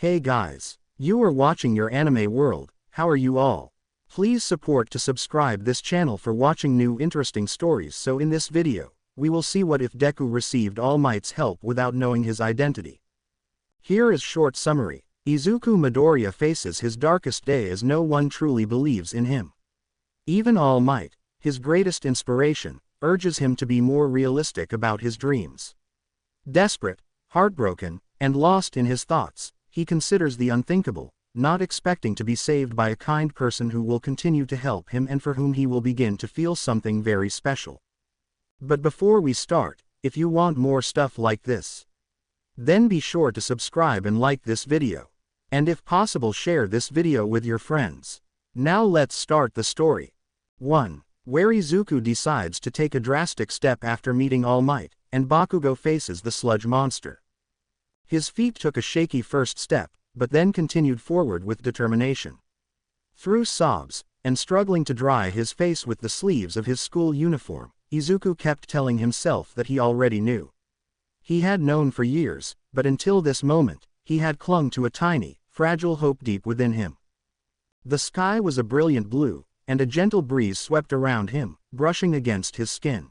Hey guys, you are watching your anime world. How are you all? Please support to subscribe this channel for watching new interesting stories. So in this video, we will see what if Deku received All Might's help without knowing his identity. Here is short summary. Izuku Midoriya faces his darkest day as no one truly believes in him. Even All Might, his greatest inspiration, urges him to be more realistic about his dreams. Desperate, heartbroken, and lost in his thoughts, he considers the unthinkable, not expecting to be saved by a kind person who will continue to help him and for whom he will begin to feel something very special. But before we start, if you want more stuff like this, then be sure to subscribe and like this video. And if possible, share this video with your friends. Now let's start the story. 1. Where Izuku decides to take a drastic step after meeting All Might, and Bakugo faces the sludge monster. His feet took a shaky first step, but then continued forward with determination. Through sobs, and struggling to dry his face with the sleeves of his school uniform, Izuku kept telling himself that he already knew. He had known for years, but until this moment, he had clung to a tiny, fragile hope deep within him. The sky was a brilliant blue, and a gentle breeze swept around him, brushing against his skin.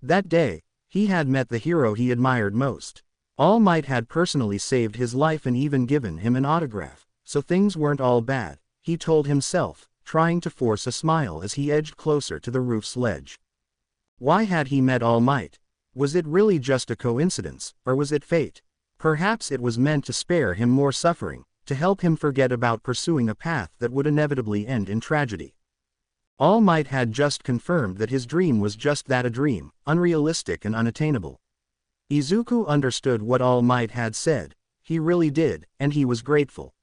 That day, he had met the hero he admired most. All Might had personally saved his life and even given him an autograph, so things weren't all bad, he told himself, trying to force a smile as he edged closer to the roof's ledge. Why had he met All Might? Was it really just a coincidence, or was it fate? Perhaps it was meant to spare him more suffering, to help him forget about pursuing a path that would inevitably end in tragedy. All Might had just confirmed that his dream was just that, a dream, unrealistic and unattainable. Izuku understood what All Might had said, he really did, and he was grateful.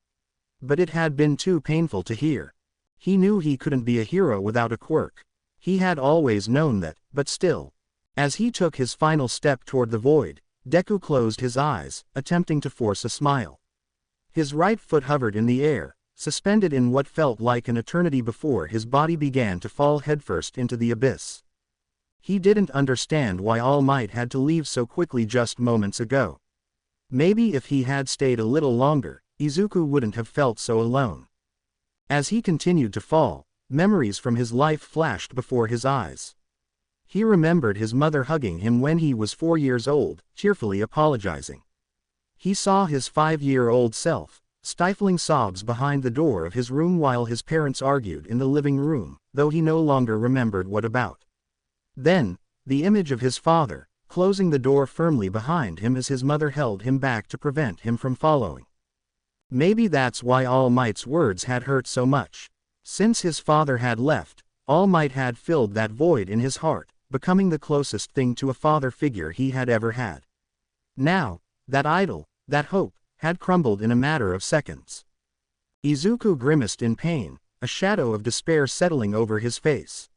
But it had been too painful to hear. He knew he couldn't be a hero without a quirk. He had always known that, but still. As he took his final step toward the void, Deku closed his eyes, attempting to force a smile. His right foot hovered in the air, suspended in what felt like an eternity before his body began to fall headfirst into the abyss. He didn't understand why All Might had to leave so quickly just moments ago. Maybe if he had stayed a little longer, Izuku wouldn't have felt so alone. As he continued to fall, memories from his life flashed before his eyes. He remembered his mother hugging him when he was 4 years old, tearfully apologizing. He saw his 5-year-old self, stifling sobs behind the door of his room while his parents argued in the living room, though he no longer remembered what about. Then, the image of his father, closing the door firmly behind him as his mother held him back to prevent him from following. Maybe that's why All Might's words had hurt so much. Since his father had left, All Might had filled that void in his heart, becoming the closest thing to a father figure he had ever had. Now, that idol, that hope, had crumbled in a matter of seconds. Izuku grimaced in pain, a shadow of despair settling over his face.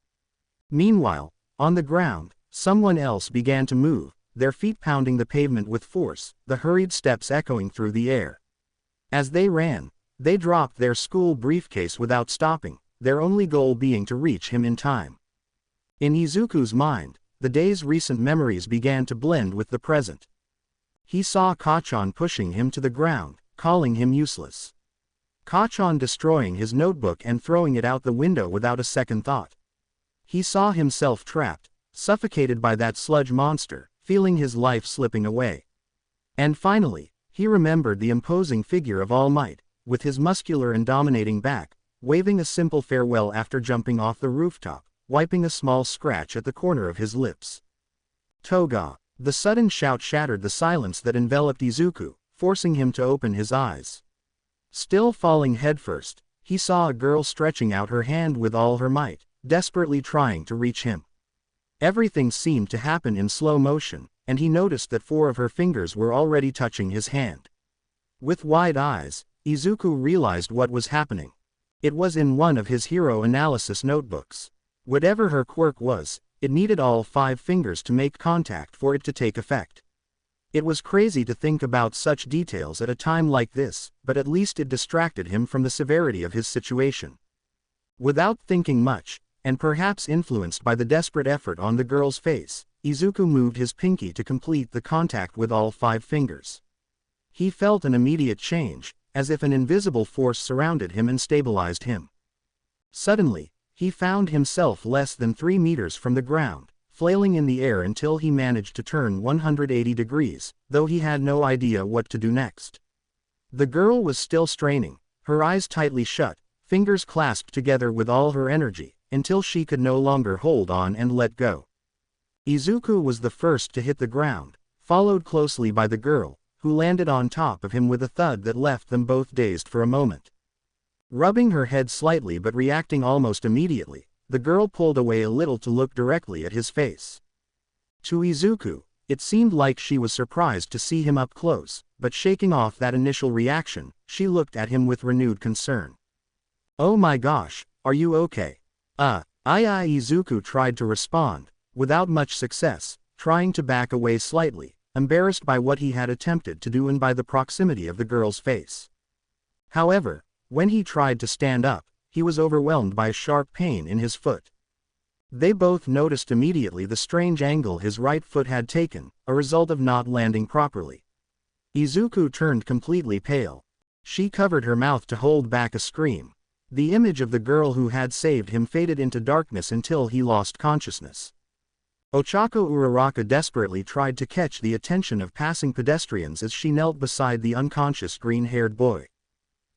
Meanwhile, on the ground, someone else began to move, their feet pounding the pavement with force, the hurried steps echoing through the air. As they ran, they dropped their school briefcase without stopping, their only goal being to reach him in time. In Izuku's mind, the day's recent memories began to blend with the present. He saw Kachan pushing him to the ground, calling him useless. Kachan destroying his notebook and throwing it out the window without a second thought. He saw himself trapped, suffocated by that sludge monster, feeling his life slipping away. And finally, he remembered the imposing figure of All Might, with his muscular and dominating back, waving a simple farewell after jumping off the rooftop, wiping a small scratch at the corner of his lips. Toga! The sudden shout shattered the silence that enveloped Izuku, forcing him to open his eyes. Still falling headfirst, he saw a girl stretching out her hand with all her might, desperately trying to reach him. Everything seemed to happen in slow motion, and he noticed that 4 of her fingers were already touching his hand. With wide eyes, Izuku realized what was happening. It was in one of his hero analysis notebooks. Whatever her quirk was, it needed all 5 fingers to make contact for it to take effect. It was crazy to think about such details at a time like this, but at least it distracted him from the severity of his situation. Without thinking much, and perhaps influenced by the desperate effort on the girl's face, Izuku moved his pinky to complete the contact with all 5 fingers. He felt an immediate change, as if an invisible force surrounded him and stabilized him. Suddenly, he found himself less than 3 meters from the ground, flailing in the air until he managed to turn 180 degrees, though he had no idea what to do next. The girl was still straining, her eyes tightly shut, fingers clasped together with all her energy, until she could no longer hold on and let go. Izuku was the first to hit the ground, followed closely by the girl, who landed on top of him with a thud that left them both dazed for a moment. Rubbing her head slightly but reacting almost immediately, the girl pulled away a little to look directly at his face. To Izuku, it seemed like she was surprised to see him up close, but shaking off that initial reaction, she looked at him with renewed concern. "Oh my gosh, are you okay?" Izuku tried to respond, without much success, trying to back away slightly, embarrassed by what he had attempted to do and by the proximity of the girl's face. However, when he tried to stand up, he was overwhelmed by a sharp pain in his foot. They both noticed immediately the strange angle his right foot had taken, a result of not landing properly. Izuku turned completely pale. She covered her mouth to hold back a scream. The image of the girl who had saved him faded into darkness until he lost consciousness. Ochako Uraraka desperately tried to catch the attention of passing pedestrians as she knelt beside the unconscious green-haired boy.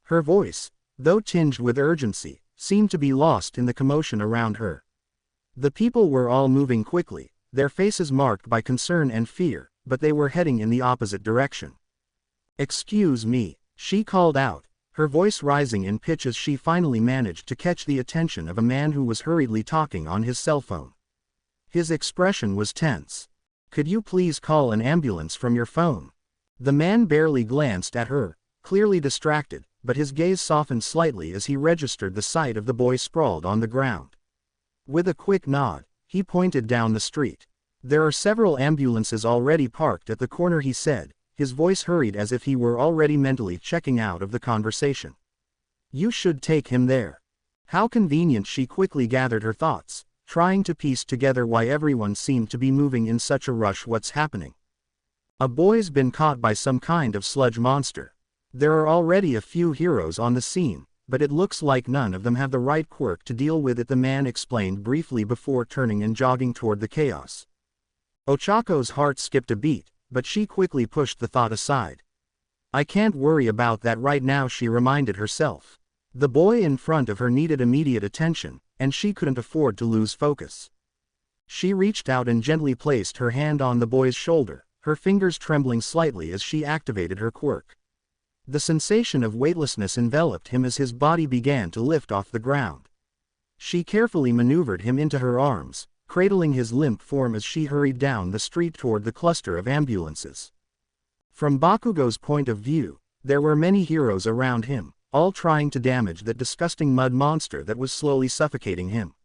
Her voice, though tinged with urgency, seemed to be lost in the commotion around her. The people were all moving quickly, their faces marked by concern and fear, but they were heading in the opposite direction. "Excuse me," she called out, her voice rising in pitch as she finally managed to catch the attention of a man who was hurriedly talking on his cell phone. His expression was tense. "Could you please call an ambulance from your phone?" The man barely glanced at her, clearly distracted, but his gaze softened slightly as he registered the sight of the boy sprawled on the ground. With a quick nod, he pointed down the street. "There are several ambulances already parked at the corner," he said, his voice hurried as if he were already mentally checking out of the conversation. "You should take him there." How convenient. She quickly gathered her thoughts, trying to piece together why everyone seemed to be moving in such a rush. What's happening? A boy's been caught by some kind of sludge monster. There are already a few heroes on the scene, but it looks like none of them have the right quirk to deal with it, the man explained briefly before turning and jogging toward the chaos. Ochako's heart skipped a beat, but she quickly pushed the thought aside. "I can't worry about that right now," she reminded herself. The boy in front of her needed immediate attention, and she couldn't afford to lose focus. She reached out and gently placed her hand on the boy's shoulder, her fingers trembling slightly as she activated her quirk. The sensation of weightlessness enveloped him as his body began to lift off the ground. She carefully maneuvered him into her arms, cradling his limp form as she hurried down the street toward the cluster of ambulances. From Bakugo's point of view, there were many heroes around him, all trying to damage that disgusting mud monster that was slowly suffocating him.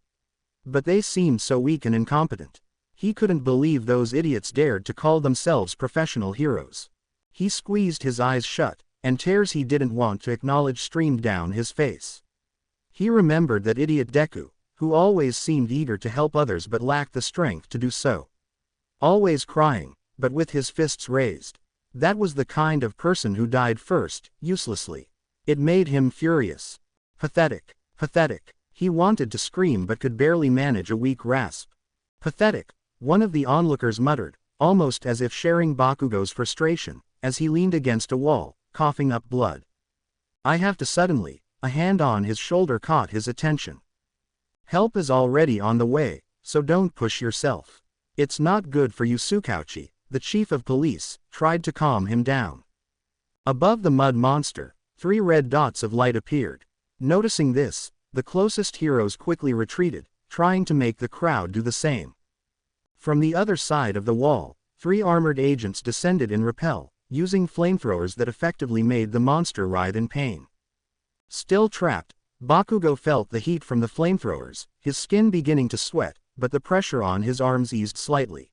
But they seemed so weak and incompetent. He couldn't believe those idiots dared to call themselves professional heroes. He squeezed his eyes shut, and tears he didn't want to acknowledge streamed down his face. He remembered that idiot Deku, who always seemed eager to help others but lacked the strength to do so. Always crying, but with his fists raised. That was the kind of person who died first, uselessly. It made him furious. Pathetic. Pathetic. He wanted to scream but could barely manage a weak rasp. Pathetic, one of the onlookers muttered, almost as if sharing Bakugo's frustration, as he leaned against a wall, coughing up blood. "I have to." Suddenly, a hand on his shoulder caught his attention. "Help is already on the way, so don't push yourself. It's not good for you." Tsukauchi, the chief of police, tried to calm him down. Above the mud monster, 3 red dots of light appeared. Noticing this, the closest heroes quickly retreated, trying to make the crowd do the same. From the other side of the wall, 3 armored agents descended in rappel, using flamethrowers that effectively made the monster writhe in pain. Still trapped, Bakugo felt the heat from the flamethrowers, his skin beginning to sweat, but the pressure on his arms eased slightly.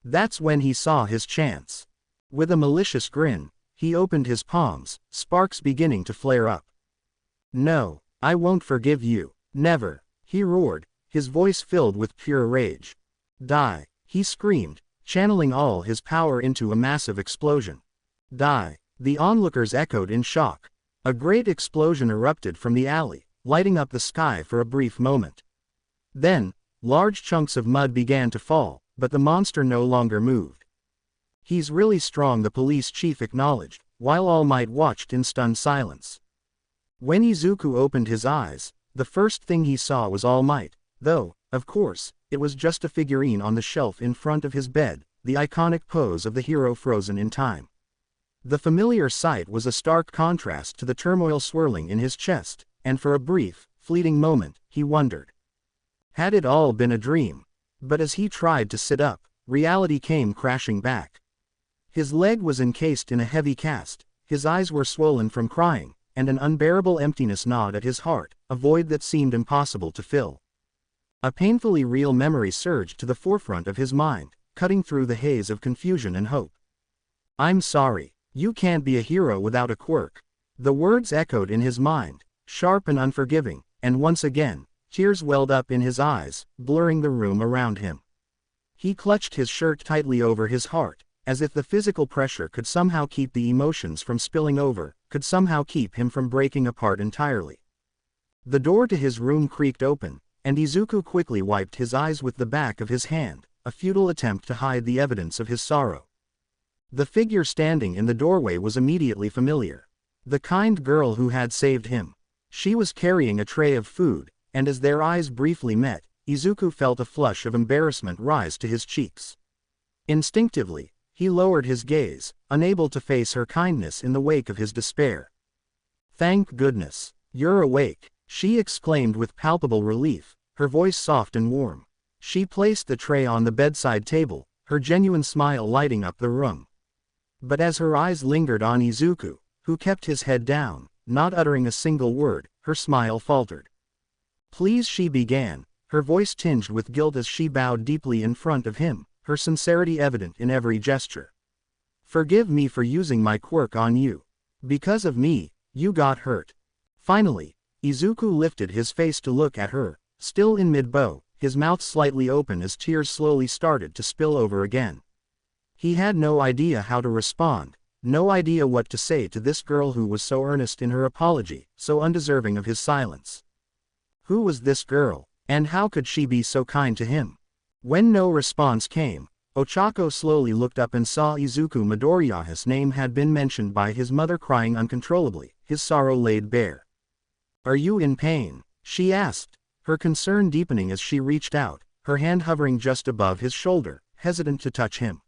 That's when he saw his chance. With a malicious grin, he opened his palms, sparks beginning to flare up. "No, I won't forgive you, never," he roared, his voice filled with pure rage. "Die," he screamed, channeling all his power into a massive explosion. "Die," the onlookers echoed in shock. A great explosion erupted from the alley, lighting up the sky for a brief moment. Then, large chunks of mud began to fall, but the monster no longer moved. "He's really strong," the police chief acknowledged, while All Might watched in stunned silence. When Izuku opened his eyes, the first thing he saw was All Might, though, of course, it was just a figurine on the shelf in front of his bed, the iconic pose of the hero frozen in time. The familiar sight was a stark contrast to the turmoil swirling in his chest, and for a brief, fleeting moment, he wondered. Had it all been a dream? But as he tried to sit up, reality came crashing back. His leg was encased in a heavy cast, his eyes were swollen from crying, and an unbearable emptiness gnawed at his heart, a void that seemed impossible to fill. A painfully real memory surged to the forefront of his mind, cutting through the haze of confusion and hope. "I'm sorry. You can't be a hero without a quirk." The words echoed in his mind, sharp and unforgiving, and once again, tears welled up in his eyes, blurring the room around him. He clutched his shirt tightly over his heart, as if the physical pressure could somehow keep the emotions from spilling over, could somehow keep him from breaking apart entirely. The door to his room creaked open, and Izuku quickly wiped his eyes with the back of his hand, a futile attempt to hide the evidence of his sorrow. The figure standing in the doorway was immediately familiar. The kind girl who had saved him. She was carrying a tray of food, and as their eyes briefly met, Izuku felt a flush of embarrassment rise to his cheeks. Instinctively, he lowered his gaze, unable to face her kindness in the wake of his despair. "Thank goodness, you're awake," she exclaimed with palpable relief, her voice soft and warm. She placed the tray on the bedside table, her genuine smile lighting up the room. But as her eyes lingered on Izuku, who kept his head down, not uttering a single word, her smile faltered. "Please," she began, her voice tinged with guilt as she bowed deeply in front of him, her sincerity evident in every gesture. "Forgive me for using my quirk on you. Because of me, you got hurt." Finally, Izuku lifted his face to look at her, still in mid-bow, his mouth slightly open as tears slowly started to spill over again. He had no idea how to respond, no idea what to say to this girl who was so earnest in her apology, so undeserving of his silence. Who was this girl, and how could she be so kind to him? When no response came, Ochako slowly looked up and saw Izuku Midoriya. His name had been mentioned by his mother, crying uncontrollably, his sorrow laid bare. "Are you in pain?" she asked, her concern deepening as she reached out, her hand hovering just above his shoulder, hesitant to touch him.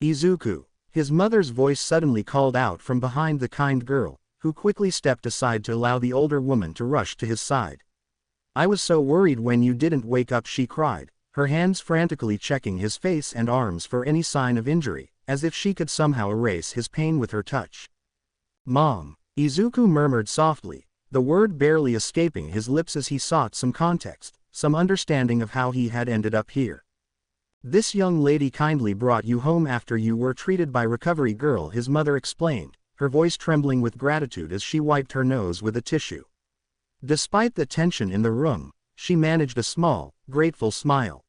"Izuku," his mother's voice suddenly called out from behind the kind girl, who quickly stepped aside to allow the older woman to rush to his side. "I was so worried when you didn't wake up," she cried, her hands frantically checking his face and arms for any sign of injury, as if she could somehow erase his pain with her touch. "Mom," Izuku murmured softly, the word barely escaping his lips as he sought some context, some understanding of how he had ended up here. "This young lady kindly brought you home after you were treated by recovery girl," his mother explained, her voice trembling with gratitude as she wiped her nose with a tissue. Despite the tension in the room, she managed a small, grateful smile.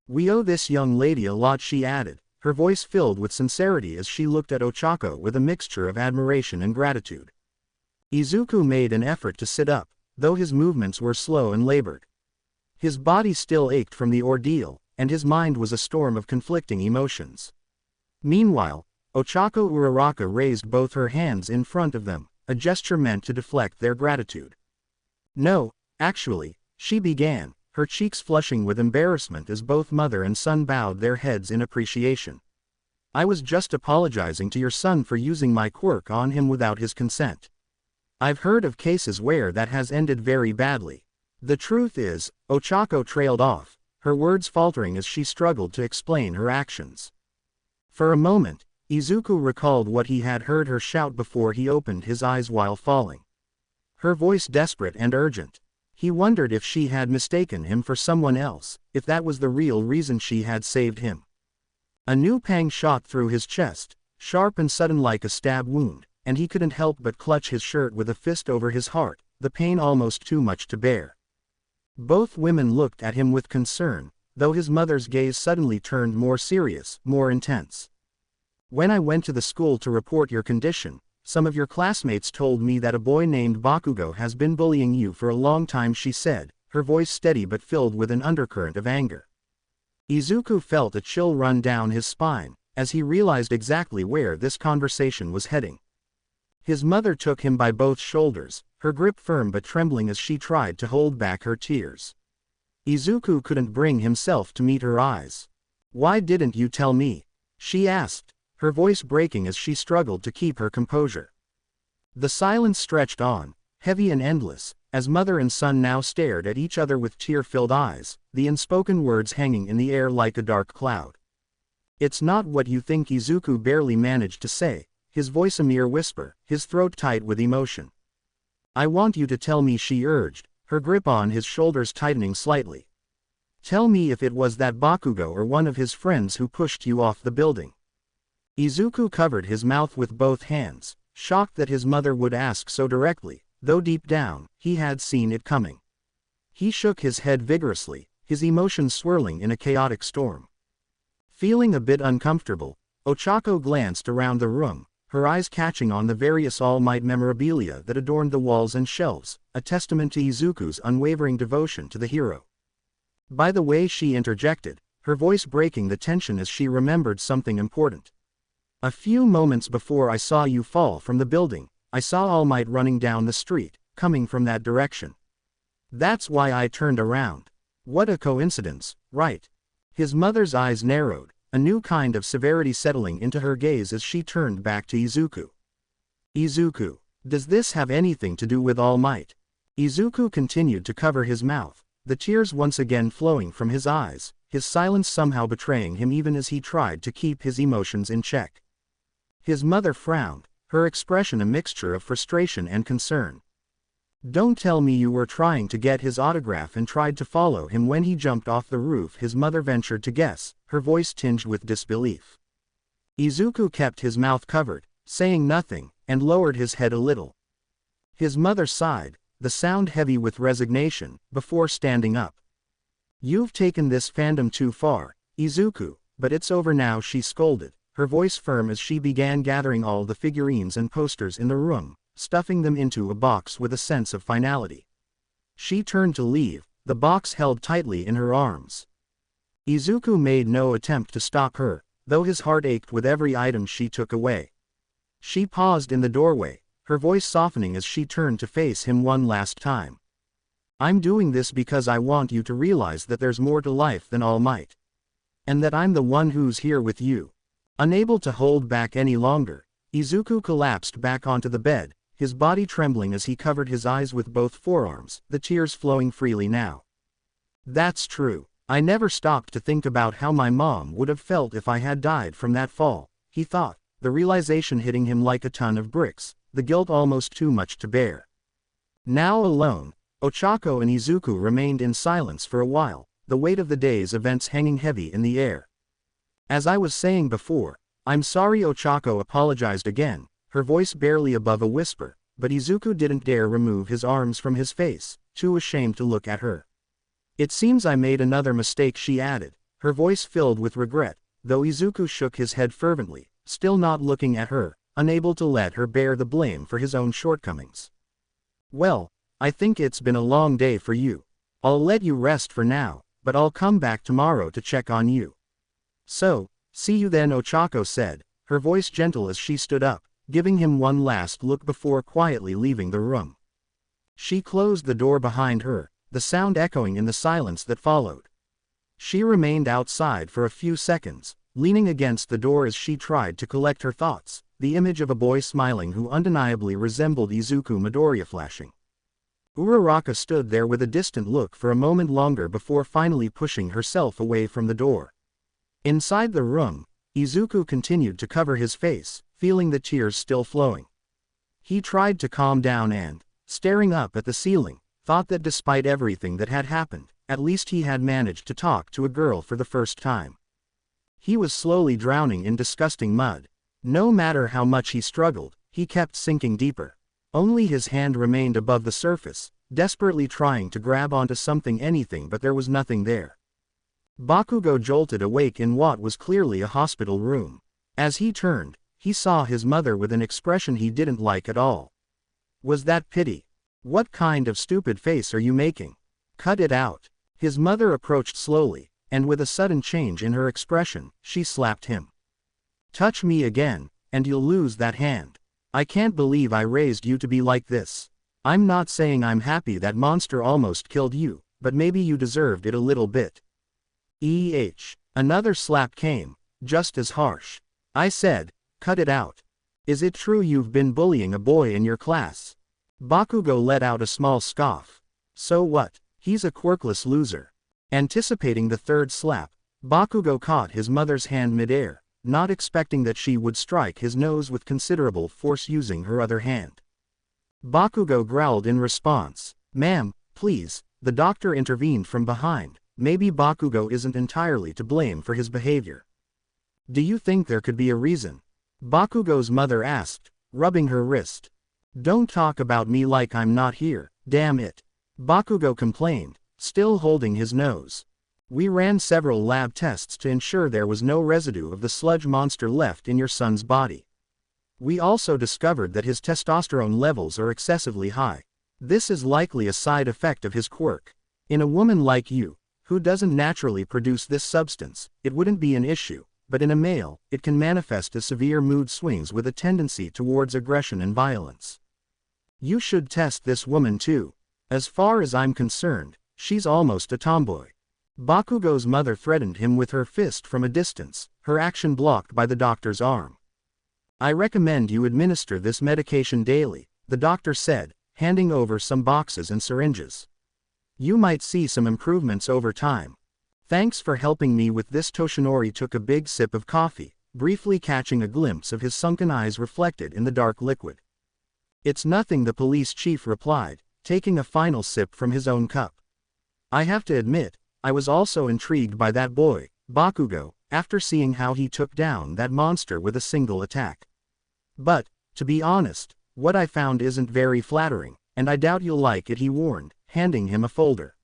"We owe this young lady a lot," she added, her voice filled with sincerity as she looked at Ochako with a mixture of admiration and gratitude. Izuku made an effort to sit up, though his movements were slow and labored. His body still ached from the ordeal, and his mind was a storm of conflicting emotions. Meanwhile, Ochako Uraraka raised both her hands in front of them, a gesture meant to deflect their gratitude. "No, actually," she began, her cheeks flushing with embarrassment as both mother and son bowed their heads in appreciation. "I was just apologizing to your son for using my quirk on him without his consent. I've heard of cases where that has ended very badly. The truth is," Ochako trailed off, her words faltering as she struggled to explain her actions. For a moment, Izuku recalled what he had heard her shout before he opened his eyes while falling. Her voice desperate and urgent. He wondered if she had mistaken him for someone else, if that was the real reason she had saved him. A new pang shot through his chest, sharp and sudden like a stab wound, and he couldn't help but clutch his shirt with a fist over his heart, the pain almost too much to bear. Both women looked at him with concern, though his mother's gaze suddenly turned more serious, more intense. "When I went to the school to report your condition, some of your classmates told me that a boy named Bakugo has been bullying you for a long time, she said, her voice steady but filled with an undercurrent of anger. Izuku felt a chill run down his spine, as he realized exactly where this conversation was heading. His mother took him by both shoulders, her grip firm but trembling as she tried to hold back her tears. Izuku couldn't bring himself to meet her eyes. "Why didn't you tell me?" she asked, her voice breaking as she struggled to keep her composure. The silence stretched on, heavy and endless, as mother and son now stared at each other with tear-filled eyes, the unspoken words hanging in the air like a dark cloud. "It's not what you think," Izuku barely managed to say, his voice a mere whisper, his throat tight with emotion. "I want you to tell me," she urged, her grip on his shoulders tightening slightly. "Tell me if it was that Bakugo or one of his friends who pushed you off the building." Izuku covered his mouth with both hands, shocked that his mother would ask so directly, though deep down, he had seen it coming. He shook his head vigorously, his emotions swirling in a chaotic storm. Feeling a bit uncomfortable, Ochako glanced around the room, her eyes catching on the various All Might memorabilia that adorned the walls and shelves, a testament to Izuku's unwavering devotion to the hero. "By the way," she interjected, her voice breaking the tension as she remembered something important. "A few moments before I saw you fall from the building, I saw All Might running down the street, coming from that direction. That's why I turned around. What a coincidence, right?" His mother's eyes narrowed, a new kind of severity settling into her gaze as she turned back to Izuku. "Izuku, does this have anything to do with All Might?" Izuku continued to cover his mouth, the tears once again flowing from his eyes, his silence somehow betraying him even as he tried to keep his emotions in check. His mother frowned, her expression a mixture of frustration and concern. "Don't tell me you were trying to get his autograph and tried to follow him when he jumped off the roof," his mother ventured to guess, her voice tinged with disbelief. Izuku kept his mouth covered, saying nothing, and lowered his head a little. His mother sighed, the sound heavy with resignation, before standing up. "You've taken this fandom too far, Izuku, but it's over now," she scolded, her voice firm as she began gathering all the figurines and posters in the room, stuffing them into a box with a sense of finality. She turned to leave, the box held tightly in her arms. Izuku made no attempt to stop her, though his heart ached with every item she took away. She paused in the doorway, her voice softening as she turned to face him one last time. "I'm doing this because I want you to realize that there's more to life than All Might. And that I'm the one who's here with you." Unable to hold back any longer, Izuku collapsed back onto the bed, his body trembling as he covered his eyes with both forearms, the tears flowing freely now. "That's true. I never stopped to think about how my mom would have felt if I had died from that fall," he thought, the realization hitting him like a ton of bricks, the guilt almost too much to bear. Now alone, Ochako and Izuku remained in silence for a while, the weight of the day's events hanging heavy in the air. "As I was saying before, I'm sorry," Ochako apologized again, her voice barely above a whisper, but Izuku didn't dare remove his arms from his face, too ashamed to look at her. "It seems I made another mistake," she added, her voice filled with regret, though Izuku shook his head fervently, still not looking at her, unable to let her bear the blame for his own shortcomings. "Well, I think it's been a long day for you. I'll let you rest for now, but I'll come back tomorrow to check on you." "So, see you then," Ochako said, her voice gentle as she stood up, giving him one last look before quietly leaving the room. She closed the door behind her, the sound echoing in the silence that followed. She remained outside for a few seconds, leaning against the door as she tried to collect her thoughts, the image of a boy smiling who undeniably resembled Izuku Midoriya flashing. Uraraka stood there with a distant look for a moment longer before finally pushing herself away from the door. Inside the room, Izuku continued to cover his face, feeling the tears still flowing. He tried to calm down and, staring up at the ceiling, thought that despite everything that had happened, at least he had managed to talk to a girl for the first time. He was slowly drowning in disgusting mud. No matter how much he struggled, he kept sinking deeper. Only his hand remained above the surface, desperately trying to grab onto something, anything, but there was nothing there. Bakugo jolted awake in what was clearly a hospital room. As he turned, He saw his mother with an expression he didn't like at all. Was that pity? What kind of stupid face are you making? Cut it out. His mother approached slowly, and with a sudden change in her expression, she slapped him. Touch me again, and you'll lose that hand. I can't believe I raised you to be like this. I'm not saying I'm happy that monster almost killed you, but maybe you deserved it a little bit. Another slap came, just as harsh. I said, cut it out. Is it true you've been bullying a boy in your class? Bakugo let out a small scoff. So what? He's a quirkless loser. Anticipating the third slap, Bakugo caught his mother's hand midair, not expecting that she would strike his nose with considerable force using her other hand. Bakugo growled in response. Ma'am, please, the doctor intervened from behind. Maybe Bakugo isn't entirely to blame for his behavior. Do you think there could be a reason? Bakugo's mother asked, rubbing her wrist. Don't talk about me like I'm not here, damn it. Bakugo complained, still holding his nose. We ran several lab tests to ensure there was no residue of the sludge monster left in your son's body. We also discovered that his testosterone levels are excessively high. This is likely a side effect of his quirk. In a woman like you, who doesn't naturally produce this substance, it wouldn't be an issue, but in a male, it can manifest as severe mood swings with a tendency towards aggression and violence. You should test this woman too. As far as I'm concerned, she's almost a tomboy. Bakugo's mother threatened him with her fist from a distance, her action blocked by the doctor's arm. I recommend you administer this medication daily, the doctor said, handing over some boxes and syringes. You might see some improvements over time. Thanks for helping me with this. Toshinori took a big sip of coffee, briefly catching a glimpse of his sunken eyes reflected in the dark liquid. It's nothing, the police chief replied, taking a final sip from his own cup. I have to admit, I was also intrigued by that boy, Bakugo, after seeing how he took down that monster with a single attack. But, to be honest, what I found isn't very flattering, and I doubt you'll like it, he warned, handing him a folder.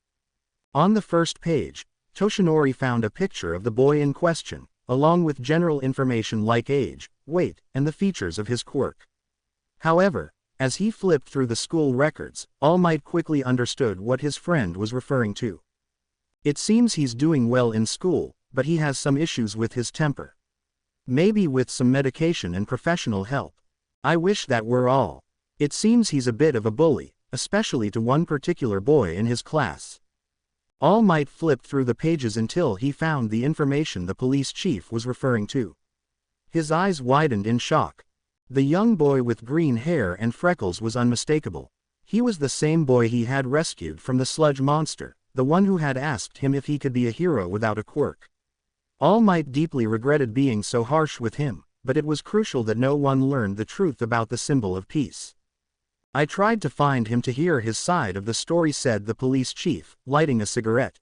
On the first page, Toshinori found a picture of the boy in question, along with general information like age, weight, and the features of his quirk. However, as he flipped through the school records, All Might quickly understood what his friend was referring to. It seems he's doing well in school, but he has some issues with his temper. Maybe with some medication and professional help. I wish that were all. It seems he's a bit of a bully, especially to one particular boy in his class. All Might flipped through the pages until he found the information the police chief was referring to. His eyes widened in shock. The young boy with green hair and freckles was unmistakable. He was the same boy he had rescued from the sludge monster, the one who had asked him if he could be a hero without a quirk. All Might deeply regretted being so harsh with him, but it was crucial that no one learned the truth about the symbol of peace. I tried to find him to hear his side of the story, said the police chief, lighting a cigarette.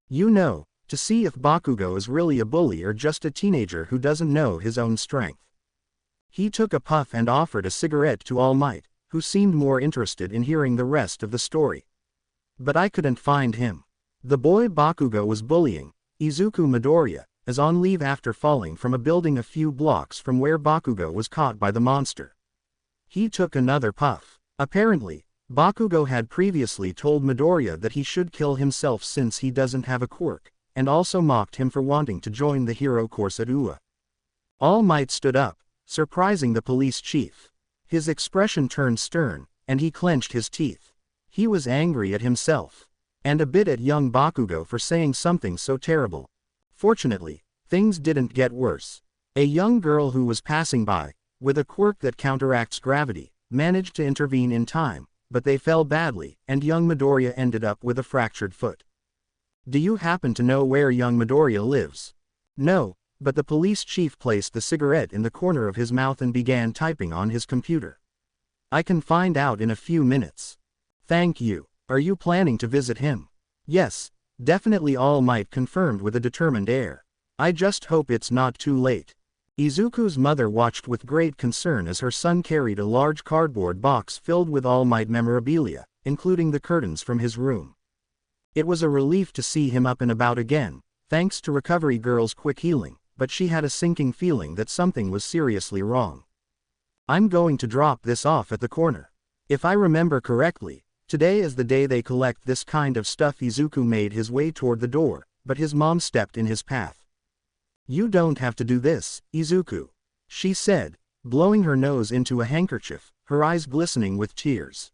You know, to see if Bakugo is really a bully or just a teenager who doesn't know his own strength. He took a puff and offered a cigarette to All Might, who seemed more interested in hearing the rest of the story. But I couldn't find him. The boy Bakugo was bullying, Izuku Midoriya, is on leave after falling from a building a few blocks from where Bakugo was caught by the monster. He took another puff. Apparently, Bakugo had previously told Midoriya that he should kill himself since he doesn't have a quirk, and also mocked him for wanting to join the hero course at UA. All Might stood up, surprising the police chief. His expression turned stern, and he clenched his teeth. He was angry at himself, and a bit at young Bakugo for saying something so terrible. Fortunately, things didn't get worse. A young girl who was passing by, with a quirk that counteracts gravity, managed to intervene in time, but they fell badly, and young Midoriya ended up with a fractured foot. Do you happen to know where young Midoriya lives? No, but the police chief placed the cigarette in the corner of his mouth and began typing on his computer. I can find out in a few minutes. Thank you. Are you planning to visit him? Yes, definitely, All Might confirmed with a determined air. I just hope it's not too late. Izuku's mother watched with great concern as her son carried a large cardboard box filled with All Might memorabilia, including the curtains from his room. It was a relief to see him up and about again, thanks to Recovery Girl's quick healing, but she had a sinking feeling that something was seriously wrong. I'm going to drop this off at the corner. If I remember correctly, today is the day they collect this kind of stuff. Izuku made his way toward the door, but his mom stepped in his path. You don't have to do this, Izuku, she said, blowing her nose into a handkerchief, her eyes glistening with tears.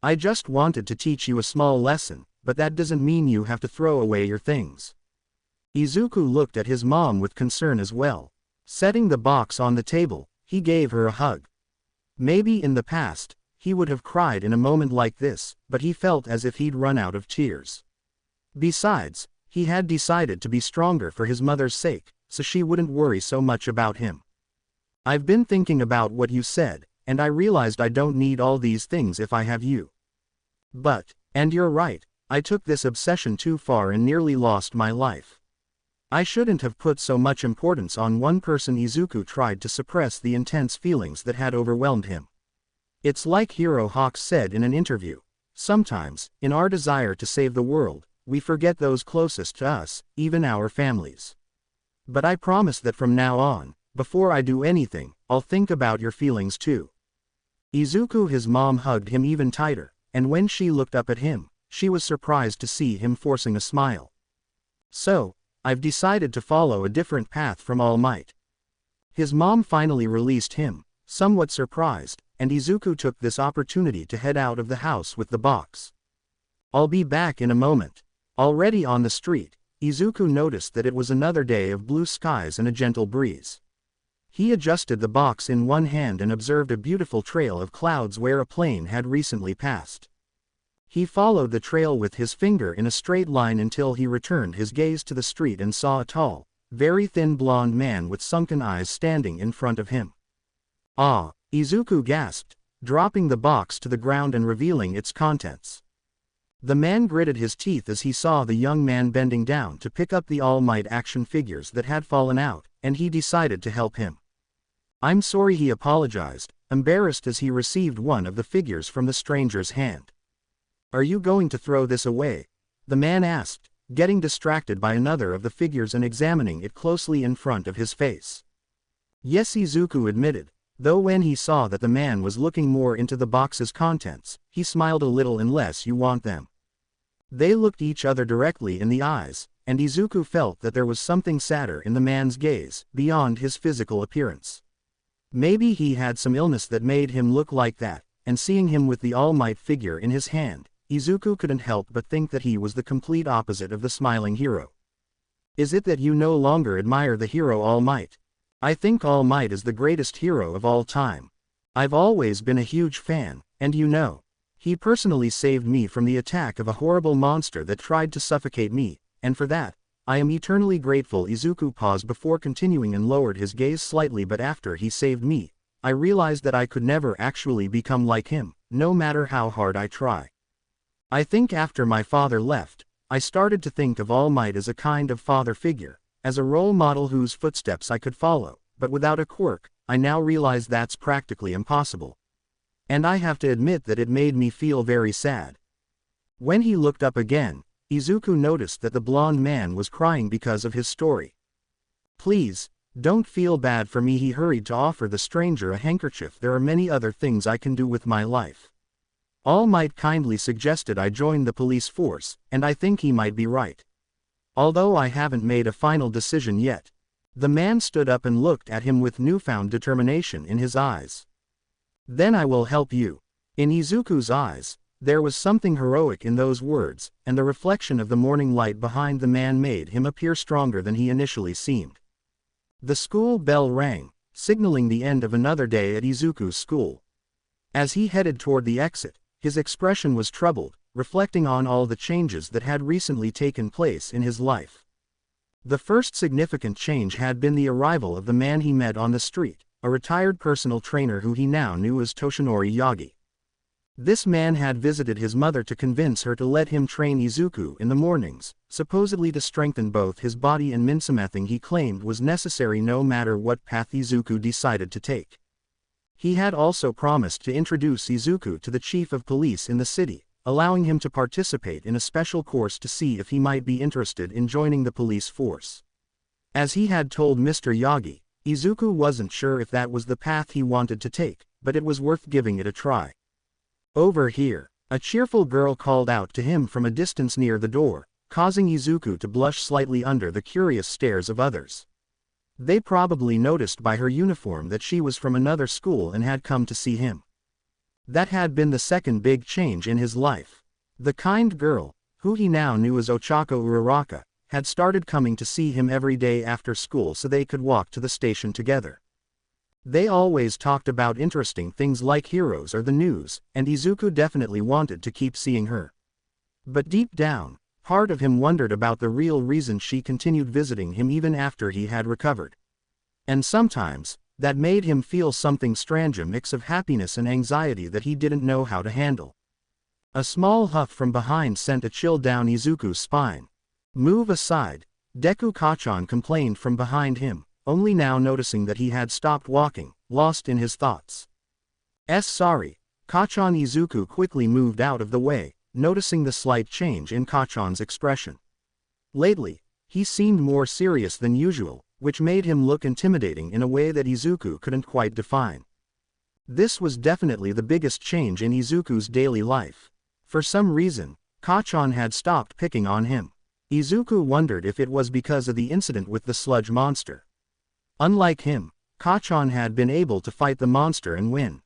I just wanted to teach you a small lesson, but that doesn't mean you have to throw away your things. Izuku looked at his mom with concern as well. Setting the box on the table, he gave her a hug. Maybe in the past, he would have cried in a moment like this, but he felt as if he'd run out of tears. Besides, he had decided to be stronger for his mother's sake, so she wouldn't worry so much about him. I've been thinking about what you said, and I realized I don't need all these things if I have you. And you're right, I took this obsession too far and nearly lost my life. I shouldn't have put so much importance on one person. Izuku tried to suppress the intense feelings that had overwhelmed him. It's like Hero Hawks said in an interview. Sometimes, in our desire to save the world, we forget those closest to us, even our families. But I promise that from now on, before I do anything, I'll think about your feelings too. Izuku, his mom hugged him even tighter, and when she looked up at him, she was surprised to see him forcing a smile. So, I've decided to follow a different path from All Might. His mom finally released him, somewhat surprised, and Izuku took this opportunity to head out of the house with the box. I'll be back in a moment. Already on the street, Izuku noticed that it was another day of blue skies and a gentle breeze. He adjusted the box in one hand and observed a beautiful trail of clouds where a plane had recently passed. He followed the trail with his finger in a straight line until he returned his gaze to the street and saw a tall, very thin blonde man with sunken eyes standing in front of him. Ah, Izuku gasped, dropping the box to the ground and revealing its contents. The man gritted his teeth as he saw the young man bending down to pick up the All Might action figures that had fallen out, and he decided to help him. I'm sorry, he apologized, embarrassed as he received one of the figures from the stranger's hand. Are you going to throw this away? The man asked, getting distracted by another of the figures and examining it closely in front of his face. Yes, Izuku admitted, though when he saw that the man was looking more into the box's contents, he smiled a little. Unless you want them. They looked each other directly in the eyes, and Izuku felt that there was something sadder in the man's gaze, beyond his physical appearance. Maybe he had some illness that made him look like that, and seeing him with the All Might figure in his hand, Izuku couldn't help but think that he was the complete opposite of the smiling hero. Is it that you no longer admire the hero All Might? I think All Might is the greatest hero of all time. I've always been a huge fan, and you know, he personally saved me from the attack of a horrible monster that tried to suffocate me, and for that, I am eternally grateful. Izuku paused before continuing and lowered his gaze slightly. But after he saved me, I realized that I could never actually become like him, no matter how hard I try. I think after my father left, I started to think of All Might as a kind of father figure, as a role model whose footsteps I could follow, but without a quirk. I now realize that's practically impossible. And I have to admit that it made me feel very sad. When he looked up again, Izuku noticed that the blonde man was crying because of his story. Please, don't feel bad for me, he hurried to offer the stranger a handkerchief. There are many other things I can do with my life. All Might kindly suggested I join the police force, and I think he might be right. Although I haven't made a final decision yet. The man stood up and looked at him with newfound determination in his eyes. Then I will help you. In Izuku's eyes, there was something heroic in those words, and the reflection of the morning light behind the man made him appear stronger than he initially seemed. The school bell rang, signaling the end of another day at Izuku's school. As he headed toward the exit, his expression was troubled, reflecting on all the changes that had recently taken place in his life. The first significant change had been the arrival of the man he met on the street, a retired personal trainer who he now knew as Toshinori Yagi. This man had visited his mother to convince her to let him train Izuku in the mornings, supposedly to strengthen both his body and mind. Something he claimed was necessary no matter what path Izuku decided to take. He had also promised to introduce Izuku to the chief of police in the city, allowing him to participate in a special course to see if he might be interested in joining the police force. As he had told Mr. Yagi, Izuku wasn't sure if that was the path he wanted to take, but it was worth giving it a try. Over here, a cheerful girl called out to him from a distance near the door, causing Izuku to blush slightly under the curious stares of others. They probably noticed by her uniform that she was from another school and had come to see him. That had been the second big change in his life. The kind girl, who he now knew as Ochako Uraraka, had started coming to see him every day after school so they could walk to the station together. They always talked about interesting things like heroes or the news, and Izuku definitely wanted to keep seeing her. But deep down, part of him wondered about the real reason she continued visiting him even after he had recovered. And sometimes, that made him feel something strange, a mix of happiness and anxiety that he didn't know how to handle. A small huff from behind sent a chill down Izuku's spine. "Move aside," Deku Kachan complained from behind him, only now noticing that he had stopped walking, lost in his thoughts. Sorry, Kachan. Izuku quickly moved out of the way, noticing the slight change in Kachan's expression. Lately, he seemed more serious than usual, which made him look intimidating in a way that Izuku couldn't quite define. This was definitely the biggest change in Izuku's daily life. For some reason, Kachan had stopped picking on him. Izuku wondered if it was because of the incident with the sludge monster. Unlike him, Kachan had been able to fight the monster and win.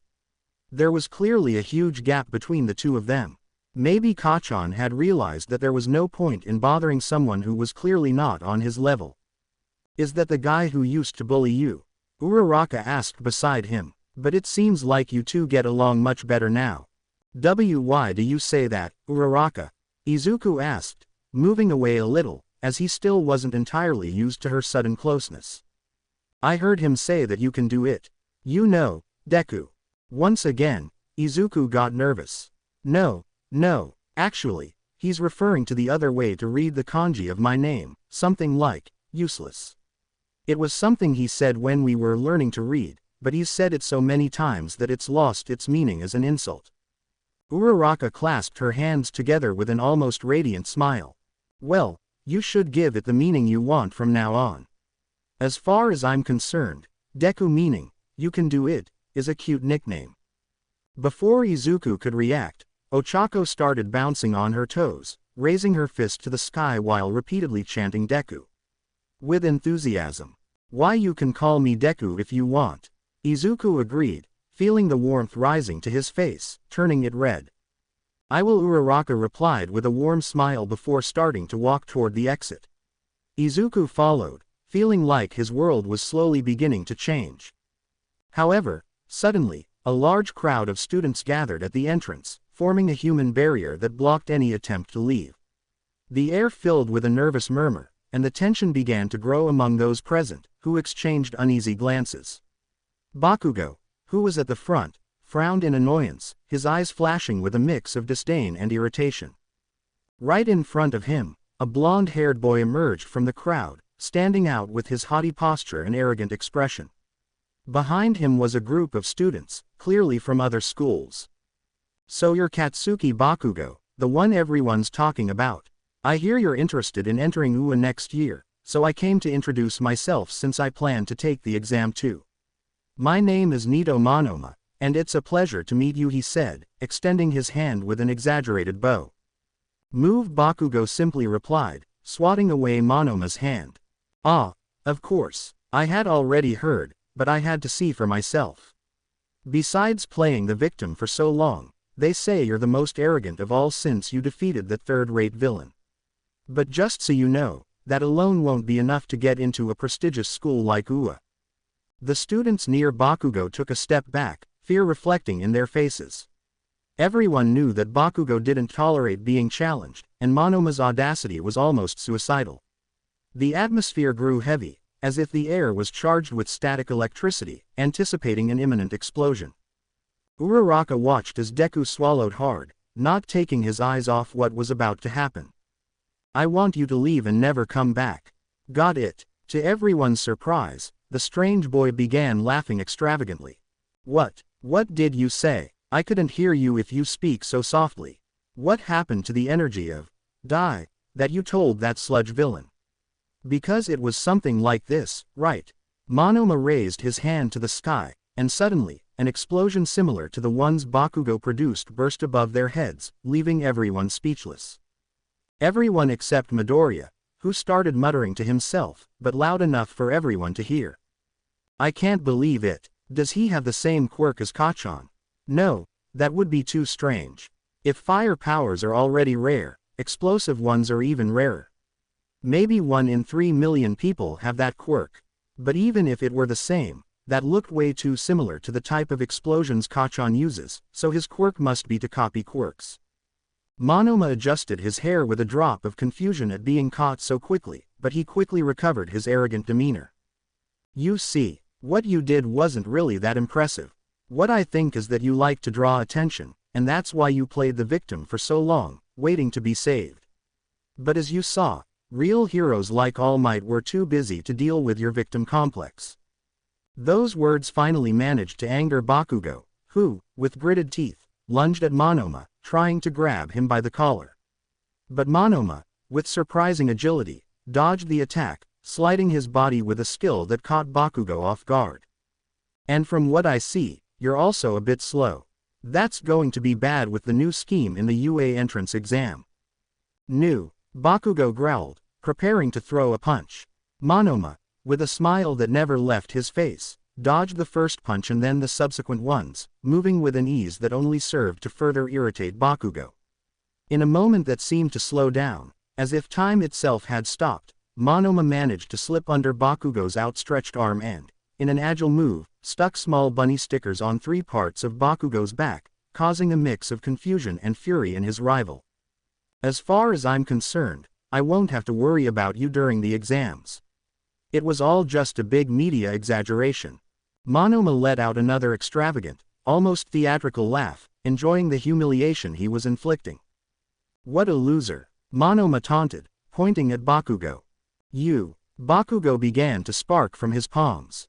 There was clearly a huge gap between the two of them. Maybe Kachan had realized that there was no point in bothering someone who was clearly not on his level. "Is that the guy who used to bully you?" Uraraka asked beside him. "But it seems like you two get along much better now." "Why do you say that, Uraraka?" Izuku asked, moving away a little, as he still wasn't entirely used to her sudden closeness. "I heard him say that you can do it. You know, Deku." Once again, Izuku got nervous. No, actually, he's referring to the other way to read the kanji of my name, something like, useless. It was something he said when we were learning to read, but he's said it so many times that it's lost its meaning as an insult. Uraraka clasped her hands together with an almost radiant smile. "Well, you should give it the meaning you want from now on. As far as I'm concerned, Deku, meaning, you can do it, is a cute nickname." Before Izuku could react, Ochako started bouncing on her toes, raising her fist to the sky while repeatedly chanting Deku. With enthusiasm. "Why, you can call me Deku if you want," Izuku agreed, feeling the warmth rising to his face, turning it red. "I will," Uraraka replied with a warm smile before starting to walk toward the exit. Izuku followed, feeling like his world was slowly beginning to change. However, suddenly, a large crowd of students gathered at the entrance, forming a human barrier that blocked any attempt to leave. The air filled with a nervous murmur, and the tension began to grow among those present, who exchanged uneasy glances. Bakugo, who was at the front, frowned in annoyance, his eyes flashing with a mix of disdain and irritation. Right in front of him, a blonde-haired boy emerged from the crowd, standing out with his haughty posture and arrogant expression. Behind him was a group of students, clearly from other schools. "So you're Katsuki Bakugo, the one everyone's talking about. I hear you're interested in entering UA next year, so I came to introduce myself since I plan to take the exam too. My name is Nito Monoma, and it's a pleasure to meet you," he said, extending his hand with an exaggerated bow. "Move," Bakugo simply replied, swatting away Monoma's hand. "Ah, of course, I had already heard, but I had to see for myself. Besides playing the victim for so long, they say you're the most arrogant of all since you defeated that third-rate villain. But just so you know, that alone won't be enough to get into a prestigious school like UA." The students near Bakugo took a step back, fear reflecting in their faces. Everyone knew that Bakugo didn't tolerate being challenged, and Monoma's audacity was almost suicidal. The atmosphere grew heavy, as if the air was charged with static electricity, anticipating an imminent explosion. Uraraka watched as Deku swallowed hard, not taking his eyes off what was about to happen. "I want you to leave and never come back." "Got it." To everyone's surprise, the strange boy began laughing extravagantly. What did you say? I couldn't hear you if you speak so softly. What happened to the energy of die that you told that sludge villain?" Because it was something like this, right? Monoma raised his hand to the sky, and suddenly, an explosion similar to the ones Bakugo produced burst above their heads, leaving everyone speechless. Everyone except Midoriya, who started muttering to himself, but loud enough for everyone to hear. I can't believe it. Does he have the same quirk as Kacchan? No, that would be too strange. If fire powers are already rare, explosive ones are even rarer. Maybe 1 in 3 million people have that quirk. But even if it were the same, that looked way too similar to the type of explosions Kacchan uses, so his quirk must be to copy quirks. Monoma adjusted his hair with a drop of confusion at being caught so quickly, but he quickly recovered his arrogant demeanor. You see, what you did wasn't really that impressive. What I think is that you like to draw attention, and that's why you played the victim for so long, waiting to be saved. But as you saw, real heroes like All Might were too busy to deal with your victim complex. Those words finally managed to anger Bakugo, who, with gritted teeth, lunged at Monoma, trying to grab him by the collar. But Monoma, with surprising agility, dodged the attack, sliding his body with a skill that caught Bakugo off guard. And from what I see, you're also a bit slow. That's going to be bad with the new scheme in the UA entrance exam. New, Bakugo growled, preparing to throw a punch. Monoma, with a smile that never left his face, dodged the first punch and then the subsequent ones, moving with an ease that only served to further irritate Bakugo. In a moment that seemed to slow down, as if time itself had stopped, Monoma managed to slip under Bakugo's outstretched arm and, in an agile move, stuck small bunny stickers on 3 parts of Bakugo's back, causing a mix of confusion and fury in his rival. As far as I'm concerned, I won't have to worry about you during the exams. It was all just a big media exaggeration. Monoma let out another extravagant, almost theatrical laugh, enjoying the humiliation he was inflicting. What a loser, Monoma taunted, pointing at Bakugo. You. Bakugo began to spark from his palms.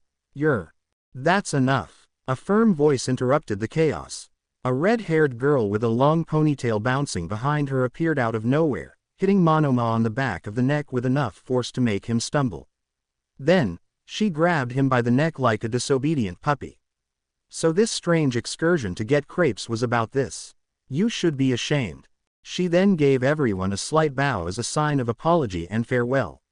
That's enough. A firm voice interrupted the chaos. A red-haired girl with a long ponytail bouncing behind her appeared out of nowhere, hitting Monoma on the back of the neck with enough force to make him stumble. Then, she grabbed him by the neck like a disobedient puppy. So this strange excursion to get crepes was about this. You should be ashamed. She then gave everyone a slight bow as a sign of apology and farewell.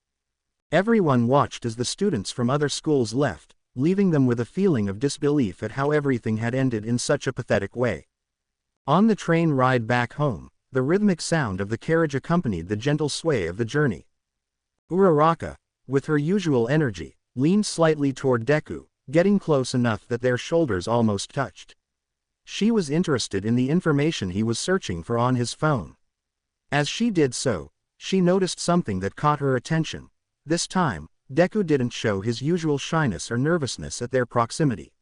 Everyone watched as the students from other schools left, leaving them with a feeling of disbelief at how everything had ended in such a pathetic way. On the train ride back home, the rhythmic sound of the carriage accompanied the gentle sway of the journey. Uraraka, with her usual energy, leaned slightly toward Deku, getting close enough that their shoulders almost touched. She was interested in the information he was searching for on his phone. As she did so, she noticed something that caught her attention. This time, Deku didn't show his usual shyness or nervousness at their proximity.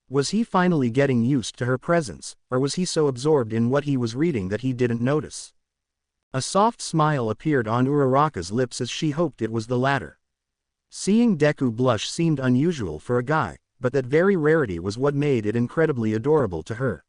Was he finally getting used to her presence, or was he so absorbed in what he was reading that he didn't notice? A soft smile appeared on Uraraka's lips as she hoped it was the latter. Seeing Deku blush seemed unusual for a guy, but that very rarity was what made it incredibly adorable to her.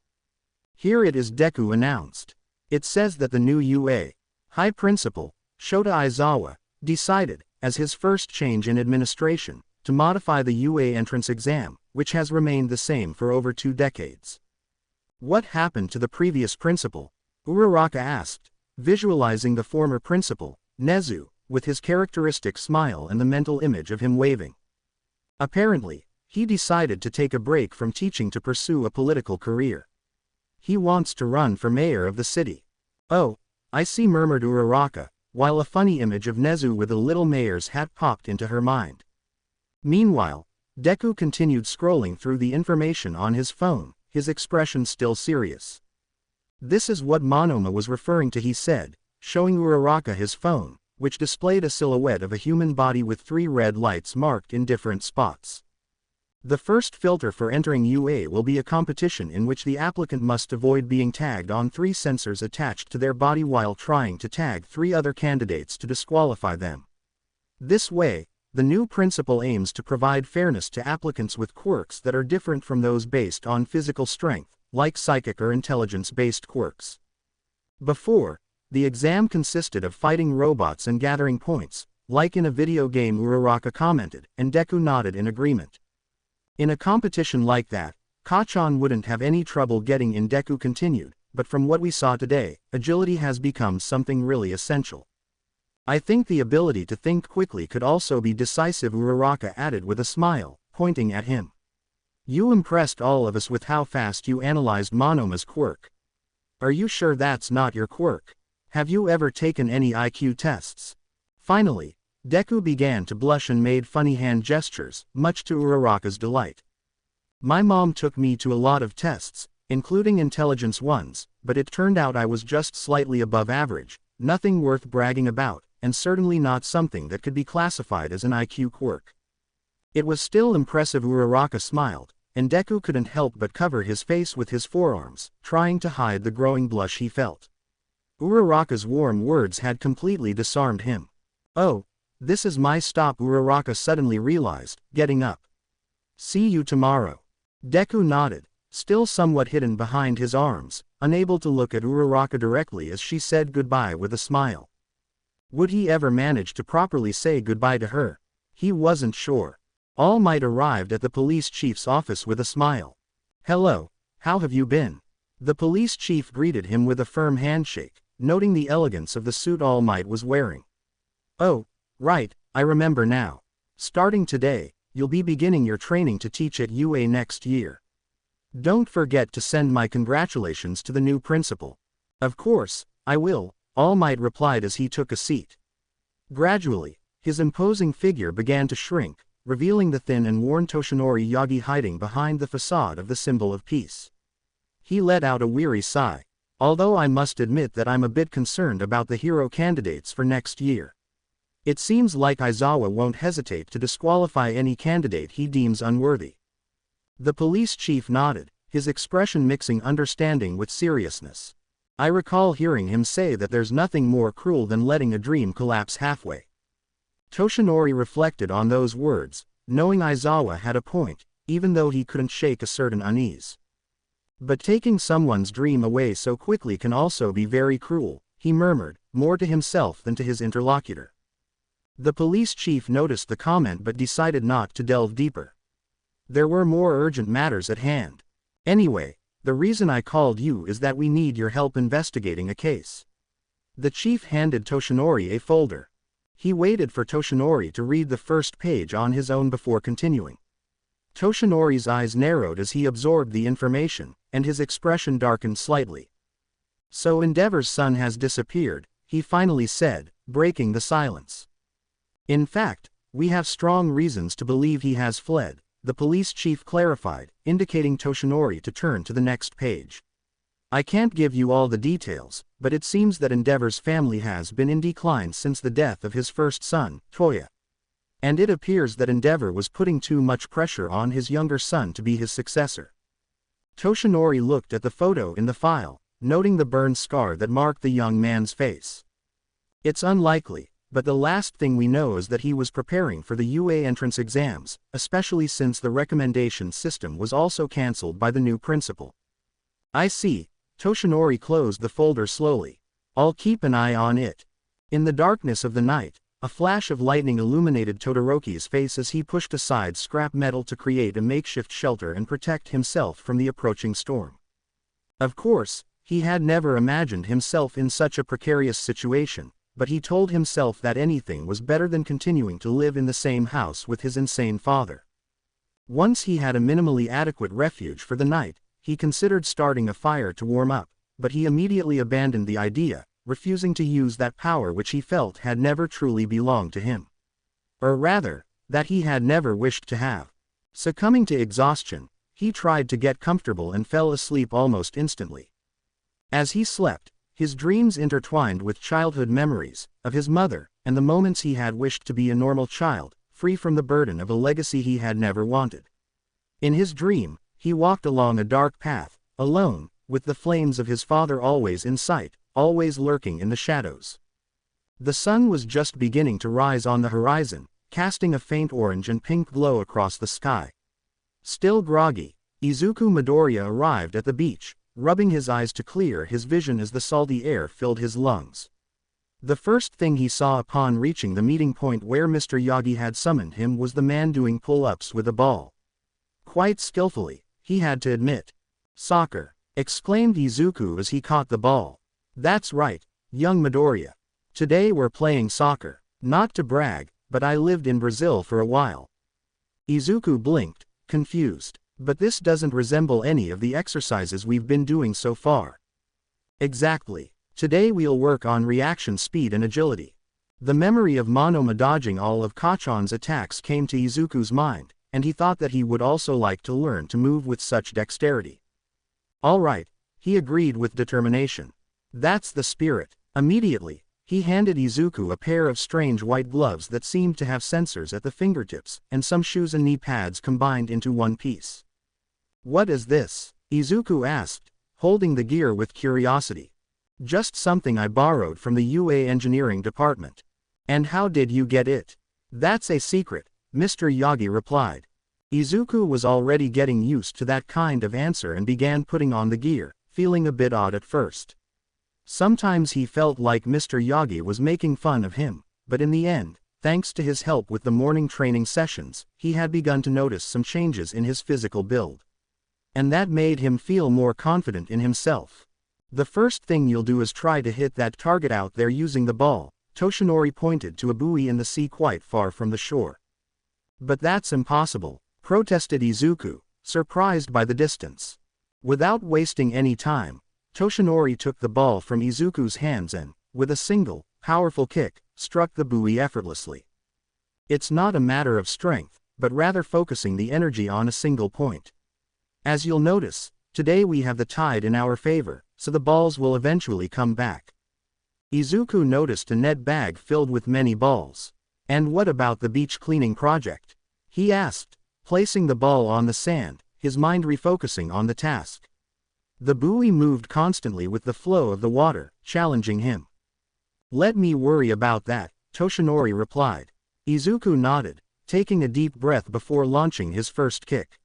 Here it is, Deku announced. It says that the new UA High Principal, Shota Aizawa, decided, as his first change in administration, to modify the UA entrance exam, which has remained the same for over 2 decades. What happened to the previous principal? Uraraka asked, visualizing the former principal, Nezu, with his characteristic smile and the mental image of him waving. Apparently, he decided to take a break from teaching to pursue a political career. He wants to run for mayor of the city. Oh, I see, murmured Uraraka, while a funny image of Nezu with a little mayor's hat popped into her mind. Meanwhile, Deku continued scrolling through the information on his phone, his expression still serious. This is what Monoma was referring to, he said, showing Uraraka his phone, which displayed a silhouette of a human body with 3 red lights marked in different spots. The first filter for entering UA will be a competition in which the applicant must avoid being tagged on 3 sensors attached to their body while trying to tag 3 other candidates to disqualify them. This way, the new principal aims to provide fairness to applicants with quirks that are different from those based on physical strength, like psychic or intelligence-based quirks. Before, the exam consisted of fighting robots and gathering points, Like in a video game, Uraraka commented, and Deku nodded in agreement. In a competition like that, Kachan wouldn't have any trouble getting in. Deku continued, but from what we saw today, agility has become something really essential. I think the ability to think quickly could also be decisive, Uraraka added with a smile, pointing at him. You impressed all of us with how fast you analyzed Monoma's quirk. Are you sure that's not your quirk? Have you ever taken any IQ tests? Finally, Deku began to blush and made funny hand gestures, much to Uraraka's delight. My mom took me to a lot of tests, including intelligence ones, but it turned out I was just slightly above average, nothing worth bragging about, and certainly not something that could be classified as an IQ quirk. It was still impressive. Uraraka smiled, and Deku couldn't help but cover his face with his forearms, trying to hide the growing blush he felt. Uraraka's warm words had completely disarmed him. Oh, this is my stop, Uraraka suddenly realized, getting up. See you tomorrow. Deku nodded, still somewhat hidden behind his arms, unable to look at Uraraka directly as she said goodbye with a smile. Would he ever manage to properly say goodbye to her? He wasn't sure. All Might arrived at the police chief's office with a smile. Hello, how have you been? The police chief greeted him with a firm handshake, noting the elegance of the suit All Might was wearing. Oh, right, I remember now. Starting today, you'll be beginning your training to teach at UA next year. Don't forget to send my congratulations to the new principal. Of course, I will, All Might replied as he took a seat. Gradually, his imposing figure began to shrink, revealing the thin and worn Toshinori Yagi hiding behind the facade of the symbol of peace. He let out a weary sigh. Although I must admit that I'm a bit concerned about the hero candidates for next year. It seems like Aizawa won't hesitate to disqualify any candidate he deems unworthy. The police chief nodded, his expression mixing understanding with seriousness. I recall hearing him say that there's nothing more cruel than letting a dream collapse halfway. Toshinori reflected on those words, knowing Aizawa had a point, even though he couldn't shake a certain unease. But taking someone's dream away so quickly can also be very cruel, he murmured, more to himself than to his interlocutor. The police chief noticed the comment but decided not to delve deeper. There were more urgent matters at hand. Anyway, the reason I called you is that we need your help investigating a case. The chief handed Toshinori a folder. He waited for Toshinori to read the first page on his own before continuing. Toshinori's eyes narrowed as he absorbed the information, and his expression darkened slightly. So Endeavor's son has disappeared, he finally said, breaking the silence. In fact, we have strong reasons to believe he has fled, the police chief clarified, indicating Toshinori to turn to the next page. I can't give you all the details, but it seems that Endeavor's family has been in decline since the death of his first son, Toya. And it appears that Endeavor was putting too much pressure on his younger son to be his successor. Toshinori looked at the photo in the file, noting the burn scar that marked the young man's face. It's unlikely, but the last thing we know is that he was preparing for the UA entrance exams, especially since the recommendation system was also cancelled by the new principal. I see, Toshinori closed the folder slowly. I'll keep an eye on it. In the darkness of the night, a flash of lightning illuminated Todoroki's face as he pushed aside scrap metal to create a makeshift shelter and protect himself from the approaching storm. Of course, he had never imagined himself in such a precarious situation, but he told himself that anything was better than continuing to live in the same house with his insane father. Once he had a minimally adequate refuge for the night, he considered starting a fire to warm up, but he immediately abandoned the idea, refusing to use that power which he felt had never truly belonged to him. Or rather, that he had never wished to have. Succumbing to exhaustion, he tried to get comfortable and fell asleep almost instantly. As he slept, his dreams intertwined with childhood memories, of his mother, and the moments he had wished to be a normal child, free from the burden of a legacy he had never wanted. In his dream, he walked along a dark path, alone, with the flames of his father always in sight, always lurking in the shadows. The sun was just beginning to rise on the horizon, casting a faint orange and pink glow across the sky. Still groggy, Izuku Midoriya arrived at the beach, rubbing his eyes to clear his vision as the salty air filled his lungs. The first thing he saw upon reaching the meeting point where Mr. Yagi had summoned him was the man doing pull-ups with a ball. Quite skillfully, he had to admit. "Soccer!" exclaimed Izuku as he caught the ball. "That's right, young Midoriya. Today we're playing soccer. Not to brag, but I lived in Brazil for a while." Izuku blinked, confused. "But this doesn't resemble any of the exercises we've been doing so far." "Exactly. Today we'll work on reaction speed and agility." The memory of Monoma dodging all of Kachan's attacks came to Izuku's mind, and he thought that he would also like to learn to move with such dexterity. "All right," he agreed with determination. "That's the spirit." Immediately, he handed Izuku a pair of strange white gloves that seemed to have sensors at the fingertips, and some shoes and knee pads combined into one piece. "What is this?" Izuku asked, holding the gear with curiosity. "Just something I borrowed from the UA engineering department." "And how did you get it?" "That's a secret," Mr. Yagi replied. Izuku was already getting used to that kind of answer and began putting on the gear, feeling a bit odd at first. Sometimes he felt like Mr. Yagi was making fun of him, but in the end, thanks to his help with the morning training sessions, he had begun to notice some changes in his physical build. And that made him feel more confident in himself. "The first thing you'll do is try to hit that target out there using the ball," Toshinori pointed to a buoy in the sea quite far from the shore. "But that's impossible," protested Izuku, surprised by the distance. Without wasting any time, Toshinori took the ball from Izuku's hands and, with a single, powerful kick, struck the buoy effortlessly. "It's not a matter of strength, but rather focusing the energy on a single point. As you'll notice, today we have the tide in our favor, so the balls will eventually come back." Izuku noticed a net bag filled with many balls. "And what about the beach cleaning project?" he asked, placing the ball on the sand, his mind refocusing on the task. The buoy moved constantly with the flow of the water, challenging him. "Let me worry about that," Toshinori replied. Izuku nodded, taking a deep breath before launching his first kick.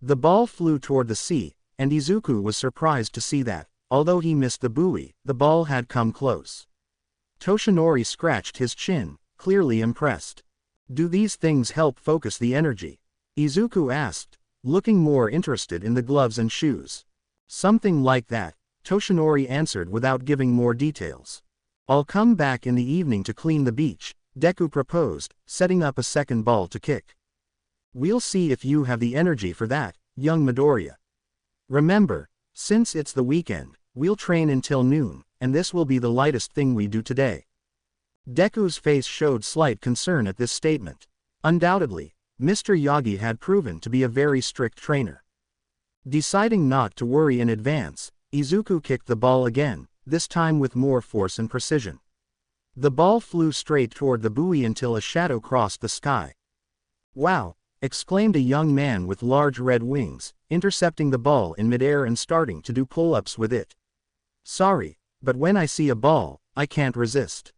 The ball flew toward the sea, and Izuku was surprised to see that, although he missed the buoy, the ball had come close. Toshinori scratched his chin, clearly impressed. "Do these things help focus the energy?" Izuku asked, looking more interested in the gloves and shoes. "Something like that," Toshinori answered without giving more details. "I'll come back in the evening to clean the beach," Deku proposed, setting up a second ball to kick. "We'll see if you have the energy for that, young Midoriya. Remember, since it's the weekend, we'll train until noon, and this will be the lightest thing we do today." Deku's face showed slight concern at this statement. Undoubtedly, Mr. Yagi had proven to be a very strict trainer. Deciding not to worry in advance, Izuku kicked the ball again, this time with more force and precision. The ball flew straight toward the buoy until a shadow crossed the sky. "Wow!" exclaimed a young man with large red wings, intercepting the ball in midair and starting to do pull-ups with it. "Sorry, but when I see a ball, I can't resist."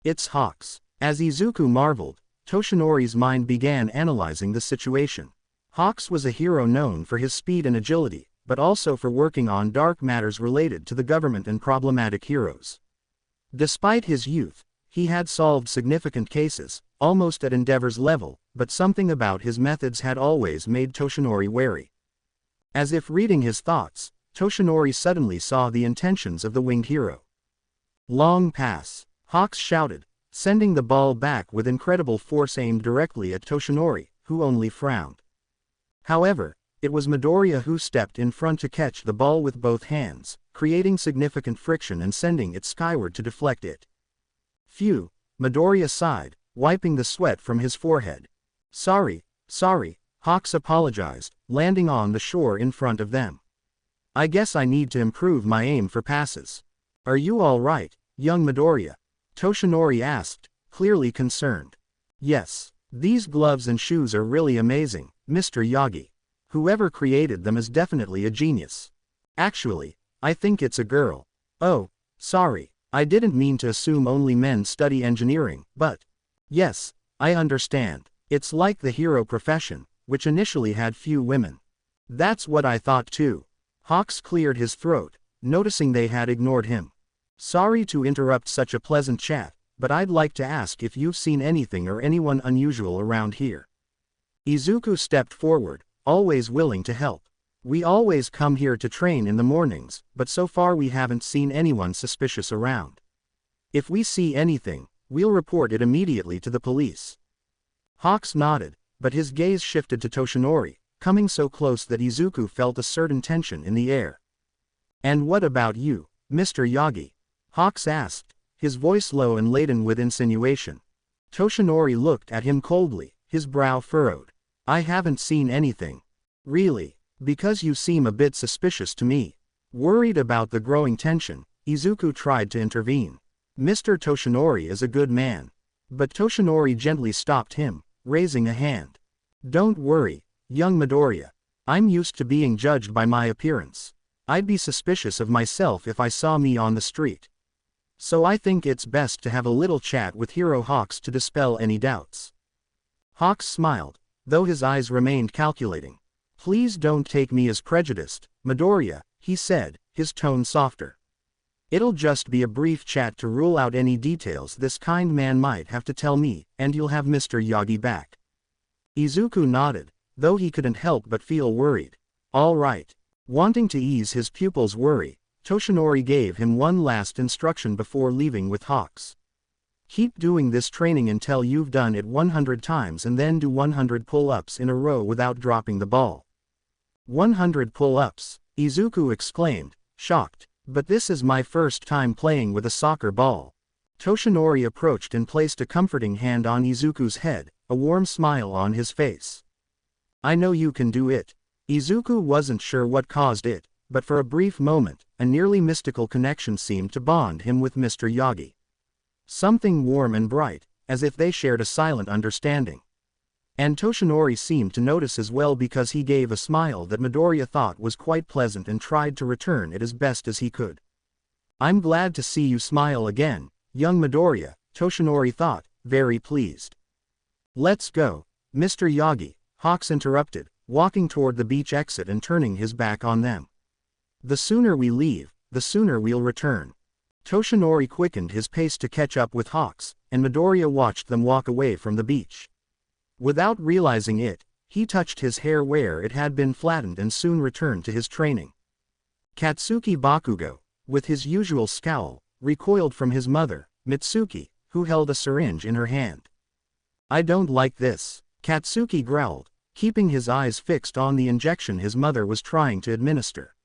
"It's Hawks." As Izuku marveled, Toshinori's mind began analyzing the situation. Hawks was a hero known for his speed and agility, but also for working on dark matters related to the government and problematic heroes. Despite his youth, he had solved significant cases, almost at Endeavor's level, but something about his methods had always made Toshinori wary. As if reading his thoughts, Toshinori suddenly saw the intentions of the winged hero. "Long pass," Hawks shouted, sending the ball back with incredible force aimed directly at Toshinori, who only frowned. However, it was Midoriya who stepped in front to catch the ball with both hands, creating significant friction and sending it skyward to deflect it. "Phew," Midoriya sighed, wiping the sweat from his forehead. Sorry, Hawks apologized, landing on the shore in front of them. "I guess I need to improve my aim for passes." "Are you all right, young Midoriya?" Toshinori asked, clearly concerned. "Yes, these gloves and shoes are really amazing, Mr. Yagi. Whoever created them is definitely a genius. Actually, I think it's a girl." "Oh, sorry, I didn't mean to assume only men study engineering, but..." "Yes, I understand. It's like the hero profession, which initially had few women." "That's what I thought too." Hawks cleared his throat, noticing they had ignored him. Sorry to interrupt such a pleasant chat, but I'd like to ask if you've seen anything or anyone unusual around here. Izuku stepped forward, always willing to help. We always come here to train in the mornings, but so far we haven't seen anyone suspicious around. If we see anything, we'll report it immediately to the police. Hawks nodded, but his gaze shifted to Toshinori, coming so close that Izuku felt a certain tension in the air. And what about you, Mr. Yagi? Hawks asked, his voice low and laden with insinuation. Toshinori looked at him coldly, his brow furrowed. I haven't seen anything. Really? Because you seem a bit suspicious to me. Worried about the growing tension, Izuku tried to intervene. Mr. Toshinori is a good man. But Toshinori gently stopped him, raising a hand. Don't worry, young Midoriya. I'm used to being judged by my appearance. I'd be suspicious of myself if I saw me on the street. So I think it's best to have a little chat with Hero Hawks to dispel any doubts. Hawks smiled, though his eyes remained calculating. Please don't take me as prejudiced, Midoriya, he said, his tone softer. It'll just be a brief chat to rule out any details this kind man might have to tell me, and you'll have Mr. Yagi back. Izuku nodded, though he couldn't help but feel worried. All right. Wanting to ease his pupil's worry, Toshinori gave him one last instruction before leaving with Hawks. Keep doing this training until you've done it 100 times and then do 100 pull-ups in a row without dropping the ball. 100 pull-ups, Izuku exclaimed, shocked. But this is my first time playing with a soccer ball. Toshinori approached and placed a comforting hand on Izuku's head, a warm smile on his face. I know you can do it. Izuku wasn't sure what caused it, but for a brief moment, a nearly mystical connection seemed to bond him with Mr. Yagi. Something warm and bright, as if they shared a silent understanding. And Toshinori seemed to notice as well because he gave a smile that Midoriya thought was quite pleasant and tried to return it as best as he could. I'm glad to see you smile again, young Midoriya, Toshinori thought, very pleased. Let's go, Mr. Yagi, Hawks interrupted, walking toward the beach exit and turning his back on them. The sooner we leave, the sooner we'll return. Toshinori quickened his pace to catch up with Hawks, and Midoriya watched them walk away from the beach. Without realizing it, he touched his hair where it had been flattened and soon returned to his training. Katsuki Bakugo, with his usual scowl, recoiled from his mother, Mitsuki, who held a syringe in her hand. I don't like this, Katsuki growled, keeping his eyes fixed on the injection his mother was trying to administer.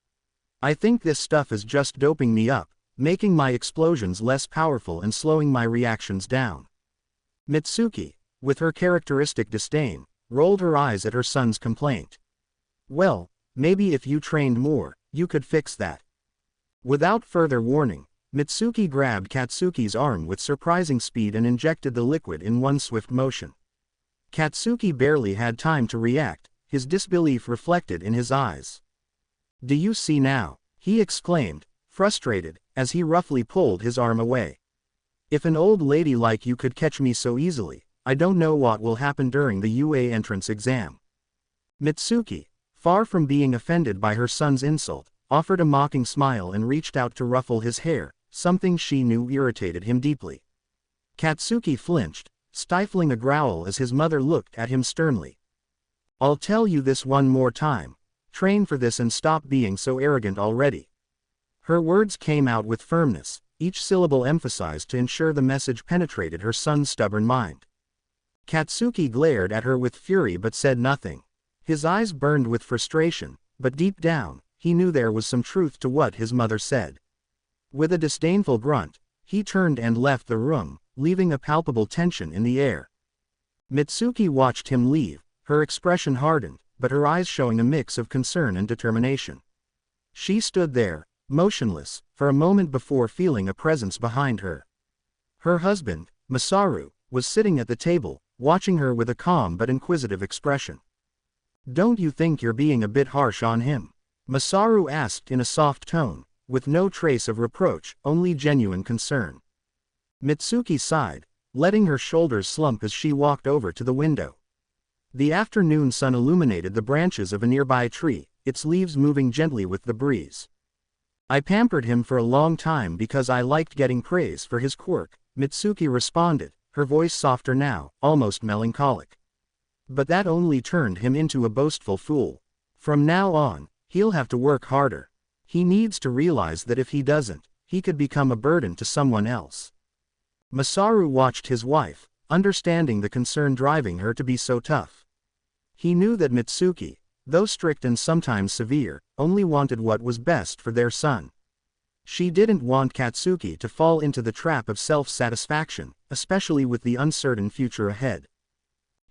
I think this stuff is just doping me up, making my explosions less powerful and slowing my reactions down. Mitsuki, with her characteristic disdain, rolled her eyes at her son's complaint. Well, maybe if you trained more, you could fix that. Without further warning, Mitsuki grabbed Katsuki's arm with surprising speed and injected the liquid in one swift motion. Katsuki barely had time to react, his disbelief reflected in his eyes. Do you see now? He exclaimed, frustrated, as he roughly pulled his arm away. If an old lady like you could catch me so easily, I don't know what will happen during the UA entrance exam. Mitsuki, far from being offended by her son's insult, offered a mocking smile and reached out to ruffle his hair, something she knew irritated him deeply. Katsuki flinched, stifling a growl as his mother looked at him sternly. I'll tell you this one more time. Train for this and stop being so arrogant already. Her words came out with firmness, each syllable emphasized to ensure the message penetrated her son's stubborn mind. Katsuki glared at her with fury but said nothing. His eyes burned with frustration, but deep down, he knew there was some truth to what his mother said. With a disdainful grunt, he turned and left the room, leaving a palpable tension in the air. Mitsuki watched him leave, her expression hardened, but her eyes showing a mix of concern and determination. She stood there, motionless, for a moment before feeling a presence behind her. Her husband, Masaru, was sitting at the table, watching her with a calm but inquisitive expression. Don't you think you're being a bit harsh on him? Masaru asked in a soft tone, with no trace of reproach, only genuine concern. Mitsuki sighed, letting her shoulders slump as she walked over to the window. The afternoon sun illuminated the branches of a nearby tree, its leaves moving gently with the breeze. I pampered him for a long time because I liked getting praise for his quirk, Mitsuki responded, her voice softer now, almost melancholic. But that only turned him into a boastful fool. From now on, he'll have to work harder. He needs to realize that if he doesn't, he could become a burden to someone else. Masaru watched his wife, understanding the concern driving her to be so tough. He knew that Mitsuki, though strict and sometimes severe, only wanted what was best for their son. She didn't want Katsuki to fall into the trap of self-satisfaction, especially with the uncertain future ahead.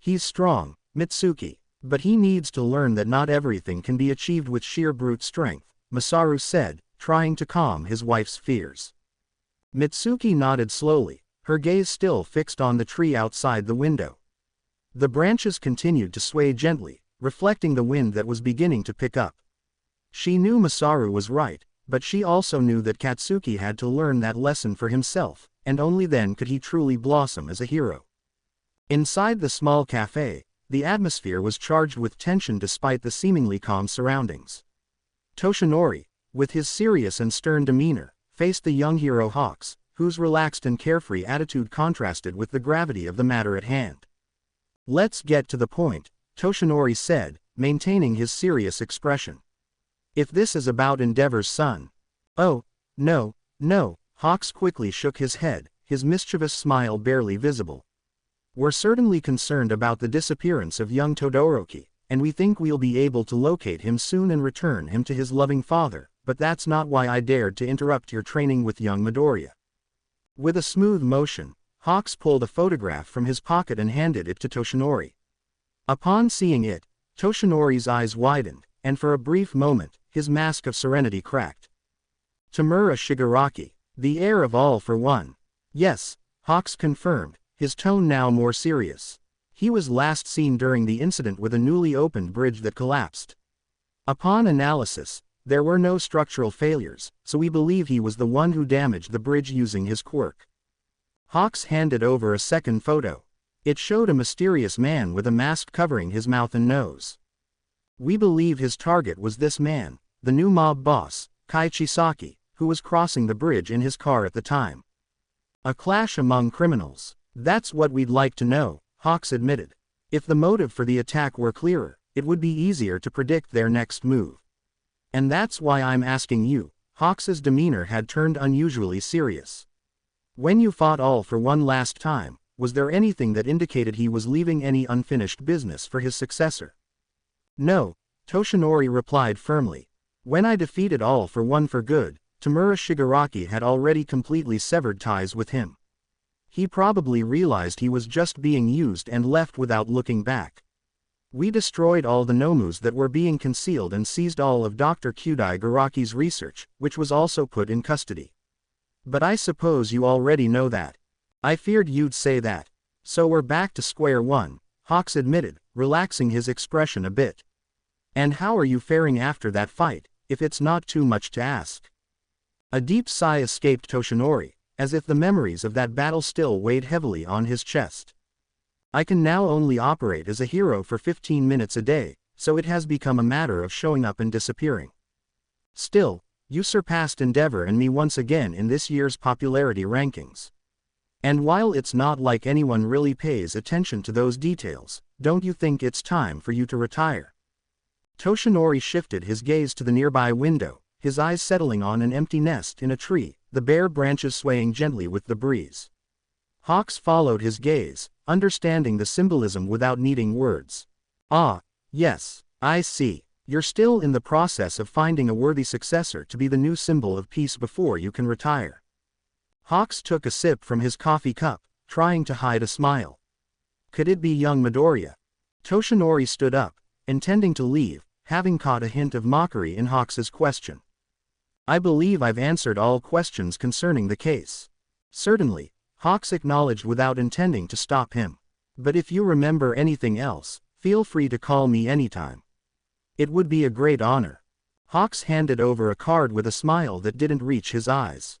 He's strong, Mitsuki, but he needs to learn that not everything can be achieved with sheer brute strength, Masaru said, trying to calm his wife's fears. Mitsuki nodded slowly, her gaze still fixed on the tree outside the window. The branches continued to sway gently, reflecting the wind that was beginning to pick up. She knew Masaru was right, but she also knew that Katsuki had to learn that lesson for himself, and only then could he truly blossom as a hero. Inside the small cafe, the atmosphere was charged with tension despite the seemingly calm surroundings. Toshinori, with his serious and stern demeanor, faced the young hero Hawks, whose relaxed and carefree attitude contrasted with the gravity of the matter at hand. "Let's get to the point," Toshinori said, maintaining his serious expression. "If this is about Endeavor's son..." "Oh, no, no," Hawks quickly shook his head, his mischievous smile barely visible. "We're certainly concerned about the disappearance of young Todoroki, and we think we'll be able to locate him soon and return him to his loving father, but that's not why I dared to interrupt your training with young Midoriya." With a smooth motion, Hawks pulled a photograph from his pocket and handed it to Toshinori. Upon seeing it, Toshinori's eyes widened, and for a brief moment, his mask of serenity cracked. "Tamura Shigaraki, the heir of All for One." "Yes," Hawks confirmed, his tone now more serious. "He was last seen during the incident with a newly opened bridge that collapsed. Upon analysis, there were no structural failures, so we believe he was the one who damaged the bridge using his quirk." Hawks handed over a second photo. It showed a mysterious man with a mask covering his mouth and nose. "We believe his target was this man, the new mob boss, Kai Chisaki, who was crossing the bridge in his car at the time." "A clash among criminals. That's what we'd like to know," Hawks admitted. "If the motive for the attack were clearer, it would be easier to predict their next move. And that's why I'm asking you." Hawks's demeanor had turned unusually serious. "When you fought All for One last time, was there anything that indicated he was leaving any unfinished business for his successor?" "No," Toshinori replied firmly. "When I defeated All for One for good, Tamura Shigaraki had already completely severed ties with him. He probably realized he was just being used and left without looking back. We destroyed all the nomus that were being concealed and seized all of Dr. Kyudai Garaki's research, which was also put in custody. But I suppose you already know that." "I feared you'd say that. So we're back to square one," Hawks admitted, relaxing his expression a bit. "And how are you faring after that fight, if it's not too much to ask?" A deep sigh escaped Toshinori, as if the memories of that battle still weighed heavily on his chest. "I can now only operate as a hero for 15 minutes a day, so it has become a matter of showing up and disappearing. Still, you surpassed Endeavor and me once again in this year's popularity rankings. And while it's not like anyone really pays attention to those details, don't you think it's time for you to retire?" Toshinori shifted his gaze to the nearby window, his eyes settling on an empty nest in a tree, the bare branches swaying gently with the breeze. Hawks followed his gaze, understanding the symbolism without needing words. "Ah, yes, I see. You're still in the process of finding a worthy successor to be the new symbol of peace before you can retire." Hawks took a sip from his coffee cup, trying to hide a smile. "Could it be young Midoriya?" Toshinori stood up, intending to leave, having caught a hint of mockery in Hawks's question. "I believe I've answered all questions concerning the case." "Certainly," Hawks acknowledged without intending to stop him. "But if you remember anything else, feel free to call me anytime. It would be a great honor." Hawks handed over a card with a smile that didn't reach his eyes.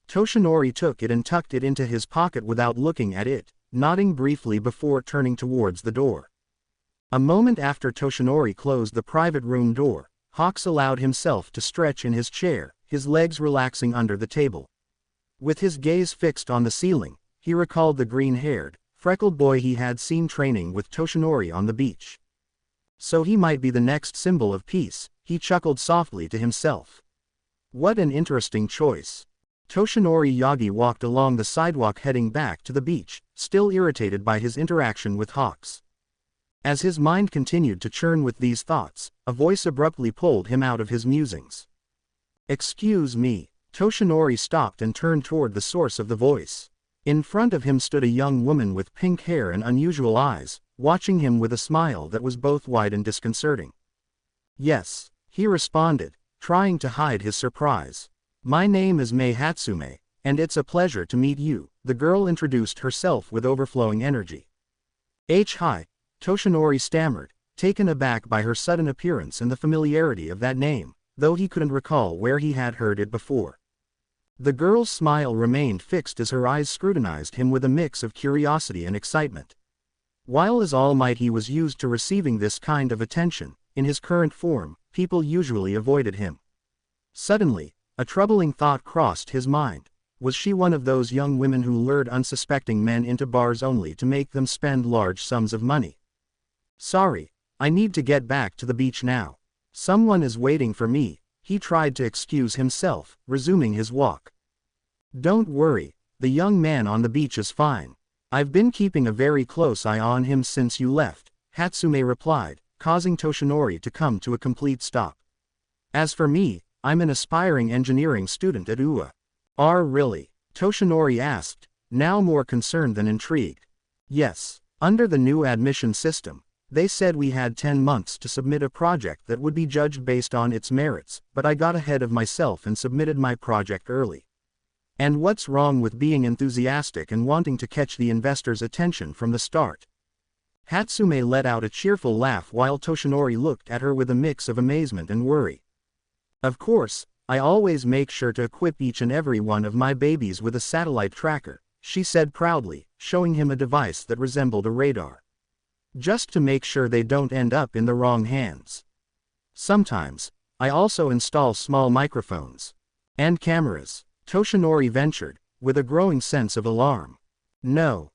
Toshinori took it and tucked it into his pocket without looking at it, nodding briefly before turning towards the door. A moment after Toshinori closed the private room door, Hawks allowed himself to stretch in his chair, his legs relaxing under the table. With his gaze fixed on the ceiling, he recalled the green-haired, freckled boy he had seen training with Toshinori on the beach. So he might be the next symbol of peace, he chuckled softly to himself. What an interesting choice. Toshinori Yagi walked along the sidewalk heading back to the beach, still irritated by his interaction with Hawks. As his mind continued to churn with these thoughts, a voice abruptly pulled him out of his musings. "Excuse me." Toshinori stopped and turned toward the source of the voice. In front of him stood a young woman with pink hair and unusual eyes, watching him with a smile that was both wide and disconcerting. "Yes," he responded, trying to hide his surprise. "My name is Mei Hatsume, and it's a pleasure to meet you," the girl introduced herself with overflowing energy. Hi," Toshinori stammered, taken aback by her sudden appearance and the familiarity of that name, though he couldn't recall where he had heard it before. The girl's smile remained fixed as her eyes scrutinized him with a mix of curiosity and excitement. While as All Might he was used to receiving this kind of attention, in his current form, people usually avoided him. Suddenly, a troubling thought crossed his mind. Was she one of those young women who lured unsuspecting men into bars only to make them spend large sums of money? "Sorry, I need to get back to the beach now. Someone is waiting for me," he tried to excuse himself, resuming his walk. "Don't worry, the young man on the beach is fine. I've been keeping a very close eye on him since you left," Hatsume replied, causing Toshinori to come to a complete stop. "As for me, I'm an aspiring engineering student at UA. Really?" Toshinori asked, now more concerned than intrigued. "Yes, under the new admission system, they said we had 10 months to submit a project that would be judged based on its merits, but I got ahead of myself and submitted my project early. And what's wrong with being enthusiastic and wanting to catch the investor's attention from the start?" Hatsume let out a cheerful laugh while Toshinori looked at her with a mix of amazement and worry. "Of course, I always make sure to equip each and every one of my babies with a satellite tracker," she said proudly, showing him a device that resembled a radar. "Just to make sure they don't end up in the wrong hands. Sometimes, I also install small microphones. And cameras," Toshinori ventured, with a growing sense of alarm. No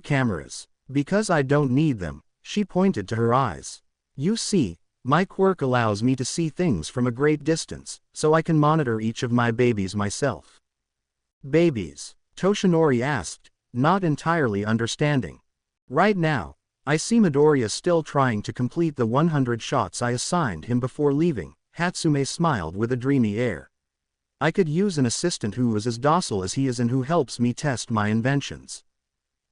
cameras. Because I don't need them," she pointed to her eyes. "You see, my quirk allows me to see things from a great distance, so I can monitor each of my babies myself." "Babies?" Toshinori asked, not entirely understanding. "Right now, I see Midoriya still trying to complete the 100 shots I assigned him before leaving," Hatsume smiled with a dreamy air. "I could use an assistant who is as docile as he is and who helps me test my inventions.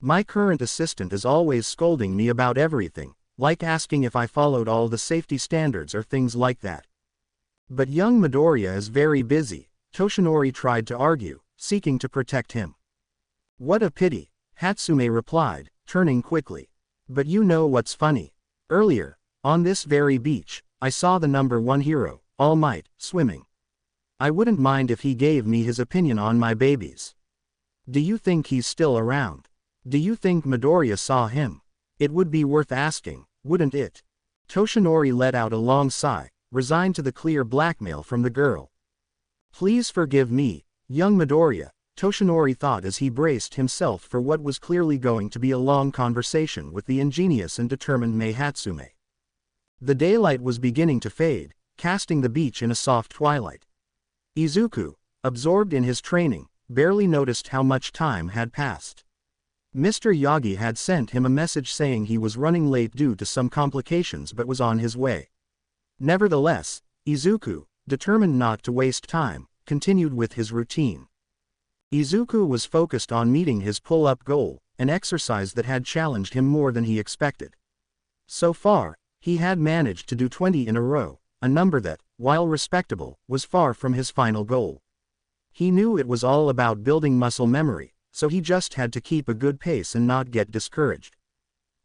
My current assistant is always scolding me about everything, like asking if I followed all the safety standards or things like that. But young Midoriya is very busy," Toshinori tried to argue, seeking to protect him. "What a pity," Hatsume replied, turning quickly. "But you know what's funny? Earlier, on this very beach, I saw the #1 hero, All Might, swimming. I wouldn't mind if he gave me his opinion on my babies. Do you think he's still around? Do you think Midoriya saw him? It would be worth asking, wouldn't it?" Toshinori let out a long sigh, resigned to the clear blackmail from the girl. "Please forgive me, young Midoriya," Toshinori thought as he braced himself for what was clearly going to be a long conversation with the ingenious and determined Mei Hatsume. The daylight was beginning to fade, casting the beach in a soft twilight. Izuku, absorbed in his training, barely noticed how much time had passed. Mr. Yagi had sent him a message saying he was running late due to some complications but was on his way. Nevertheless, Izuku, determined not to waste time, continued with his routine. Izuku was focused on meeting his pull-up goal, an exercise that had challenged him more than he expected. So far, he had managed to do 20 in a row, a number that, while respectable, was far from his final goal. He knew it was all about building muscle memory, so he just had to keep a good pace and not get discouraged.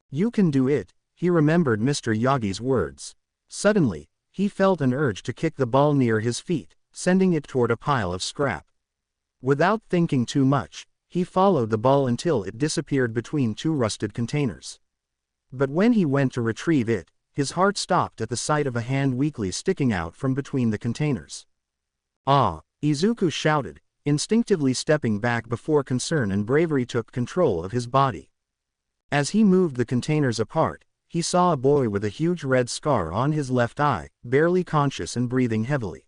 "You can do it," he remembered Mr. Yagi's words. Suddenly, he felt an urge to kick the ball near his feet, sending it toward a pile of scrap. Without thinking too much, he followed the ball until it disappeared between 2 rusted containers. But when he went to retrieve it, his heart stopped at the sight of a hand weakly sticking out from between the containers. Izuku shouted, instinctively stepping back before concern and bravery took control of his body. As he moved the containers apart, he saw a boy with a huge red scar on his left eye, barely conscious and breathing heavily.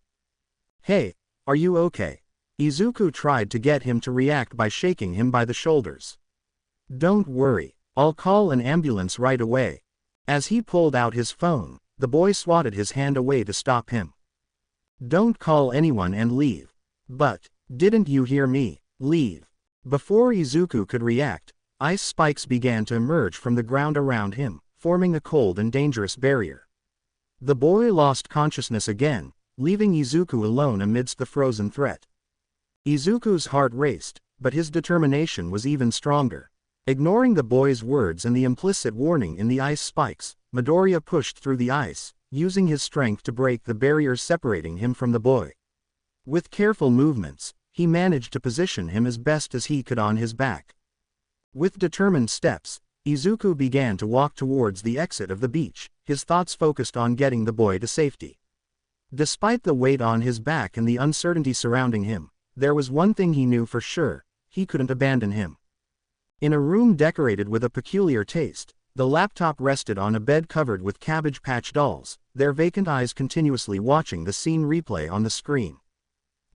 "Hey, are you okay?" Izuku tried to get him to react by shaking him by the shoulders. "Don't worry, I'll call an ambulance right away." As he pulled out his phone, the boy swatted his hand away to stop him. "Don't call anyone and leave." "But, didn't you hear me? Leave." Before Izuku could react, ice spikes began to emerge from the ground around him, forming a cold and dangerous barrier. The boy lost consciousness again, leaving Izuku alone amidst the frozen threat. Izuku's heart raced, but his determination was even stronger. Ignoring the boy's words and the implicit warning in the ice spikes, Midoriya pushed through the ice, using his strength to break the barriers separating him from the boy. With careful movements, he managed to position him as best as he could on his back. With determined steps, Izuku began to walk towards the exit of the beach, his thoughts focused on getting the boy to safety. Despite the weight on his back and the uncertainty surrounding him, there was one thing he knew for sure: he couldn't abandon him. In a room decorated with a peculiar taste, the laptop rested on a bed covered with Cabbage Patch dolls, their vacant eyes continuously watching the scene replay on the screen.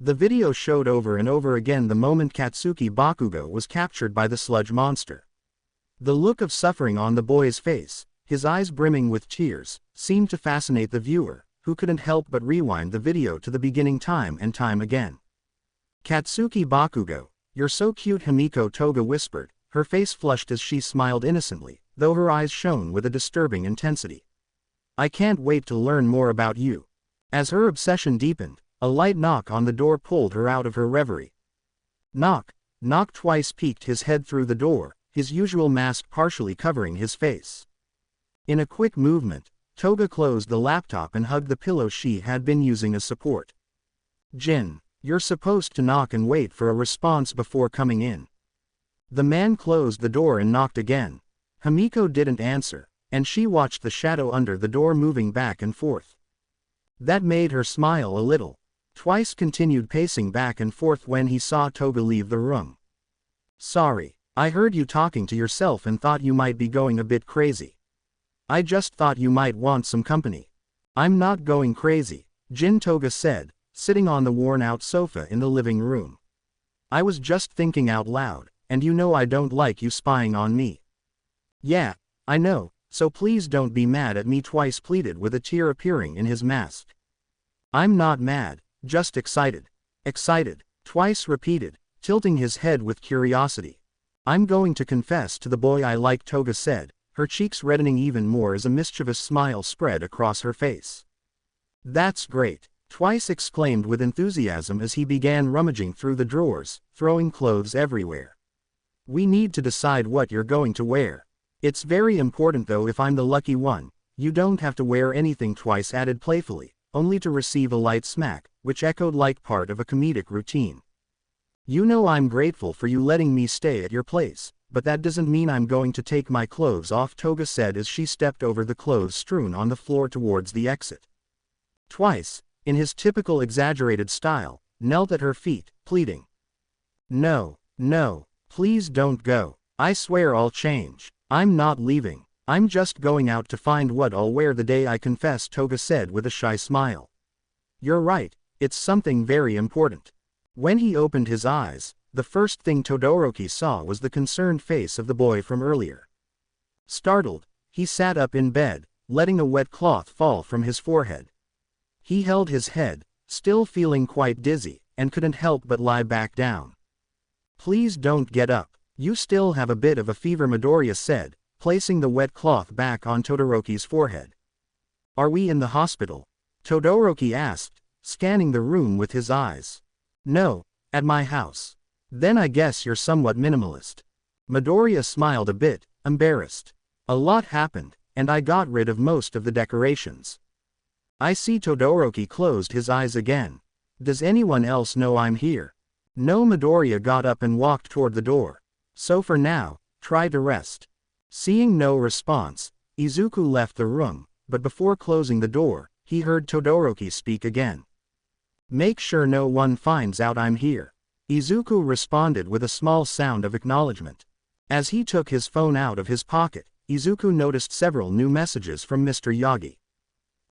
The video showed over and over again the moment Katsuki Bakugo was captured by the sludge monster. The look of suffering on the boy's face, his eyes brimming with tears, seemed to fascinate the viewer, who couldn't help but rewind the video to the beginning time and time again. "Katsuki Bakugo, you're so cute," Himiko Toga whispered, her face flushed as she smiled innocently, though her eyes shone with a disturbing intensity. "I can't wait to learn more about you." As her obsession deepened, a light knock on the door pulled her out of her reverie. Knock, knock. Twice peeked his head through the door, his usual mask partially covering his face. In a quick movement, Toga closed the laptop and hugged the pillow she had been using as support. "Jin, you're supposed to knock and wait for a response before coming in." The man closed the door and knocked again. Himiko didn't answer, and she watched the shadow under the door moving back and forth. That made her smile a little. Twice continued pacing back and forth when he saw Toga leave the room. "Sorry, I heard you talking to yourself and thought you might be going a bit crazy. I just thought you might want some company." "I'm not going crazy," Jin, Toga said, sitting on the worn-out sofa in the living room. "I was just thinking out loud, and you know I don't like you spying on me." "Yeah, I know, so please don't be mad at me," Twice pleaded with a tear appearing in his mask. "I'm not mad, just excited." "Excited," Twice repeated, tilting his head with curiosity. "I'm going to confess to the boy I like," Toga said, her cheeks reddening even more as a mischievous smile spread across her face. "That's great," Twice exclaimed with enthusiasm as he began rummaging through the drawers, throwing clothes everywhere. "We need to decide what you're going to wear. It's very important though. If I'm the lucky one, you don't have to wear anything," Twice added playfully, only to receive a light smack, which echoed like part of a comedic routine. "You know I'm grateful for you letting me stay at your place, but that doesn't mean I'm going to take my clothes off," Toga said as she stepped over the clothes strewn on the floor towards the exit. Twice, in his typical exaggerated style, knelt at her feet, pleading. "No, no, please don't go. I swear I'll change. I'm not leaving. I'm just going out to find what I'll wear the day I confess," Toga said with a shy smile. "You're right, it's something very important." When he opened his eyes, the first thing Todoroki saw was the concerned face of the boy from earlier. Startled, he sat up in bed, letting a wet cloth fall from his forehead. He held his head, still feeling quite dizzy, and couldn't help but lie back down. "Please don't get up. You still have a bit of a fever," Midoriya said, placing the wet cloth back on Todoroki's forehead. "Are we in the hospital?" Todoroki asked, scanning the room with his eyes. "No, at my house." "Then I guess you're somewhat minimalist." Midoriya smiled a bit, embarrassed. "A lot happened, and I got rid of most of the decorations." "I see." Todoroki closed his eyes again. "Does anyone else know I'm here?" "No." Midoriya got up and walked toward the door. "So for now, try to rest." Seeing no response, Izuku left the room, but before closing the door, he heard Todoroki speak again. Make sure no one finds out I'm here. Izuku responded with a small sound of acknowledgement. As he took his phone out of his pocket, Izuku noticed several new messages from Mr. Yagi.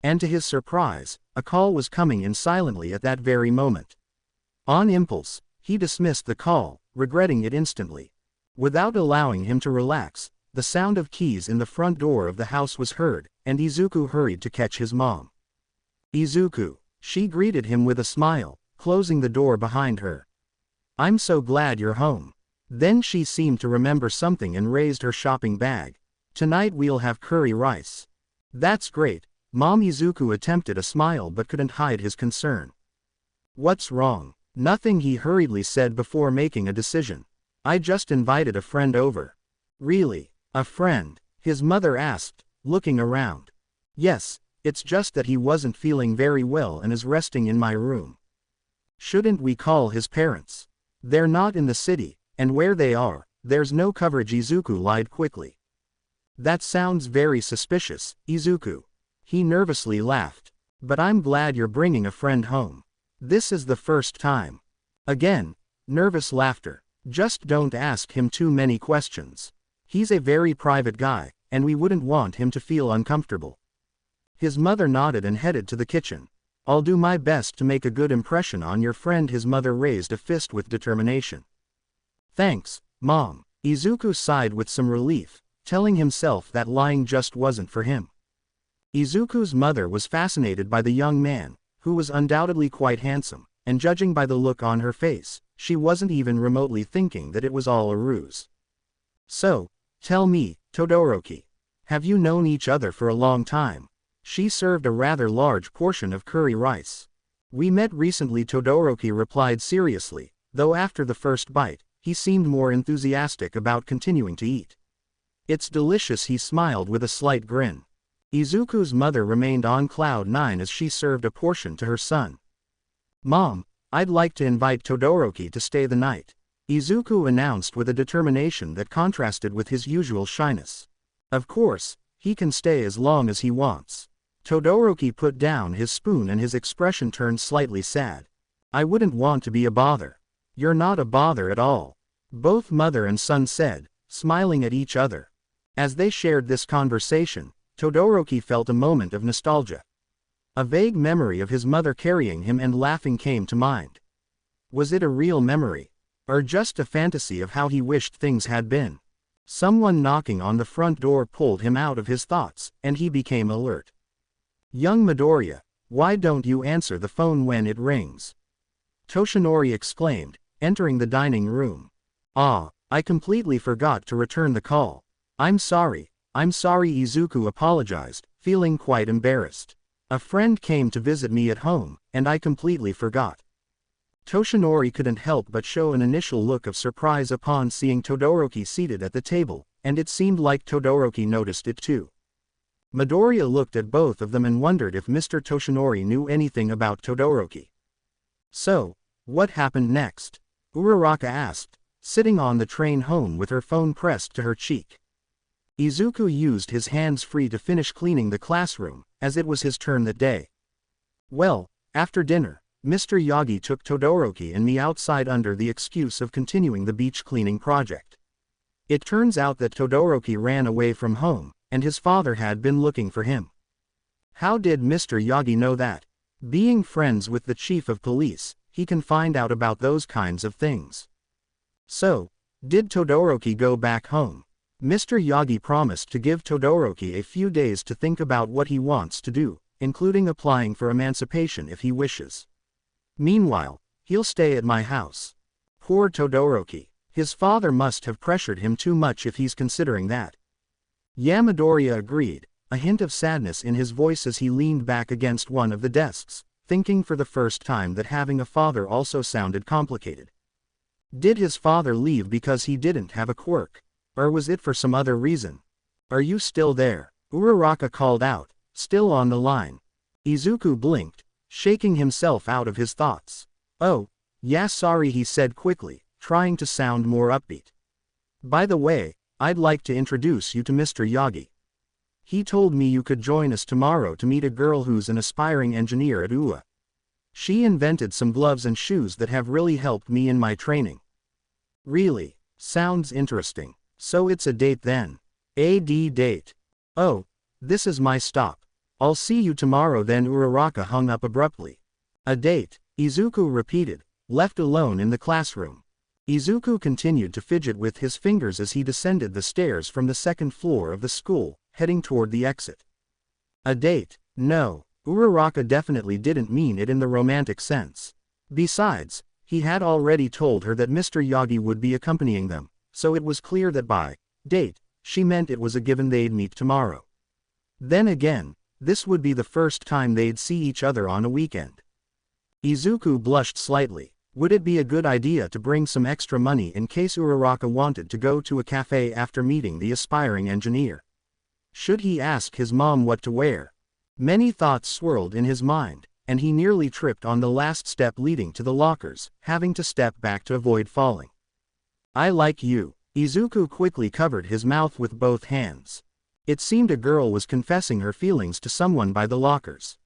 And to his surprise, a call was coming in silently at that very moment. On impulse, he dismissed the call, regretting it instantly. Without allowing him to relax, the sound of keys in the front door of the house was heard, and Izuku hurried to catch his mom. Izuku, she greeted him with a smile, closing the door behind her. I'm so glad you're home. Then she seemed to remember something and raised her shopping bag. Tonight we'll have curry rice. That's great, Mom. Izuku attempted a smile but couldn't hide his concern. What's wrong? Nothing, he hurriedly said before making a decision. I just invited a friend over. Really? A friend? His mother asked, looking around. Yes, it's just that he wasn't feeling very well and is resting in my room. Shouldn't we call his parents? They're not in the city, and where they are, there's no coverage. Izuku lied quickly. That sounds very suspicious, Izuku. He nervously laughed. But I'm glad you're bringing a friend home. This is the first time. Again, nervous laughter. Just don't ask him too many questions. He's a very private guy, and we wouldn't want him to feel uncomfortable. His mother nodded and headed to the kitchen. I'll do my best to make a good impression on your friend. His mother raised a fist with determination. Thanks, Mom. Izuku sighed with some relief, telling himself that lying just wasn't for him. Izuku's mother was fascinated by the young man, who was undoubtedly quite handsome, and judging by the look on her face, she wasn't even remotely thinking that it was all a ruse. So, tell me, Todoroki, have you known each other for a long time? She served a rather large portion of curry rice. We met recently, Todoroki replied seriously, though after the first bite, he seemed more enthusiastic about continuing to eat. It's delicious, he smiled with a slight grin. Izuku's mother remained on cloud nine as she served a portion to her son. Mom, I'd like to invite Todoroki to stay the night, Izuku announced with a determination that contrasted with his usual shyness. Of course, he can stay as long as he wants. Todoroki put down his spoon and his expression turned slightly sad. I wouldn't want to be a bother. You're not a bother at all, both mother and son said, smiling at each other. As they shared this conversation, Todoroki felt a moment of nostalgia. A vague memory of his mother carrying him and laughing came to mind. Was it a real memory? Or just a fantasy of how he wished things had been? Someone knocking on the front door pulled him out of his thoughts, and he became alert. Young Midoriya, why don't you answer the phone when it rings? Toshinori exclaimed, entering the dining room. Ah, I completely forgot to return the call. I'm sorry, Izuku apologized, feeling quite embarrassed. A friend came to visit me at home, and I completely forgot. Toshinori couldn't help but show an initial look of surprise upon seeing Todoroki seated at the table, and it seemed like Todoroki noticed it too. Midoriya looked at both of them and wondered if Mr. Toshinori knew anything about Todoroki. So, what happened next? Uraraka asked, sitting on the train home with her phone pressed to her cheek. Izuku used his hands free to finish cleaning the classroom, as it was his turn that day. Well, after dinner, Mr. Yagi took Todoroki and me outside under the excuse of continuing the beach cleaning project. It turns out that Todoroki ran away from home, and his father had been looking for him. How did Mr. Yagi know that? Being friends with the chief of police, he can find out about those kinds of things. So, did Todoroki go back home? Mr. Yagi promised to give Todoroki a few days to think about what he wants to do, including applying for emancipation if he wishes. Meanwhile, he'll stay at my house. Poor Todoroki. His father must have pressured him too much if he's considering that. Midoriya agreed, a hint of sadness in his voice as he leaned back against one of the desks, thinking for the first time that having a father also sounded complicated. Did his father leave because he didn't have a quirk? Or was it for some other reason? Are you still there? Uraraka called out, still on the line. Izuku blinked, shaking himself out of his thoughts. Oh, yeah, sorry, he said quickly, trying to sound more upbeat. By the way, I'd like to introduce you to Mr. Yagi. He told me you could join us tomorrow to meet a girl who's an aspiring engineer at UA. She invented some gloves and shoes that have really helped me in my training. Really? Sounds interesting. So it's a date then. Date. Oh, this is my stop. I'll see you tomorrow then. Uraraka hung up abruptly. A date, Izuku repeated, left alone in the classroom. Izuku continued to fidget with his fingers as he descended the stairs from the second floor of the school, heading toward the exit. A date? No, Uraraka definitely didn't mean it in the romantic sense. Besides, he had already told her that Mr. Yagi would be accompanying them, so it was clear that by date, she meant it was a given they'd meet tomorrow. Then again, this would be the first time they'd see each other on a weekend. Izuku blushed slightly. Would it be a good idea to bring some extra money in case Uraraka wanted to go to a cafe after meeting the aspiring engineer? Should he ask his mom what to wear? Many thoughts swirled in his mind, and he nearly tripped on the last step leading to the lockers, having to step back to avoid falling. I like you. Izuku quickly covered his mouth with both hands. It seemed a girl was confessing her feelings to someone by the lockers.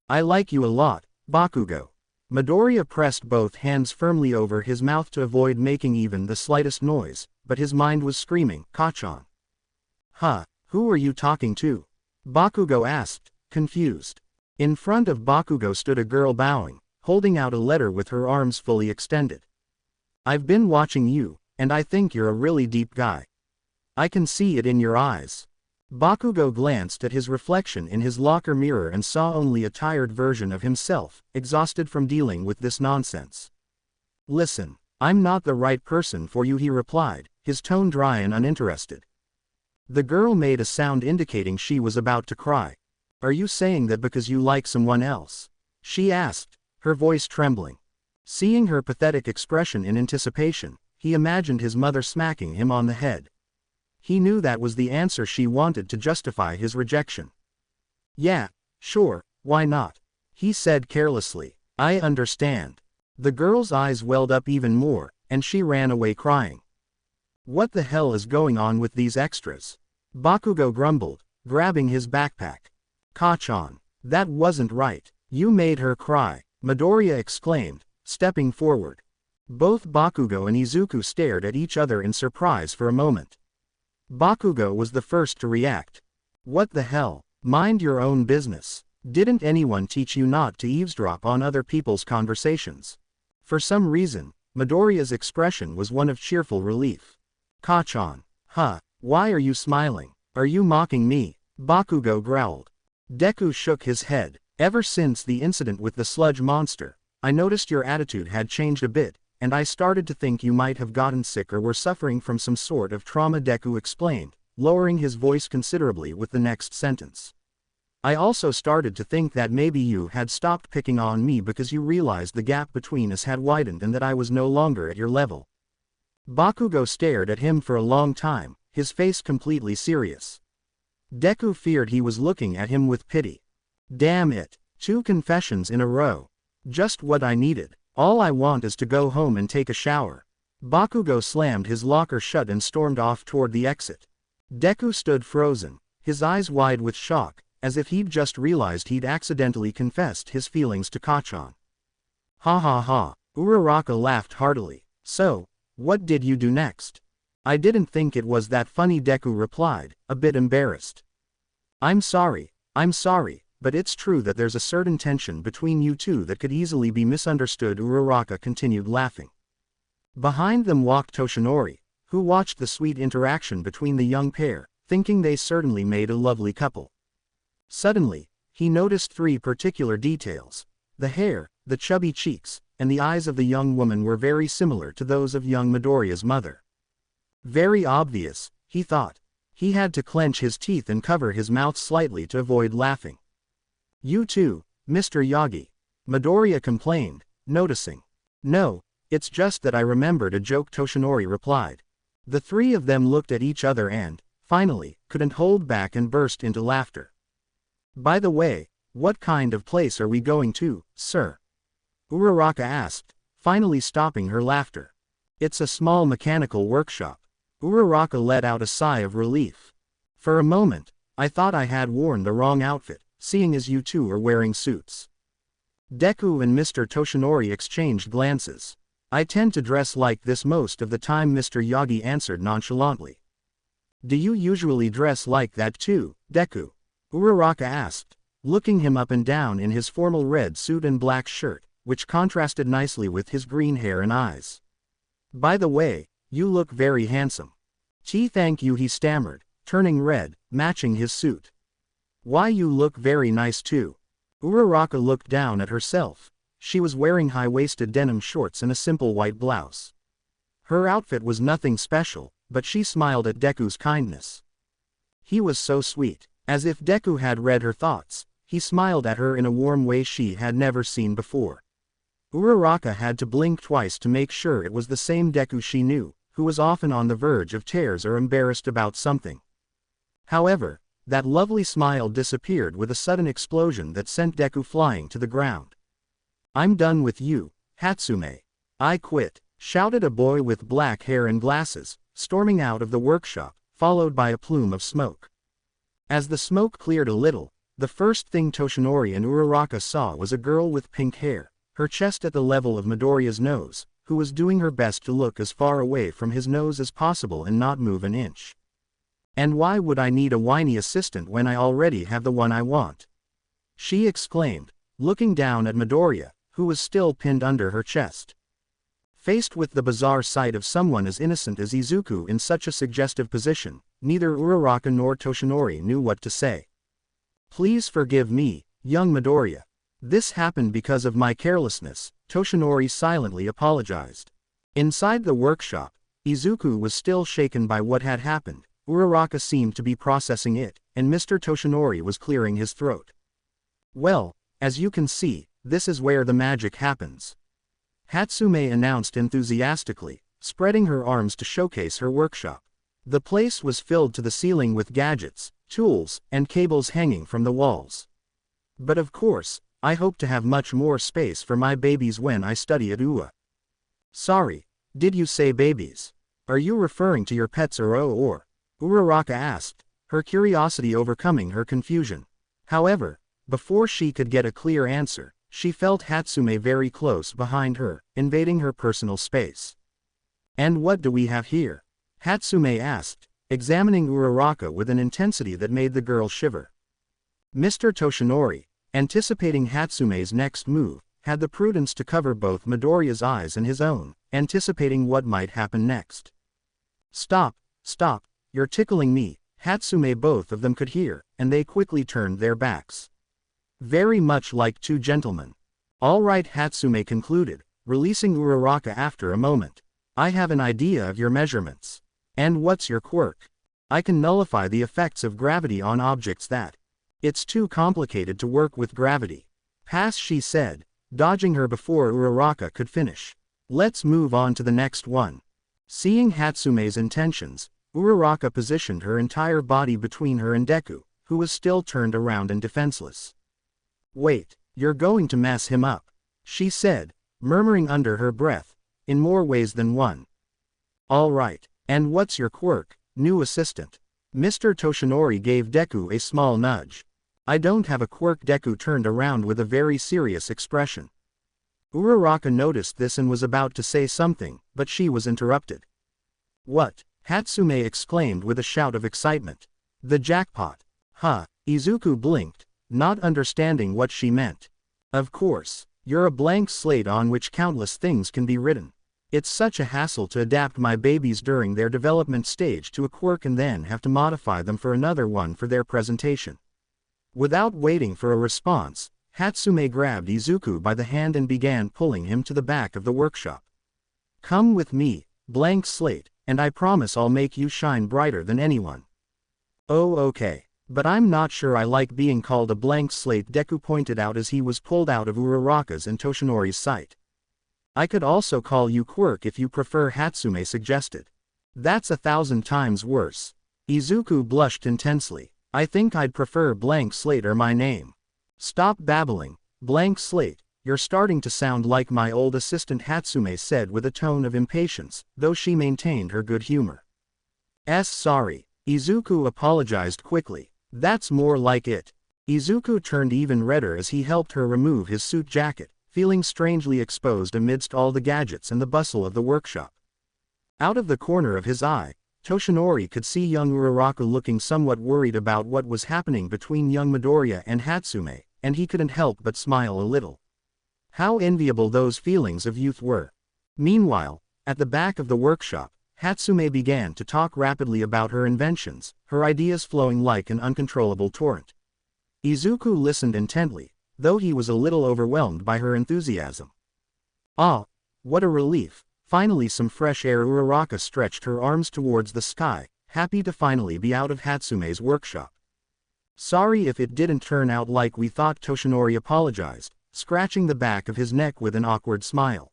I like you a lot, Bakugo. Midoriya pressed both hands firmly over his mouth to avoid making even the slightest noise, but his mind was screaming, Kachan. Huh, who are you talking to? Bakugo asked, confused. In front of Bakugo stood a girl bowing, holding out a letter with her arms fully extended. I've been watching you, and I think you're a really deep guy. I can see it in your eyes. Bakugo glanced at his reflection in his locker mirror and saw only a tired version of himself, exhausted from dealing with this nonsense. Listen, I'm not the right person for you, he replied, his tone dry and uninterested. The girl made a sound indicating she was about to cry. Are you saying that because you like someone else? She asked, her voice trembling. Seeing her pathetic expression in anticipation, he imagined his mother smacking him on the head. He knew that was the answer she wanted to justify his rejection. Yeah, sure, why not? He said carelessly. I understand. The girl's eyes welled up even more, and she ran away crying. What the hell is going on with these extras? Bakugo grumbled, grabbing his backpack. Kachan, that wasn't right. You made her cry, Midoriya exclaimed, stepping forward. Both Bakugo and Izuku stared at each other in surprise for a moment. Bakugo was the first to react. What the hell? Mind your own business. Didn't anyone teach you not to eavesdrop on other people's conversations? For some reason, Midoriya's expression was one of cheerful relief. Kachan. Huh, why are you smiling? Are you mocking me? Bakugo growled. Deku shook his head. Ever since the incident with the sludge monster, I noticed your attitude had changed a bit, and I started to think you might have gotten sick or were suffering from some sort of trauma, Deku explained, lowering his voice considerably with the next sentence. I also started to think that maybe you had stopped picking on me because you realized the gap between us had widened and that I was no longer at your level. Bakugo stared at him for a long time, his face completely serious. Deku feared he was looking at him with pity. Damn it, 2 confessions in a row. Just what I needed. All I want is to go home and take a shower. Bakugo slammed his locker shut and stormed off toward the exit. Deku stood frozen, his eyes wide with shock, as if he'd just realized he'd accidentally confessed his feelings to Kachan. Ha ha ha, Uraraka laughed heartily. So, what did you do next? I didn't think it was that funny, Deku replied, a bit embarrassed. I'm sorry, but it's true that there's a certain tension between you two that could easily be misunderstood, Uraraka continued laughing. Behind them walked Toshinori, who watched the sweet interaction between the young pair, thinking they certainly made a lovely couple. Suddenly, he noticed 3 particular details. The hair, the chubby cheeks, and the eyes of the young woman were very similar to those of young Midoriya's mother. Very obvious, he thought. He had to clench his teeth and cover his mouth slightly to avoid laughing. You too, Mr. Yagi, Midoriya complained, noticing. No, it's just that I remembered a joke, Toshinori replied. The 3 of them looked at each other and, finally, couldn't hold back and burst into laughter. By the way, what kind of place are we going to, sir? Uraraka asked, finally stopping her laughter. It's a small mechanical workshop. Uraraka let out a sigh of relief. For a moment, I thought I had worn the wrong outfit, seeing as you two are wearing suits. Deku and Mr. Toshinori exchanged glances. I tend to dress like this most of the time, Mr. Yagi answered nonchalantly. Do you usually dress like that too, Deku? Uraraka asked, looking him up and down in his formal red suit and black shirt, which contrasted nicely with his green hair and eyes. By the way, you look very handsome. Thank you, he stammered, turning red, matching his suit. Why, you look very nice too. Uraraka looked down at herself. She was wearing high-waisted denim shorts and a simple white blouse. Her outfit was nothing special, but she smiled at Deku's kindness. He was so sweet. As if Deku had read her thoughts, he smiled at her in a warm way she had never seen before. Uraraka had to blink twice to make sure it was the same Deku she knew, who was often on the verge of tears or embarrassed about something. However, that lovely smile disappeared with a sudden explosion that sent Deku flying to the ground. I'm done with you, Hatsume. I quit, shouted a boy with black hair and glasses, storming out of the workshop, followed by a plume of smoke. As the smoke cleared a little, the first thing Toshinori and Uraraka saw was a girl with pink hair, her chest at the level of Midoriya's nose, who was doing her best to look as far away from his nose as possible and not move an inch. And why would I need a whiny assistant when I already have the one I want? She exclaimed, looking down at Midoriya, who was still pinned under her chest. Faced with the bizarre sight of someone as innocent as Izuku in such a suggestive position, neither Uraraka nor Toshinori knew what to say. Please forgive me, young Midoriya. This happened because of my carelessness, Toshinori silently apologized. Inside the workshop, Izuku was still shaken by what had happened. Uraraka seemed to be processing it, and Mr. Toshinori was clearing his throat. Well, as you can see, this is where the magic happens. Hatsume announced enthusiastically, spreading her arms to showcase her workshop. The place was filled to the ceiling with gadgets, tools, and cables hanging from the walls. But of course, I hope to have much more space for my babies when I study at UA. Sorry, did you say babies? Are you referring to your pets or? Uraraka asked, her curiosity overcoming her confusion. However, before she could get a clear answer, she felt Hatsume very close behind her, invading her personal space. And what do we have here? Hatsume asked, examining Uraraka with an intensity that made the girl shiver. Mr. Toshinori, anticipating Hatsume's next move, had the prudence to cover both Midoriya's eyes and his own, anticipating what might happen next. Stop, you're tickling me, Hatsume. Both of them could hear, and they quickly turned their backs. Very much like two gentlemen. All right, Hatsume concluded, releasing Uraraka after a moment. I have an idea of your measurements. And what's your quirk? I can nullify the effects of gravity on objects that. It's too complicated to work with gravity. Pass, she said, dodging her before Uraraka could finish. Let's move on to the next one. Seeing Hatsume's intentions, Uraraka positioned her entire body between her and Deku, who was still turned around and defenseless. Wait, you're going to mess him up, she said, murmuring under her breath, in more ways than one. All right, and what's your quirk, new assistant? Mr. Toshinori gave Deku a small nudge. I don't have a quirk. Deku turned around with a very serious expression. Uraraka noticed this and was about to say something, but she was interrupted. What? Hatsume exclaimed with a shout of excitement. The jackpot. Huh, Izuku blinked, not understanding what she meant. Of course, you're a blank slate on which countless things can be written. It's such a hassle to adapt my babies during their development stage to a quirk and then have to modify them for another one for their presentation. Without waiting for a response, Hatsume grabbed Izuku by the hand and began pulling him to the back of the workshop. Come with me, blank slate, and I promise I'll make you shine brighter than anyone. Oh okay, but I'm not sure I like being called a blank slate, Deku pointed out as he was pulled out of Uraraka's and Toshinori's sight. I could also call you quirk if you prefer, Hatsume suggested. That's 1,000 times worse. Izuku blushed intensely. I think I'd prefer blank slate or my name. Stop babbling, blank slate, you're starting to sound like my old assistant, Hatsume said with a tone of impatience, though she maintained her good humor. Sorry, Izuku apologized quickly. That's more like it. Izuku turned even redder as he helped her remove his suit jacket, feeling strangely exposed amidst all the gadgets and the bustle of the workshop. Out of the corner of his eye, Toshinori could see young Uraraka looking somewhat worried about what was happening between young Midoriya and Hatsume, and he couldn't help but smile a little. How enviable those feelings of youth were. Meanwhile, at the back of the workshop, Hatsume began to talk rapidly about her inventions, her ideas flowing like an uncontrollable torrent. Izuku listened intently, though he was a little overwhelmed by her enthusiasm. Ah, what a relief! Finally some fresh air. Uraraka stretched her arms towards the sky, happy to finally be out of Hatsume's workshop. Sorry if it didn't turn out like we thought, Toshinori apologized, scratching the back of his neck with an awkward smile.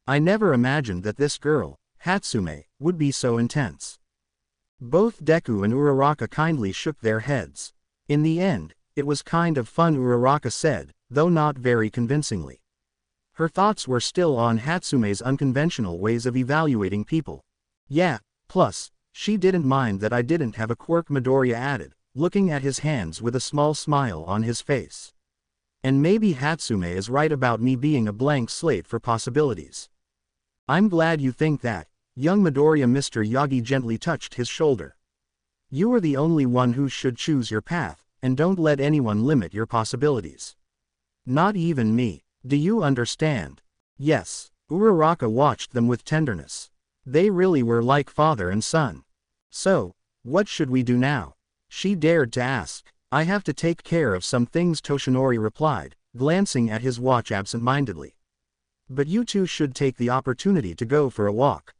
I never imagined that this girl, Hatsume, would be so intense. Both Deku and Uraraka kindly shook their heads. In the end, it was kind of fun, Uraraka said, though not very convincingly. Her thoughts were still on Hatsume's unconventional ways of evaluating people. Yeah, plus, she didn't mind that I didn't have a quirk, Midoriya added, looking at his hands with a small smile on his face. And maybe Hatsume is right about me being a blank slate for possibilities. I'm glad you think that, young Midoriya. Mr. Yagi gently touched his shoulder. You are the only one who should choose your path, and don't let anyone limit your possibilities. Not even me. Do you understand? Yes. Uraraka watched them with tenderness. They really were like father and son. So, what should we do now? She dared to ask. I have to take care of some things, Toshinori replied, glancing at his watch absent-mindedly. But you two should take the opportunity to go for a walk.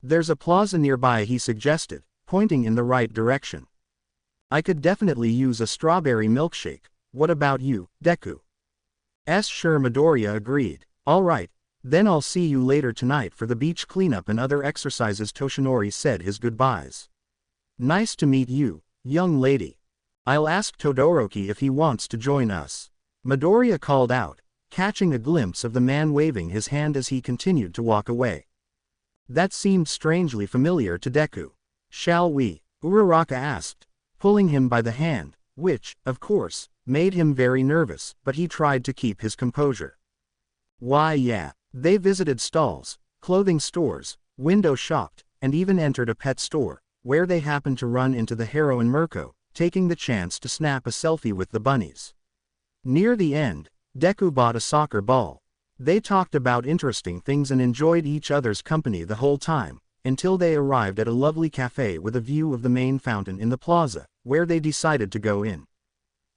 There's a plaza nearby, he suggested, pointing in the right direction. I could definitely use a strawberry milkshake. What about you, Deku? Sure, Midoriya agreed. All right, then I'll see you later tonight for the beach cleanup and other exercises. Toshinori said his goodbyes. Nice to meet you, young lady. I'll ask Todoroki if he wants to join us. Midoriya called out, catching a glimpse of the man waving his hand as he continued to walk away. That seemed strangely familiar to Deku. Shall we? Uraraka asked, pulling him by the hand, which, of course, made him very nervous, but he tried to keep his composure. Why yeah, they visited stalls, clothing stores, window shopped, and even entered a pet store, where they happened to run into the heroine Mirko, taking the chance to snap a selfie with the bunnies. Near the end, Deku bought a soccer ball. They talked about interesting things and enjoyed each other's company the whole time, until they arrived at a lovely cafe with a view of the main fountain in the plaza, where they decided to go in.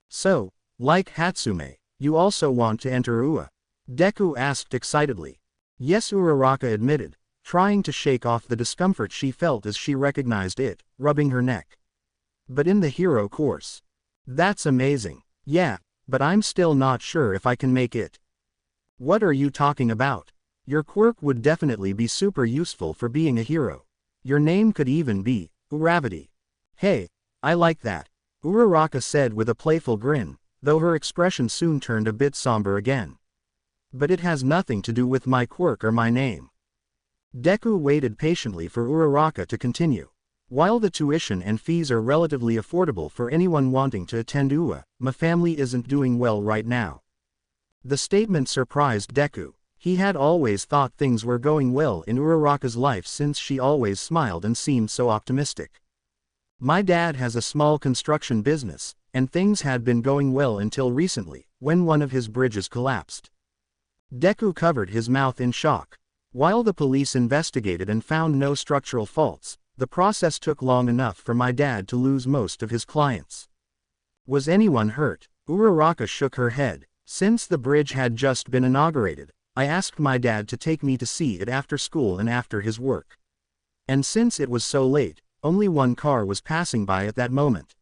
So, like Hatsume, you also want to enter UA? Deku asked excitedly. Yes, Uraraka admitted, trying to shake off the discomfort she felt as she recognized it, rubbing her neck. But in the hero course. That's amazing. Yeah, but I'm still not sure if I can make it. What are you talking about? Your quirk would definitely be super useful for being a hero. Your name could even be Uravity. Hey, I like that, Uraraka said with a playful grin, though her expression soon turned a bit somber again. But it has nothing to do with my quirk or my name. Deku waited patiently for Uraraka to continue. While the tuition and fees are relatively affordable for anyone wanting to attend UA, my family isn't doing well right now. The statement surprised Deku. He had always thought things were going well in Uraraka's life since she always smiled and seemed so optimistic. My dad has a small construction business, and things had been going well until recently, when one of his bridges collapsed. Deku covered his mouth in shock. While the police investigated and found no structural faults, the process took long enough for my dad to lose most of his clients. Was anyone hurt? Uraraka shook her head. Since the bridge had just been inaugurated, I asked my dad to take me to see it after school and after his work. And since it was so late, only one car was passing by at that moment.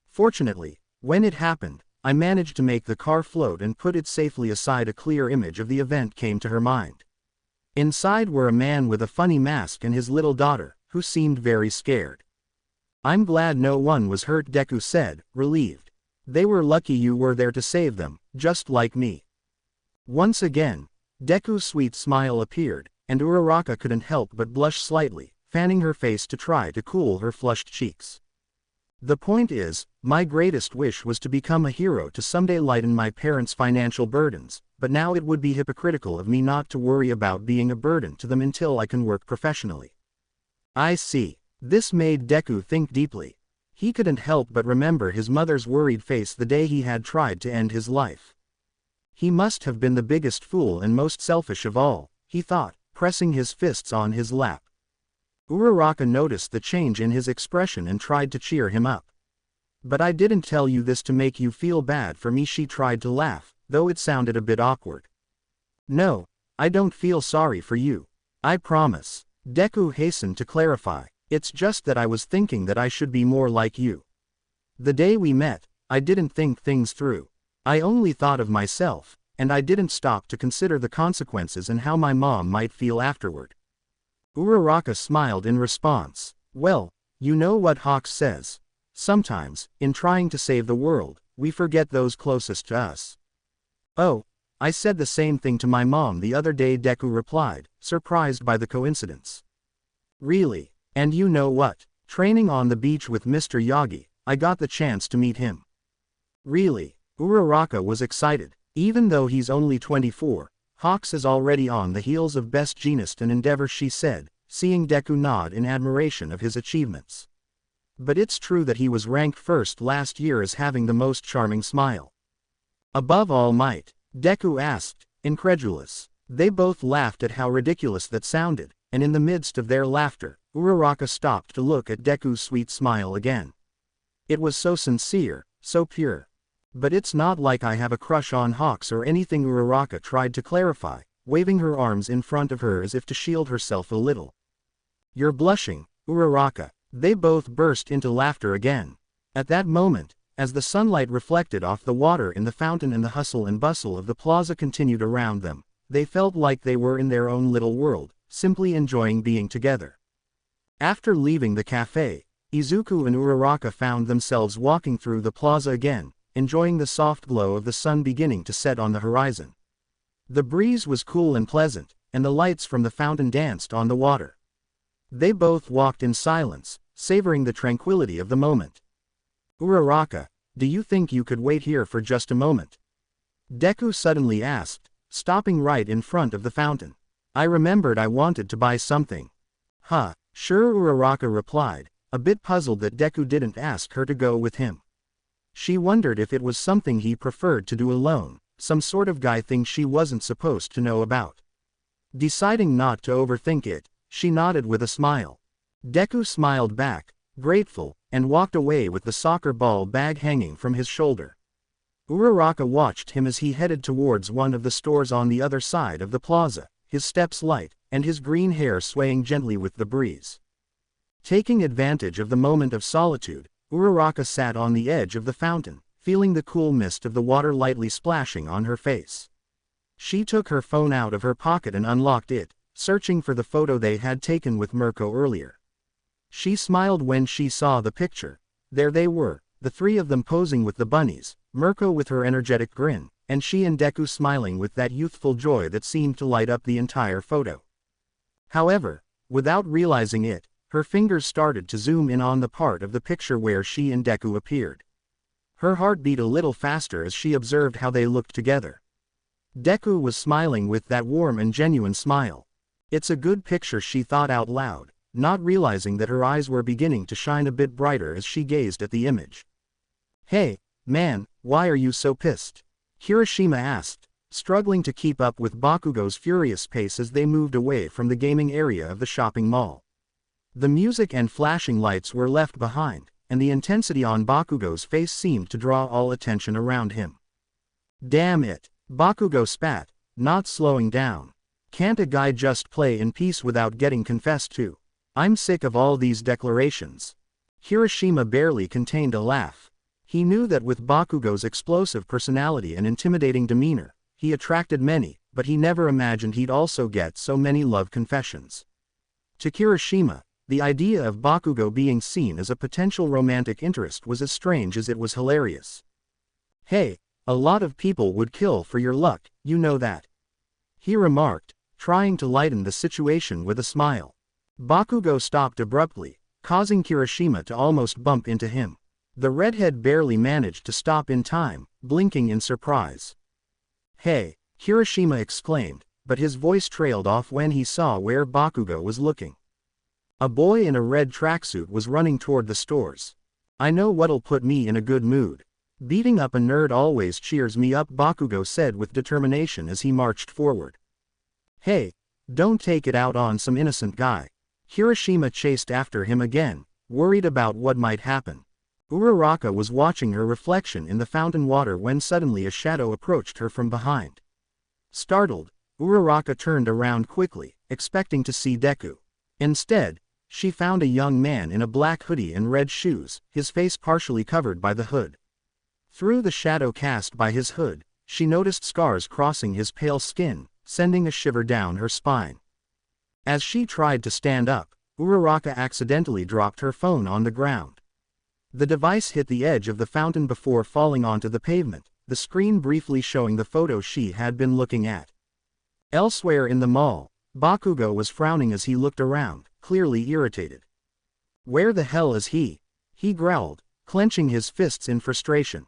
Fortunately, when it happened, I managed to make the car float and put it safely aside. A clear image of the event came to her mind. Inside were a man with a funny mask and his little daughter, who seemed very scared. I'm glad no one was hurt, Deku said, relieved. They were lucky you were there to save them, just like me. Once again, Deku's sweet smile appeared, and Uraraka couldn't help but blush slightly, fanning her face to try to cool her flushed cheeks. The point is, my greatest wish was to become a hero to someday lighten my parents' financial burdens, but now it would be hypocritical of me not to worry about being a burden to them until I can work professionally. I see. This made Deku think deeply. He couldn't help but remember his mother's worried face the day he had tried to end his life. He must have been the biggest fool and most selfish of all, he thought, pressing his fists on his lap. Uraraka noticed the change in his expression and tried to cheer him up. But I didn't tell you this to make you feel bad for me, she tried to laugh, though it sounded a bit awkward. No, I don't feel sorry for you. I promise. Deku hastened to clarify, it's just that I was thinking that I should be more like you. The day we met, I didn't think things through. I only thought of myself, and I didn't stop to consider the consequences and how my mom might feel afterward. Uraraka smiled in response. Well, you know what Hawks says. Sometimes, in trying to save the world, we forget those closest to us. Oh, I said the same thing to my mom the other day, Deku replied, surprised by the coincidence. Really? And you know what? Training on the beach with Mr. Yagi, I got the chance to meet him. Really? Uraraka was excited. Even though he's only 24, Hawks is already on the heels of Best Jeanist and Endeavor, she said, seeing Deku nod in admiration of his achievements. But it's true that he was ranked first last year as having the most charming smile. Above all might? Deku asked, incredulous. They both laughed at how ridiculous that sounded, and in the midst of their laughter, Uraraka stopped to look at Deku's sweet smile again. It was so sincere, so pure. But it's not like I have a crush on Hawks or anything, Uraraka tried to clarify, waving her arms in front of her as if to shield herself a little. You're blushing, Uraraka. They both burst into laughter again. At that moment, as the sunlight reflected off the water in the fountain and the hustle and bustle of the plaza continued around them, they felt like they were in their own little world, simply enjoying being together. After leaving the cafe, Izuku and Uraraka found themselves walking through the plaza again, enjoying the soft glow of the sun beginning to set on the horizon. The breeze was cool and pleasant, and the lights from the fountain danced on the water. They both walked in silence, savoring the tranquility of the moment. Uraraka, do you think you could wait here for just a moment? Deku suddenly asked, stopping right in front of the fountain. I remembered I wanted to buy something. Huh, sure, Uraraka replied, a bit puzzled that Deku didn't ask her to go with him. She wondered if it was something he preferred to do alone, some sort of guy thing she wasn't supposed to know about. Deciding not to overthink it, she nodded with a smile. Deku smiled back, grateful, and walked away with the soccer ball bag hanging from his shoulder. Uraraka watched him as he headed towards one of the stores on the other side of the plaza, his steps light, and his green hair swaying gently with the breeze. Taking advantage of the moment of solitude, Uraraka sat on the edge of the fountain, feeling the cool mist of the water lightly splashing on her face. She took her phone out of her pocket and unlocked it, searching for the photo they had taken with Mirko earlier. She smiled when she saw the picture. There they were, the three of them posing with the bunnies, Mirko with her energetic grin, and she and Deku smiling with that youthful joy that seemed to light up the entire photo. However, without realizing it, her fingers started to zoom in on the part of the picture where she and Deku appeared. Her heart beat a little faster as she observed how they looked together. Deku was smiling with that warm and genuine smile. It's a good picture, she thought out loud, not realizing that her eyes were beginning to shine a bit brighter as she gazed at the image. Hey, man, why are you so pissed? Kirishima asked, struggling to keep up with Bakugo's furious pace as they moved away from the gaming area of the shopping mall. The music and flashing lights were left behind, and the intensity on Bakugo's face seemed to draw all attention around him. Damn it, Bakugo spat, not slowing down. Can't a guy just play in peace without getting confessed to? I'm sick of all these declarations. Kirishima barely contained a laugh. He knew that with Bakugo's explosive personality and intimidating demeanor, he attracted many, but he never imagined he'd also get so many love confessions. To Kirishima, the idea of Bakugo being seen as a potential romantic interest was as strange as it was hilarious. Hey, a lot of people would kill for your luck, you know that. He remarked, trying to lighten the situation with a smile. Bakugo stopped abruptly, causing Kirishima to almost bump into him. The redhead barely managed to stop in time, blinking in surprise. "Hey!" Kirishima exclaimed, but his voice trailed off when he saw where Bakugo was looking. A boy in a red tracksuit was running toward the stores. "I know what'll put me in a good mood. Beating up a nerd always cheers me up," Bakugo said with determination as he marched forward. "Hey, don't take it out on some innocent guy." Kirishima chased after him again, worried about what might happen. Uraraka was watching her reflection in the fountain water when suddenly a shadow approached her from behind. Startled, Uraraka turned around quickly, expecting to see Deku. Instead, she found a young man in a black hoodie and red shoes, his face partially covered by the hood. Through the shadow cast by his hood, she noticed scars crossing his pale skin, sending a shiver down her spine. As she tried to stand up, Uraraka accidentally dropped her phone on the ground. The device hit the edge of the fountain before falling onto the pavement, the screen briefly showing the photo she had been looking at. Elsewhere in the mall, Bakugo was frowning as he looked around, clearly irritated. "Where the hell is he?" he growled, clenching his fists in frustration.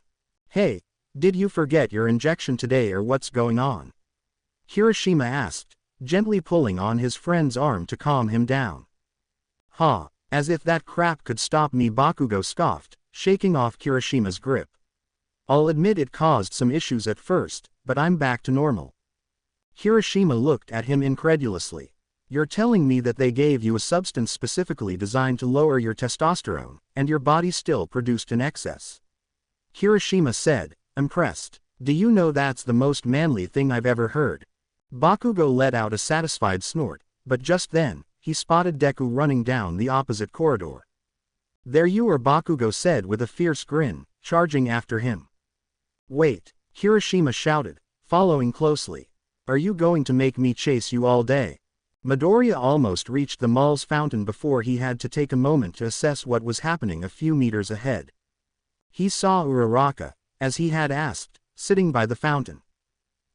"Hey, did you forget your injection today or what's going on?" Kirishima asked, gently pulling on his friend's arm to calm him down. "Ha, as if that crap could stop me," Bakugo scoffed, shaking off Kirishima's grip. "I'll admit it caused some issues at first, but I'm back to normal." Kirishima looked at him incredulously. "You're telling me that they gave you a substance specifically designed to lower your testosterone, and your body still produced in excess?" Kirishima said, impressed. "Do you know that's the most manly thing I've ever heard?" Bakugo let out a satisfied snort, but just then, he spotted Deku running down the opposite corridor. "There you are," Bakugo said with a fierce grin, charging after him. "Wait," Kirishima shouted, following closely. "Are you going to make me chase you all day?" Midoriya almost reached the mall's fountain before he had to take a moment to assess what was happening a few meters ahead. He saw Uraraka, as he had asked, sitting by the fountain.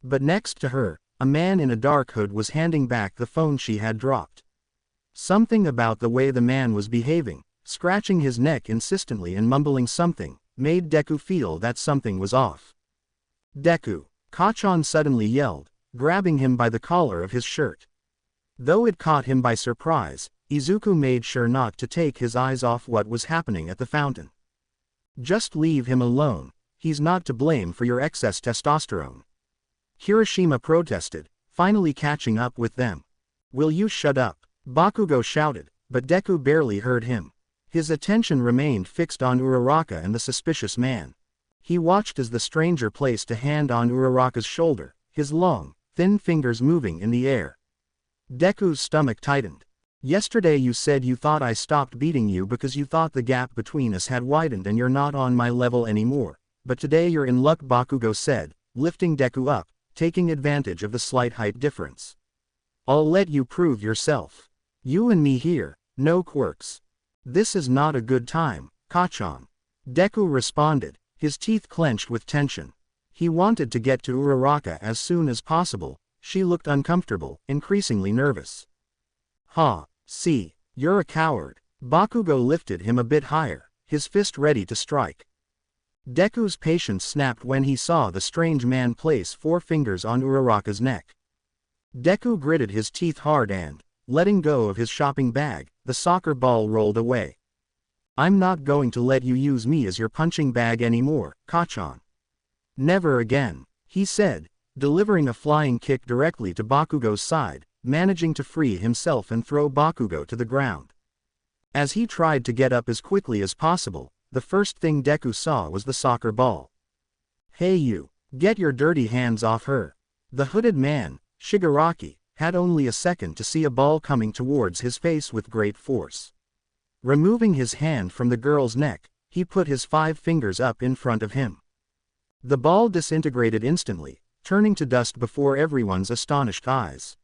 But next to her, a man in a dark hood was handing back the phone she had dropped. Something about the way the man was behaving, scratching his neck insistently and mumbling something, made Deku feel that something was off. "Deku!" Kacchan suddenly yelled, grabbing him by the collar of his shirt. Though it caught him by surprise, Izuku made sure not to take his eyes off what was happening at the fountain. "Just leave him alone, he's not to blame for your excess testosterone." Kirishima protested, finally catching up with them. "Will you shut up?" Bakugo shouted, but Deku barely heard him. His attention remained fixed on Uraraka and the suspicious man. He watched as the stranger placed a hand on Uraraka's shoulder, his long, thin fingers moving in the air. Deku's stomach tightened. "Yesterday you said you thought I stopped beating you because you thought the gap between us had widened and you're not on my level anymore, but today you're in luck," Bakugo said, lifting Deku up, taking advantage of the slight height difference. "I'll let you prove yourself. You and me here, no quirks." "This is not a good time, Kacchan," Deku responded, his teeth clenched with tension. He wanted to get to Uraraka as soon as possible. She looked uncomfortable, increasingly nervous. "Ha, see, you're a coward." Bakugo lifted him a bit higher, his fist ready to strike. Deku's patience snapped when he saw the strange man place 4 fingers on Uraraka's neck. Deku gritted his teeth hard and, letting go of his shopping bag, the soccer ball rolled away. "I'm not going to let you use me as your punching bag anymore, Kacchan." "Never again," he said, delivering a flying kick directly to Bakugo's side, managing to free himself and throw Bakugo to the ground. As he tried to get up as quickly as possible, the first thing Deku saw was the soccer ball. "Hey you, get your dirty hands off her." The hooded man, Shigaraki, had only a second to see a ball coming towards his face with great force. Removing his hand from the girl's neck, he put his 5 fingers up in front of him. The ball disintegrated instantly, turning to dust before everyone's astonished eyes.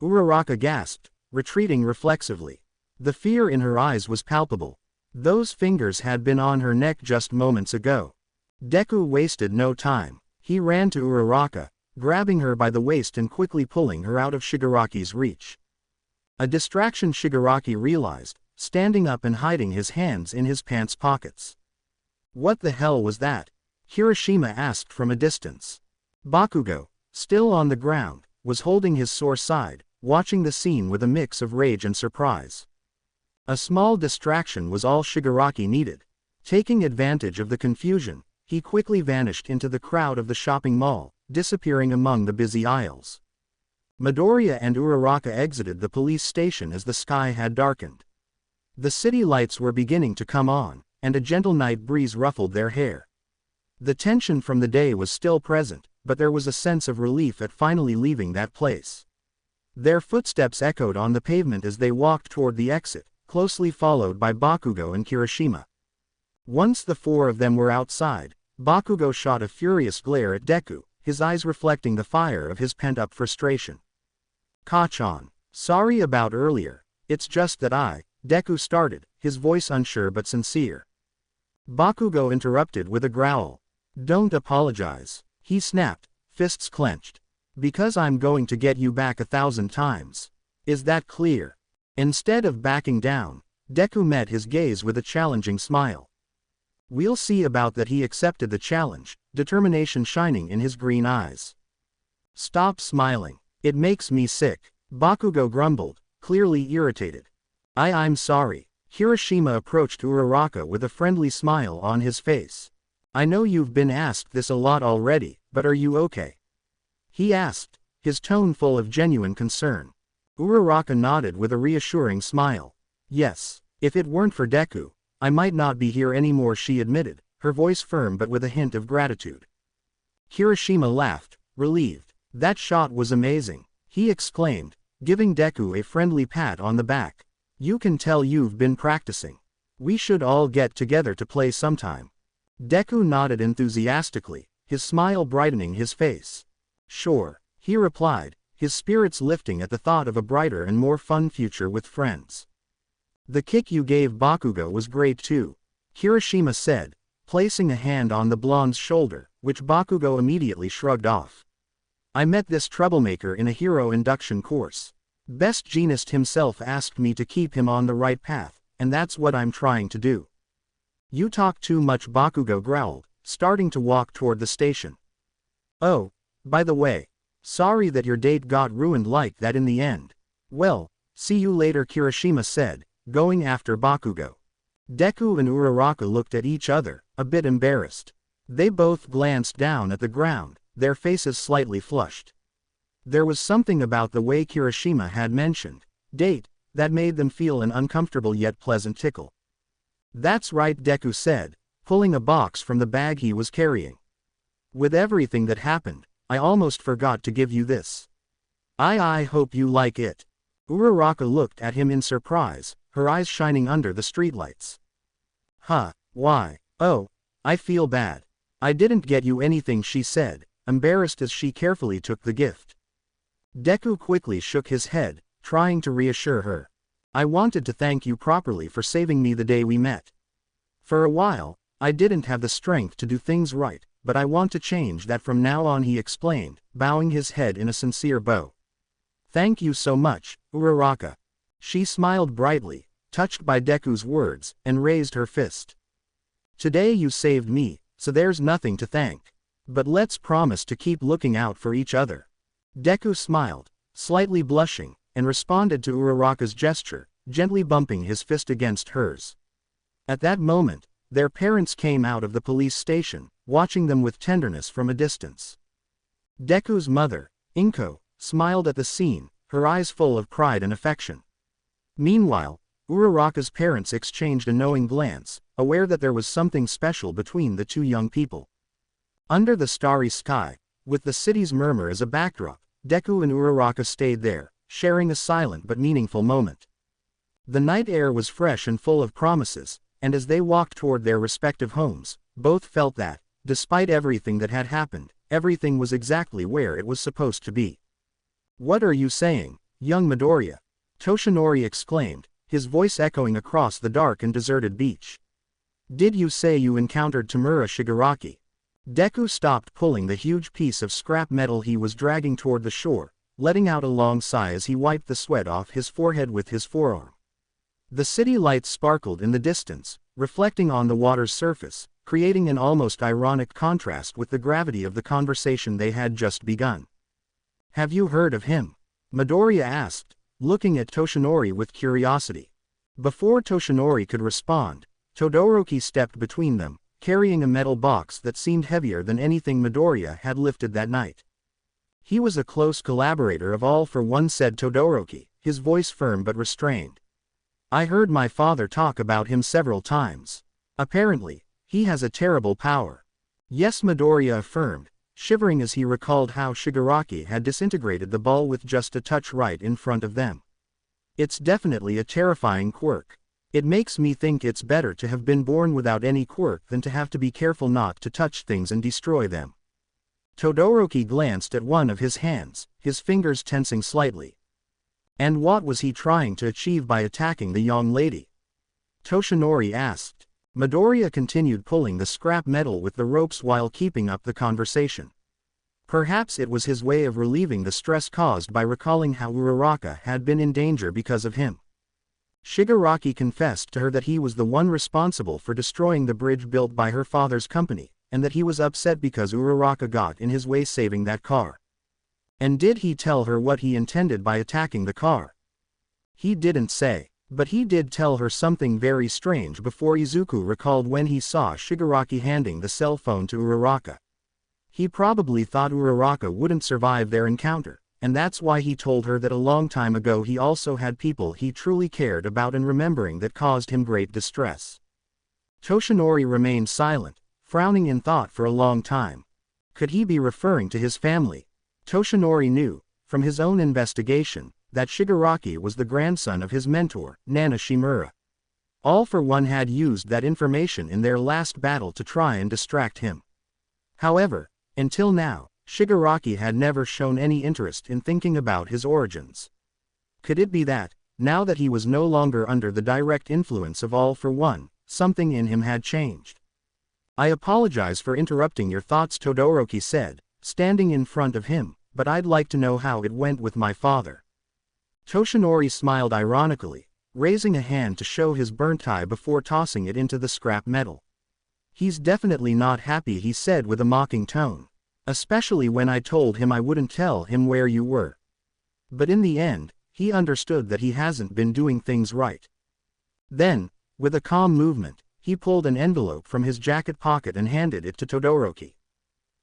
Uraraka gasped, retreating reflexively. The fear in her eyes was palpable. Those fingers had been on her neck just moments ago. Deku wasted no time. He ran to Uraraka, grabbing her by the waist and quickly pulling her out of Shigaraki's reach. A distraction Shigaraki realized, standing up and hiding his hands in his pants pockets. What the hell was that? Kirishima asked from a distance. Bakugo, still on the ground, was holding his sore side, watching the scene with a mix of rage and surprise. A small distraction was all Shigaraki needed. Taking advantage of the confusion, he quickly vanished into the crowd of the shopping mall, disappearing among the busy aisles. Midoriya and Uraraka exited the police station as the sky had darkened. The city lights were beginning to come on, and a gentle night breeze ruffled their hair. The tension from the day was still present, but there was a sense of relief at finally leaving that place. Their footsteps echoed on the pavement as they walked toward the exit, closely followed by Bakugo and Kirishima. Once the four of them were outside, Bakugo shot a furious glare at Deku, his eyes reflecting the fire of his pent-up frustration. "Kachan, sorry about earlier, it's just that Deku started, his voice unsure but sincere. Bakugo interrupted with a growl. "Don't apologize," he snapped, fists clenched. "Because I'm going to get you back 1,000 times. Is that clear?" Instead of backing down, Deku met his gaze with a challenging smile. We'll see about that. He accepted the challenge, determination shining in his green eyes. "Stop smiling. It makes me sick," Bakugo grumbled, clearly irritated. I'm sorry." Kirishima approached Uraraka with a friendly smile on his face. "I know you've been asked this a lot already, but are you okay?" he asked, his tone full of genuine concern. Uraraka nodded with a reassuring smile. "Yes, if it weren't for Deku, I might not be here anymore," she admitted, her voice firm but with a hint of gratitude. Kirishima laughed, relieved. "That shot was amazing," he exclaimed, giving Deku a friendly pat on the back. "You can tell you've been practicing. We should all get together to play sometime." Deku nodded enthusiastically, his smile brightening his face. "Sure," he replied, his spirits lifting at the thought of a brighter and more fun future with friends. "The kick you gave Bakugo was great too," Kirishima said, placing a hand on the blonde's shoulder, which Bakugo immediately shrugged off. "I met this troublemaker in a hero induction course. Best Genist himself asked me to keep him on the right path, and that's what I'm trying to do." "You talk too much," Bakugo growled, starting to walk toward the station. "Oh, by the way, sorry that your date got ruined like that in the end." "Well, see you later," Kirishima said, going after Bakugo. Deku and Uraraka looked at each other, a bit embarrassed. They both glanced down at the ground, their faces slightly flushed. There was something about the way Kirishima had mentioned date that made them feel an uncomfortable yet pleasant tickle. "That's right," Deku said, pulling a box from the bag he was carrying. "With everything that happened, I almost forgot to give you this. I hope you like it." Uraraka looked at him in surprise, her eyes shining under the streetlights. "Huh, why? Oh, I feel bad. I didn't get you anything," she said, embarrassed as she carefully took the gift. Deku quickly shook his head, trying to reassure her. "I wanted to thank you properly for saving me the day we met. For a while, I didn't have the strength to do things right, but I want to change that from now on," he explained, bowing his head in a sincere bow. "Thank you so much, Uraraka." She smiled brightly, touched by Deku's words, and raised her fist. "Today you saved me, so there's nothing to thank. But let's promise to keep looking out for each other." Deku smiled, slightly blushing, and responded to Uraraka's gesture, gently bumping his fist against hers. At that moment, their parents came out of the police station, watching them with tenderness from a distance. Deku's mother, Inko, smiled at the scene, her eyes full of pride and affection. Meanwhile, Uraraka's parents exchanged a knowing glance, aware that there was something special between the two young people. Under the starry sky, with the city's murmur as a backdrop, Deku and Uraraka stayed there, sharing a silent but meaningful moment. The night air was fresh and full of promises, and as they walked toward their respective homes, both felt that, despite everything that had happened, everything was exactly where it was supposed to be. "What are you saying, young Midoriya?" Toshinori exclaimed, his voice echoing across the dark and deserted beach. "Did you say you encountered Tamura Shigaraki?" Deku stopped pulling the huge piece of scrap metal he was dragging toward the shore, letting out a long sigh as he wiped the sweat off his forehead with his forearm. The city lights sparkled in the distance, reflecting on the water's surface, creating an almost ironic contrast with the gravity of the conversation they had just begun. "Have you heard of him?" Midoriya asked, looking at Toshinori with curiosity. Before Toshinori could respond, Todoroki stepped between them, carrying a metal box that seemed heavier than anything Midoriya had lifted that night. "He was a close collaborator of All for One," said Todoroki, his voice firm but restrained. "I heard my father talk about him several times. Apparently, he has a terrible power." "Yes," Midoriya affirmed, shivering as he recalled how Shigaraki had disintegrated the ball with just a touch right in front of them. "It's definitely a terrifying quirk. It makes me think it's better to have been born without any quirk than to have to be careful not to touch things and destroy them." Todoroki glanced at one of his hands, his fingers tensing slightly. "And what was he trying to achieve by attacking the young lady?" Toshinori asked. Midoriya continued pulling the scrap metal with the ropes while keeping up the conversation. Perhaps it was his way of relieving the stress caused by recalling how Uraraka had been in danger because of him. Shigaraki confessed to her that he was the one responsible for destroying the bridge built by her father's company, and that he was upset because Uraraka got in his way saving that car. And did he tell her what he intended by attacking the car? He didn't say, but he did tell her something very strange before Izuku recalled when he saw Shigaraki handing the cell phone to Uraraka. He probably thought Uraraka wouldn't survive their encounter, and that's why he told her that a long time ago he also had people he truly cared about and remembering that caused him great distress. Toshinori remained silent, frowning in thought for a long time. Could he be referring to his family? Toshinori knew, from his own investigation, that Shigaraki was the grandson of his mentor, Nana Shimura. All for One had used that information in their last battle to try and distract him. However, until now, Shigaraki had never shown any interest in thinking about his origins. Could it be that, now that he was no longer under the direct influence of All for One, something in him had changed? "I apologize for interrupting your thoughts," Todoroki said, standing in front of him, "but I'd like to know how it went with my father." Toshinori smiled ironically, raising a hand to show his burnt eye before tossing it into the scrap metal. "He's definitely not happy," he said with a mocking tone. "Especially when I told him I wouldn't tell him where you were. But in the end, he understood that he hasn't been doing things right." Then, with a calm movement, he pulled an envelope from his jacket pocket and handed it to Todoroki.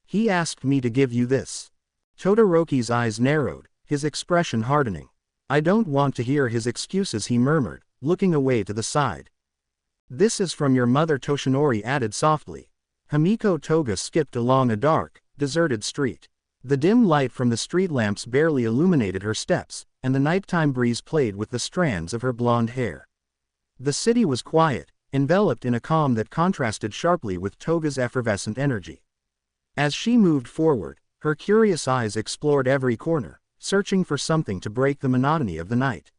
"He asked me to give you this." Todoroki's eyes narrowed, his expression hardening. "I don't want to hear his excuses," he murmured, looking away to the side. "This is from your mother," Toshinori added softly. Himiko Toga skipped along a dark, deserted street. The dim light from the street lamps barely illuminated her steps, and the nighttime breeze played with the strands of her blonde hair. The city was quiet, enveloped in a calm that contrasted sharply with Toga's effervescent energy. As she moved forward, her curious eyes explored every corner, searching for something to break the monotony of the night.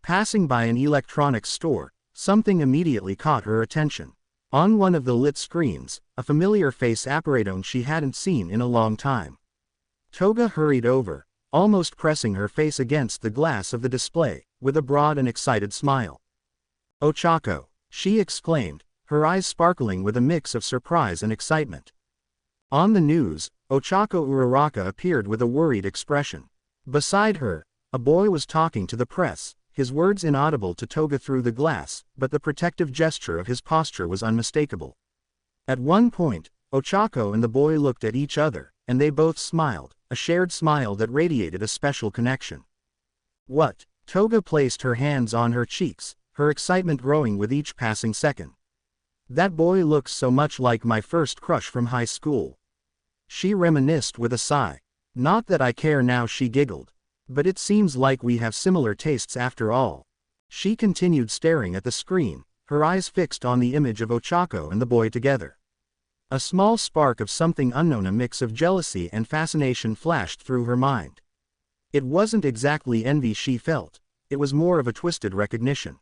Passing by an electronics store, something immediately caught her attention. On one of the lit screens, a familiar face appeared she hadn't seen in a long time. Toga hurried over, almost pressing her face against the glass of the display, with a broad and excited smile. "Ochako!" she exclaimed, her eyes sparkling with a mix of surprise and excitement. On the news, Ochako Uraraka appeared with a worried expression. Beside her, a boy was talking to the press, his words inaudible to Toga through the glass, but the protective gesture of his posture was unmistakable. At one point, Ochako and the boy looked at each other, and they both smiled, a shared smile that radiated a special connection. "What?" Toga placed her hands on her cheeks, her excitement growing with each passing second. "That boy looks so much like my first crush from high school." She reminisced with a sigh. "Not that I care now," she giggled. "But it seems like we have similar tastes after all." She continued staring at the screen, her eyes fixed on the image of Ochako and the boy together. A small spark of something unknown, a mix of jealousy and fascination, flashed through her mind. It wasn't exactly envy she felt, it was more of a twisted recognition.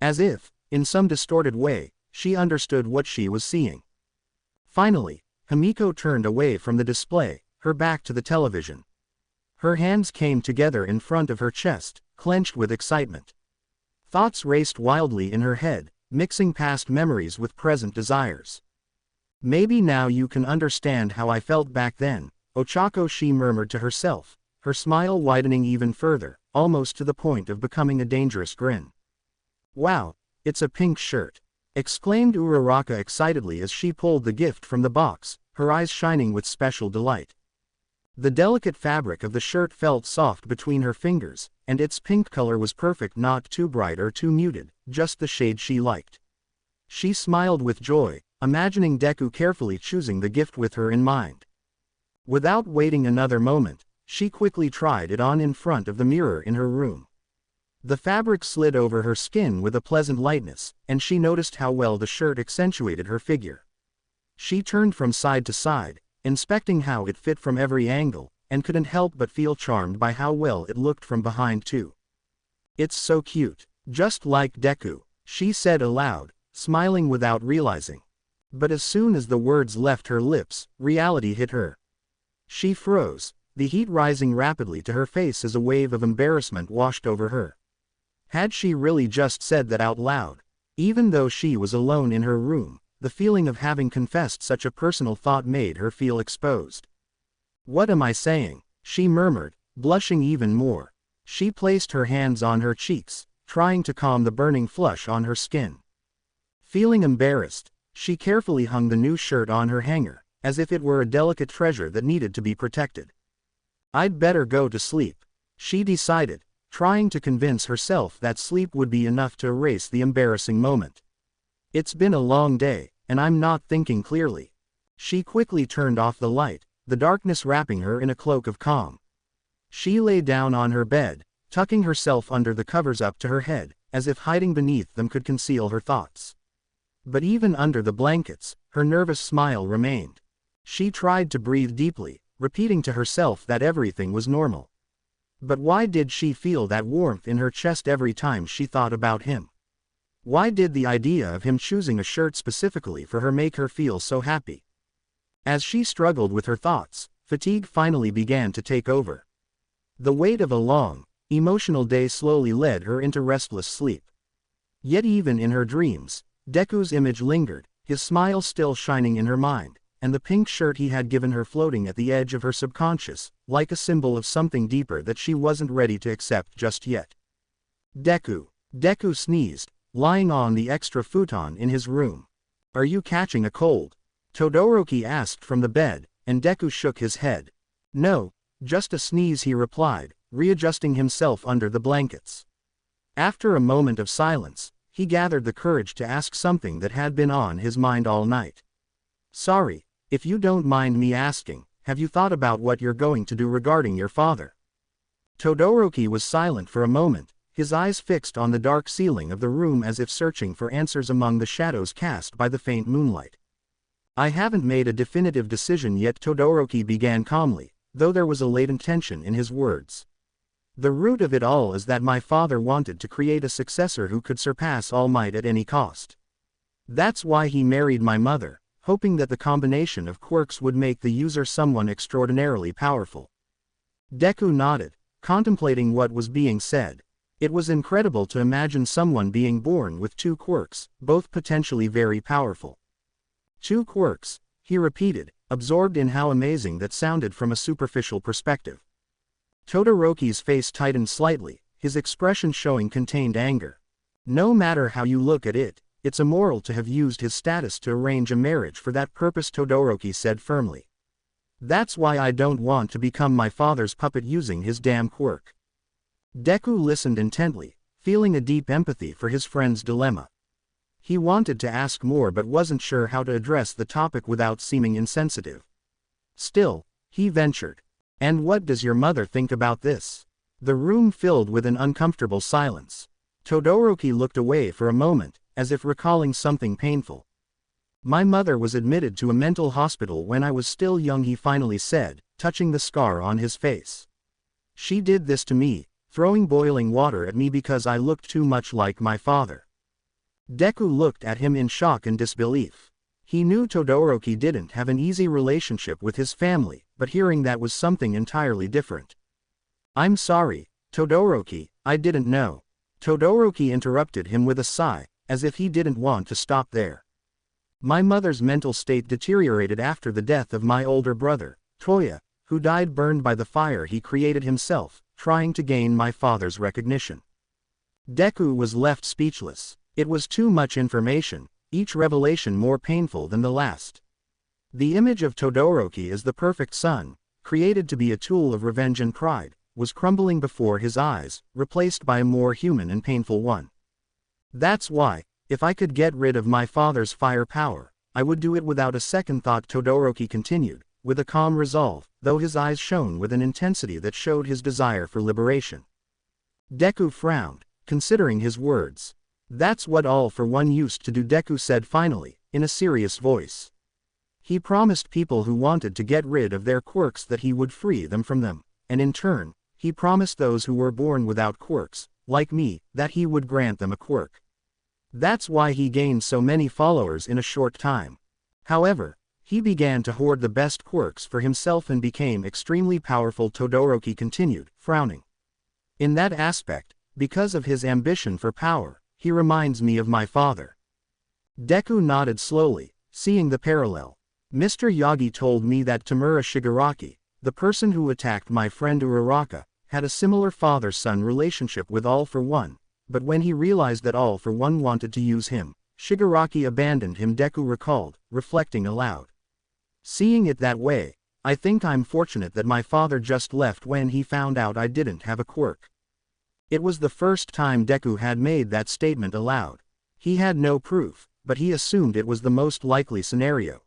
As if, in some distorted way, she understood what she was seeing. Finally, Himiko turned away from the display, her back to the television. Her hands came together in front of her chest, clenched with excitement. Thoughts raced wildly in her head, mixing past memories with present desires. Maybe now you can understand how I felt back then, Ochako, she murmured to herself, her smile widening even further, almost to the point of becoming a dangerous grin. Wow, it's a pink shirt, exclaimed Uraraka excitedly as she pulled the gift from the box, her eyes shining with special delight. The delicate fabric of the shirt felt soft between her fingers, and its pink color was perfect, not too bright or too muted, just the shade she liked. She smiled with joy, imagining Deku carefully choosing the gift with her in mind. Without waiting another moment, she quickly tried it on in front of the mirror in her room. The fabric slid over her skin with a pleasant lightness, and she noticed how well the shirt accentuated her figure. She turned from side to side, inspecting how it fit from every angle, and couldn't help but feel charmed by how well it looked from behind too. It's so cute, just like Deku, she said aloud, smiling without realizing. But as soon as the words left her lips, reality hit her. She froze, the heat rising rapidly to her face as a wave of embarrassment washed over her. Had she really just said that out loud? Even though she was alone in her room, the feeling of having confessed such a personal thought made her feel exposed. What am I saying? She murmured, blushing even more. She placed her hands on her cheeks, trying to calm the burning flush on her skin. Feeling embarrassed, she carefully hung the new shirt on her hanger, as if it were a delicate treasure that needed to be protected. I'd better go to sleep, she decided, trying to convince herself that sleep would be enough to erase the embarrassing moment. It's been a long day, and I'm not thinking clearly. She quickly turned off the light, the darkness wrapping her in a cloak of calm. She lay down on her bed, tucking herself under the covers up to her head, as if hiding beneath them could conceal her thoughts. But even under the blankets, her nervous smile remained. She tried to breathe deeply, repeating to herself that everything was normal. But why did she feel that warmth in her chest every time she thought about him? Why did the idea of him choosing a shirt specifically for her make her feel so happy? As she struggled with her thoughts, fatigue finally began to take over. The weight of a long, emotional day slowly led her into restless sleep. Yet even in her dreams, Deku's image lingered, his smile still shining in her mind, and the pink shirt he had given her floating at the edge of her subconscious, like a symbol of something deeper that she wasn't ready to accept just yet. Deku. Deku sneezed, lying on the extra futon in his room. Are you catching a cold? Todoroki asked from the bed, and Deku shook his head. No, just a sneeze, he replied, readjusting himself under the blankets. After a moment of silence, he gathered the courage to ask something that had been on his mind all night. Sorry, if you don't mind me asking, have you thought about what you're going to do regarding your father? Todoroki was silent for a moment, his eyes fixed on the dark ceiling of the room as if searching for answers among the shadows cast by the faint moonlight. I haven't made a definitive decision yet, Todoroki began calmly, though there was a latent tension in his words. The root of it all is that my father wanted to create a successor who could surpass All Might at any cost. That's why he married my mother, hoping that the combination of quirks would make the user someone extraordinarily powerful. Deku nodded, contemplating what was being said. It was incredible to imagine someone being born with two quirks, both potentially very powerful. Two quirks, he repeated, absorbed in how amazing that sounded from a superficial perspective. Todoroki's face tightened slightly, his expression showing contained anger. No matter how you look at it, it's immoral to have used his status to arrange a marriage for that purpose, Todoroki said firmly. That's why I don't want to become my father's puppet using his damn quirk. Deku listened intently, feeling a deep empathy for his friend's dilemma. He wanted to ask more but wasn't sure how to address the topic without seeming insensitive. Still, he ventured. And what does your mother think about this? The room filled with an uncomfortable silence. Todoroki looked away for a moment, as if recalling something painful. My mother was admitted to a mental hospital when I was still young, he finally said, touching the scar on his face. She did this to me, throwing boiling water at me because I looked too much like my father. Deku looked at him in shock and disbelief. He knew Todoroki didn't have an easy relationship with his family, but hearing that was something entirely different. I'm sorry, Todoroki, I didn't know. Todoroki interrupted him with a sigh, as if he didn't want to stop there. My mother's mental state deteriorated after the death of my older brother, Toya, who died burned by the fire he created himself, trying to gain my father's recognition. Deku was left speechless. It was too much information, each revelation more painful than the last. The image of Todoroki as the perfect son, created to be a tool of revenge and pride, was crumbling before his eyes, replaced by a more human and painful one. That's why, if I could get rid of my father's fire power, I would do it without a second thought, Todoroki continued, with a calm resolve, though his eyes shone with an intensity that showed his desire for liberation. Deku frowned, considering his words. That's what All for One used to do, Deku said finally, in a serious voice. He promised people who wanted to get rid of their quirks that he would free them from them, and in turn, he promised those who were born without quirks, like me, that he would grant them a quirk. That's why he gained so many followers in a short time. However, he began to hoard the best quirks for himself and became extremely powerful, Todoroki continued, frowning. In that aspect, because of his ambition for power, he reminds me of my father. Deku nodded slowly, seeing the parallel. Mr. Yagi told me that Tamura Shigaraki, the person who attacked my friend Uraraka, had a similar father-son relationship with All for One, but when he realized that All for One wanted to use him, Shigaraki abandoned him, Deku recalled, reflecting aloud. Seeing it that way, I think I'm fortunate that my father just left when he found out I didn't have a quirk. It was the first time Deku had made that statement aloud. He had no proof, but he assumed it was the most likely scenario.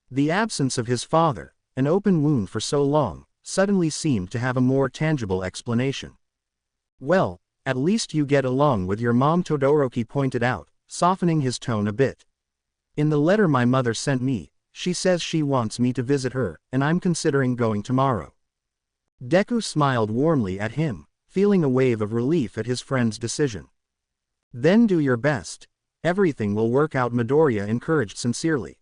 The absence of his father, an open wound for so long, suddenly seemed to have a more tangible explanation. Well, at least you get along with your mom, Todoroki pointed out, softening his tone a bit. In the letter my mother sent me, she says she wants me to visit her, and I'm considering going tomorrow. Deku smiled warmly at him, feeling a wave of relief at his friend's decision. Then do your best. Everything will work out, Midoriya encouraged sincerely.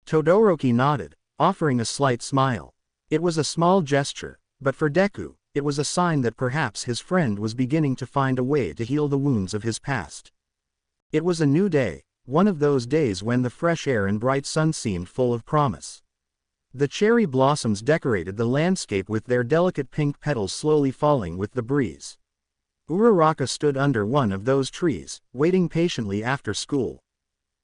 Todoroki nodded, offering a slight smile. It was a small gesture, but for Deku, it was a sign that perhaps his friend was beginning to find a way to heal the wounds of his past. It was a new day, one of those days when the fresh air and bright sun seemed full of promise. The cherry blossoms decorated the landscape with their delicate pink petals slowly falling with the breeze. Uraraka stood under one of those trees, waiting patiently after school.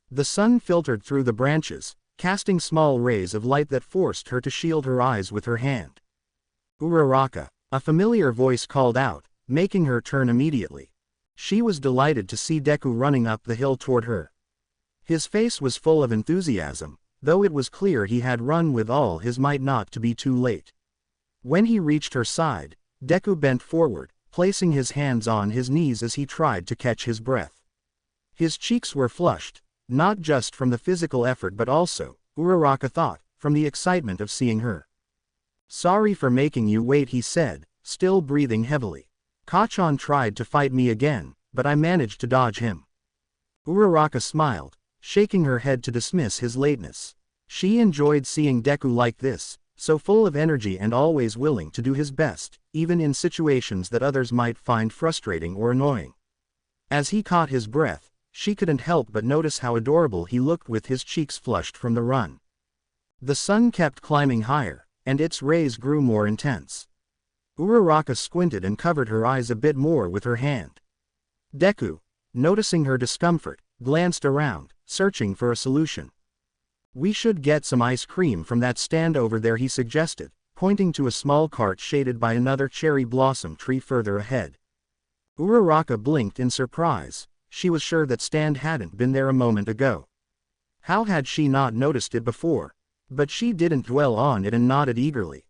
The sun filtered through the branches, casting small rays of light that forced her to shield her eyes with her hand. Uraraka, a familiar voice called out, making her turn immediately. She was delighted to see Deku running up the hill toward her. His face was full of enthusiasm, though it was clear he had run with all his might not to be too late. When he reached her side, Deku bent forward, placing his hands on his knees as he tried to catch his breath. His cheeks were flushed, not just from the physical effort but also, Uraraka thought, from the excitement of seeing her. Sorry for making you wait, he said, still breathing heavily. Kachan tried to fight me again, but I managed to dodge him. Uraraka smiled, shaking her head to dismiss his lateness. She enjoyed seeing Deku like this, so full of energy and always willing to do his best, even in situations that others might find frustrating or annoying. As he caught his breath, she couldn't help but notice how adorable he looked with his cheeks flushed from the run. The sun kept climbing higher, and its rays grew more intense. Uraraka squinted and covered her eyes a bit more with her hand. Deku, noticing her discomfort, glanced around, searching for a solution. We should get some ice cream from that stand over there, he suggested, pointing to a small cart shaded by another cherry blossom tree further ahead. Uraraka blinked in surprise. She was sure that stand hadn't been there a moment ago. How had she not noticed it before? But she didn't dwell on it and nodded eagerly.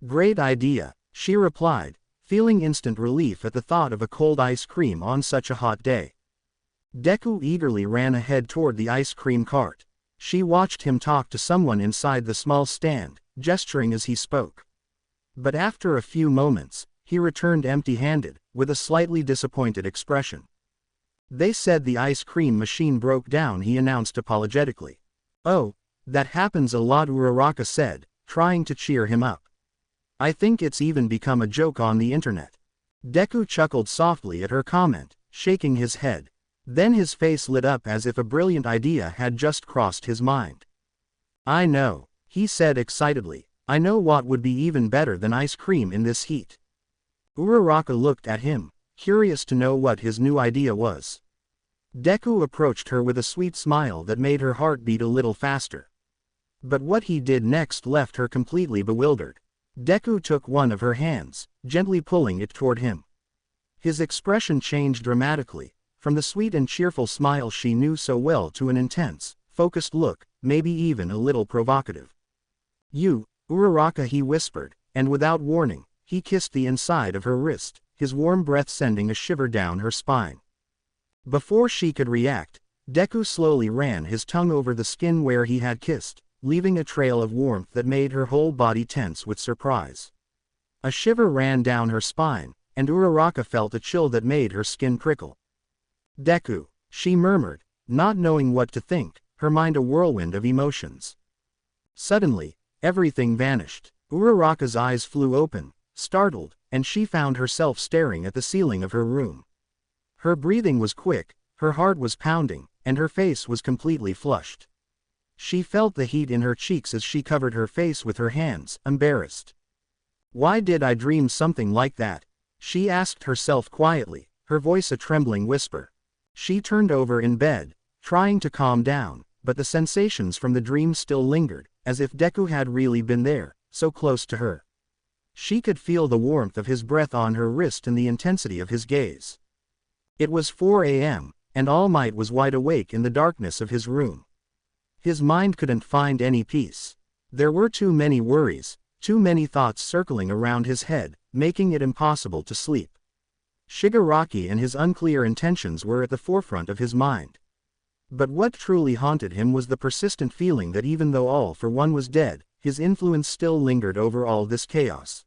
Great idea, she replied, feeling instant relief at the thought of a cold ice cream on such a hot day. Deku eagerly ran ahead toward the ice cream cart. She watched him talk to someone inside the small stand, gesturing as he spoke. But after a few moments, he returned empty-handed, with a slightly disappointed expression. They said the ice cream machine broke down, he announced apologetically. Oh, that happens a lot, Uraraka said, trying to cheer him up. I think it's even become a joke on the internet. Deku chuckled softly at her comment, shaking his head. Then his face lit up as if a brilliant idea had just crossed his mind. "I know," he said excitedly. "I know what would be even better than ice cream in this heat." Uraraka looked at him, curious to know what his new idea was. Deku approached her with a sweet smile that made her heart beat a little faster. But what he did next left her completely bewildered. Deku took one of her hands, gently pulling it toward him. His expression changed dramatically, from the sweet and cheerful smile she knew so well to an intense, focused look, maybe even a little provocative. "You, Uraraka," he whispered, and without warning, he kissed the inside of her wrist, his warm breath sending a shiver down her spine. Before she could react, Deku slowly ran his tongue over the skin where he had kissed, leaving a trail of warmth that made her whole body tense with surprise. A shiver ran down her spine, and Uraraka felt a chill that made her skin prickle. "Deku," she murmured, not knowing what to think, her mind a whirlwind of emotions. Suddenly, everything vanished. Uraraka's eyes flew open, startled, and she found herself staring at the ceiling of her room. Her breathing was quick, her heart was pounding, and her face was completely flushed. She felt the heat in her cheeks as she covered her face with her hands, embarrassed. "Why did I dream something like that?" she asked herself quietly, her voice a trembling whisper. She turned over in bed, trying to calm down, but the sensations from the dream still lingered, as if Deku had really been there, so close to her. She could feel the warmth of his breath on her wrist and the intensity of his gaze. It was 4 a.m., and All Might was wide awake in the darkness of his room. His mind couldn't find any peace. There were too many worries, too many thoughts circling around his head, making it impossible to sleep. Shigaraki and his unclear intentions were at the forefront of his mind. But what truly haunted him was the persistent feeling that even though All for One was dead, his influence still lingered over all this chaos.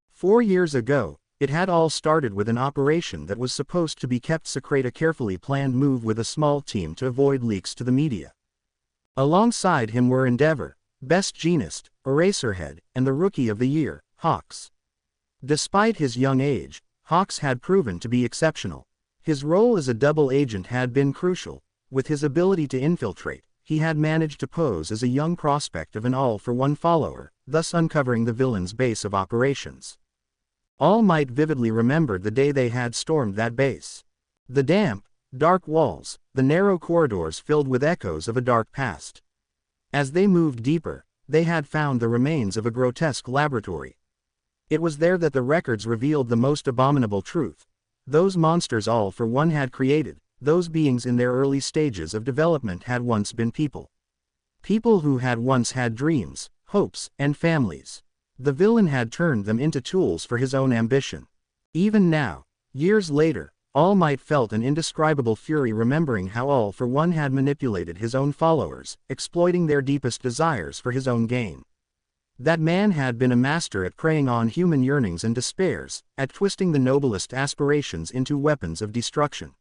4 years ago, it had all started with an operation that was supposed to be kept secret, a carefully planned move with a small team to avoid leaks to the media. Alongside him were Endeavor, Best Jeanist, Eraserhead, and the Rookie of the Year, Hawks. Despite his young age, Hawks had proven to be exceptional. His role as a double agent had been crucial. With his ability to infiltrate, he had managed to pose as a young prospect of an all-for-one follower, thus uncovering the villain's base of operations. All Might vividly remembered the day they had stormed that base. The damp, dark walls, the narrow corridors filled with echoes of a dark past. As they moved deeper, they had found the remains of a grotesque laboratory. It was there that the records revealed the most abominable truth. Those monsters All for One had created, those beings in their early stages of development, had once been people. People who had once had dreams, hopes, and families. The villain had turned them into tools for his own ambition. Even now, years later, All Might felt an indescribable fury remembering how All for One had manipulated his own followers, exploiting their deepest desires for his own gain. That man had been a master at preying on human yearnings and despairs, at twisting the noblest aspirations into weapons of destruction.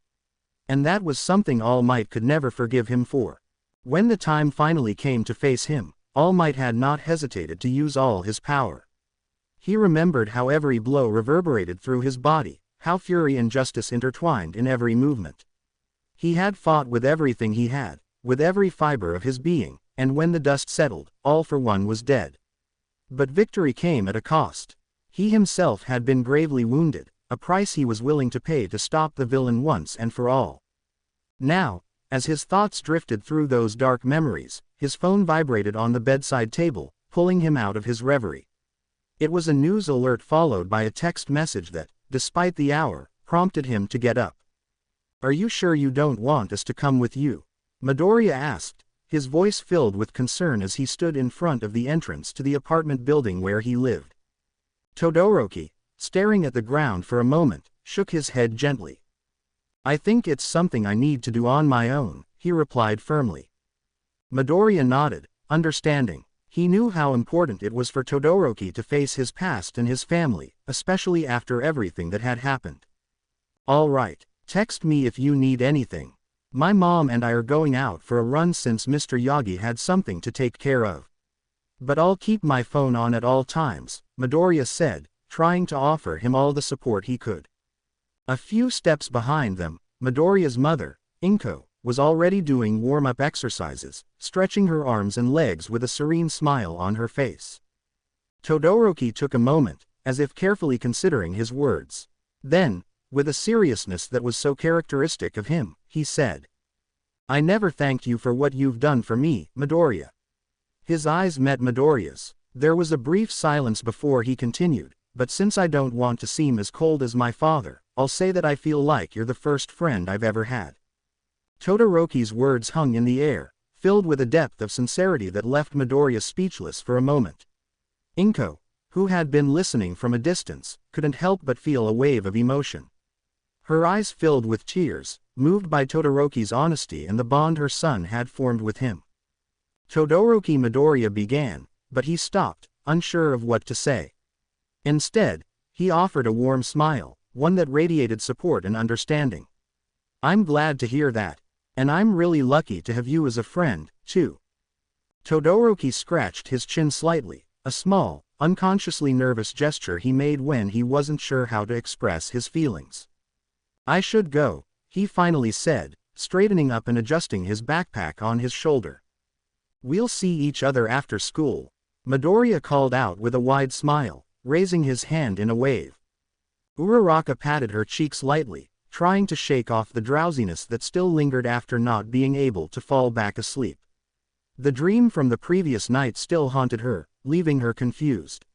And that was something All Might could never forgive him for. When the time finally came to face him, All Might had not hesitated to use all his power. He remembered how every blow reverberated through his body, how fury and justice intertwined in every movement. He had fought with everything he had, with every fiber of his being, and when the dust settled, All for One was dead. But victory came at a cost. He himself had been gravely wounded, a price he was willing to pay to stop the villain once and for all. Now, as his thoughts drifted through those dark memories, his phone vibrated on the bedside table, pulling him out of his reverie. It was a news alert followed by a text message that, despite the hour, prompted him to get up. "Are you sure you don't want us to come with you?" Midoriya asked, his voice filled with concern as he stood in front of the entrance to the apartment building where he lived. Todoroki, staring at the ground for a moment, shook his head gently. "I think it's something I need to do on my own," he replied firmly. Midoriya nodded, understanding. He knew how important it was for Todoroki to face his past and his family, especially after everything that had happened. "All right, text me if you need anything. My mom and I are going out for a run since Mr. Yagi had something to take care of. But I'll keep my phone on at all times," Midoriya said, trying to offer him all the support he could. A few steps behind them, Midoriya's mother, Inko, was already doing warm-up exercises, stretching her arms and legs with a serene smile on her face. Todoroki took a moment, as if carefully considering his words. Then, with a seriousness that was so characteristic of him, he said, "I never thanked you for what you've done for me, Midoriya." His eyes met Midoriya's. There was a brief silence before he continued, "But since I don't want to seem as cold as my father, I'll say that I feel like you're the first friend I've ever had." Todoroki's words hung in the air, filled with a depth of sincerity that left Midoriya speechless for a moment. Inko, who had been listening from a distance, couldn't help but feel a wave of emotion. Her eyes filled with tears, moved by Todoroki's honesty and the bond her son had formed with him. Todoroki Midoriya began, but he stopped, unsure of what to say. Instead, he offered a warm smile, one that radiated support and understanding. "I'm glad to hear that. And I'm really lucky to have you as a friend, too." Todoroki scratched his chin slightly, a small, unconsciously nervous gesture he made when he wasn't sure how to express his feelings. "I should go," he finally said, straightening up and adjusting his backpack on his shoulder. "We'll see each other after school," Midoriya called out with a wide smile, raising his hand in a wave. Uraraka patted her cheeks lightly, trying to shake off the drowsiness that still lingered after not being able to fall back asleep. The dream from the previous night still haunted her, leaving her confused.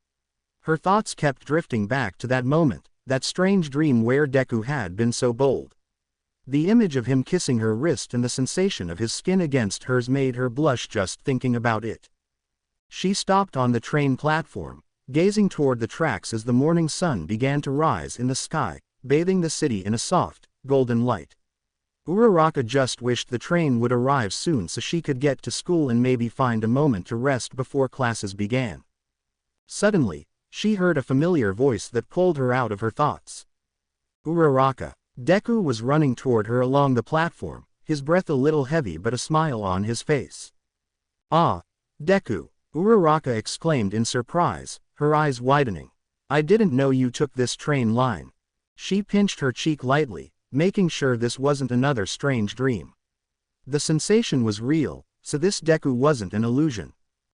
Her thoughts kept drifting back to that moment, that strange dream where Deku had been so bold. The image of him kissing her wrist and the sensation of his skin against hers made her blush just thinking about it. She stopped on the train platform, gazing toward the tracks as the morning sun began to rise in the sky, bathing the city in a soft, golden light. Uraraka just wished the train would arrive soon so she could get to school and maybe find a moment to rest before classes began. Suddenly, she heard a familiar voice that pulled her out of her thoughts. "Uraraka." Deku was running toward her along the platform, his breath a little heavy but a smile on his face. "Ah, Deku," Uraraka exclaimed in surprise, her eyes widening. "I didn't know you took this train line." She pinched her cheek lightly, making sure this wasn't another strange dream. The sensation was real, so this Deku wasn't an illusion.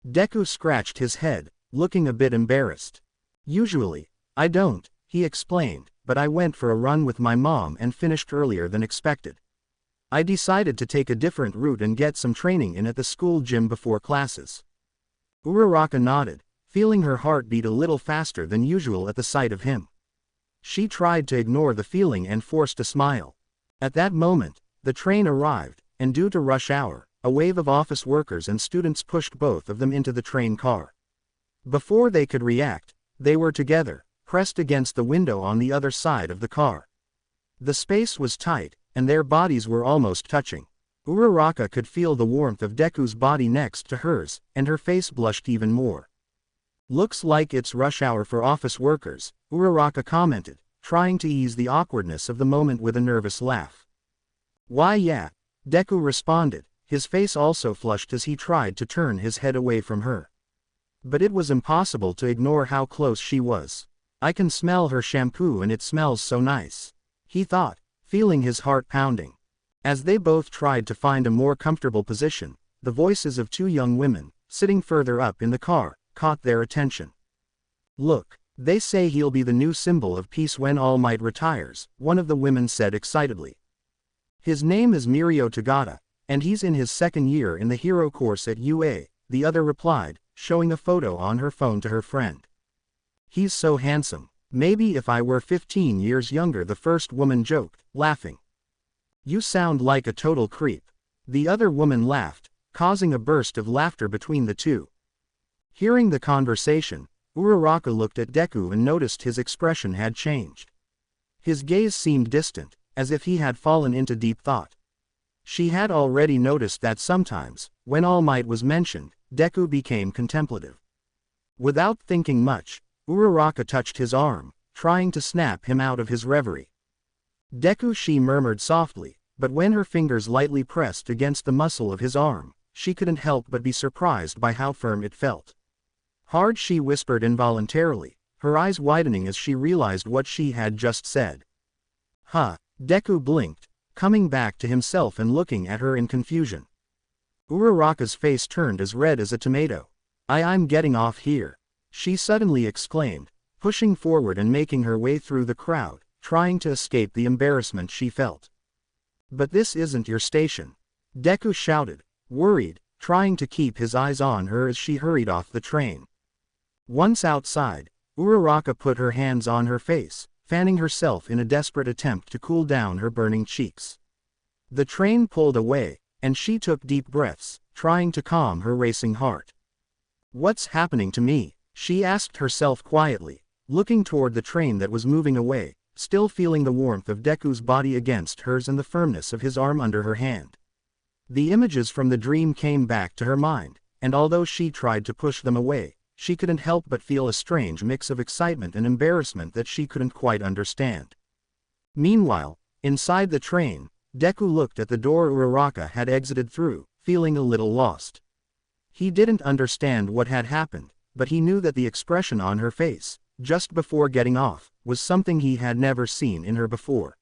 Deku scratched his head, looking a bit embarrassed. "Usually, I don't," he explained, "but I went for a run with my mom and finished earlier than expected. I decided to take a different route and get some training in at the school gym before classes." Uraraka nodded, feeling her heart beat a little faster than usual at the sight of him. She tried to ignore the feeling and forced a smile. At that moment, the train arrived, and due to rush hour, a wave of office workers and students pushed both of them into the train car. Before they could react, they were together, pressed against the window on the other side of the car. The space was tight, and their bodies were almost touching. Uraraka could feel the warmth of Deku's body next to hers, and her face blushed even more. "Looks like it's rush hour for office workers," Uraraka commented, trying to ease the awkwardness of the moment with a nervous laugh. "Why yeah," Deku responded, his face also flushed as he tried to turn his head away from her. But it was impossible to ignore how close she was. "I can smell her shampoo and it smells so nice," he thought, feeling his heart pounding. As they both tried to find a more comfortable position, the voices of two young women, sitting further up in the car, caught their attention. "Look, they say he'll be the new symbol of peace when All Might retires," one of the women said excitedly. "His name is Mirio Tagata, and he's in his second year in the hero course at UA, the other replied, showing a photo on her phone to her friend. "He's so handsome. Maybe if I were 15 years younger," the first woman joked, laughing. "You sound like a total creep," the other woman laughed, causing a burst of laughter between the two. Hearing the conversation, Uraraka looked at Deku and noticed his expression had changed. His gaze seemed distant, as if he had fallen into deep thought. She had already noticed that sometimes, when All Might was mentioned, Deku became contemplative. Without thinking much, Uraraka touched his arm, trying to snap him out of his reverie. "Deku," she murmured softly, but when her fingers lightly pressed against the muscle of his arm, she couldn't help but be surprised by how firm it felt. "Hard," she whispered involuntarily, her eyes widening as she realized what she had just said. "Huh." Deku blinked, coming back to himself and looking at her in confusion. Uraraka's face turned as red as a tomato. I'm getting off here," she suddenly exclaimed, pushing forward and making her way through the crowd, trying to escape the embarrassment she felt. "But this isn't your station," Deku shouted, worried, trying to keep his eyes on her as she hurried off the train. Once outside, Uraraka put her hands on her face, fanning herself in a desperate attempt to cool down her burning cheeks. The train pulled away, and she took deep breaths, trying to calm her racing heart. "What's happening to me?" she asked herself quietly, looking toward the train that was moving away, still feeling the warmth of Deku's body against hers and the firmness of his arm under her hand. The images from the dream came back to her mind, and although she tried to push them away, she couldn't help but feel a strange mix of excitement and embarrassment that she couldn't quite understand. Meanwhile, inside the train, Deku looked at the door Uraraka had exited through, feeling a little lost. He didn't understand what had happened, but he knew that the expression on her face, just before getting off, was something he had never seen in her before.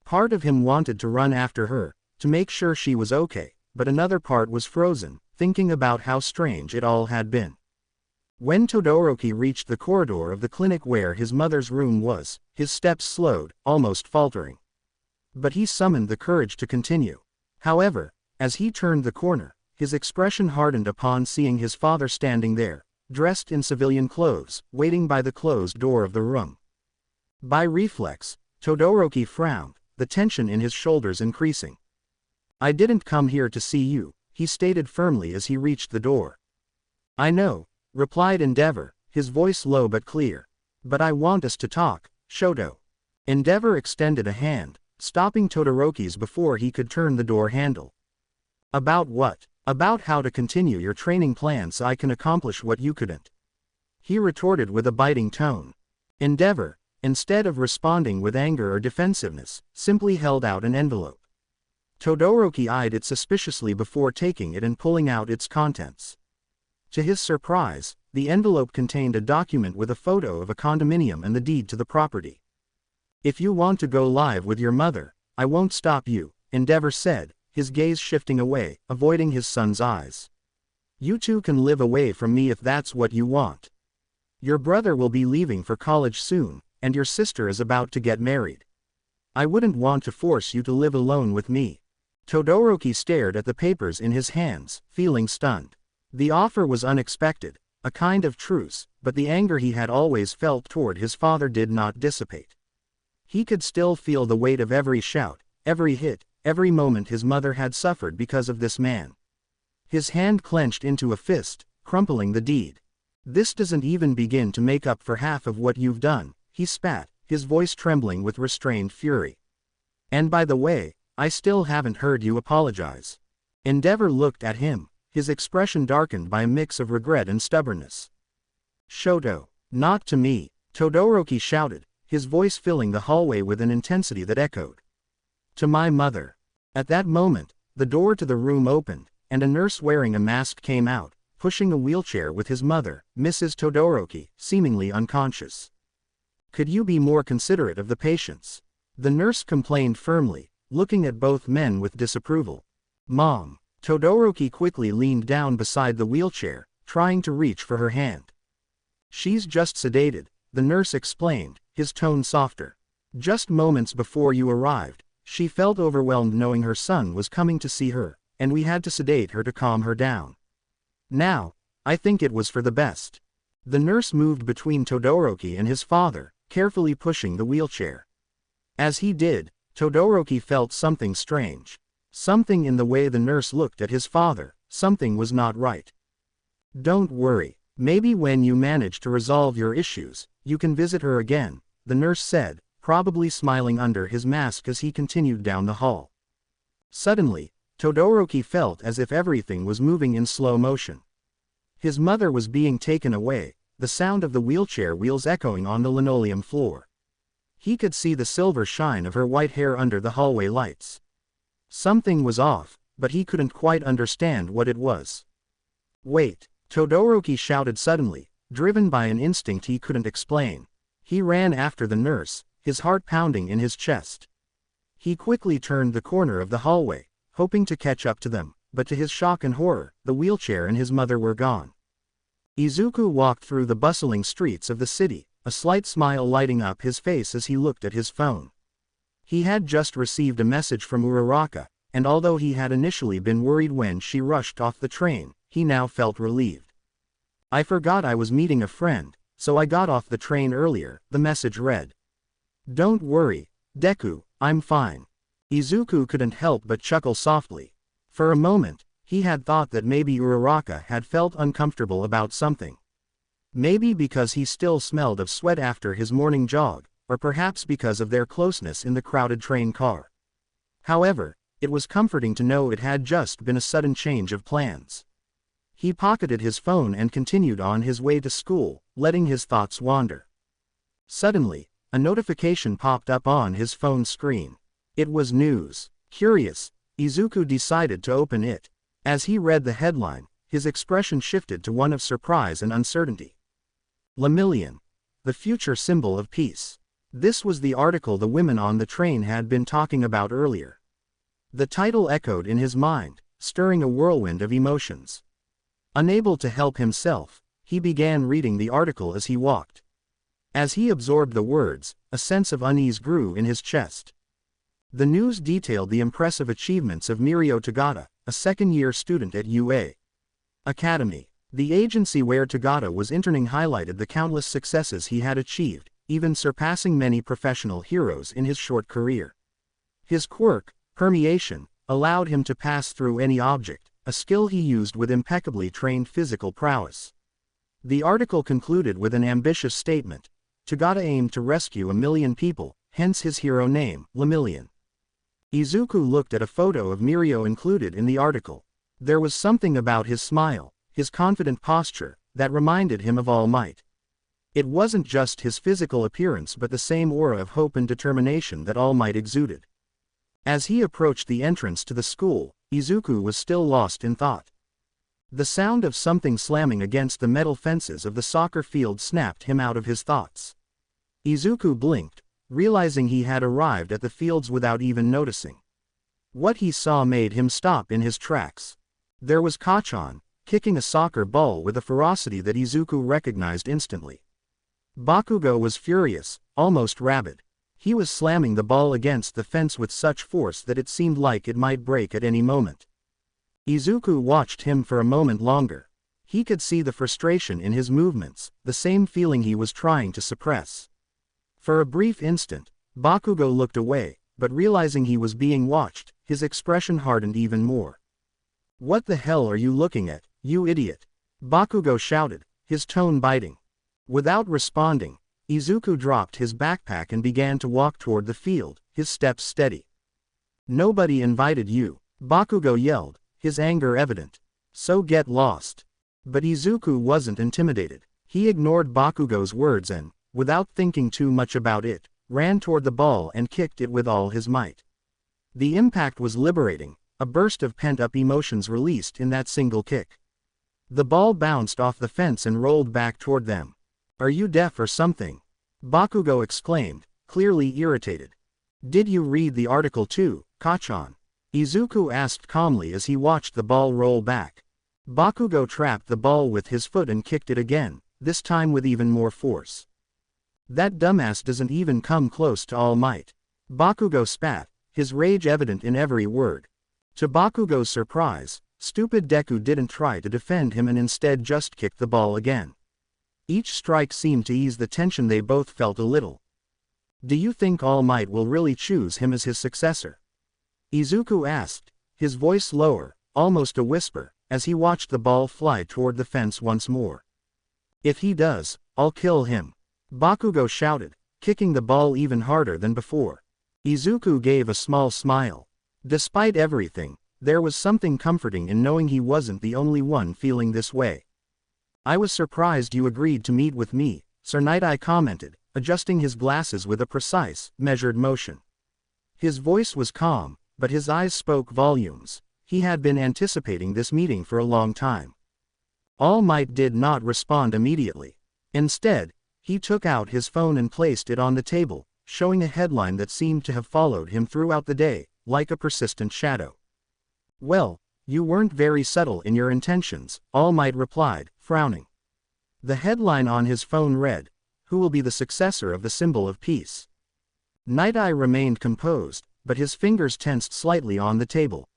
Part of him wanted to run after her, to make sure she was okay, but another part was frozen, thinking about how strange it all had been. When Todoroki reached the corridor of the clinic where his mother's room was, his steps slowed, almost faltering. But he summoned the courage to continue. However, as he turned the corner, his expression hardened upon seeing his father standing there, dressed in civilian clothes, waiting by the closed door of the room. By reflex, Todoroki frowned, the tension in his shoulders increasing. "I didn't come here to see you," he stated firmly as he reached the door. "I know," replied Endeavor, his voice low but clear. "But I want us to talk, Shoto." Endeavor extended a hand, stopping Todoroki's before he could turn the door handle. "About what?" "About how to continue your training plan so I can accomplish what you couldn't," he retorted with a biting tone. Endeavor, instead of responding with anger or defensiveness, simply held out an envelope. Todoroki eyed it suspiciously before taking it and pulling out its contents. To his surprise, the envelope contained a document with a photo of a condominium and the deed to the property. "If you want to go live with your mother, I won't stop you," Endeavor said, his gaze shifting away, avoiding his son's eyes. "You two can live away from me if that's what you want. Your brother will be leaving for college soon, and your sister is about to get married. I wouldn't want to force you to live alone with me." Todoroki stared at the papers in his hands, feeling stunned. The offer was unexpected, a kind of truce, but the anger he had always felt toward his father did not dissipate. He could still feel the weight of every shout, every hit, every moment his mother had suffered because of this man. His hand clenched into a fist, crumpling the deed. "This doesn't even begin to make up for half of what you've done," he spat, his voice trembling with restrained fury. "And by the way, I still haven't heard you apologize." Endeavor looked at him, his expression darkened by a mix of regret and stubbornness. "Shoto, not to me," Todoroki shouted, his voice filling the hallway with an intensity that echoed. "To my mother." At that moment, the door to the room opened, and a nurse wearing a mask came out, pushing a wheelchair with his mother, Mrs. Todoroki, seemingly unconscious. "Could you be more considerate of the patients?" the nurse complained firmly, looking at both men with disapproval. "Mom." Todoroki quickly leaned down beside the wheelchair, trying to reach for her hand. "She's just sedated," the nurse explained, his tone softer. "Just moments before you arrived, she felt overwhelmed knowing her son was coming to see her, and we had to sedate her to calm her down. Now, I think it was for the best." The nurse moved between Todoroki and his father, carefully pushing the wheelchair. As he did, Todoroki felt something strange. Something in the way the nurse looked at his father, something was not right. "Don't worry, maybe when you manage to resolve your issues, you can visit her again," the nurse said, probably smiling under his mask as he continued down the hall. Suddenly, Todoroki felt as if everything was moving in slow motion. His mother was being taken away, the sound of the wheelchair wheels echoing on the linoleum floor. He could see the silver shine of her white hair under the hallway lights. Something was off, but he couldn't quite understand what it was. "Wait," Todoroki shouted suddenly, driven by an instinct he couldn't explain. He ran after the nurse, his heart pounding in his chest. He quickly turned the corner of the hallway, hoping to catch up to them, but to his shock and horror, the wheelchair and his mother were gone. Izuku walked through the bustling streets of the city, a slight smile lighting up his face as he looked at his phone. He had just received a message from Uraraka, and although he had initially been worried when she rushed off the train, he now felt relieved. "I forgot I was meeting a friend, so I got off the train earlier," the message read. "Don't worry, Deku, I'm fine." Izuku couldn't help but chuckle softly. For a moment, he had thought that maybe Uraraka had felt uncomfortable about something. Maybe because he still smelled of sweat after his morning jog, or perhaps because of their closeness in the crowded train car. However, it was comforting to know it had just been a sudden change of plans. He pocketed his phone and continued on his way to school, letting his thoughts wander. Suddenly, a notification popped up on his phone screen. It was news. Curious, Izuku decided to open it. As he read the headline, his expression shifted to one of surprise and uncertainty. Lyzarien, the future symbol of peace. This was the article the women on the train had been talking about earlier. The title echoed in his mind, stirring a whirlwind of emotions. Unable to help himself, he began reading the article as he walked. As he absorbed the words, a sense of unease grew in his chest. The news detailed the impressive achievements of Mirio Tagata, a second-year student at UA Academy. The agency where Tagata was interning highlighted the countless successes he had achieved, even surpassing many professional heroes in his short career. His quirk, permeation, allowed him to pass through any object, a skill he used with impeccably trained physical prowess. The article concluded with an ambitious statement. Tagata aimed to rescue 1,000,000 people, hence his hero name, Lyzarien. Izuku looked at a photo of Mirio included in the article. There was something about his smile, his confident posture, that reminded him of All Might. It wasn't just his physical appearance but the same aura of hope and determination that All Might exuded. As he approached the entrance to the school, Izuku was still lost in thought. The sound of something slamming against the metal fences of the soccer field snapped him out of his thoughts. Izuku blinked, realizing he had arrived at the fields without even noticing. What he saw made him stop in his tracks. There was Kachan, kicking a soccer ball with a ferocity that Izuku recognized instantly. Bakugo was furious, almost rabid. He was slamming the ball against the fence with such force that it seemed like it might break at any moment. Izuku watched him for a moment longer. He could see the frustration in his movements, the same feeling he was trying to suppress. For a brief instant, Bakugo looked away, but realizing he was being watched, his expression hardened even more. "What the hell are you looking at, you idiot?" Bakugo shouted, his tone biting. Without responding, Izuku dropped his backpack and began to walk toward the field, his steps steady. "Nobody invited you," Bakugo yelled, his anger evident. "So get lost." But Izuku wasn't intimidated. He ignored Bakugo's words and, without thinking too much about it, ran toward the ball and kicked it with all his might. The impact was liberating, a burst of pent-up emotions released in that single kick. The ball bounced off the fence and rolled back toward them. "Are you deaf or something?" Bakugo exclaimed, clearly irritated. "Did you read the article too, Kachan?" Izuku asked calmly as he watched the ball roll back. Bakugo trapped the ball with his foot and kicked it again, this time with even more force. "That dumbass doesn't even come close to All Might." Bakugo spat, his rage evident in every word. To Bakugo's surprise, stupid Deku didn't try to defend him and instead just kicked the ball again. Each strike seemed to ease the tension they both felt a little. "Do you think All Might will really choose him as his successor?" Izuku asked, his voice lower, almost a whisper, as he watched the ball fly toward the fence once more. "If he does, I'll kill him," Bakugo shouted, kicking the ball even harder than before. Izuku gave a small smile. Despite everything, there was something comforting in knowing he wasn't the only one feeling this way. "I was surprised you agreed to meet with me," Sir Night-Eye commented, adjusting his glasses with a precise, measured motion. His voice was calm, but his eyes spoke volumes. He had been anticipating this meeting for a long time. All Might did not respond immediately. Instead, he took out his phone and placed it on the table, showing a headline that seemed to have followed him throughout the day, like a persistent shadow. "Well, you weren't very subtle in your intentions," All Might replied, frowning. The headline on his phone read, "Who will be the successor of the symbol of peace?" Night Eye remained composed, but his fingers tensed slightly on the table.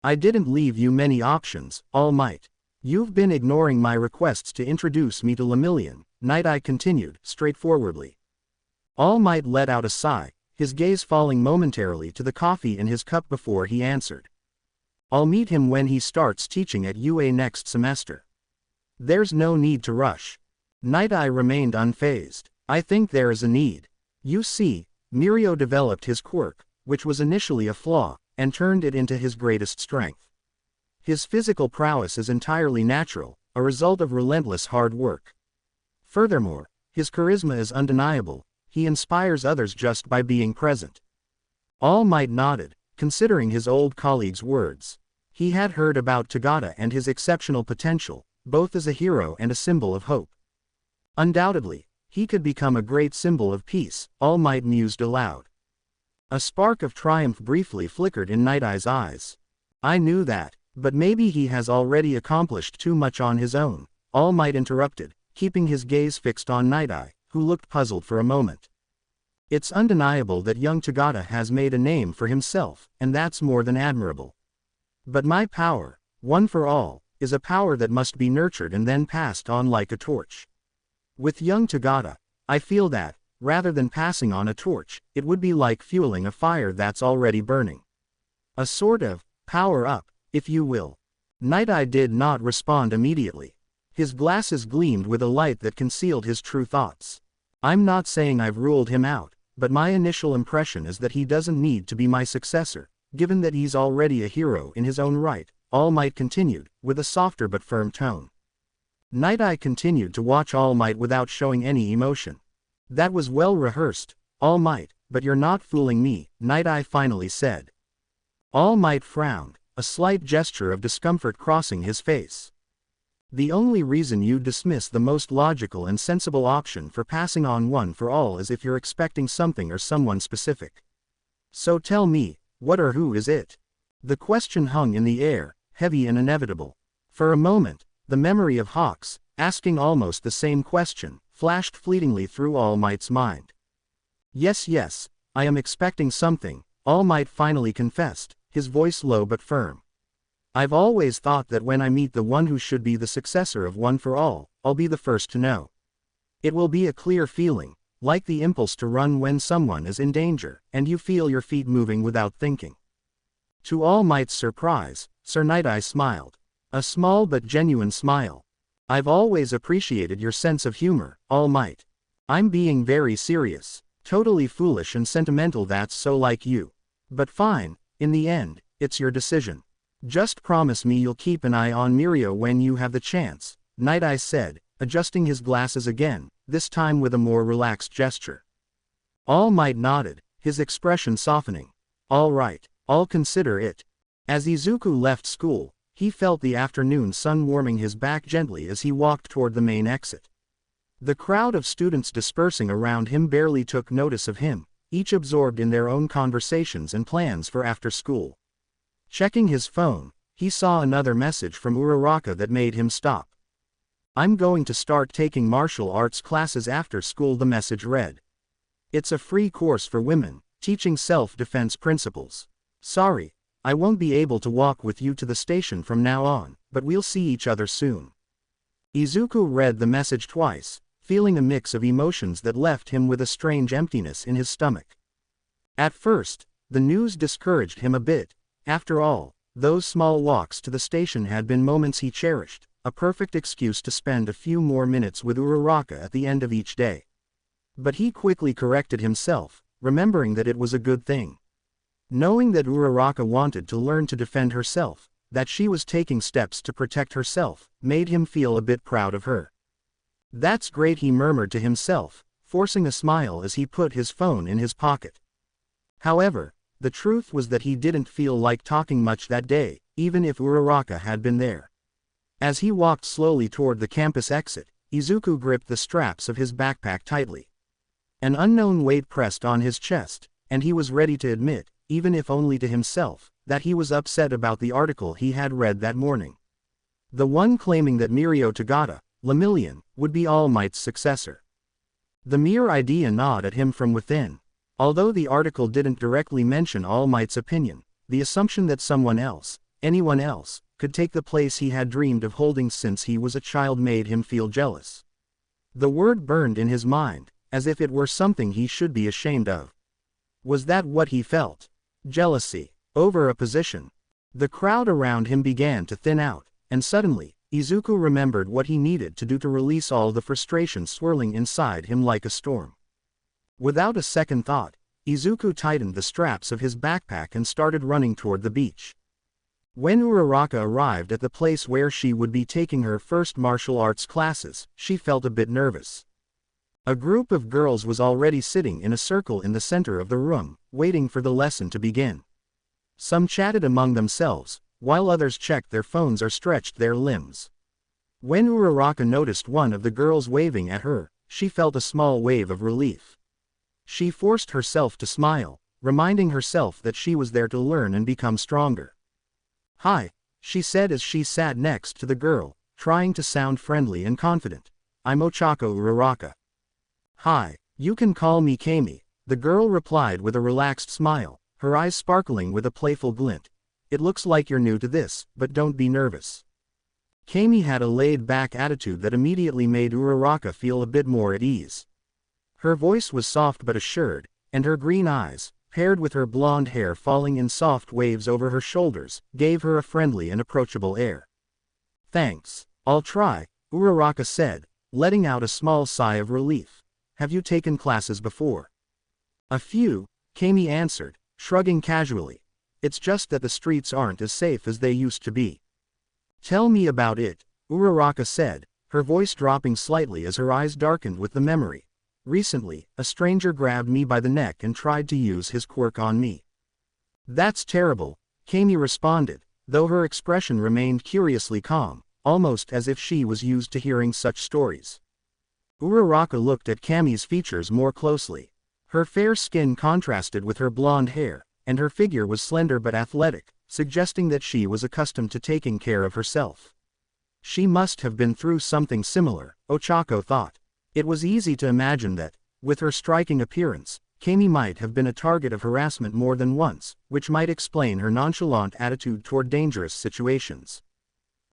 "I didn't leave you many options, All Might. You've been ignoring my requests to introduce me to Lemillion," Night Eye continued, straightforwardly. All Might let out a sigh, his gaze falling momentarily to the coffee in his cup before he answered. "I'll meet him when he starts teaching at UA next semester. There's no need to rush." Night Eye remained unfazed. "I think there is a need. You see, Mirio developed his quirk, which was initially a flaw, and turned it into his greatest strength. His physical prowess is entirely natural, a result of relentless hard work. Furthermore, his charisma is undeniable, he inspires others just by being present." All Might nodded, considering his old colleague's words. He had heard about Tagata and his exceptional potential, both as a hero and a symbol of hope. Undoubtedly, he could become a great symbol of peace, All Might mused aloud. A spark of triumph briefly flickered in Night Eye's eyes. "I knew that, but maybe he has already accomplished too much on his own," All Might interrupted, keeping his gaze fixed on Night Eye, who looked puzzled for a moment. "It's undeniable that young Tagata has made a name for himself, and that's more than admirable. But my power, one for all, is a power that must be nurtured and then passed on like a torch. With young Tagata, I feel that, rather than passing on a torch, it would be like fueling a fire that's already burning. A sort of power-up, if you will." Night Eye did not respond immediately. His glasses gleamed with a light that concealed his true thoughts. "I'm not saying I've ruled him out, but my initial impression is that he doesn't need to be my successor, given that he's already a hero in his own right," All Might continued, with a softer but firm tone. Night Eye continued to watch All Might without showing any emotion. "That was well rehearsed, All Might, but you're not fooling me," Night Eye finally said. All Might frowned, a slight gesture of discomfort crossing his face. "The only reason you dismiss the most logical and sensible option for passing on one for all is if you're expecting something or someone specific. So tell me, what or who is it?" The question hung in the air, heavy and inevitable. For a moment, the memory of Hawks, asking almost the same question, flashed fleetingly through All Might's mind. Yes, I am expecting something," All Might finally confessed, his voice low but firm. "I've always thought that when I meet the one who should be the successor of One for All, I'll be the first to know. It will be a clear feeling, like the impulse to run when someone is in danger, and you feel your feet moving without thinking." To All Might's surprise, Sir Night Eye smiled. A small but genuine smile. "I've always appreciated your sense of humor, All Might. I'm being very serious. Totally foolish and sentimental, that's so like you. But fine, in the end, it's your decision. Just promise me you'll keep an eye on Mirio when you have the chance," Night Eye said, adjusting his glasses again, this time with a more relaxed gesture. All Might nodded, his expression softening. "All right, I'll consider it." As Izuku left school, he felt the afternoon sun warming his back gently as he walked toward the main exit. The crowd of students dispersing around him barely took notice of him, each absorbed in their own conversations and plans for after school. Checking his phone, he saw another message from Uraraka that made him stop. "I'm going to start taking martial arts classes after school," the message read. "It's a free course for women, teaching self-defense principles. Sorry, I won't be able to walk with you to the station from now on, but we'll see each other soon." Izuku read the message twice, feeling a mix of emotions that left him with a strange emptiness in his stomach. At first, the news discouraged him a bit. After all, those small walks to the station had been moments he cherished, a perfect excuse to spend a few more minutes with Uraraka at the end of each day. But he quickly corrected himself, remembering that it was a good thing. Knowing that Uraraka wanted to learn to defend herself, that she was taking steps to protect herself, made him feel a bit proud of her. "That's great," he murmured to himself, forcing a smile as he put his phone in his pocket. However, the truth was that he didn't feel like talking much that day, even if Uraraka had been there. As he walked slowly toward the campus exit, Izuku gripped the straps of his backpack tightly. An unknown weight pressed on his chest, and he was ready to admit, even if only to himself, that he was upset about the article he had read that morning. The one claiming that Mirio Tagata, Lemillion, would be All Might's successor. The mere idea gnawed at him from within. Although the article didn't directly mention All Might's opinion, the assumption that someone else, anyone else, could take the place he had dreamed of holding since he was a child made him feel jealous. The word burned in his mind, as if it were something he should be ashamed of. Was that what he felt? Jealousy over a position? The crowd around him began to thin out, and suddenly, Izuku remembered what he needed to do to release all the frustration swirling inside him like a storm. Without a second thought, Izuku tightened the straps of his backpack and started running toward the beach. When Uraraka arrived at the place where she would be taking her first martial arts classes, she felt a bit nervous. A group of girls was already sitting in a circle in the center of the room, waiting for the lesson to begin. Some chatted among themselves, while others checked their phones or stretched their limbs. When Uraraka noticed one of the girls waving at her, she felt a small wave of relief. She forced herself to smile, reminding herself that she was there to learn and become stronger. "Hi," she said as she sat next to the girl, trying to sound friendly and confident. "I'm Ochako Uraraka." "Hi, you can call me Kami," the girl replied with a relaxed smile, her eyes sparkling with a playful glint. "It looks like you're new to this, but don't be nervous." Kami had a laid-back attitude that immediately made Uraraka feel a bit more at ease. Her voice was soft but assured, and her green eyes, paired with her blonde hair falling in soft waves over her shoulders, gave her a friendly and approachable air. "Thanks, I'll try," Uraraka said, letting out a small sigh of relief. "Have you taken classes before?" "A few," Kami answered, shrugging casually. "It's just that the streets aren't as safe as they used to be." "Tell me about it," Uraraka said, her voice dropping slightly as her eyes darkened with the memory. "Recently, a stranger grabbed me by the neck and tried to use his quirk on me." "That's terrible," Kami responded, though her expression remained curiously calm, almost as if she was used to hearing such stories. Uraraka looked at Kami's features more closely. Her fair skin contrasted with her blonde hair, and her figure was slender but athletic, suggesting that she was accustomed to taking care of herself. She must have been through something similar, Ochako thought. It was easy to imagine that, with her striking appearance, Kami might have been a target of harassment more than once, which might explain her nonchalant attitude toward dangerous situations.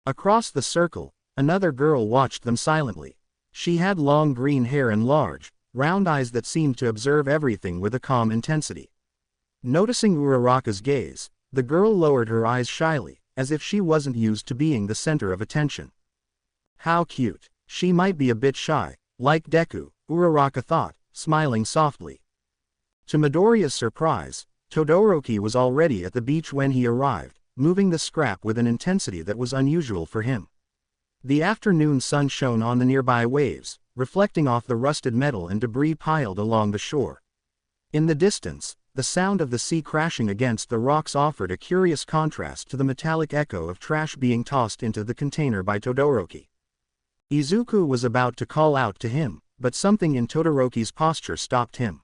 Across the circle, another girl watched them silently. She had long green hair and large, round eyes that seemed to observe everything with a calm intensity. Noticing Uraraka's gaze, the girl lowered her eyes shyly, as if she wasn't used to being the center of attention. How cute. She might be a bit shy, like Deku, Uraraka thought, smiling softly. To Midoriya's surprise, Todoroki was already at the beach when he arrived, moving the scrap with an intensity that was unusual for him. The afternoon sun shone on the nearby waves, reflecting off the rusted metal and debris piled along the shore. In the distance, the sound of the sea crashing against the rocks offered a curious contrast to the metallic echo of trash being tossed into the container by Todoroki. Izuku was about to call out to him, but something in Todoroki's posture stopped him.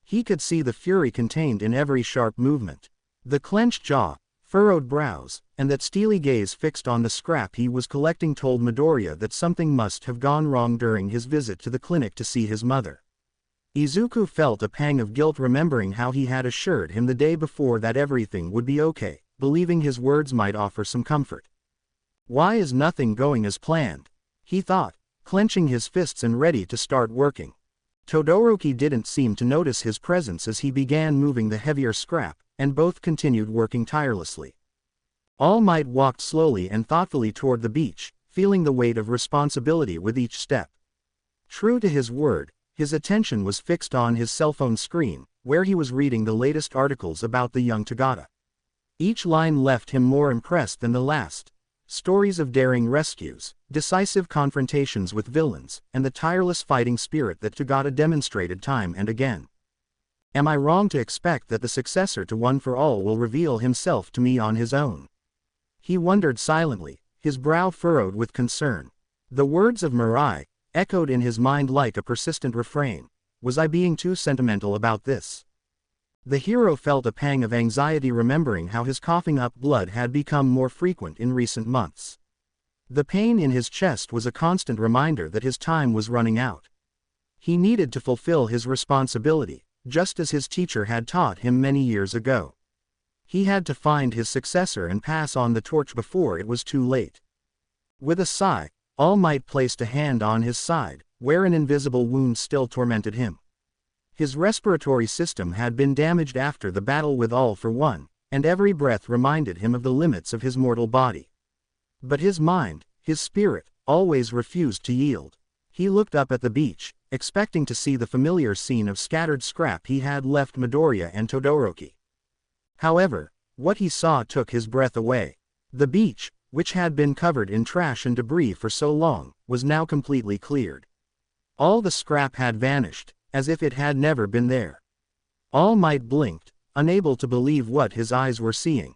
He could see the fury contained in every sharp movement. The clenched jaw, furrowed brows, and that steely gaze fixed on the scrap he was collecting told Midoriya that something must have gone wrong during his visit to the clinic to see his mother. Izuku felt a pang of guilt remembering how he had assured him the day before that everything would be okay, believing his words might offer some comfort. Why is nothing going as planned? He thought, clenching his fists and ready to start working. Todoroki didn't seem to notice his presence as he began moving the heavier scrap, and both continued working tirelessly. All Might walked slowly and thoughtfully toward the beach, feeling the weight of responsibility with each step. True to his word, his attention was fixed on his cell phone screen, where he was reading the latest articles about the young Tagata. Each line left him more impressed than the last. Stories of daring rescues, decisive confrontations with villains, and the tireless fighting spirit that Tagata demonstrated time and again. Am I wrong to expect that the successor to One for All will reveal himself to me on his own? He wondered silently, his brow furrowed with concern. The words of Mirai echoed in his mind like a persistent refrain. Was I being too sentimental about this? The hero felt a pang of anxiety remembering how his coughing up blood had become more frequent in recent months. The pain in his chest was a constant reminder that his time was running out. He needed to fulfill his responsibility, just as his teacher had taught him many years ago. He had to find his successor and pass on the torch before it was too late. With a sigh, All Might placed a hand on his side, where an invisible wound still tormented him. His respiratory system had been damaged after the battle with All for One, and every breath reminded him of the limits of his mortal body. But his mind, his spirit, always refused to yield. He looked up at the beach, expecting to see the familiar scene of scattered scrap he had left Midoriya and Todoroki. However, what he saw took his breath away. The beach, which had been covered in trash and debris for so long, was now completely cleared. All the scrap had vanished, as if it had never been there. All Might blinked, unable to believe what his eyes were seeing.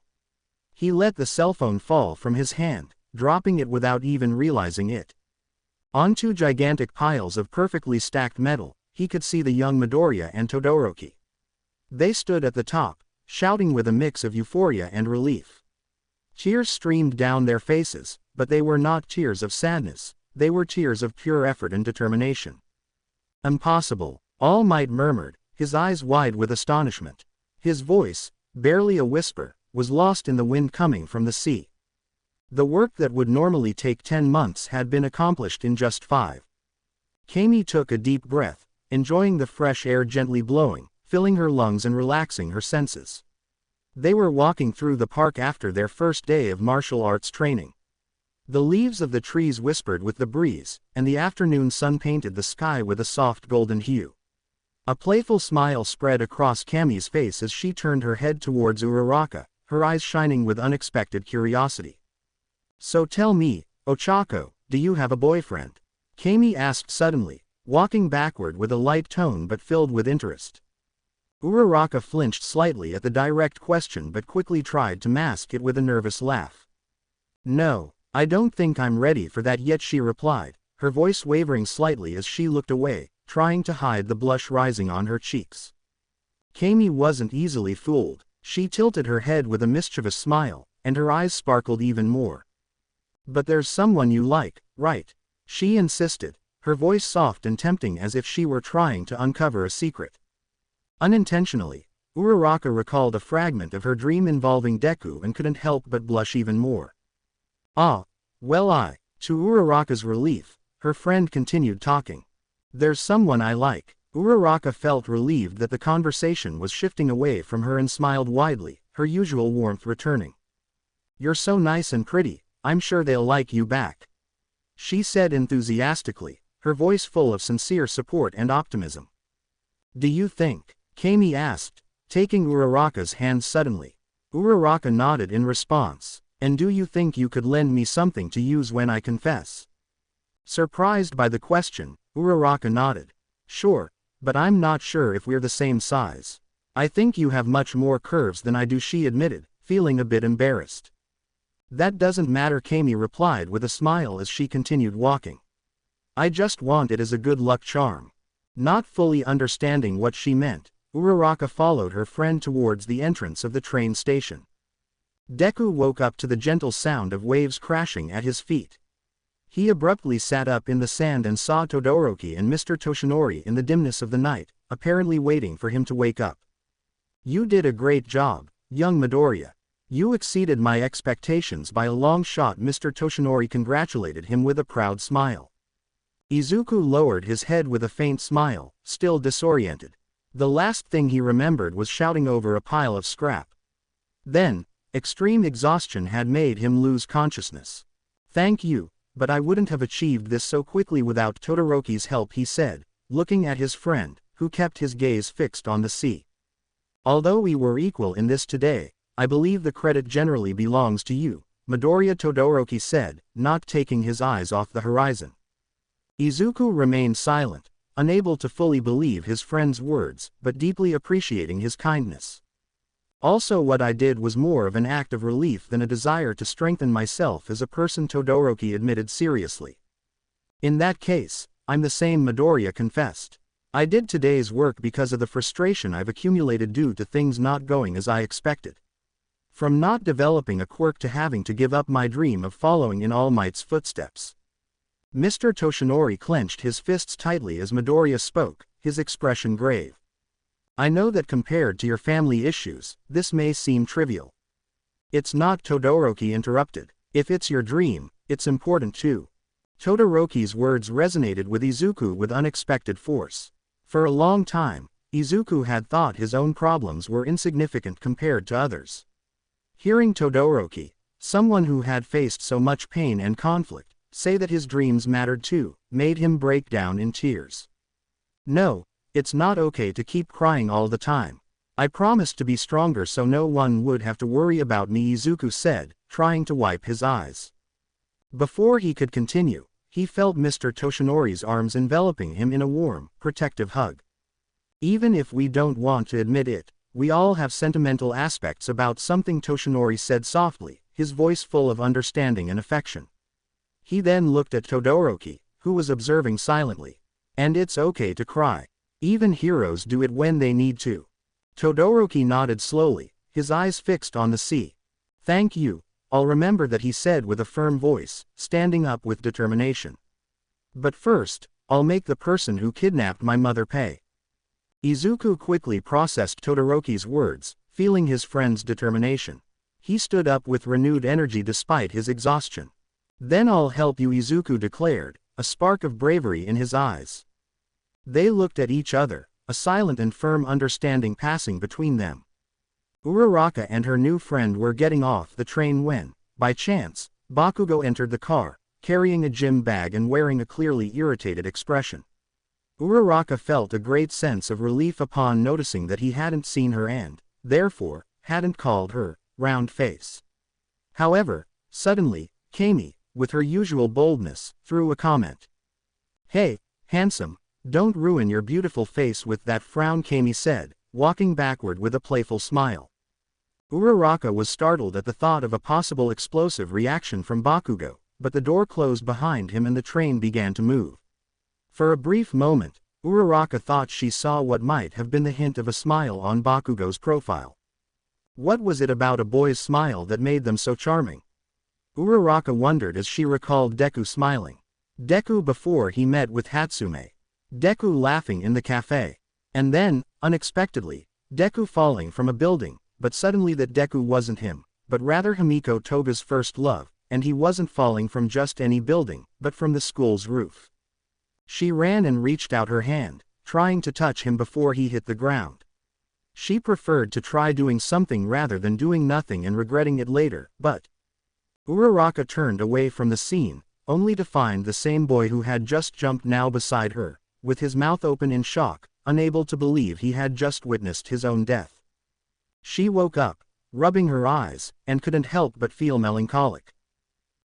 He let the cell phone fall from his hand, dropping it without even realizing it. Onto gigantic piles of perfectly stacked metal, he could see the young Midoriya and Todoroki. They stood at the top, shouting with a mix of euphoria and relief. Tears streamed down their faces, but they were not tears of sadness, they were tears of pure effort and determination. Impossible, All Might murmured, his eyes wide with astonishment. His voice, barely a whisper, was lost in the wind coming from the sea. The work that would normally take 10 months had been accomplished in just 5. Kami took a deep breath, enjoying the fresh air gently blowing, filling her lungs and relaxing her senses. They were walking through the park after their first day of martial arts training. The leaves of the trees whispered with the breeze, and the afternoon sun painted the sky with a soft golden hue. A playful smile spread across Kami's face as she turned her head towards Uraraka, her eyes shining with unexpected curiosity. "So tell me, Ochako, do you have a boyfriend?" Kami asked suddenly, walking backward with a light tone but filled with interest. Uraraka flinched slightly at the direct question but quickly tried to mask it with a nervous laugh. "No, I don't think I'm ready for that yet," she replied, her voice wavering slightly as she looked away, trying to hide the blush rising on her cheeks. Kami wasn't easily fooled. She tilted her head with a mischievous smile, and her eyes sparkled even more. "But there's someone you like, right?" she insisted, her voice soft and tempting as if she were trying to uncover a secret. Unintentionally, Uraraka recalled a fragment of her dream involving Deku and couldn't help but blush even more. "Ah, well to Uraraka's relief, her friend continued talking. "There's someone I like." Uraraka felt relieved that the conversation was shifting away from her and smiled widely, her usual warmth returning. "You're so nice and pretty, I'm sure they'll like you back," she said enthusiastically, her voice full of sincere support and optimism. "Do you think?" Kami asked, taking Uraraka's hand suddenly. Uraraka nodded in response. "And do you think you could lend me something to use when I confess?" Surprised by the question, Uraraka nodded. "Sure, but I'm not sure if we're the same size. I think you have much more curves than I do," she admitted, feeling a bit embarrassed. "That doesn't matter," Kami replied with a smile as she continued walking. "I just want it as a good luck charm." Not fully understanding what she meant, Uraraka followed her friend towards the entrance of the train station. Deku woke up to the gentle sound of waves crashing at his feet. He abruptly sat up in the sand and saw Todoroki and Mr. Toshinori in the dimness of the night, apparently waiting for him to wake up. "You did a great job, young Midoriya. You exceeded my expectations by a long shot," Mr. Toshinori congratulated him with a proud smile. Izuku lowered his head with a faint smile, still disoriented. The last thing he remembered was shouting over a pile of scrap. Then, extreme exhaustion had made him lose consciousness. "Thank you, but I wouldn't have achieved this so quickly without Todoroki's help," he said, looking at his friend, who kept his gaze fixed on the sea. "Although we were equal in this today, I believe the credit generally belongs to you," Midoriya Todoroki said, not taking his eyes off the horizon. Izuku remained silent, unable to fully believe his friend's words, but deeply appreciating his kindness. "Also, what I did was more of an act of relief than a desire to strengthen myself as a person," Todoroki admitted seriously. "In that case, I'm the same," Midoriya confessed. I did today's work because of the frustration I've accumulated due to things not going as I expected. From not developing a quirk to having to give up my dream of following in All Might's footsteps. Mr. Toshinori clenched his fists tightly as Midoriya spoke, his expression grave. I know that compared to your family issues, this may seem trivial. It's not. Todoroki interrupted. If it's your dream, it's important too. Todoroki's words resonated with Izuku with unexpected force. For a long time, Izuku had thought his own problems were insignificant compared to others. Hearing Todoroki, someone who had faced so much pain and conflict, say that his dreams mattered too, made him break down in tears. No, it's not okay to keep crying all the time. I promised to be stronger so no one would have to worry about me, Izuku said, trying to wipe his eyes. Before he could continue, he felt Mr. Toshinori's arms enveloping him in a warm, protective hug. Even if we don't want to admit it, we all have sentimental aspects about something, Toshinori said softly, his voice full of understanding and affection. He then looked at Todoroki, who was observing silently. And it's okay to cry. Even heroes do it when they need to. Todoroki nodded slowly, his eyes fixed on the sea. Thank you. I'll remember that, he said with a firm voice, standing up with determination. But first, I'll make the person who kidnapped my mother pay. Izuku quickly processed Todoroki's words, feeling his friend's determination. He stood up with renewed energy despite his exhaustion. Then I'll help you, Izuku declared, a spark of bravery in his eyes. They looked at each other, a silent and firm understanding passing between them. Uraraka and her new friend were getting off the train when, by chance, Bakugo entered the car, carrying a gym bag and wearing a clearly irritated expression. Uraraka felt a great sense of relief upon noticing that he hadn't seen her and, therefore, hadn't called her round face. However, suddenly, Kami, with her usual boldness, threw a comment. Hey, handsome, don't ruin your beautiful face with that frown, Kami said, walking backward with a playful smile. Uraraka was startled at the thought of a possible explosive reaction from Bakugo, but the door closed behind him and the train began to move. For a brief moment, Uraraka thought she saw what might have been the hint of a smile on Bakugo's profile. What was it about a boy's smile that made them so charming? Uraraka wondered as she recalled Deku smiling. Deku before he met with Hatsume. Deku laughing in the cafe. And then, unexpectedly, Deku falling from a building, but suddenly that Deku wasn't him, but rather Himiko Toga's first love, and he wasn't falling from just any building, but from the school's roof. She ran and reached out her hand, trying to touch him before he hit the ground. She preferred to try doing something rather than doing nothing and regretting it later, but Uraraka turned away from the scene, only to find the same boy who had just jumped now beside her, with his mouth open in shock, unable to believe he had just witnessed his own death. She woke up, rubbing her eyes, and couldn't help but feel melancholic.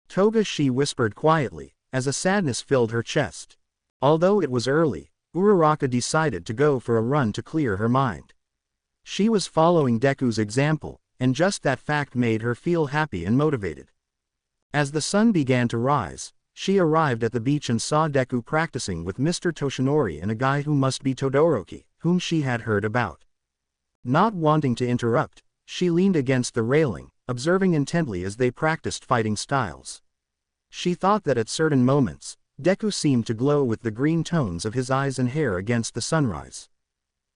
Toga, she whispered quietly, as a sadness filled her chest. Although it was early, Uraraka decided to go for a run to clear her mind. She was following Deku's example, and just that fact made her feel happy and motivated. As the sun began to rise, she arrived at the beach and saw Deku practicing with Mr. Toshinori and a guy who must be Todoroki, whom she had heard about. Not wanting to interrupt, she leaned against the railing, observing intently as they practiced fighting styles. She thought that at certain moments, Deku seemed to glow with the green tones of his eyes and hair against the sunrise.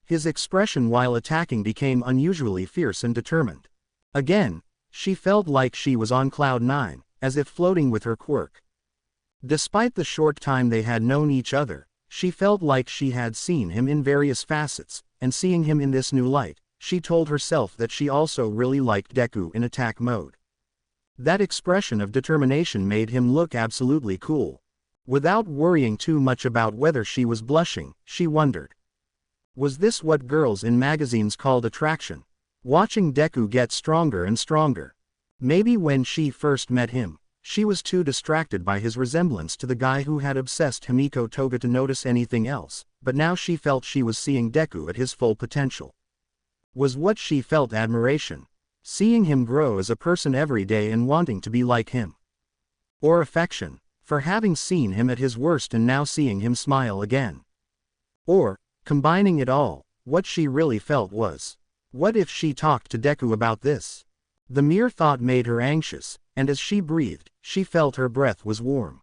His expression while attacking became unusually fierce and determined. Again, she felt like she was on cloud nine, as if floating with her quirk. Despite the short time they had known each other, she felt like she had seen him in various facets, and seeing him in this new light, she told herself that she also really liked Deku in attack mode. That expression of determination made him look absolutely cool. Without worrying too much about whether she was blushing, she wondered. Was this what girls in magazines called attraction? Watching Deku get stronger and stronger. Maybe when she first met him, she was too distracted by his resemblance to the guy who had obsessed Himiko Toga to notice anything else, but now she felt she was seeing Deku at his full potential. Was what she felt admiration? Seeing him grow as a person every day and wanting to be like him? Or affection, for having seen him at his worst and now seeing him smile again? Or Combining it all, what she really felt was, what if she talked to Deku about this? The mere thought made her anxious, and as she breathed, she felt her breath was warm.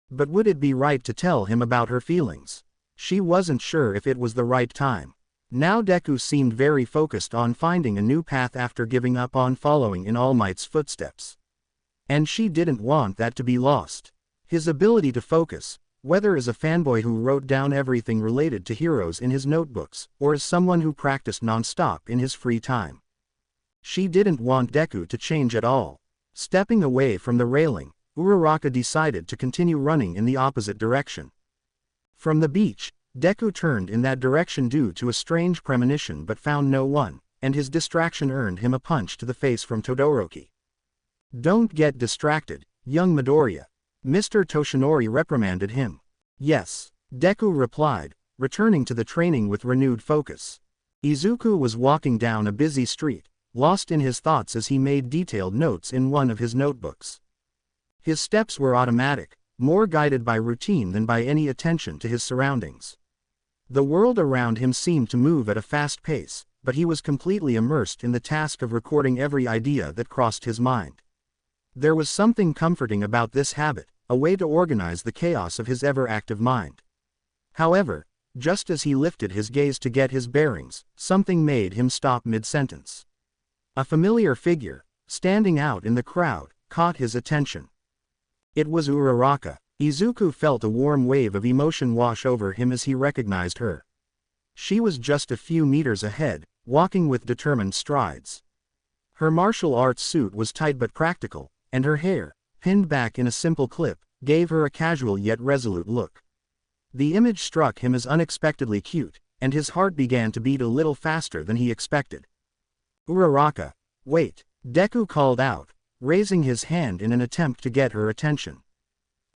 But would it be right to tell him about her feelings? She wasn't sure if it was the right time. Now Deku seemed very focused on finding a new path after giving up on following in All Might's footsteps. And she didn't want that to be lost. His ability to focus, whether as a fanboy who wrote down everything related to heroes in his notebooks, or as someone who practiced non-stop in his free time. She didn't want Deku to change at all. Stepping away from the railing, Uraraka decided to continue running in the opposite direction. From the beach, Deku turned in that direction due to a strange premonition but found no one, and his distraction earned him a punch to the face from Todoroki. "Don't get distracted, young Midoriya," Mr. Toshinori reprimanded him. "Yes," Deku replied, returning to the training with renewed focus. Izuku was walking down a busy street, lost in his thoughts as he made detailed notes in one of his notebooks. His steps were automatic, more guided by routine than by any attention to his surroundings. The world around him seemed to move at a fast pace, but he was completely immersed in the task of recording every idea that crossed his mind. There was something comforting about this habit, a way to organize the chaos of his ever-active mind. However, just as he lifted his gaze to get his bearings, something made him stop mid-sentence. A familiar figure, standing out in the crowd, caught his attention. It was Uraraka. Izuku felt a warm wave of emotion wash over him as he recognized her. She was just a few meters ahead, walking with determined strides. Her martial arts suit was tight but practical, and her hair, pinned back in a simple clip, gave her a casual yet resolute look. The image struck him as unexpectedly cute, and his heart began to beat a little faster than he expected. "Uraraka, wait," Deku called out, raising his hand in an attempt to get her attention.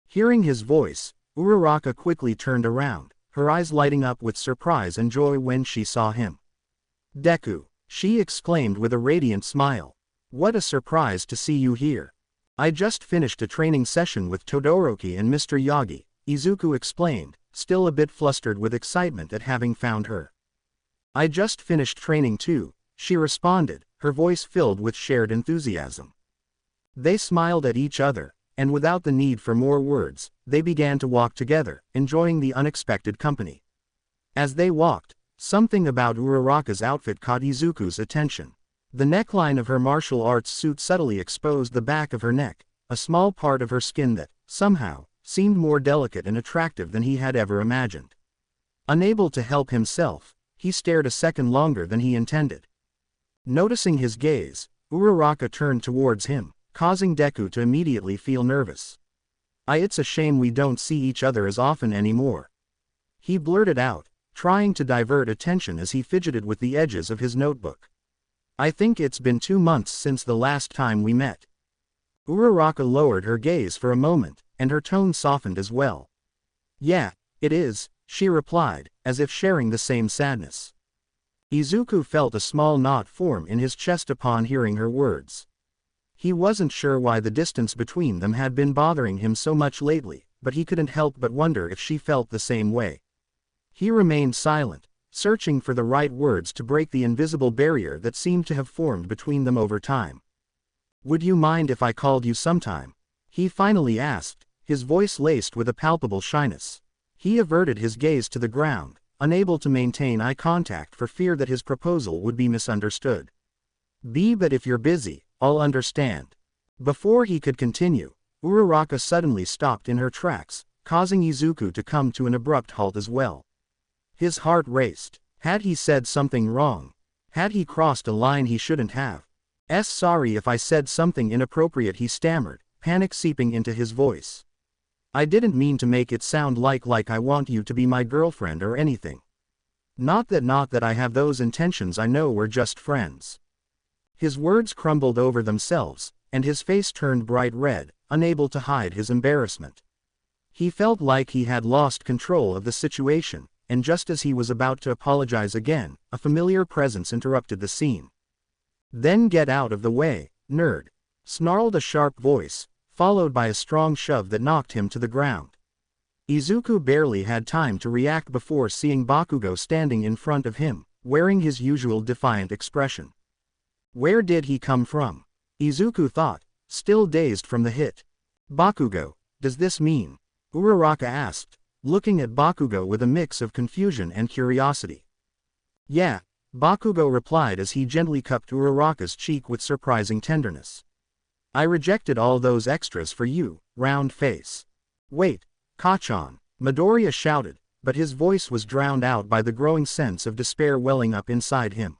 Hearing his voice, Uraraka quickly turned around, her eyes lighting up with surprise and joy when she saw him. "Deku," she exclaimed with a radiant smile. "What a surprise to see you here." "I just finished a training session with Todoroki and Mr. Yagi," Izuku explained, still a bit flustered with excitement at having found her. "I just finished training too," she responded, her voice filled with shared enthusiasm. They smiled at each other, and without the need for more words, they began to walk together, enjoying the unexpected company. As they walked, something about Uraraka's outfit caught Izuku's attention. The neckline of her martial arts suit subtly exposed the back of her neck, a small part of her skin that, somehow, seemed more delicate and attractive than he had ever imagined. Unable to help himself, he stared a second longer than he intended. Noticing his gaze, Uraraka turned towards him, causing Deku to immediately feel nervous. It's a shame we don't see each other as often anymore," he blurted out, trying to divert attention as he fidgeted with the edges of his notebook. "I think it's been 2 months since the last time we met." Uraraka lowered her gaze for a moment, and her tone softened as well. "Yeah, it is," she replied, as if sharing the same sadness. Izuku felt a small knot form in his chest upon hearing her words. He wasn't sure why the distance between them had been bothering him so much lately, but he couldn't help but wonder if she felt the same way. He remained silent, searching for the right words to break the invisible barrier that seemed to have formed between them over time. "Would you mind if I called you sometime?" he finally asked, his voice laced with a palpable shyness. He averted his gaze to the ground, unable to maintain eye contact for fear that his proposal would be misunderstood. But if you're busy, I'll understand." Before he could continue, Uraraka suddenly stopped in her tracks, causing Izuku to come to an abrupt halt as well. His heart raced. Had he said something wrong? Had he crossed a line he shouldn't have? Sorry if I said something inappropriate," he stammered, panic seeping into his voice. "I didn't mean to make it sound like I want you to be my girlfriend or anything. Not that I have those intentions, I know we're just friends." His words crumbled over themselves, and his face turned bright red, unable to hide his embarrassment. He felt like he had lost control of the situation, and just as he was about to apologize again, a familiar presence interrupted the scene. "Then get out of the way, nerd," snarled a sharp voice, followed by a strong shove that knocked him to the ground. Izuku barely had time to react before seeing Bakugo standing in front of him, wearing his usual defiant expression. Where did he come from? Izuku thought, still dazed from the hit. Bakugo, does this mean? Uraraka asked, looking at Bakugo with a mix of confusion and curiosity. Yeah, Bakugo replied as he gently cupped Uraraka's cheek with surprising tenderness. I rejected all those extras for you, round face. Wait, Kachan, Midoriya shouted, but his voice was drowned out by the growing sense of despair welling up inside him.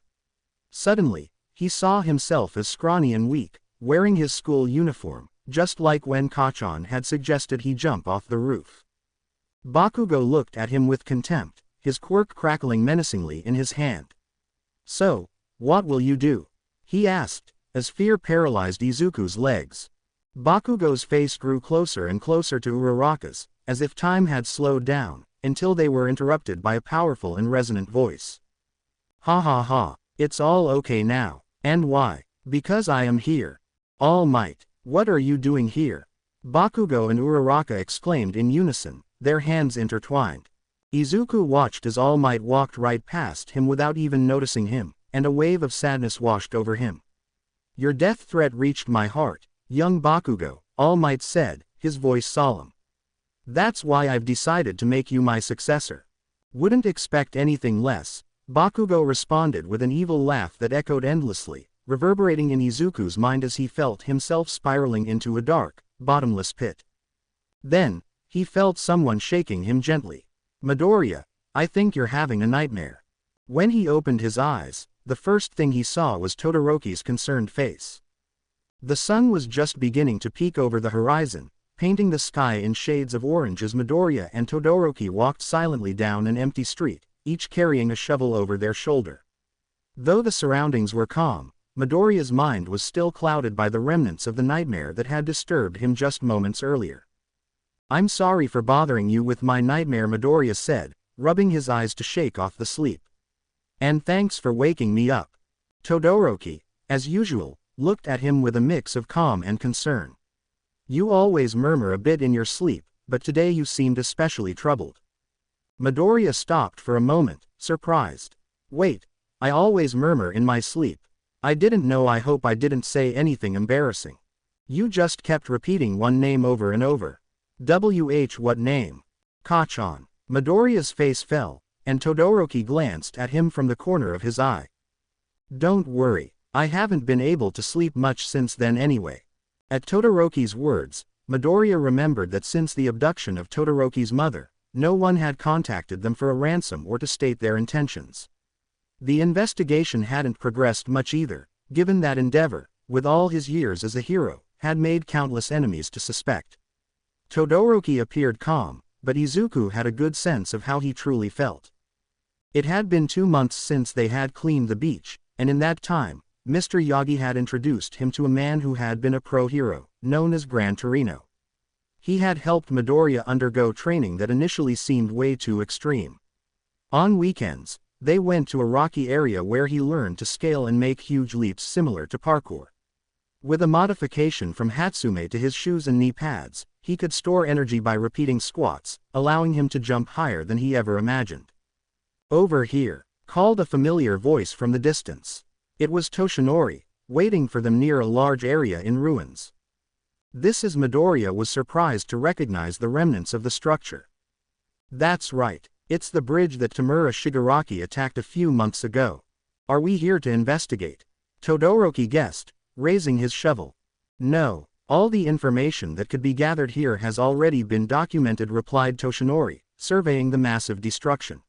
Suddenly, he saw himself as scrawny and weak, wearing his school uniform, just like when Kachan had suggested he jump off the roof. Bakugo looked at him with contempt, his quirk crackling menacingly in his hand. So, what will you do? He asked, as fear paralyzed Izuku's legs. Bakugo's face grew closer and closer to Uraraka's, as if time had slowed down, until they were interrupted by a powerful and resonant voice. Ha ha ha, it's all okay now. And why? Because I am here. All Might, what are you doing here? Bakugo and Uraraka exclaimed in unison, their hands intertwined. Izuku watched as All Might walked right past him without even noticing him, and a wave of sadness washed over him. Your death threat reached my heart, young Bakugo, All Might said, his voice solemn. That's why I've decided to make you my successor. Wouldn't expect anything less, Bakugo responded with an evil laugh that echoed endlessly, reverberating in Izuku's mind as he felt himself spiraling into a dark, bottomless pit. Then, he felt someone shaking him gently. Midoriya, I think you're having a nightmare. When he opened his eyes, the first thing he saw was Todoroki's concerned face. The sun was just beginning to peek over the horizon, painting the sky in shades of orange as Midoriya and Todoroki walked silently down an empty street, each carrying a shovel over their shoulder. Though the surroundings were calm, Midoriya's mind was still clouded by the remnants of the nightmare that had disturbed him just moments earlier. I'm sorry for bothering you with my nightmare, Midoriya said, rubbing his eyes to shake off the sleep. And thanks for waking me up. Todoroki, as usual, looked at him with a mix of calm and concern. You always murmur a bit in your sleep, but today you seemed especially troubled. Midoriya stopped for a moment, surprised. Wait, I always murmur in my sleep. I didn't know. I hope I didn't say anything embarrassing. You just kept repeating one name over and over. What name? Kachan. Midoriya's face fell, and Todoroki glanced at him from the corner of his eye. Don't worry, I haven't been able to sleep much since then anyway. At Todoroki's words, Midoriya remembered that since the abduction of Todoroki's mother, no one had contacted them for a ransom or to state their intentions. The investigation hadn't progressed much either, given that Endeavor, with all his years as a hero, had made countless enemies to suspect. Todoroki appeared calm, but Izuku had a good sense of how he truly felt. It had been 2 months since they had cleaned the beach, and in that time, Mr. Yagi had introduced him to a man who had been a pro-hero, known as Gran Torino. He had helped Midoriya undergo training that initially seemed way too extreme. On weekends, they went to a rocky area where he learned to scale and make huge leaps similar to parkour. With a modification from Hatsume to his shoes and knee pads, he could store energy by repeating squats, allowing him to jump higher than he ever imagined. Over here, called a familiar voice from the distance. It was Toshinori, waiting for them near a large area in ruins. This is Midoriya was surprised to recognize the remnants of the structure. That's right, it's the bridge that Tamura Shigaraki attacked a few months ago. Are we here to investigate? Todoroki guessed, raising his shovel. No, all the information that could be gathered here has already been documented, replied Toshinori, surveying the massive destruction.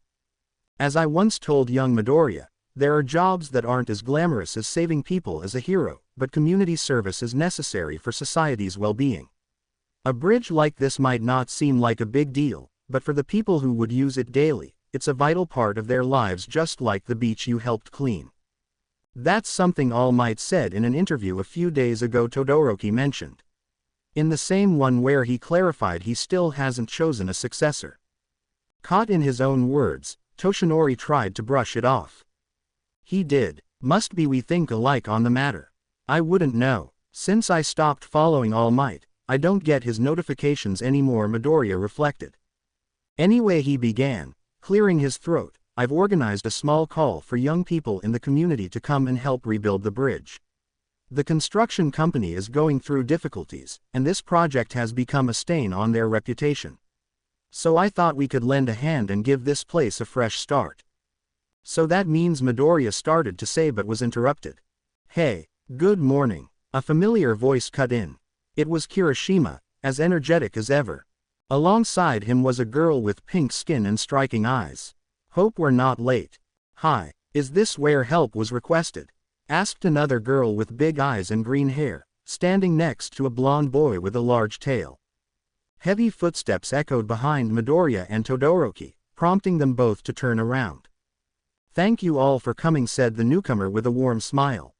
As I once told young Midoriya, there are jobs that aren't as glamorous as saving people as a hero, but community service is necessary for society's well-being. A bridge like this might not seem like a big deal, but for the people who would use it daily, it's a vital part of their lives, just like the beach you helped clean. That's something All Might said in an interview a few days ago, Todoroki mentioned. In the same one where he clarified he still hasn't chosen a successor. Caught in his own words, Toshinori tried to brush it off. He did. Must be we think alike on the matter. I wouldn't know. Since I stopped following All Might, I don't get his notifications anymore, Midoriya reflected. Anyway, he began, clearing his throat, I've organized a small call for young people in the community to come and help rebuild the bridge. The construction company is going through difficulties, and this project has become a stain on their reputation. So I thought we could lend a hand and give this place a fresh start. So that means Midoriya started to say but was interrupted. Hey, good morning. A familiar voice cut in. It was Kirishima, as energetic as ever. Alongside him was a girl with pink skin and striking eyes. Hope we're not late. Hi, is this where help was requested? Asked another girl with big eyes and green hair, standing next to a blonde boy with a large tail. Heavy footsteps echoed behind Midoriya and Todoroki, prompting them both to turn around. Thank you all for coming, said the newcomer with a warm smile.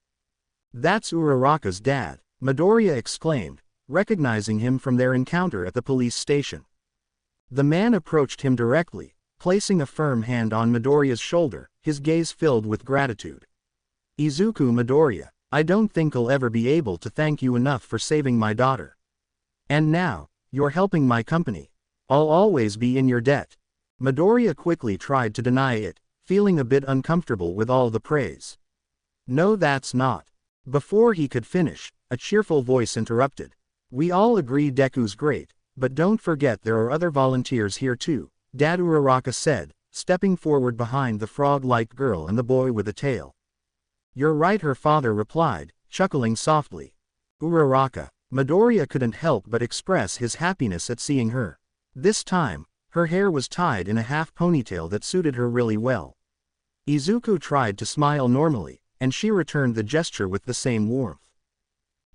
That's Uraraka's dad, Midoriya exclaimed, recognizing him from their encounter at the police station. The man approached him directly, placing a firm hand on Midoriya's shoulder, his gaze filled with gratitude. Izuku Midoriya, I don't think I'll ever be able to thank you enough for saving my daughter. And now, you're helping my company. I'll always be in your debt. Midoriya quickly tried to deny it, feeling a bit uncomfortable with all the praise. No, that's not. Before he could finish, a cheerful voice interrupted. We all agree Deku's great, but don't forget there are other volunteers here too, Dad Uraraka said, stepping forward behind the frog-like girl and the boy with a tail. You're right, her father replied, chuckling softly. Uraraka. Midoriya couldn't help but express his happiness at seeing her. This time, her hair was tied in a half ponytail that suited her really well. Izuku tried to smile normally, and she returned the gesture with the same warmth.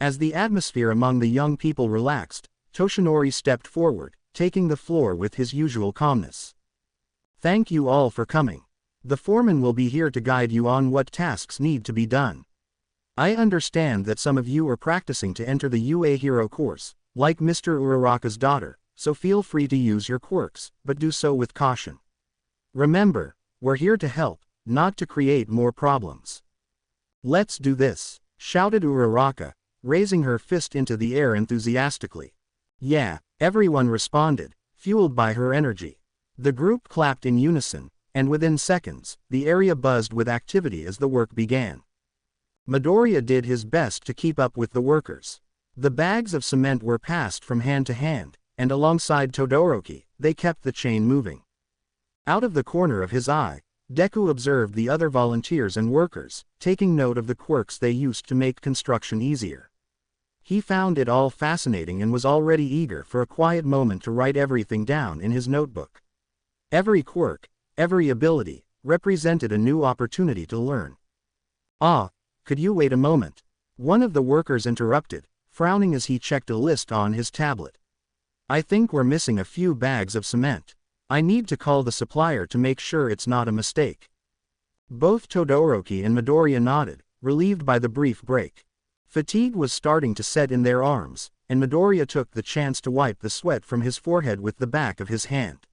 As the atmosphere among the young people relaxed, Toshinori stepped forward, taking the floor with his usual calmness. Thank you all for coming. The foreman will be here to guide you on what tasks need to be done. I understand that some of you are practicing to enter the UA Hero course, like Mr. Uraraka's daughter, so feel free to use your quirks, but do so with caution. Remember, we're here to help, not to create more problems. Let's do this, shouted Uraraka, raising her fist into the air enthusiastically. Yeah, everyone responded, fueled by her energy. The group clapped in unison, and within seconds, the area buzzed with activity as the work began. Midoriya did his best to keep up with the workers. The bags of cement were passed from hand to hand, and alongside Todoroki, they kept the chain moving. Out of the corner of his eye, Deku observed the other volunteers and workers, taking note of the quirks they used to make construction easier. He found it all fascinating and was already eager for a quiet moment to write everything down in his notebook. Every quirk, every ability, represented a new opportunity to learn. Could you wait a moment? One of the workers interrupted, frowning as he checked a list on his tablet. I think we're missing a few bags of cement. I need to call the supplier to make sure it's not a mistake. Both Todoroki and Midoriya nodded, relieved by the brief break. Fatigue was starting to set in their arms, and Midoriya took the chance to wipe the sweat from his forehead with the back of his hand.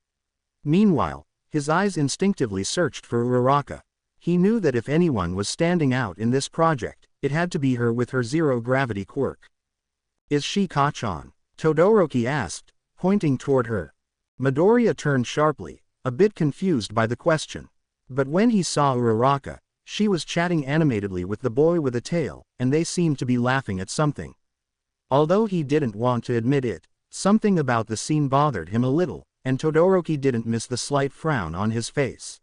Meanwhile, his eyes instinctively searched for Uraraka. He knew that if anyone was standing out in this project, it had to be her with her zero-gravity quirk. Is she Kachan? Todoroki asked, pointing toward her. Midoriya turned sharply, a bit confused by the question. But when he saw Uraraka, she was chatting animatedly with the boy with a tail, and they seemed to be laughing at something. Although he didn't want to admit it, something about the scene bothered him a little, and Todoroki didn't miss the slight frown on his face.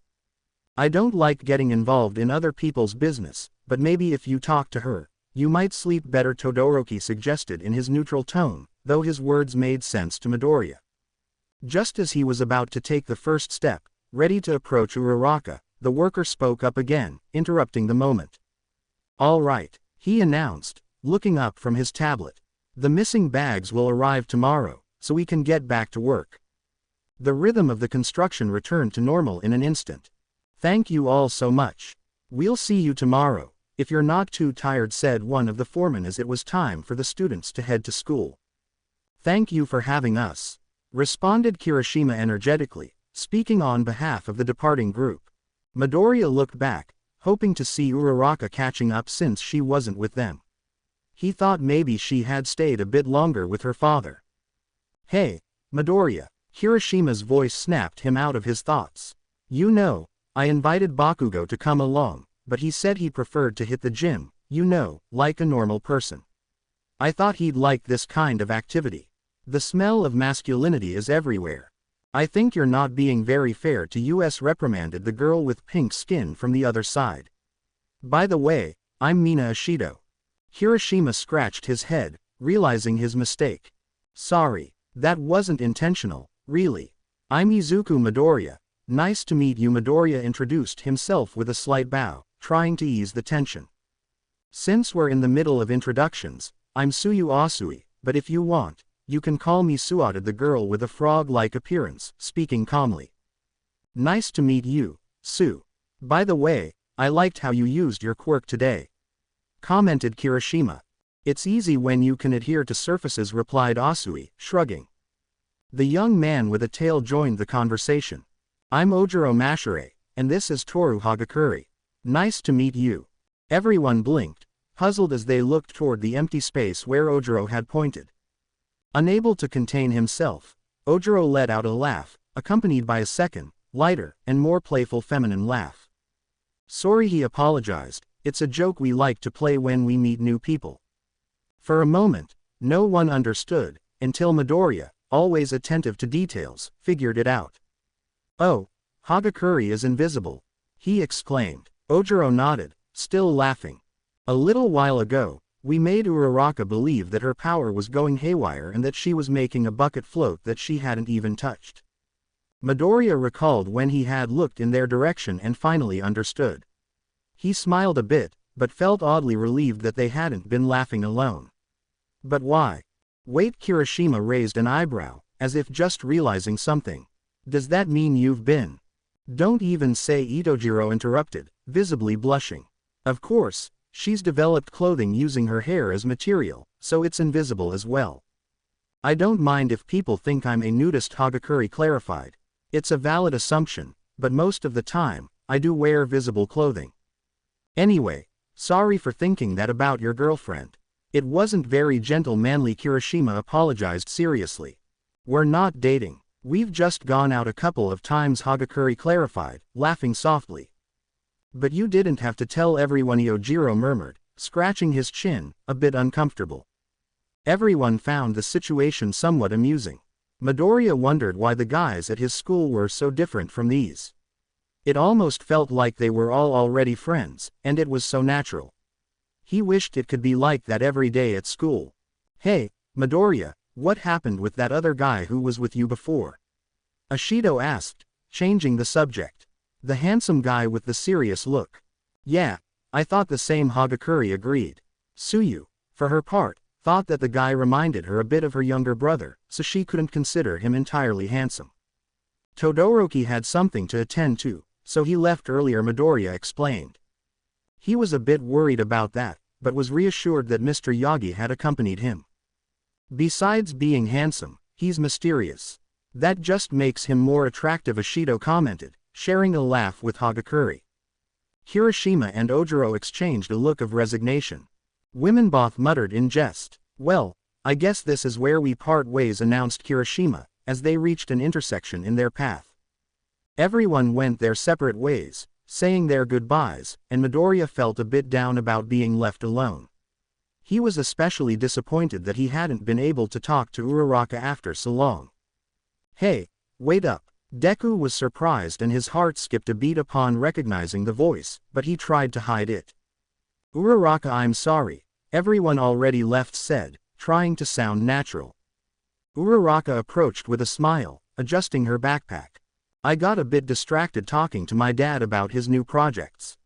I don't like getting involved in other people's business, but maybe if you talk to her, you might sleep better, Todoroki suggested in his neutral tone, though his words made sense to Midoriya. Just as he was about to take the first step, ready to approach Uraraka, the worker spoke up again, interrupting the moment. All right, he announced, looking up from his tablet. The missing bags will arrive tomorrow, so we can get back to work. The rhythm of the construction returned to normal in an instant. Thank you all so much. We'll see you tomorrow, if you're not too tired, said one of the foremen as it was time for the students to head to school. Thank you for having us, responded Kirishima energetically, speaking on behalf of the departing group. Midoriya looked back, hoping to see Uraraka catching up since she wasn't with them. He thought maybe she had stayed a bit longer with her father. Hey, Midoriya, Hiroshima's voice snapped him out of his thoughts. You know, I invited Bakugo to come along, but he said he preferred to hit the gym, you know, like a normal person. I thought he'd like this kind of activity. The smell of masculinity is everywhere. I think you're not being very fair to us, reprimanded the girl with pink skin from the other side. By the way, I'm Mina Ashido. Hiroshima scratched his head, realizing his mistake. Sorry, that wasn't intentional, really. I'm Izuku Midoriya. Nice to meet you. Midoriya introduced himself with a slight bow, trying to ease the tension. Since we're in the middle of introductions, I'm Suyu Asui, but if you want, you can call me Su, added the girl with a frog-like appearance, speaking calmly. Nice to meet you, Su. By the way, I liked how you used your quirk today, commented Kirishima. It's easy when you can adhere to surfaces, replied Asui, shrugging. The young man with a tail joined the conversation. I'm Ojiro Mashure, and this is Toru Hagakure. Nice to meet you. Everyone blinked, puzzled as they looked toward the empty space where Ojiro had pointed. Unable to contain himself, Ojiro let out a laugh, accompanied by a second, lighter, and more playful feminine laugh. Sorry, he apologized, it's a joke we like to play when we meet new people. For a moment, no one understood, until Midoriya, always attentive to details, figured it out. Oh, Hagakure is invisible, he exclaimed. Ojiro nodded, still laughing. A little while ago, we made Uraraka believe that her power was going haywire and that she was making a bucket float that she hadn't even touched. Midoriya recalled when he had looked in their direction and finally understood. He smiled a bit, but felt oddly relieved that they hadn't been laughing alone. But why? Wait, Kirishima raised an eyebrow, as if just realizing something. Does that mean you've been? Don't even say, Itojiro interrupted, visibly blushing. Of course, she's developed clothing using her hair as material, so it's invisible as well. I don't mind if people think I'm a nudist, Hagakure clarified. It's a valid assumption, but most of the time, I do wear visible clothing. Anyway, sorry for thinking that about your girlfriend. It wasn't very gentlemanly, Kirishima apologized seriously. We're not dating. We've just gone out a couple of times, Hagakure clarified, laughing softly. But you didn't have to tell everyone, Ojiro murmured, scratching his chin, a bit uncomfortable. Everyone found the situation somewhat amusing. Midoriya wondered why the guys at his school were so different from these. It almost felt like they were all already friends, and it was so natural. He wished it could be like that every day at school. Hey, Midoriya, what happened with that other guy who was with you before? Ashido asked, changing the subject. The handsome guy with the serious look. Yeah, I thought the same, Hagakure agreed. Suyu, for her part, thought that the guy reminded her a bit of her younger brother, so she couldn't consider him entirely handsome. Todoroki had something to attend to, so he left earlier, Midoriya explained. He was a bit worried about that, but was reassured that Mr. Yagi had accompanied him. Besides being handsome, he's mysterious. That just makes him more attractive, Ashido commented, sharing a laugh with Hagakure. Kirishima and Ojiro exchanged a look of resignation. Womenboth muttered in jest. Well, I guess this is where we part ways, announced Kirishima, as they reached an intersection in their path. Everyone went their separate ways, saying their goodbyes, and Midoriya felt a bit down about being left alone. He was especially disappointed that he hadn't been able to talk to Uraraka after so long. Hey, wait up. Deku was surprised and his heart skipped a beat upon recognizing the voice, but he tried to hide it. Uraraka, I'm sorry, everyone already left, said, trying to sound natural. Uraraka approached with a smile, adjusting her backpack. I got a bit distracted talking to my dad about his new projects.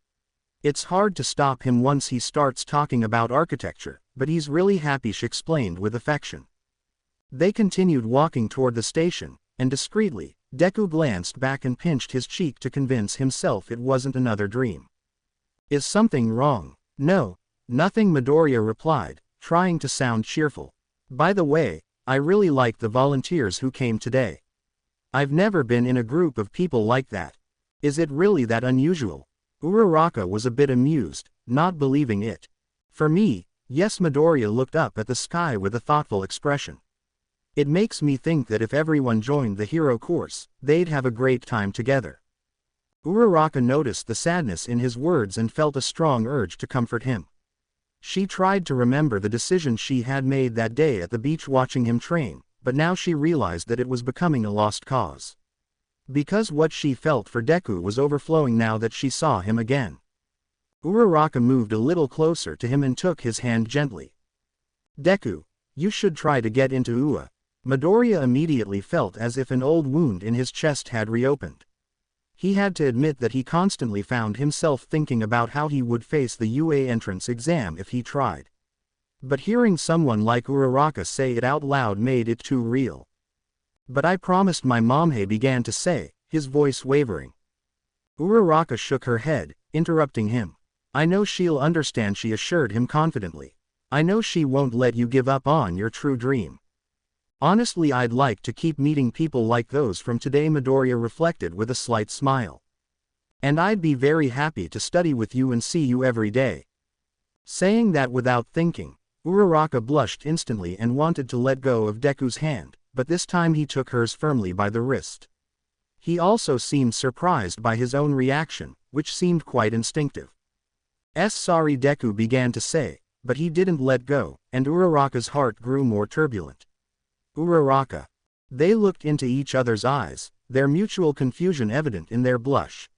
It's hard to stop him once he starts talking about architecture, but he's really happy, she explained with affection. They continued walking toward the station, and discreetly, Deku glanced back and pinched his cheek to convince himself it wasn't another dream. Is something wrong? No, nothing, Midoriya replied, trying to sound cheerful. By the way, I really liked the volunteers who came today. I've never been in a group of people like that. Is it really that unusual? Uraraka was a bit amused, not believing it. For me, yes, Midoriya looked up at the sky with a thoughtful expression. It makes me think that if everyone joined the hero course, they'd have a great time together. Uraraka noticed the sadness in his words and felt a strong urge to comfort him. She tried to remember the decision she had made that day at the beach watching him train, but now she realized that it was becoming a lost cause. Because what she felt for Deku was overflowing now that she saw him again. Uraraka moved a little closer to him and took his hand gently. Deku, you should try to get into UA. Midoriya immediately felt as if an old wound in his chest had reopened. He had to admit that he constantly found himself thinking about how he would face the UA entrance exam if he tried. But hearing someone like Uraraka say it out loud made it too real. But I promised my mom, he began to say, his voice wavering. Uraraka shook her head, interrupting him. I know she'll understand, she assured him confidently. I know she won't let you give up on your true dream. Honestly, I'd like to keep meeting people like those from today, Midoriya reflected with a slight smile. And I'd be very happy to study with you and see you every day. Saying that without thinking, Uraraka blushed instantly and wanted to let go of Deku's hand, but this time he took hers firmly by the wrist. He also seemed surprised by his own reaction, which seemed quite instinctive. Sorry, Deku began to say, but he didn't let go, and Uraraka's heart grew more turbulent. Uraraka. They looked into each other's eyes, their mutual confusion evident in their blush.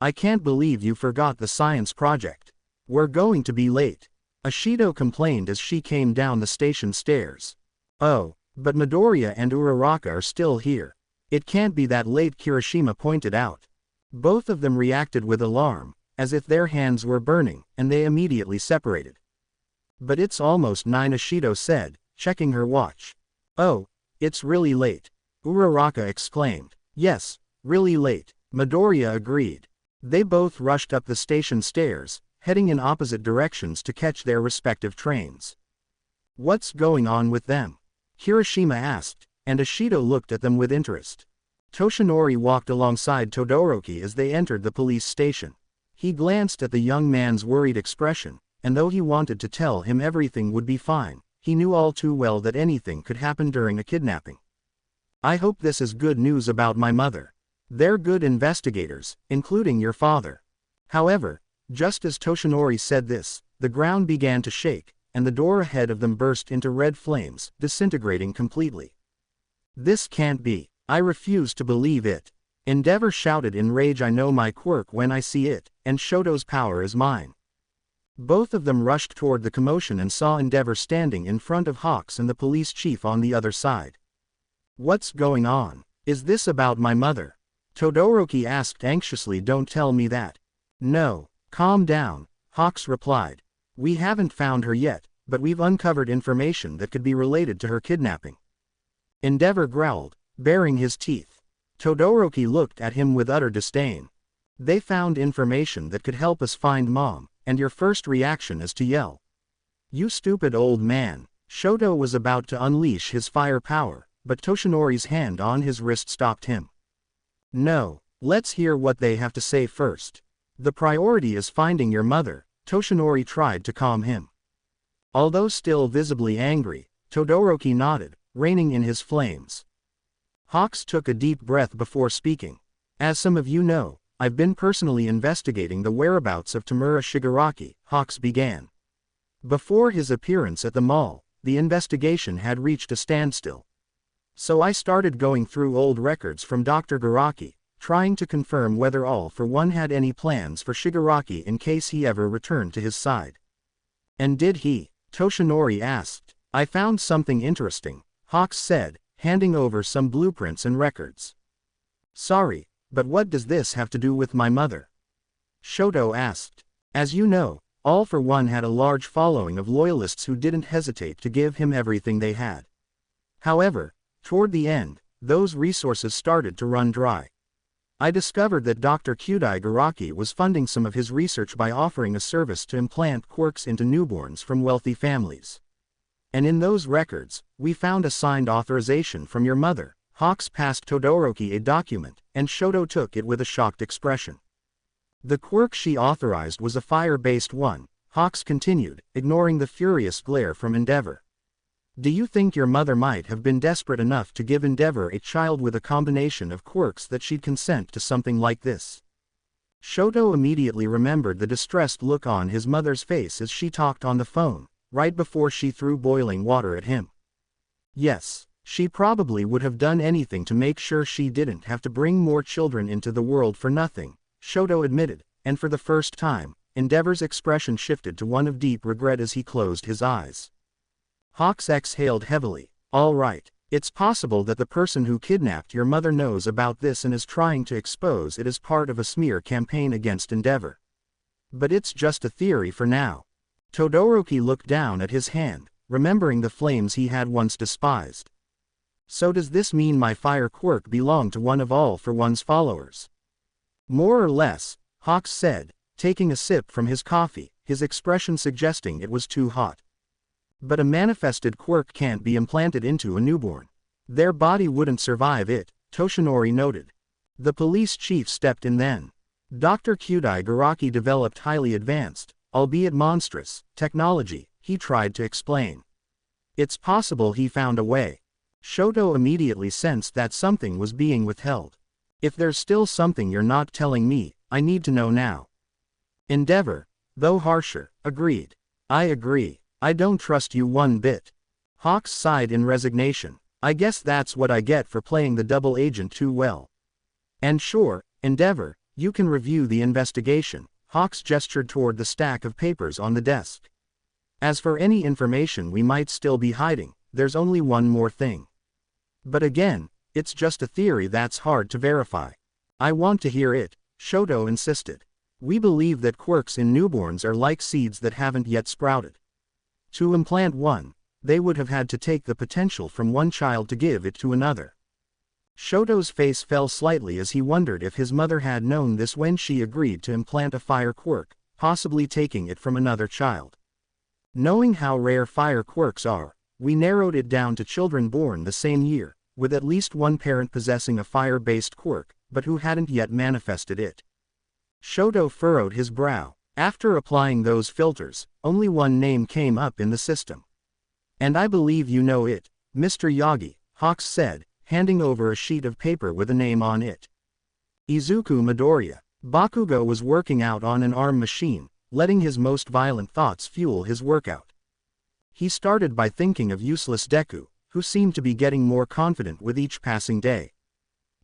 I can't believe you forgot the science project. We're going to be late. Ashido complained as she came down the station stairs. Oh, but Midoriya and Uraraka are still here. It can't be that late, Kirishima pointed out. Both of them reacted with alarm, as if their hands were burning, and they immediately separated. But it's almost 9, Ashido said, checking her watch. Oh, it's really late, Uraraka exclaimed. Yes, really late, Midoriya agreed. They both rushed up the station stairs, heading in opposite directions to catch their respective trains. What's going on with them? Kirishima asked, and Ashido looked at them with interest. Toshinori walked alongside Todoroki as they entered the police station. He glanced at the young man's worried expression, and though he wanted to tell him everything would be fine, he knew all too well that anything could happen during a kidnapping. I hope this is good news about my mother. They're good investigators, including your father. However, just as Toshinori said this, the ground began to shake, and the door ahead of them burst into red flames, disintegrating completely. This can't be. I refuse to believe it. Endeavor shouted in rage. I know my quirk when I see it, and Shoto's power is mine. Both of them rushed toward the commotion and saw Endeavor standing in front of Hawks and the police chief on the other side. What's going on? Is this about my mother? Todoroki asked anxiously. Don't tell me that. No, calm down, Hawks replied. We haven't found her yet, but we've uncovered information that could be related to her kidnapping. Endeavor growled, baring his teeth. Todoroki looked at him with utter disdain. They found information that could help us find Mom, and your first reaction is to yell. You stupid old man. Shoto was about to unleash his fire power, but Toshinori's hand on his wrist stopped him. No, let's hear what they have to say first. The priority is finding your mother, Toshinori tried to calm him. Although still visibly angry, Todoroki nodded, reining in his flames. Hawks took a deep breath before speaking. As some of you know, I've been personally investigating the whereabouts of Tamura Shigaraki, Hawks began. Before his appearance at the mall, the investigation had reached a standstill. So I started going through old records from Dr. Garaki, trying to confirm whether All for One had any plans for Shigaraki in case he ever returned to his side. And did he? Toshinori asked. I found something interesting, Hawks said, handing over some blueprints and records. Sorry, but what does this have to do with my mother? Shoto asked. As you know, All for One had a large following of loyalists who didn't hesitate to give him everything they had. However, toward the end, those resources started to run dry. I discovered that Dr. Kyudai Garaki was funding some of his research by offering a service to implant quirks into newborns from wealthy families. And in those records, we found a signed authorization from your mother. Hawks passed Todoroki a document, and Shoto took it with a shocked expression. The quirk she authorized was a fire-based one, Hawks continued, ignoring the furious glare from Endeavor. Do you think your mother might have been desperate enough to give Endeavor a child with a combination of quirks that she'd consent to something like this? Shoto immediately remembered the distressed look on his mother's face as she talked on the phone, right before she threw boiling water at him. Yes, she probably would have done anything to make sure she didn't have to bring more children into the world for nothing, Shoto admitted, and for the first time, Endeavor's expression shifted to one of deep regret as he closed his eyes. Hawks exhaled heavily. All right, it's possible that the person who kidnapped your mother knows about this and is trying to expose it as part of a smear campaign against Endeavor. But it's just a theory for now. Todoroki looked down at his hand, remembering the flames he had once despised. So does this mean my fire quirk belonged to one of All for One's followers? More or less, Hawks said, taking a sip from his coffee, his expression suggesting it was too hot. But a manifested quirk can't be implanted into a newborn. Their body wouldn't survive it, Toshinori noted. The police chief stepped in then. Dr. Kyudai Garaki developed highly advanced, albeit monstrous, technology, he tried to explain. It's possible he found a way. Shoto immediately sensed that something was being withheld. If there's still something you're not telling me, I need to know now. Endeavor, though harsher, agreed. I agree. I don't trust you one bit. Hawks sighed in resignation. I guess that's what I get for playing the double agent too well. And sure, Endeavor, you can review the investigation. Hawks gestured toward the stack of papers on the desk. As for any information we might still be hiding, there's only one more thing. But again, it's just a theory that's hard to verify. I want to hear it, Shoto insisted. We believe that quirks in newborns are like seeds that haven't yet sprouted. To implant one, they would have had to take the potential from one child to give it to another. Shoto's face fell slightly as he wondered if his mother had known this when she agreed to implant a fire quirk, possibly taking it from another child. Knowing how rare fire quirks are, we narrowed it down to children born the same year, with at least one parent possessing a fire-based quirk, but who hadn't yet manifested it. Shoto furrowed his brow. After applying those filters, only one name came up in the system. And I believe you know it, Mr. Yagi, Hawks said, handing over a sheet of paper with a name on it. Izuku Midoriya. Bakugo was working out on an arm machine, letting his most violent thoughts fuel his workout. He started by thinking of useless Deku, who seemed to be getting more confident with each passing day.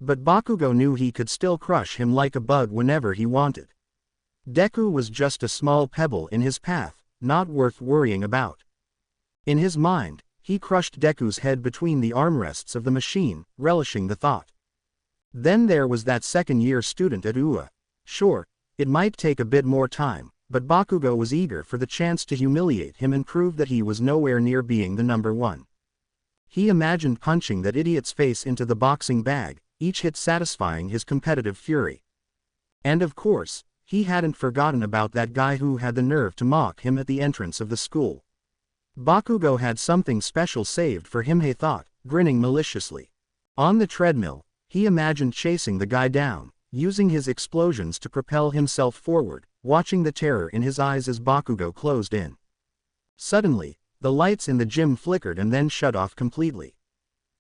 But Bakugo knew he could still crush him like a bug whenever he wanted. Deku was just a small pebble in his path, not worth worrying about. In his mind, he crushed Deku's head between the armrests of the machine, relishing the thought. Then there was that second-year student at UA. Sure, it might take a bit more time, but Bakugo was eager for the chance to humiliate him and prove that he was nowhere near being the number one. He imagined punching that idiot's face into the boxing bag, each hit satisfying his competitive fury. And of course, he hadn't forgotten about that guy who had the nerve to mock him at the entrance of the school. Bakugo had something special saved for him, he thought, grinning maliciously. On the treadmill, he imagined chasing the guy down, using his explosions to propel himself forward, watching the terror in his eyes as Bakugo closed in. Suddenly, the lights in the gym flickered and then shut off completely.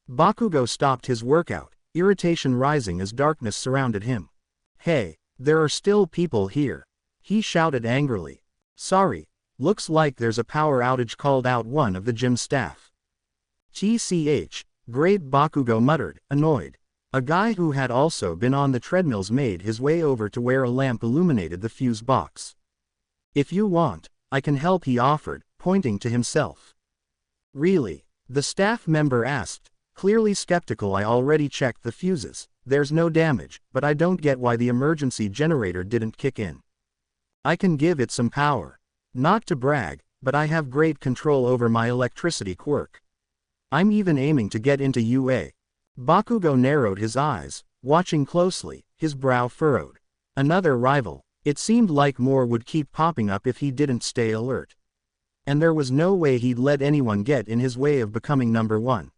Bakugo stopped his workout, irritation rising as darkness surrounded him. Hey, there are still people here. He shouted angrily. Sorry, looks like there's a power outage, called out one of the gym staff. TCH, great, Bakugo muttered, annoyed. A guy who had also been on the treadmills made his way over to where a lamp illuminated the fuse box. If you want, I can help, he offered, pointing to himself. Really? The staff member asked, clearly skeptical. I already checked the fuses. There's no damage, but I don't get why the emergency generator didn't kick in. I can give it some power. Not to brag, but I have great control over my electricity quirk. I'm even aiming to get into UA. Bakugo narrowed his eyes, watching closely, his brow furrowed. Another rival. It seemed like more would keep popping up if he didn't stay alert. And there was no way he'd let anyone get in his way of becoming number one.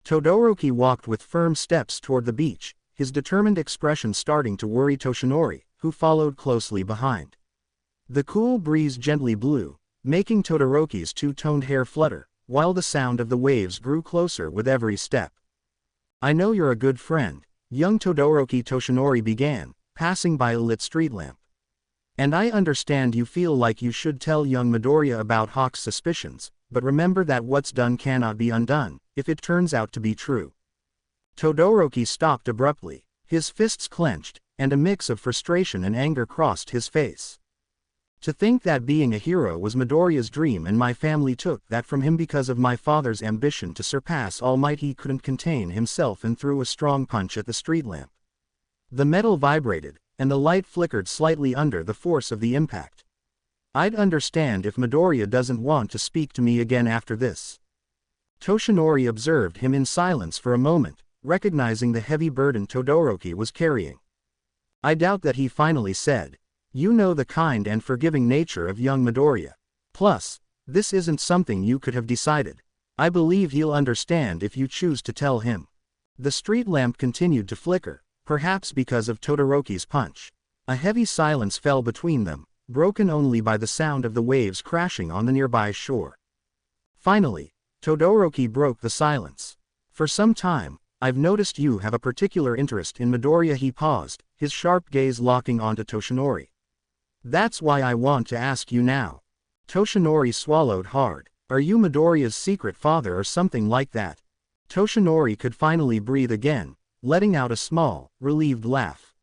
Todoroki walked with firm steps toward the beach, his determined expression starting to worry Toshinori, who followed closely behind. The cool breeze gently blew, making Todoroki's two-toned hair flutter, while the sound of the waves grew closer with every step. "I know you're a good friend," young Todoroki Toshinori began, passing by a lit street lamp. "And I understand you feel like you should tell young Midoriya about Hawk's suspicions, but remember that what's done cannot be undone, if it turns out to be true." Todoroki stopped abruptly, his fists clenched, and a mix of frustration and anger crossed his face. "To think that being a hero was Midoriya's dream and my family took that from him because of my father's ambition to surpass All Might. He couldn't contain himself and threw a strong punch at the street lamp. The metal vibrated, and the light flickered slightly under the force of the impact. I'd understand if Midoriya doesn't want to speak to me again after this." Toshinori observed him in silence for a moment, recognizing the heavy burden Todoroki was carrying. "I doubt that," he finally said. "You know the kind and forgiving nature of young Midoriya. Plus, this isn't something you could have decided. I believe he'll understand if you choose to tell him." The street lamp continued to flicker, perhaps because of Todoroki's punch. A heavy silence fell between them, broken only by the sound of the waves crashing on the nearby shore. Finally, Todoroki broke the silence. "For some time, I've noticed you have a particular interest in Midoriya." He paused, his sharp gaze locking onto Toshinori. "That's why I want to ask you now." Toshinori swallowed hard. "Are you Midoriya's secret father or something like that?" Toshinori could finally breathe again, letting out a small, relieved laugh.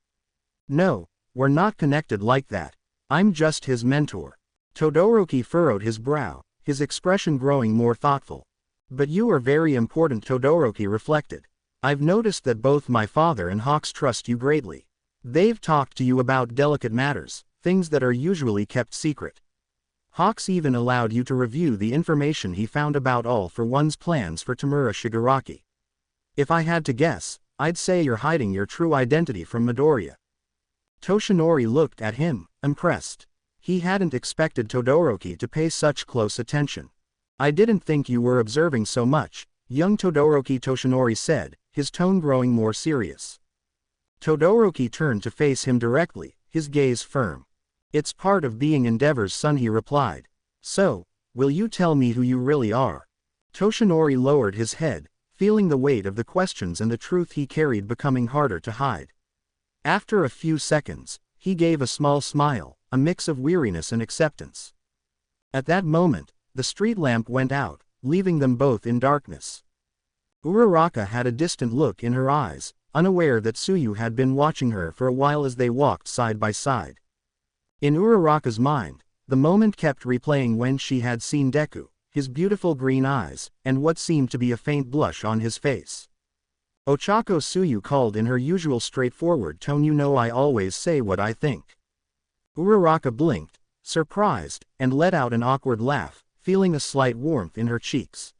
"No, we're not connected like that. I'm just his mentor." Todoroki furrowed his brow, his expression growing more thoughtful. "But you are very important," Todoroki reflected. "I've noticed that both my father and Hawks trust you greatly. They've talked to you about delicate matters, things that are usually kept secret. Hawks even allowed you to review the information he found about All for One's plans for Tamura Shigaraki. If I had to guess, I'd say you're hiding your true identity from Midoriya." Toshinori looked at him, impressed. He hadn't expected Todoroki to pay such close attention. "I didn't think you were observing so much," young Todoroki Toshinori said, his tone growing more serious. Todoroki turned to face him directly, his gaze firm. "It's part of being Endeavor's son," he replied. "So, will you tell me who you really are?" Toshinori lowered his head, feeling the weight of the questions and the truth he carried becoming harder to hide. After a few seconds, he gave a small smile, a mix of weariness and acceptance. At that moment, the street lamp went out, leaving them both in darkness. Uraraka had a distant look in her eyes, unaware that Tsuyu had been watching her for a while as they walked side by side. In Uraraka's mind, the moment kept replaying when she had seen Deku, his beautiful green eyes, and what seemed to be a faint blush on his face. "Ochako," Tsuyu called in her usual straightforward tone. "You know I always say what I think." Uraraka blinked, surprised, and let out an awkward laugh, feeling a slight warmth in her cheeks.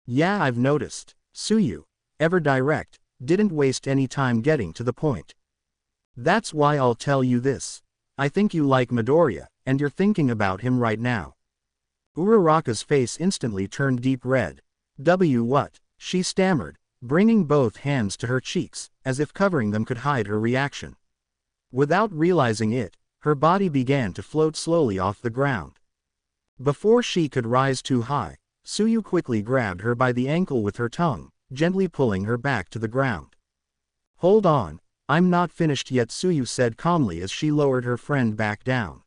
"Yeah, I've noticed." Tsuyu, ever direct, didn't waste any time getting to the point. "That's why I'll tell you this. I think you like Midoriya, and you're thinking about him right now." Uraraka's face instantly turned deep red. What?" she stammered, bringing both hands to her cheeks, as if covering them could hide her reaction. Without realizing it, her body began to float slowly off the ground. Before she could rise too high, Tsuyu quickly grabbed her by the ankle with her tongue, gently pulling her back to the ground. "Hold on, I'm not finished yet," Tsuyu said calmly as she lowered her friend back down.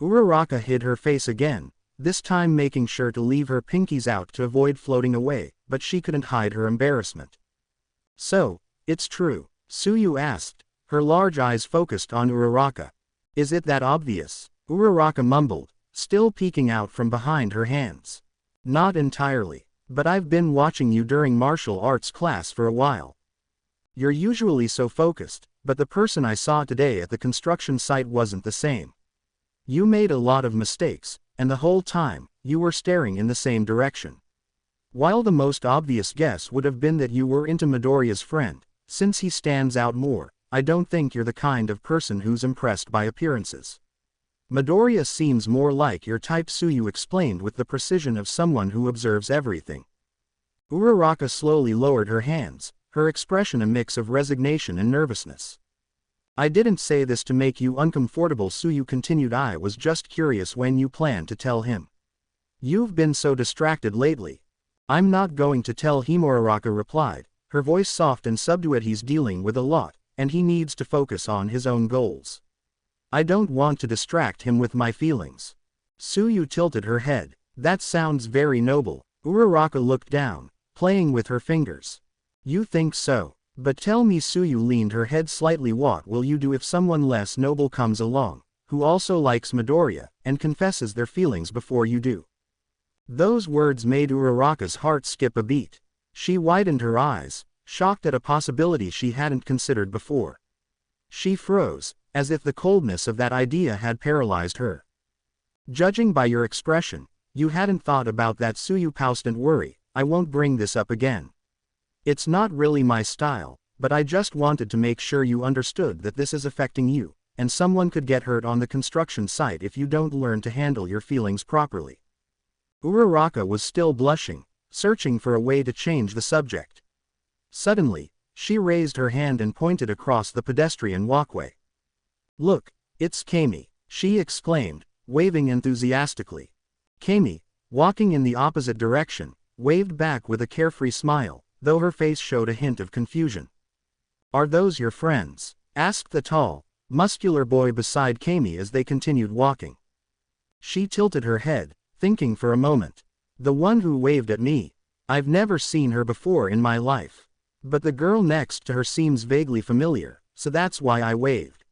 Uraraka hid her face again, this time making sure to leave her pinkies out to avoid floating away, but she couldn't hide her embarrassment. "So, it's true?" Tsuyu asked, her large eyes focused on Uraraka. "Is it that obvious?" Uraraka mumbled, still peeking out from behind her hands. "Not entirely, but I've been watching you during martial arts class for a while. You're usually so focused, but the person I saw today at the construction site wasn't the same. You made a lot of mistakes, and the whole time, you were staring in the same direction. While the most obvious guess would have been that you were into Midoriya's friend, since he stands out more, I don't think you're the kind of person who's impressed by appearances. Midoriya seems more like your type," Tsuyu explained with the precision of someone who observes everything. Uraraka slowly lowered her hands, her expression a mix of resignation and nervousness. "I didn't say this to make you uncomfortable," Tsuyu continued. "I was just curious when you planned to tell him." You've been so distracted lately. I'm not going to tell him, Uraraka replied, her voice soft and subdued. He's dealing with a lot, and he needs to focus on his own goals. I don't want to distract him with my feelings. Suyu tilted her head. That sounds very noble. Uraraka looked down, playing with her fingers. You think so? But tell me. Suyu leaned her head slightly. What will you do if someone less noble comes along, who also likes Midoriya, and confesses their feelings before you do? Those words made Uraraka's heart skip a beat. She widened her eyes, shocked at a possibility she hadn't considered before. She froze, as if the coldness of that idea had paralyzed her. Judging by your expression, you hadn't thought about that. Suyu paused. Don't worry, I won't bring this up again. It's not really my style, but I just wanted to make sure you understood that this is affecting you, and someone could get hurt on the construction site if you don't learn to handle your feelings properly. Uraraka was still blushing, searching for a way to change the subject. Suddenly, she raised her hand and pointed across the pedestrian walkway. Look, it's Kami, she exclaimed, waving enthusiastically. Kami, walking in the opposite direction, waved back with a carefree smile, though her face showed a hint of confusion. Are those your friends? Asked the tall, muscular boy beside Kami as they continued walking. She tilted her head, thinking for a moment. The one who waved at me. I've never seen her before in my life. But the girl next to her seems vaguely familiar, so that's why I waved.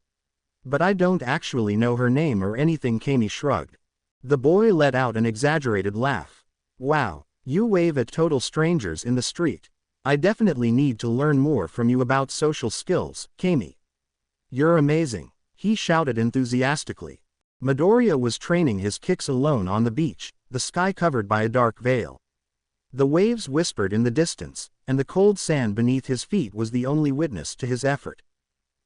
But I don't actually know her name or anything. Kami shrugged. The boy let out an exaggerated laugh. Wow, you wave at total strangers in the street. I definitely need to learn more from you about social skills, Kami. You're amazing, he shouted enthusiastically. Midoriya was training his kicks alone on the beach, the sky covered by a dark veil. The waves whispered in the distance, and the cold sand beneath his feet was the only witness to his effort.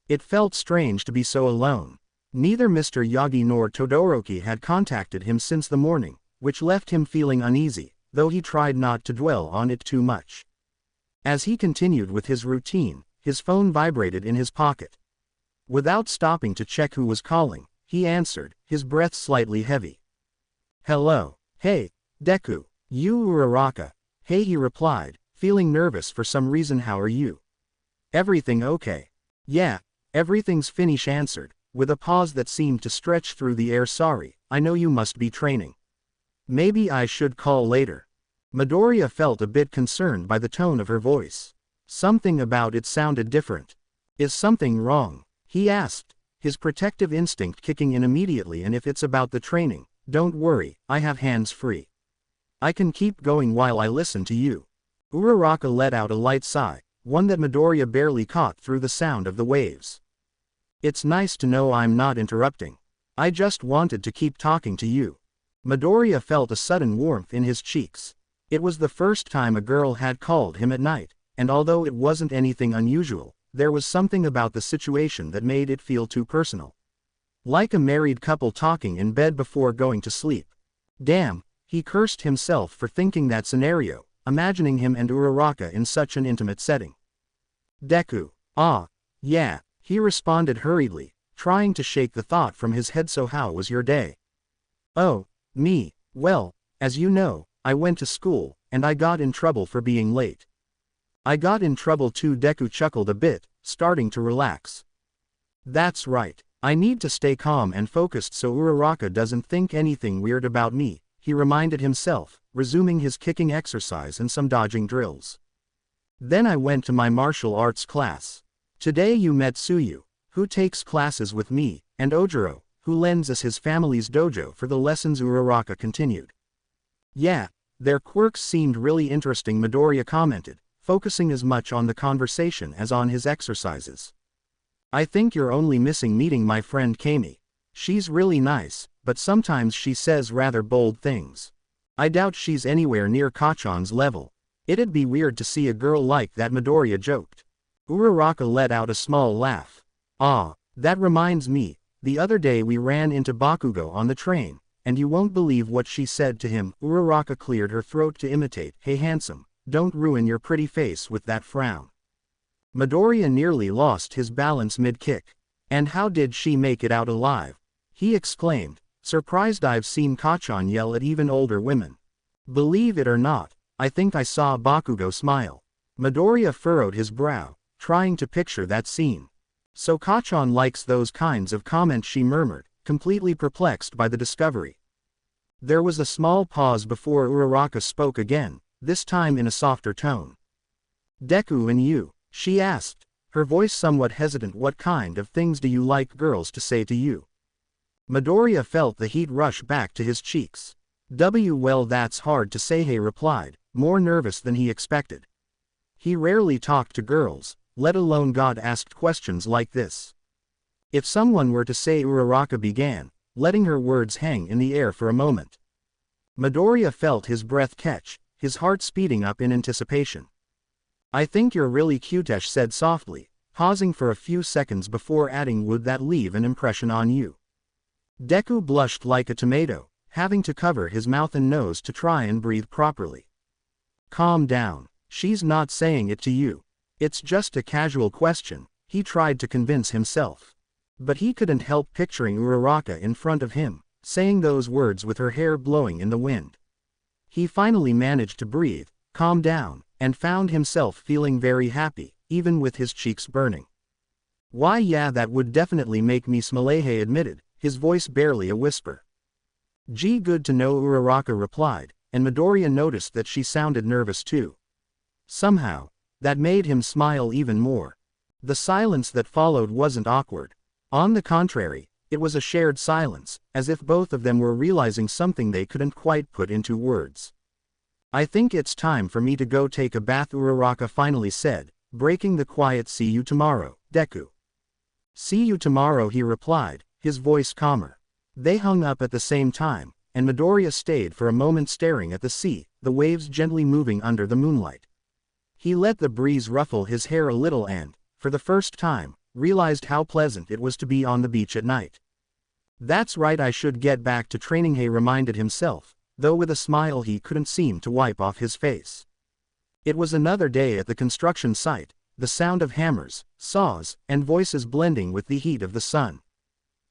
It felt strange to be so alone. Neither Mr. Yagi nor Todoroki had contacted him since the morning, which left him feeling uneasy, though he tried not to dwell on it too much. As he continued with his routine, his phone vibrated in his pocket. Without stopping to check who was calling, he answered, his breath slightly heavy. Hello. Hey, Deku. You Uraraka. Hey, he replied, feeling nervous for some reason. How are you? Everything okay? Yeah, everything's fine, answered, with a pause that seemed to stretch through the air. Sorry, I know you must be training. Maybe I should call later. Midoriya felt a bit concerned by the tone of her voice. Something about it sounded different. Is something wrong? He asked, his protective instinct kicking in immediately. And if it's about the training, don't worry, I have hands free. I can keep going while I listen to you. Uraraka let out a light sigh, one that Midoriya barely caught through the sound of the waves. It's nice to know I'm not interrupting. I just wanted to keep talking to you. Midoriya felt a sudden warmth in his cheeks. It was the first time a girl had called him at night, and although it wasn't anything unusual, there was something about the situation that made it feel too personal. Like a married couple talking in bed before going to sleep. Damn, he cursed himself for thinking that scenario, imagining him and Uraraka in such an intimate setting. Deku. Ah. Yeah, he responded hurriedly, trying to shake the thought from his head. So how was your day? Oh, me, well, as you know, I went to school, and I got in trouble for being late. I got in trouble too. Deku chuckled a bit, starting to relax. That's right, I need to stay calm and focused so Uraraka doesn't think anything weird about me, he reminded himself, resuming his kicking exercise and some dodging drills. Then I went to my martial arts class. Today you met Suyu, who takes classes with me, and Ojiro, who lends us his family's dojo for the lessons. Uraraka continued. Yeah, their quirks seemed really interesting, Midoriya commented, focusing as much on the conversation as on his exercises. I think you're only missing meeting my friend Kami. She's really nice, but sometimes she says rather bold things. I doubt she's anywhere near Kachan's level. It'd be weird to see a girl like that, Midoriya joked. Uraraka let out a small laugh. Ah, that reminds me, the other day we ran into Bakugo on the train, and you won't believe what she said to him. Uraraka cleared her throat to imitate, hey handsome, don't ruin your pretty face with that frown. Midoriya nearly lost his balance mid-kick. And how did she make it out alive? He exclaimed, Surprised I've seen Kachan yell at even older women. Believe it or not, I think I saw Bakugo smile. Midoriya furrowed his brow, trying to picture that scene. So Kachan likes those kinds of comments, she murmured, completely perplexed by the discovery. There was a small pause before Uraraka spoke again, this time in a softer tone. Deku and you, she asked, her voice somewhat hesitant. What kind of things do you like girls to say to you? Midoriya felt the heat rush back to his cheeks. Well, that's hard to say, he replied, more nervous than he expected. He rarely talked to girls, let alone God-asked questions like this. If someone were to say, Uraraka began, letting her words hang in the air for a moment. Midoriya felt his breath catch, his heart speeding up in anticipation. I think you're really cute, Ash said softly, pausing for a few seconds before adding, would that leave an impression on you? Deku blushed like a tomato, having to cover his mouth and nose to try and breathe properly. Calm down, she's not saying it to you. It's just a casual question, he tried to convince himself. But he couldn't help picturing Uraraka in front of him, saying those words with her hair blowing in the wind. He finally managed to breathe, calm down, and found himself feeling very happy, even with his cheeks burning. Why yeah, that would definitely make me smile, he admitted, his voice barely a whisper. Gee, good to know, Uraraka replied, and Midoriya noticed that she sounded nervous too. Somehow, that made him smile even more. The silence that followed wasn't awkward. On the contrary, it was a shared silence, as if both of them were realizing something they couldn't quite put into words. I think it's time for me to go take a bath, Uraraka finally said, breaking the quiet. See you tomorrow, Deku. See you tomorrow, he replied, his voice calmer. They hung up at the same time, and Midoriya stayed for a moment staring at the sea, the waves gently moving under the moonlight. He let the breeze ruffle his hair a little and, for the first time, realized how pleasant it was to be on the beach at night. That's right, I should get back to training, he reminded himself, though with a smile he couldn't seem to wipe off his face. It was another day at the construction site, the sound of hammers, saws, and voices blending with the heat of the sun.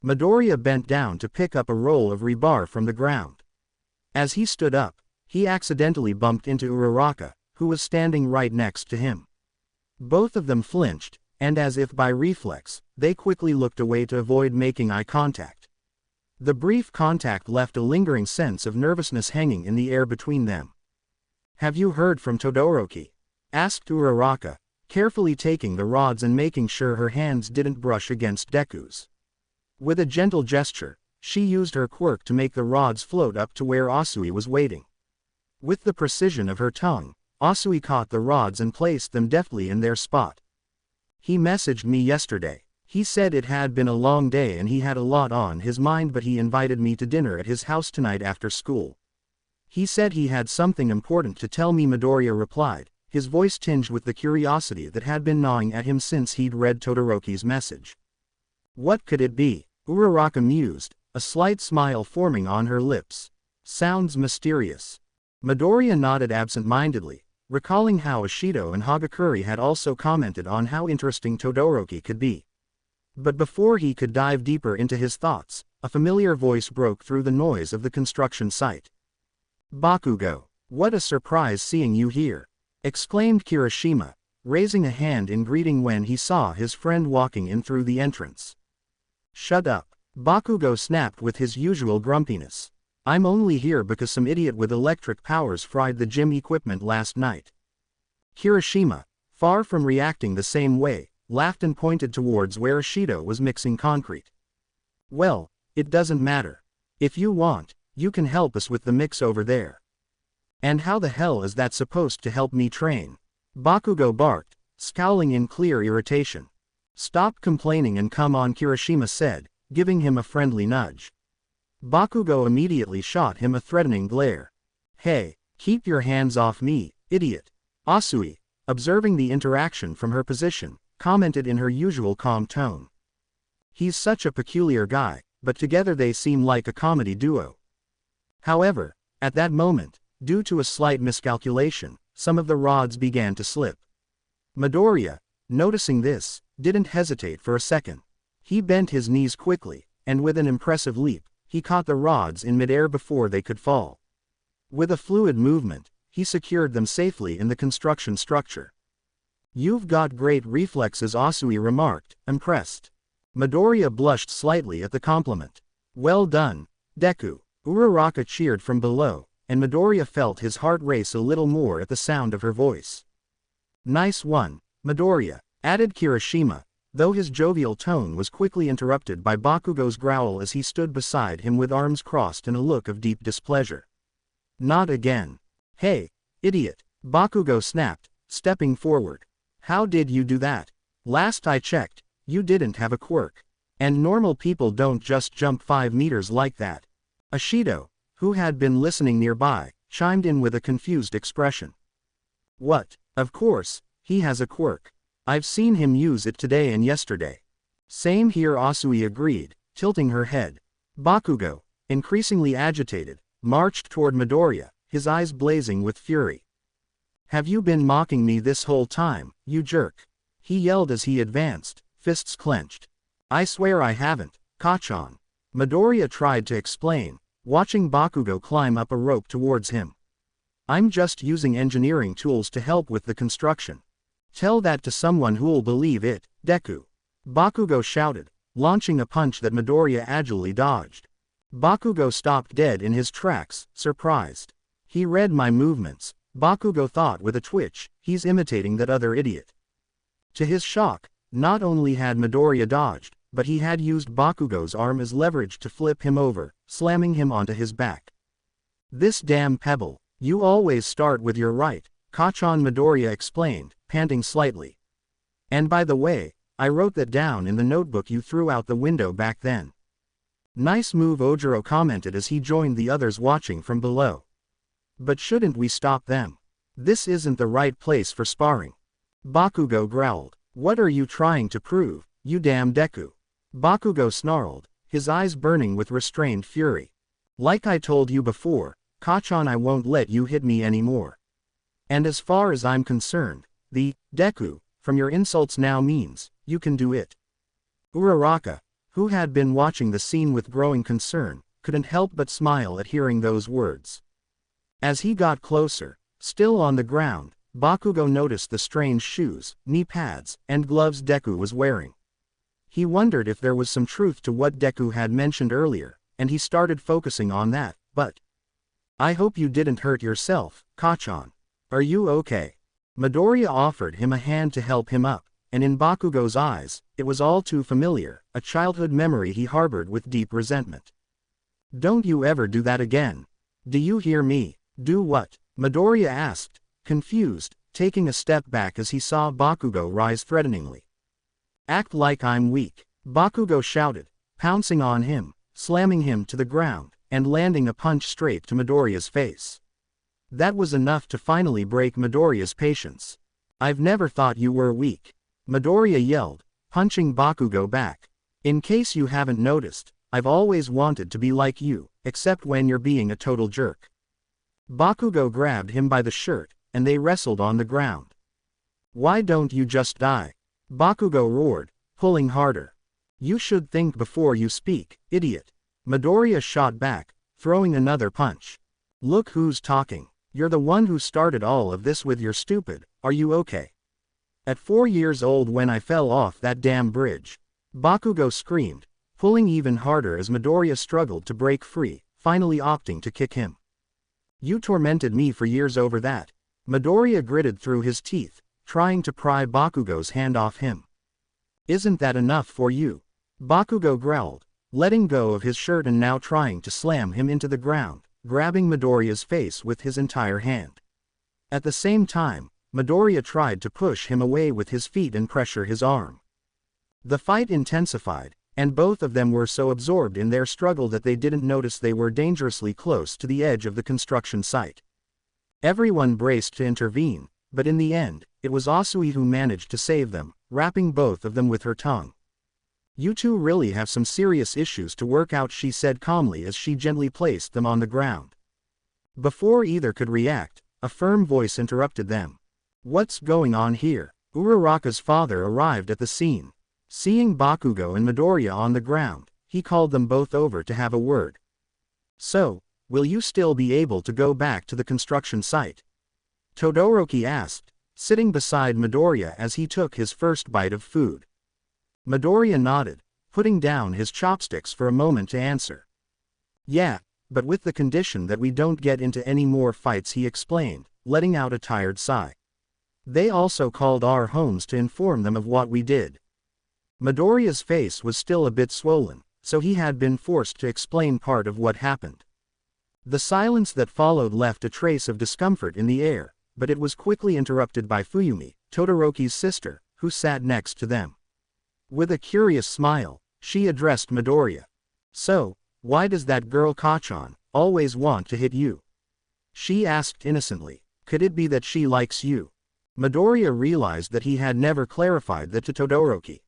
Midoriya bent down to pick up a roll of rebar from the ground. As he stood up, he accidentally bumped into Uraraka, who was standing right next to him. Both of them flinched, and as if by reflex, they quickly looked away to avoid making eye contact. The brief contact left a lingering sense of nervousness hanging in the air between them. Have you heard from Todoroki? Asked Uraraka, carefully taking the rods and making sure her hands didn't brush against Deku's. With a gentle gesture, she used her quirk to make the rods float up to where Asui was waiting. With the precision of her tongue, Asui caught the rods and placed them deftly in their spot. He messaged me yesterday. He said it had been a long day and he had a lot on his mind, but he invited me to dinner at his house tonight after school. He said he had something important to tell me, Midoriya replied, his voice tinged with the curiosity that had been gnawing at him since he'd read Todoroki's message. What could it be? Uraraka mused, a slight smile forming on her lips. Sounds mysterious. Midoriya nodded absent-mindedly, recalling how Ishido and Hagakure had also commented on how interesting Todoroki could be. But before he could dive deeper into his thoughts, a familiar voice broke through the noise of the construction site. Bakugo, what a surprise seeing you here! Exclaimed Kirishima, raising a hand in greeting when he saw his friend walking in through the entrance. Shut up, Bakugo snapped with his usual grumpiness. I'm only here because some idiot with electric powers fried the gym equipment last night. Kirishima, far from reacting the same way, laughed and pointed towards where Ishido was mixing concrete. Well, it doesn't matter. If you want, you can help us with the mix over there. And how the hell is that supposed to help me train? Bakugo barked, scowling in clear irritation. Stop complaining and come on, Kirishima said, giving him a friendly nudge. Bakugo immediately shot him a threatening glare. Hey, keep your hands off me, idiot. Asui, observing the interaction from her position, commented in her usual calm tone. He's such a peculiar guy, but together they seem like a comedy duo. However, at that moment, due to a slight miscalculation, some of the rods began to slip. Midoriya, noticing this, didn't hesitate for a second. He bent his knees quickly, and with an impressive leap, he caught the rods in midair before they could fall. With a fluid movement, he secured them safely in the construction structure. "You've got great reflexes," Asui remarked, impressed. Midoriya blushed slightly at the compliment. "Well done, Deku." Uraraka cheered from below, and Midoriya felt his heart race a little more at the sound of her voice. "Nice one, Midoriya," added Kirishima, though his jovial tone was quickly interrupted by Bakugo's growl as he stood beside him with arms crossed and a look of deep displeasure. "Not again." "Hey, idiot," Bakugo snapped, stepping forward. "How did you do that? Last I checked, you didn't have a quirk. And normal people don't just jump 5 meters like that." Ashido, who had been listening nearby, chimed in with a confused expression. "What? Of course, he has a quirk. I've seen him use it today and yesterday." "Same here," Asui agreed, tilting her head. Bakugo, increasingly agitated, marched toward Midoriya, his eyes blazing with fury. "Have you been mocking me this whole time, you jerk?" he yelled as he advanced, fists clenched. "I swear I haven't, Kachan." Midoriya tried to explain, watching Bakugo climb up a rope towards him. "I'm just using engineering tools to help with the construction. Tell that to someone who'll believe it, Deku." Bakugo shouted, launching a punch that Midoriya agilely dodged. Bakugo stopped dead in his tracks, surprised. "He read my movements," Bakugo thought with a twitch, "he's imitating that other idiot." To his shock, not only had Midoriya dodged, but he had used Bakugo's arm as leverage to flip him over, slamming him onto his back. "This damn pebble, you always start with your right," Kachan, Midoriya explained, panting slightly. "And by the way, I wrote that down in the notebook you threw out the window back then." "Nice move," Ojiro commented as he joined the others watching from below. "But shouldn't we stop them? This isn't the right place for sparring." Bakugo growled. "What are you trying to prove, you damn Deku?" Bakugo snarled, his eyes burning with restrained fury. "Like I told you before, Kachan, I won't let you hit me anymore. And as far as I'm concerned, the Deku from your insults now means you can do it." Uraraka, who had been watching the scene with growing concern, couldn't help but smile at hearing those words. As he got closer, still on the ground, Bakugo noticed the strange shoes, knee pads, and gloves Deku was wearing. He wondered if there was some truth to what Deku had mentioned earlier, and he started focusing on that, but... "I hope you didn't hurt yourself, Kachan. Are you okay?" Midoriya offered him a hand to help him up, and in Bakugo's eyes, it was all too familiar, a childhood memory he harbored with deep resentment. "Don't you ever do that again. Do you hear me?" "Do what?" Midoriya asked, confused, taking a step back as he saw Bakugo rise threateningly. "Act like I'm weak," Bakugo shouted, pouncing on him, slamming him to the ground, and landing a punch straight to Midoriya's face. That was enough to finally break Midoriya's patience. "I've never thought you were weak," Midoriya yelled, punching Bakugo back. "In case you haven't noticed, I've always wanted to be like you, except when you're being a total jerk." Bakugo grabbed him by the shirt, and they wrestled on the ground. "Why don't you just die?" Bakugo roared, pulling harder. "You should think before you speak, idiot." Midoriya shot back, throwing another punch. "Look who's talking. You're the one who started all of this with your stupid, 'Are you okay?' At 4 years old when I fell off that damn bridge." Bakugo screamed, pulling even harder as Midoriya struggled to break free, finally opting to kick him. "You tormented me for years over that." Midoriya gritted through his teeth, trying to pry Bakugo's hand off him. "Isn't that enough for you?" Bakugo growled, letting go of his shirt and now trying to slam him into the ground, grabbing Midoriya's face with his entire hand. At the same time, Midoriya tried to push him away with his feet and pressure his arm. The fight intensified, and both of them were so absorbed in their struggle that they didn't notice they were dangerously close to the edge of the construction site. Everyone braced to intervene, but in the end, it was Asui who managed to save them, wrapping both of them with her tongue. "You two really have some serious issues to work out," she said calmly as she gently placed them on the ground. Before either could react, a firm voice interrupted them. "What's going on here?" Uraraka's father arrived at the scene. Seeing Bakugo and Midoriya on the ground, he called them both over to have a word. So, will you still be able to go back to the construction site? Todoroki asked, sitting beside Midoriya as he took his first bite of food. Midoriya nodded, putting down his chopsticks for a moment to answer. Yeah, but with the condition that we don't get into any more fights, he explained, letting out a tired sigh. They also called our homes to inform them of what we did. Midoriya's face was still a bit swollen, so he had been forced to explain part of what happened. The silence that followed left a trace of discomfort in the air, but it was quickly interrupted by Fuyumi, Todoroki's sister, who sat next to them. With a curious smile, she addressed Midoriya. So, why does that girl Kachan always want to hit you? She asked innocently. Could it be that she likes you? Midoriya realized that he had never clarified that to Todoroki.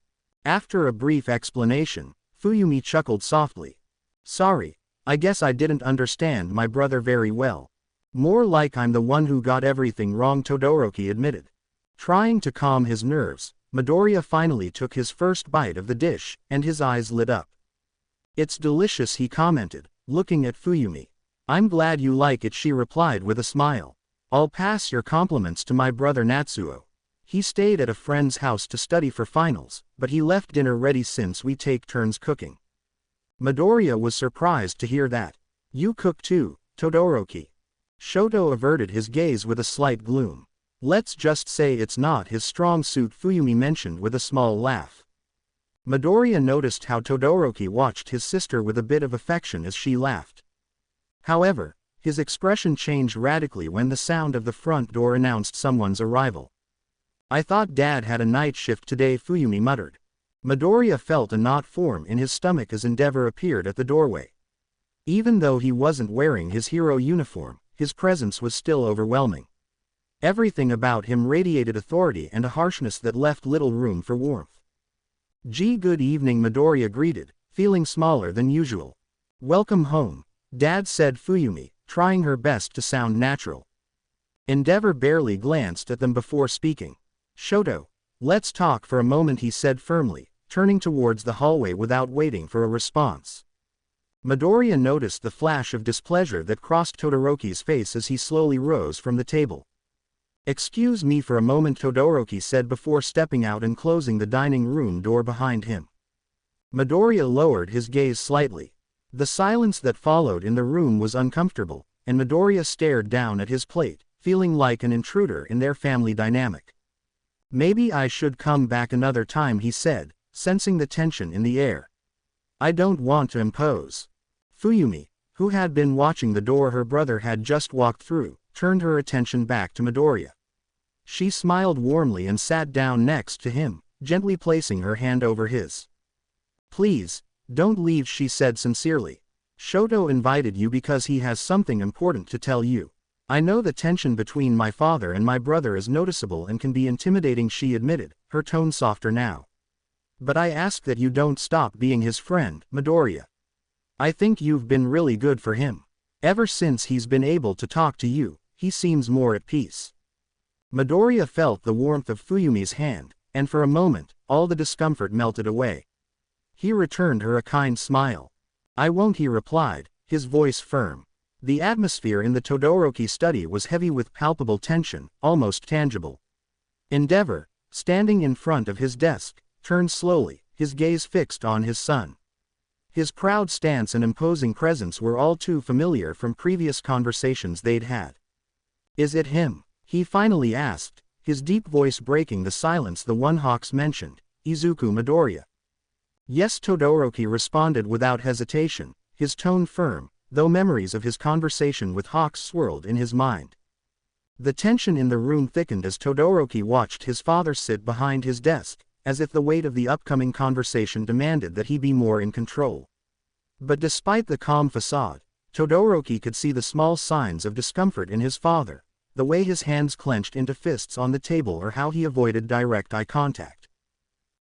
After a brief explanation, Fuyumi chuckled softly. Sorry, I guess I didn't understand my brother very well. More like I'm the one who got everything wrong, Todoroki admitted. Trying to calm his nerves, Midoriya finally took his first bite of the dish, and his eyes lit up. It's delicious, he commented, looking at Fuyumi. I'm glad you like it, she replied with a smile. I'll pass your compliments to my brother Natsuo. He stayed at a friend's house to study for finals, but he left dinner ready since we take turns cooking. Midoriya was surprised to hear that. You cook too, Todoroki. Shoto averted his gaze with a slight gloom. Let's just say it's not his strong suit, Fuyumi mentioned with a small laugh. Midoriya noticed how Todoroki watched his sister with a bit of affection as she laughed. However, his expression changed radically when the sound of the front door announced someone's arrival. I thought Dad had a night shift today, Fuyumi muttered. Midoriya felt a knot form in his stomach as Endeavor appeared at the doorway. Even though he wasn't wearing his hero uniform, his presence was still overwhelming. Everything about him radiated authority and a harshness that left little room for warmth. Good evening, Midoriya greeted, feeling smaller than usual. Welcome home, Dad said, Fuyumi, trying her best to sound natural. Endeavor barely glanced at them before speaking. Shoto, let's talk for a moment, he said firmly, turning towards the hallway without waiting for a response. Midoriya noticed the flash of displeasure that crossed Todoroki's face as he slowly rose from the table. Excuse me for a moment, Todoroki said before stepping out and closing the dining room door behind him. Midoriya lowered his gaze slightly. The silence that followed in the room was uncomfortable, and Midoriya stared down at his plate, feeling like an intruder in their family dynamic. Maybe I should come back another time, he said, sensing the tension in the air. I don't want to impose. Fuyumi, who had been watching the door her brother had just walked through, turned her attention back to Midoriya. She smiled warmly and sat down next to him, gently placing her hand over his. Please, don't leave, she said sincerely. Shoto invited you because he has something important to tell you. I know the tension between my father and my brother is noticeable and can be intimidating, she admitted, her tone softer now. But I ask that you don't stop being his friend, Midoriya. I think you've been really good for him. Ever since he's been able to talk to you, he seems more at peace. Midoriya felt the warmth of Fuyumi's hand, and for a moment, all the discomfort melted away. He returned her a kind smile. I won't, he replied, his voice firm. The atmosphere in the Todoroki study was heavy with palpable tension, almost tangible. Endeavor, standing in front of his desk, turned slowly, his gaze fixed on his son. His proud stance and imposing presence were all too familiar from previous conversations they'd had. Is it him? He finally asked, his deep voice breaking the silence. The one Hawks mentioned, Izuku Midoriya. Yes, Todoroki responded without hesitation, his tone firm, though memories of his conversation with Hawks swirled in his mind. The tension in the room thickened as Todoroki watched his father sit behind his desk, as if the weight of the upcoming conversation demanded that he be more in control. But despite the calm facade, Todoroki could see the small signs of discomfort in his father, the way his hands clenched into fists on the table or how he avoided direct eye contact.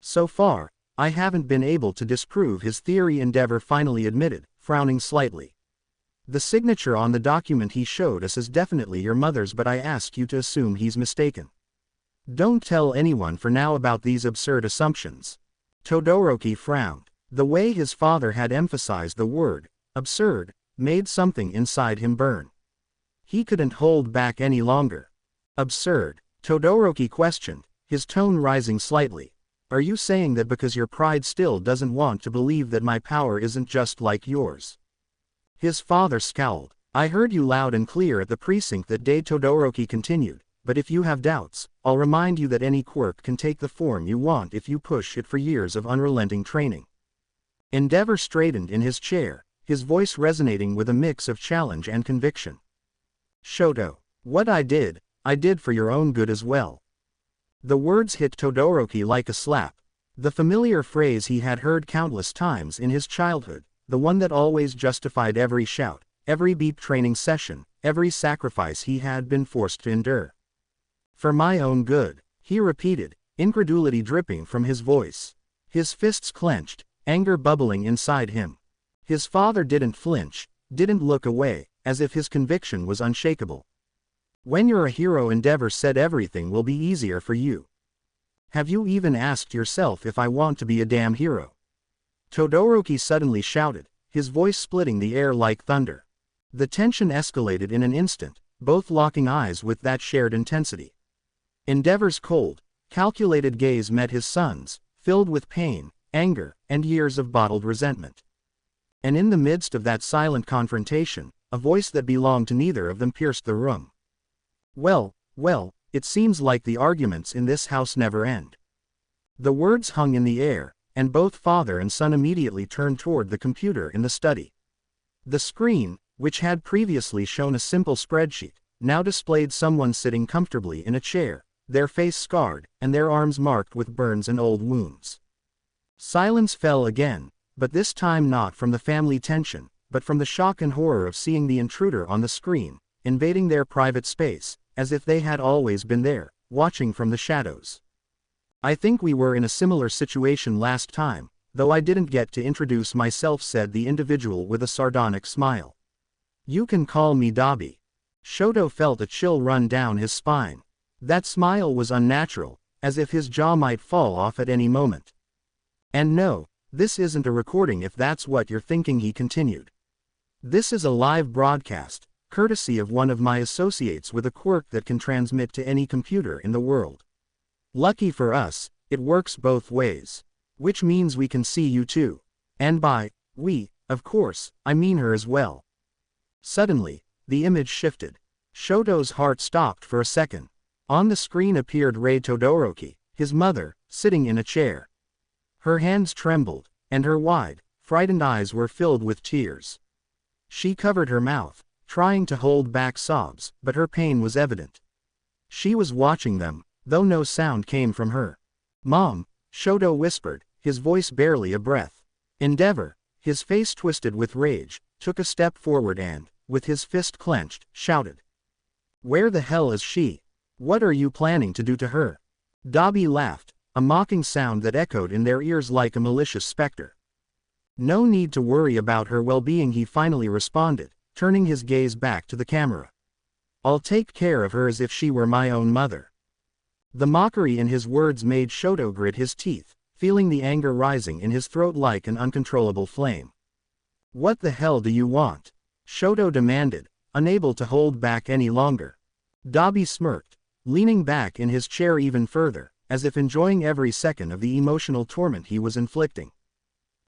So far, I haven't been able to disprove his theory, Endeavor finally admitted, frowning slightly. The signature on the document he showed us is definitely your mother's, but I ask you to assume he's mistaken. Don't tell anyone for now about these absurd assumptions. Todoroki frowned. The way his father had emphasized the word absurd made something inside him burn. He couldn't hold back any longer. Absurd, Todoroki questioned, his tone rising slightly. Are you saying that because your pride still doesn't want to believe that my power isn't just like yours? His father scowled. I heard you loud and clear at the precinct that day, Todoroki continued, but if you have doubts, I'll remind you that any quirk can take the form you want if you push it for years of unrelenting training. Endeavor straightened in his chair, his voice resonating with a mix of challenge and conviction. Shoto, what I did for your own good as well. The words hit Todoroki like a slap. The familiar phrase he had heard countless times in his childhood, the one that always justified every shout, every beep training session, every sacrifice he had been forced to endure. For my own good, he repeated, incredulity dripping from his voice. His fists clenched, anger bubbling inside him. His father didn't flinch, didn't look away, as if his conviction was unshakable. When you're a hero, Endeavor said, everything will be easier for you. Have you even asked yourself if I want to be a damn hero? Todoroki suddenly shouted, his voice splitting the air like thunder. The tension escalated in an instant, both locking eyes with that shared intensity. Endeavor's cold, calculated gaze met his son's, filled with pain, anger, and years of bottled resentment. And in the midst of that silent confrontation, a voice that belonged to neither of them pierced the room. Well, it seems like the arguments in this house never end. The words hung in the air, and both father and son immediately turned toward the computer in the study. The screen, which had previously shown a simple spreadsheet, now displayed someone sitting comfortably in a chair, their face scarred, and their arms marked with burns and old wounds. Silence fell again, but this time not from the family tension, but from the shock and horror of seeing the intruder on the screen, invading their private space, as if they had always been there, watching from the shadows. I think we were in a similar situation last time, though I didn't get to introduce myself, said the individual with a sardonic smile. You can call me Dabi. Shoto felt a chill run down his spine. That smile was unnatural, as if his jaw might fall off at any moment. And no, this isn't a recording if that's what you're thinking, he continued. This is a live broadcast, courtesy of one of my associates with a quirk that can transmit to any computer in the world. Lucky for us, it works both ways. Which means we can see you too. And by we, of course, I mean her as well. Suddenly, the image shifted. Shoto's heart stopped for a second. On the screen appeared Rei Todoroki, his mother, sitting in a chair. Her hands trembled, and her wide, frightened eyes were filled with tears. She covered her mouth, trying to hold back sobs, but her pain was evident. She was watching them, though no sound came from her. Mom, Shoto whispered, his voice barely a breath. Endeavor, his face twisted with rage, took a step forward and, with his fist clenched, shouted. Where the hell is she? What are you planning to do to her? Dabi laughed, a mocking sound that echoed in their ears like a malicious specter. No need to worry about her well-being, he finally responded, turning his gaze back to the camera. I'll take care of her as if she were my own mother. The mockery in his words made Shoto grit his teeth, feeling the anger rising in his throat like an uncontrollable flame. What the hell do you want? Shoto demanded, unable to hold back any longer. Dabi smirked, leaning back in his chair even further, as if enjoying every second of the emotional torment he was inflicting.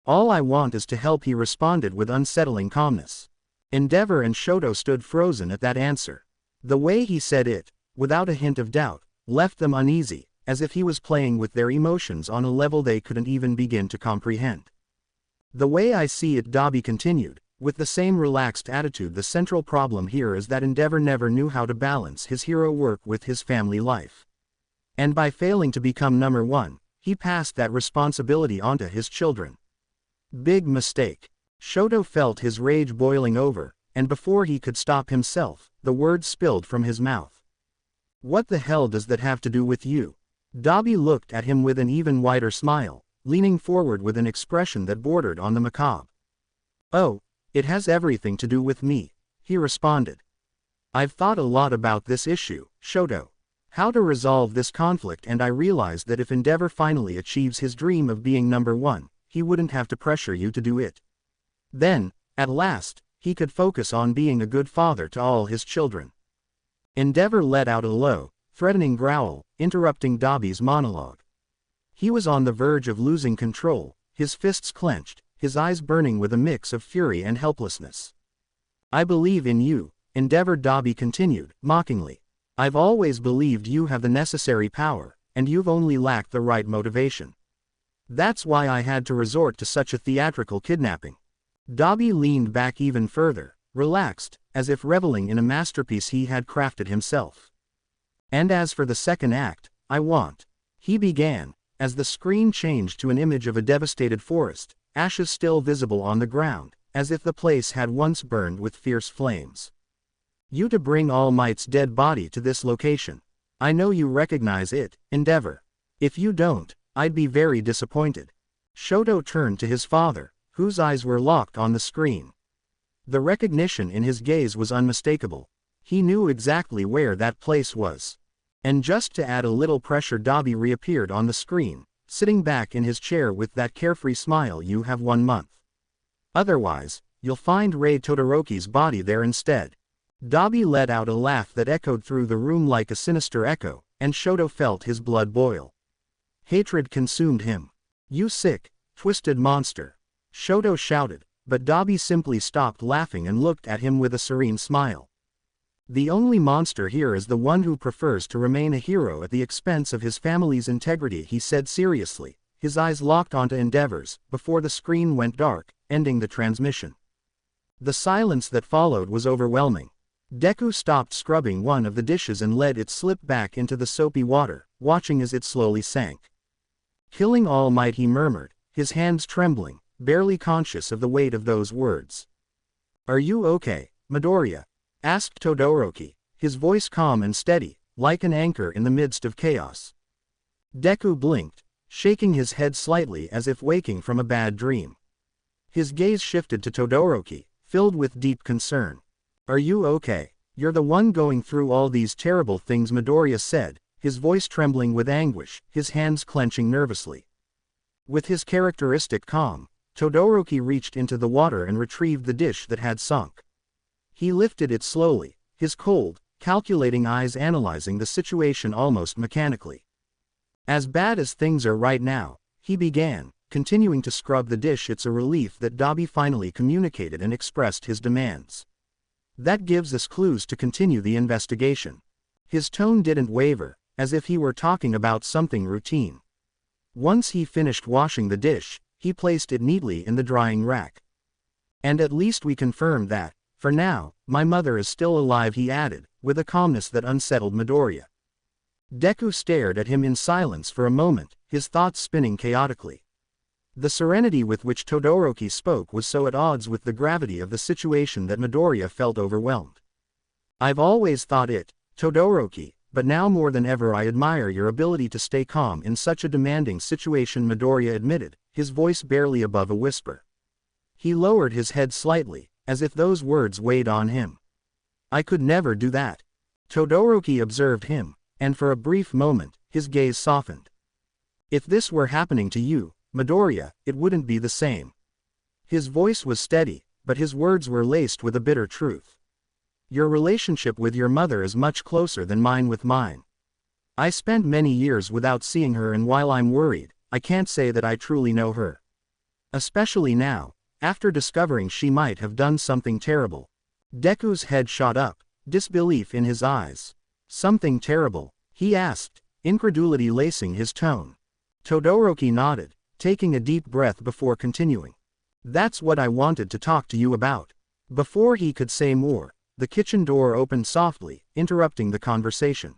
All I want is to help, he responded with unsettling calmness. Endeavor and Shoto stood frozen at that answer. The way he said it, without a hint of doubt, left them uneasy, as if he was playing with their emotions on a level they couldn't even begin to comprehend. The way I see it, Dabi continued, with the same relaxed attitude, the central problem here is that Endeavor never knew how to balance his hero work with his family life. And by failing to become number one, he passed that responsibility onto his children. Big mistake. Shoto felt his rage boiling over, and before he could stop himself, the words spilled from his mouth. What the hell does that have to do with you? Dabi looked at him with an even wider smile, leaning forward with an expression that bordered on the macabre. Oh, it has everything to do with me, he responded. I've thought a lot about this issue, Shoto. How to resolve this conflict, and I realized that if Endeavor finally achieves his dream of being number one, he wouldn't have to pressure you to do it. Then, at last, he could focus on being a good father to all his children. Endeavor let out a low, threatening growl, interrupting Dabi's monologue. He was on the verge of losing control, his fists clenched, his eyes burning with a mix of fury and helplessness. "I believe in you," Endeavor Dabi continued, mockingly. "I've always believed you have the necessary power, and you've only lacked the right motivation. That's why I had to resort to such a theatrical kidnapping." Dabi leaned back even further, relaxed, as if reveling in a masterpiece he had crafted himself. "And as for the second act, I want," he began, as the screen changed to an image of a devastated forest, ashes still visible on the ground, as if the place had once burned with fierce flames. "You to bring All Might's dead body to this location. I know you recognize it, Endeavor. If you don't, I'd be very disappointed." Shoto turned to his father, whose eyes were locked on the screen. The recognition in his gaze was unmistakable. He knew exactly where that place was. And just to add a little pressure, Dabi reappeared on the screen, sitting back in his chair with that carefree smile. "You have 1 month. Otherwise, you'll find Rei Todoroki's body there instead." Dabi let out a laugh that echoed through the room like a sinister echo, and Shoto felt his blood boil. Hatred consumed him. "You sick, twisted monster!" Shoto shouted, but Dabi simply stopped laughing and looked at him with a serene smile. "The only monster here is the one who prefers to remain a hero at the expense of his family's integrity," he said seriously, his eyes locked onto Endeavor's, before the screen went dark, ending the transmission. The silence that followed was overwhelming. Deku stopped scrubbing one of the dishes and let it slip back into the soapy water, watching as it slowly sank. "Killing All Might," he murmured, his hands trembling, barely conscious of the weight of those words. "Are you okay, Midoriya?" asked Todoroki, his voice calm and steady, like an anchor in the midst of chaos. Deku blinked, shaking his head slightly as if waking from a bad dream. His gaze shifted to Todoroki, filled with deep concern. "Are you okay? You're the one going through all these terrible things," Midoriya said, his voice trembling with anguish, his hands clenching nervously. With his characteristic calm, Todoroki reached into the water and retrieved the dish that had sunk. He lifted it slowly, his cold, calculating eyes analyzing the situation almost mechanically. "As bad as things are right now," he began, continuing to scrub the dish. "It's a relief that Dabi finally communicated and expressed his demands. That gives us clues to continue the investigation." His tone didn't waver, as if he were talking about something routine. Once he finished washing the dish, he placed it neatly in the drying rack. "And at least we confirmed that, for now, my mother is still alive," he added, with a calmness that unsettled Midoriya. Deku stared at him in silence for a moment, his thoughts spinning chaotically. The serenity with which Todoroki spoke was so at odds with the gravity of the situation that Midoriya felt overwhelmed. "I've always thought it, Todoroki, but now more than ever I admire your ability to stay calm in such a demanding situation," Midoriya admitted, his voice barely above a whisper. He lowered his head slightly, as if those words weighed on him. "I could never do that." Todoroki observed him, and for a brief moment, his gaze softened. "If this were happening to you, Midoriya, it wouldn't be the same." His voice was steady, but his words were laced with a bitter truth. "Your relationship with your mother is much closer than mine with mine. I spent many years without seeing her, and while I'm worried, I can't say that I truly know her. Especially now, after discovering she might have done something terrible." Deku's head shot up, disbelief in his eyes. "Something terrible?" he asked, incredulity lacing his tone. Todoroki nodded, taking a deep breath before continuing. "That's what I wanted to talk to you about." Before he could say more, the kitchen door opened softly, interrupting the conversation.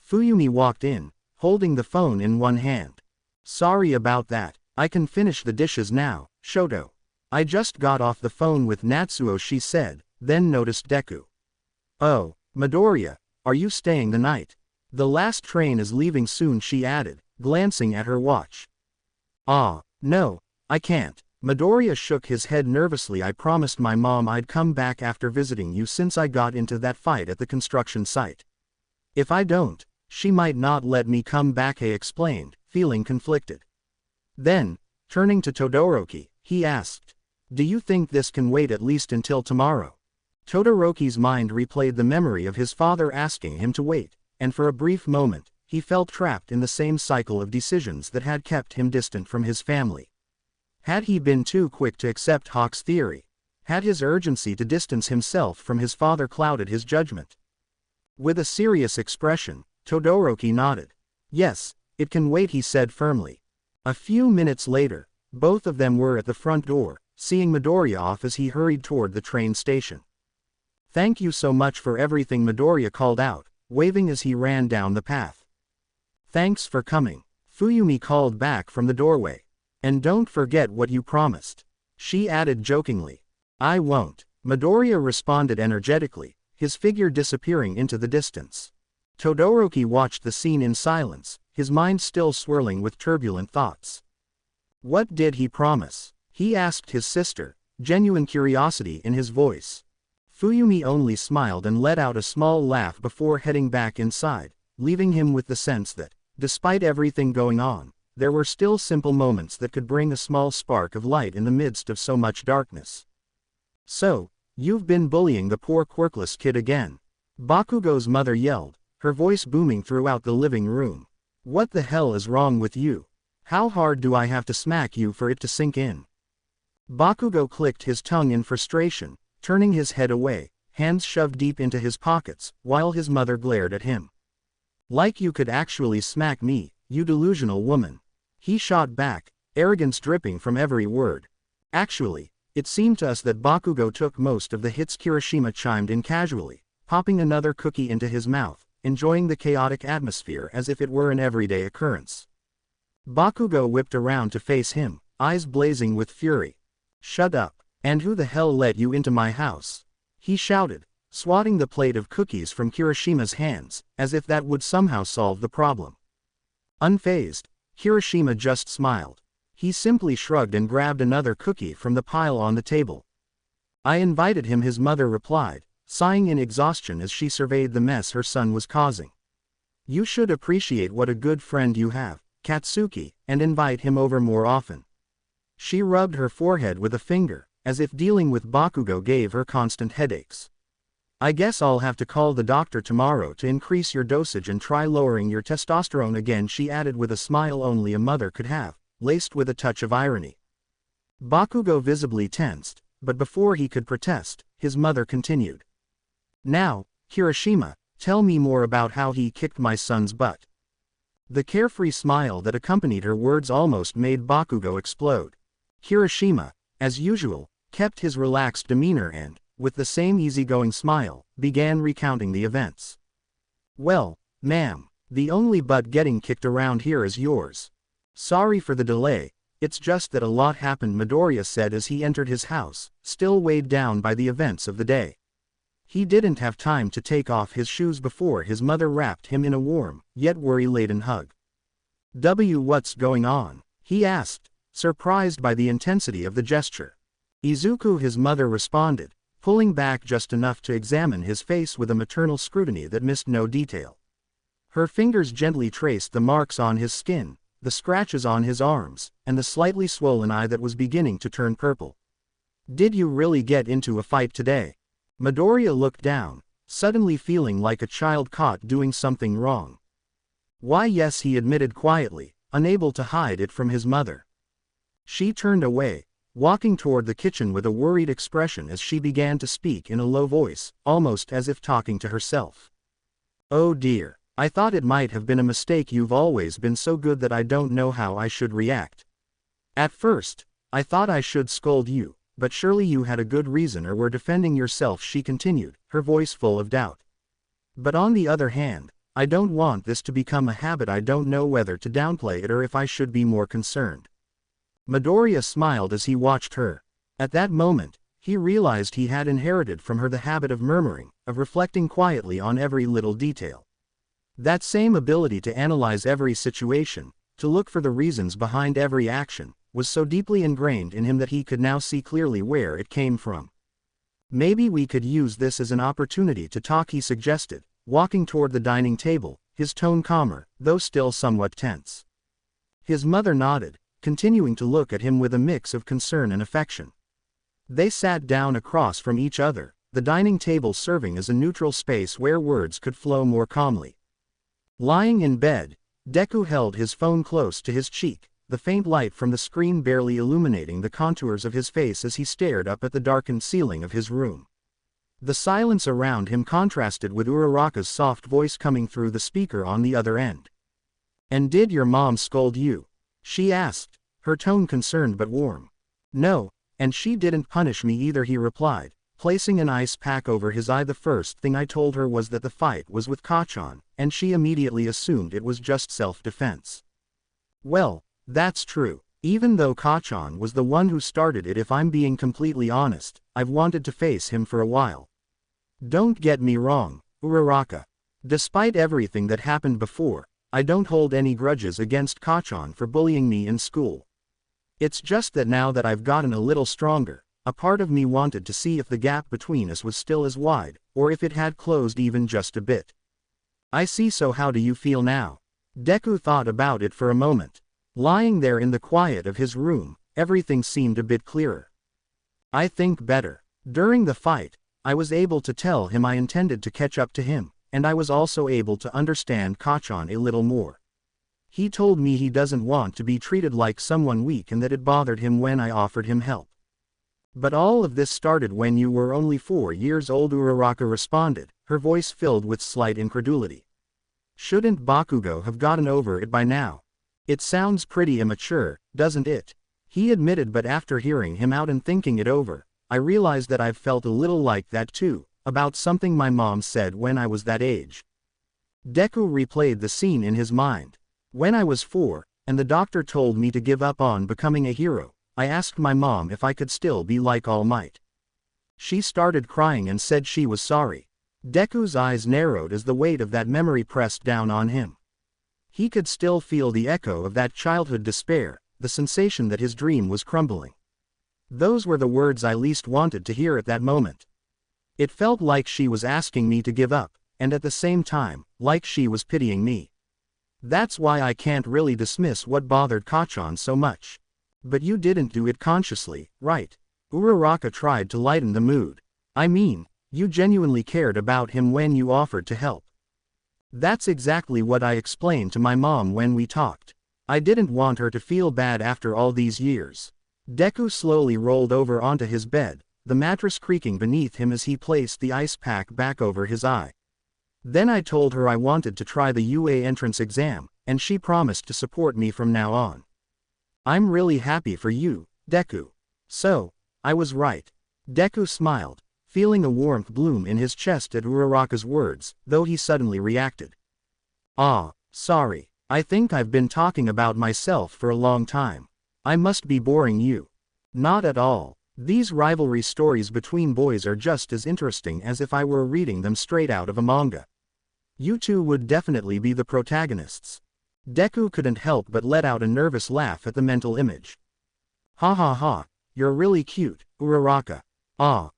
Fuyumi walked in, holding the phone in one hand. "Sorry about that, I can finish the dishes now, Shoto. I just got off the phone with Natsuo," she said, then noticed Deku. "Oh, Midoriya, are you staying the night? The last train is leaving soon," she added, glancing at her watch. "Ah, no, I can't." Midoriya shook his head nervously. "I promised my mom I'd come back after visiting you since I got into that fight at the construction site. If I don't, she might not let me come back," he explained, feeling conflicted. Then, turning to Todoroki, he asked, Do you think this can wait at least until tomorrow? Todoroki's mind replayed the memory of his father asking him to wait, and for a brief moment, he felt trapped in the same cycle of decisions that had kept him distant from his family. Had he been too quick to accept Hawk's theory? Had his urgency to distance himself from his father clouded his judgment? With a serious expression, Todoroki nodded. Yes, it can wait, he said firmly. A few minutes later, both of them were at the front door, seeing Midoriya off as he hurried toward the train station. Thank you so much for everything, Midoriya called out, waving as he ran down the path. Thanks for coming, Fuyumi called back from the doorway. And don't forget what you promised, she added jokingly. I won't, Midoriya responded energetically, his figure disappearing into the distance. Todoroki watched the scene in silence, his mind still swirling with turbulent thoughts. What did he promise? He asked his sister, genuine curiosity in his voice. Fuyumi only smiled and let out a small laugh before heading back inside, leaving him with the sense that, despite everything going on, there were still simple moments that could bring a small spark of light in the midst of so much darkness. So, you've been bullying the poor quirkless kid again, Bakugo's mother yelled, her voice booming throughout the living room. What the hell is wrong with you? How hard do I have to smack you for it to sink in? Bakugo clicked his tongue in frustration, turning his head away, hands shoved deep into his pockets, while his mother glared at him. Like you could actually smack me, you delusional woman. He shot back, arrogance dripping from every word. Actually, it seemed to us that Bakugo took most of the hits. Kirishima chimed in casually, popping another cookie into his mouth, enjoying the chaotic atmosphere as if it were an everyday occurrence. Bakugo whipped around to face him, eyes blazing with fury. Shut up, and who the hell let you into my house? He shouted, swatting the plate of cookies from Kirishima's hands, as if that would somehow solve the problem. Unfazed, Kirishima just smiled. He simply shrugged and grabbed another cookie from the pile on the table. I invited him, his mother replied, sighing in exhaustion as she surveyed the mess her son was causing. You should appreciate what a good friend you have, Katsuki, and invite him over more often. She rubbed her forehead with a finger, as if dealing with Bakugo gave her constant headaches. I guess I'll have to call the doctor tomorrow to increase your dosage and try lowering your testosterone again, she added with a smile only a mother could have, laced with a touch of irony. Bakugo visibly tensed, but before he could protest, his mother continued. Now, Kirishima, tell me more about how he kicked my son's butt. The carefree smile that accompanied her words almost made Bakugo explode. Kirishima, as usual, kept his relaxed demeanor and, with the same easygoing smile, began recounting the events. Well, ma'am, the only butt getting kicked around here is yours. Sorry for the delay, it's just that a lot happened, Midoriya said as he entered his house, still weighed down by the events of the day. He didn't have time to take off his shoes before his mother wrapped him in a warm, yet worry-laden hug. What's going on? He asked, surprised by the intensity of the gesture. Izuku, his mother responded, pulling back just enough to examine his face with a maternal scrutiny that missed no detail. Her fingers gently traced the marks on his skin, the scratches on his arms, and the slightly swollen eye that was beginning to turn purple. Did you really get into a fight today? Midoriya looked down, suddenly feeling like a child caught doing something wrong. Why, yes, he admitted quietly, unable to hide it from his mother. She turned away, walking toward the kitchen with a worried expression as she began to speak in a low voice, almost as if talking to herself. Oh dear, I thought it might have been a mistake. You've always been so good that I don't know how I should react. At first, I thought I should scold you, but surely you had a good reason or were defending yourself, she continued, her voice full of doubt. But on the other hand, I don't want this to become a habit. I don't know whether to downplay it or if I should be more concerned. Midoriya smiled as he watched her. At that moment, he realized he had inherited from her the habit of murmuring, of reflecting quietly on every little detail. That same ability to analyze every situation, to look for the reasons behind every action, was so deeply ingrained in him that he could now see clearly where it came from. Maybe we could use this as an opportunity to talk, he suggested, walking toward the dining table, his tone calmer, though still somewhat tense. His mother nodded, continuing to look at him with a mix of concern and affection. They sat down across from each other, the dining table serving as a neutral space where words could flow more calmly. Lying in bed, Deku held his phone close to his cheek, the faint light from the screen barely illuminating the contours of his face as he stared up at the darkened ceiling of his room. The silence around him contrasted with Uraraka's soft voice coming through the speaker on the other end. "And did your mom scold you?" she asked, her tone concerned but warm. "No, and she didn't punish me either," he replied, placing an ice pack over his eye. "The first thing I told her was that the fight was with Kachan, and she immediately assumed it was just self-defense." "Well, that's true. Even though Kachan was the one who started it, if I'm being completely honest, I've wanted to face him for a while. Don't get me wrong, Uraraka. Despite everything that happened before, I don't hold any grudges against Kachan for bullying me in school. It's just that now that I've gotten a little stronger, a part of me wanted to see if the gap between us was still as wide, or if it had closed even just a bit." "I see. So how do you feel now?" Deku thought about it for a moment. Lying there in the quiet of his room, everything seemed a bit clearer. "I think better. During the fight, I was able to tell him I intended to catch up to him, and I was also able to understand Kachan a little more. He told me he doesn't want to be treated like someone weak and that it bothered him when I offered him help." "But all of this started when you were only 4 years old," Uraraka responded, her voice filled with slight incredulity. "Shouldn't Bakugo have gotten over it by now? It sounds pretty immature, doesn't it?" he admitted, but after hearing him out and thinking it over, "I realized that I've felt a little like that too, about something my mom said when I was that age." Deku replayed the scene in his mind. "When I was 4, and the doctor told me to give up on becoming a hero, I asked my mom if I could still be like All Might. She started crying and said she was sorry." Deku's eyes narrowed as the weight of that memory pressed down on him. He could still feel the echo of that childhood despair, the sensation that his dream was crumbling. "Those were the words I least wanted to hear at that moment. It felt like she was asking me to give up, and at the same time, like she was pitying me. That's why I can't really dismiss what bothered Kachan so much." "But you didn't do it consciously, right?" Uraraka tried to lighten the mood. "I mean, you genuinely cared about him when you offered to help." "That's exactly what I explained to my mom when we talked. I didn't want her to feel bad after all these years." Deku slowly rolled over onto his bed, the mattress creaking beneath him as he placed the ice pack back over his eye. "Then I told her I wanted to try the UA entrance exam, and she promised to support me from now on. I'm really happy for you, Deku. So, I was right." Deku smiled, feeling a warmth bloom in his chest at Uraraka's words, though he suddenly reacted. "Ah, sorry. I think I've been talking about myself for a long time. I must be boring you." "Not at all. These rivalry stories between boys are just as interesting as if I were reading them straight out of a manga. You two would definitely be the protagonists." Deku couldn't help but let out a nervous laugh at the mental image. "Ha ha ha, you're really cute, Uraraka." Ah.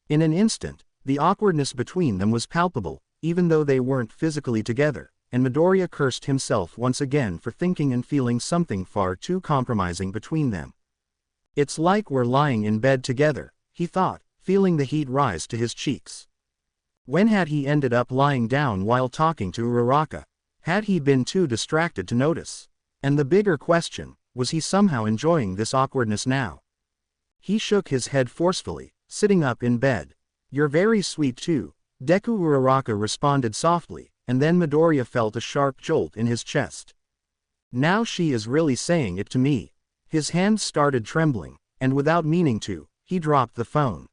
In an instant, the awkwardness between them was palpable, even though they weren't physically together, and Midoriya cursed himself once again for thinking and feeling something far too compromising between them. "It's like we're lying in bed together," he thought, feeling the heat rise to his cheeks. When had he ended up lying down while talking to Uraraka? Had he been too distracted to notice? And the bigger question, was he somehow enjoying this awkwardness now? He shook his head forcefully, sitting up in bed. "You're very sweet too," Deku. Uraraka responded softly, and then Midoriya felt a sharp jolt in his chest. "Now she is really saying it to me." His hands started trembling, and without meaning to, he dropped the phone.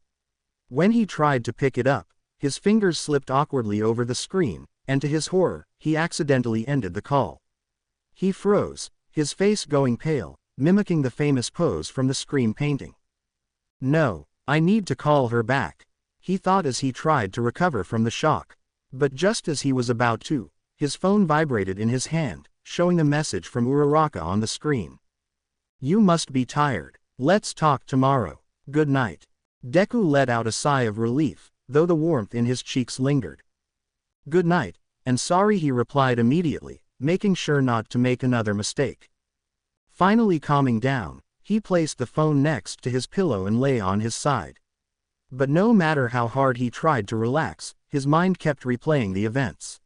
When he tried to pick it up, his fingers slipped awkwardly over the screen, and to his horror, he accidentally ended the call. He froze, his face going pale, mimicking the famous pose from the Scream painting. "No, I need to call her back," he thought as he tried to recover from the shock. But just as he was about to, his phone vibrated in his hand, showing a message from Uraraka on the screen. "You must be tired. Let's talk tomorrow. Good night." Deku let out a sigh of relief, though the warmth in his cheeks lingered. "Good night, and sorry," he replied immediately, making sure not to make another mistake. Finally calming down, He placed the phone next to his pillow and lay on his side. But no matter how hard he tried to relax, his mind kept replaying the events.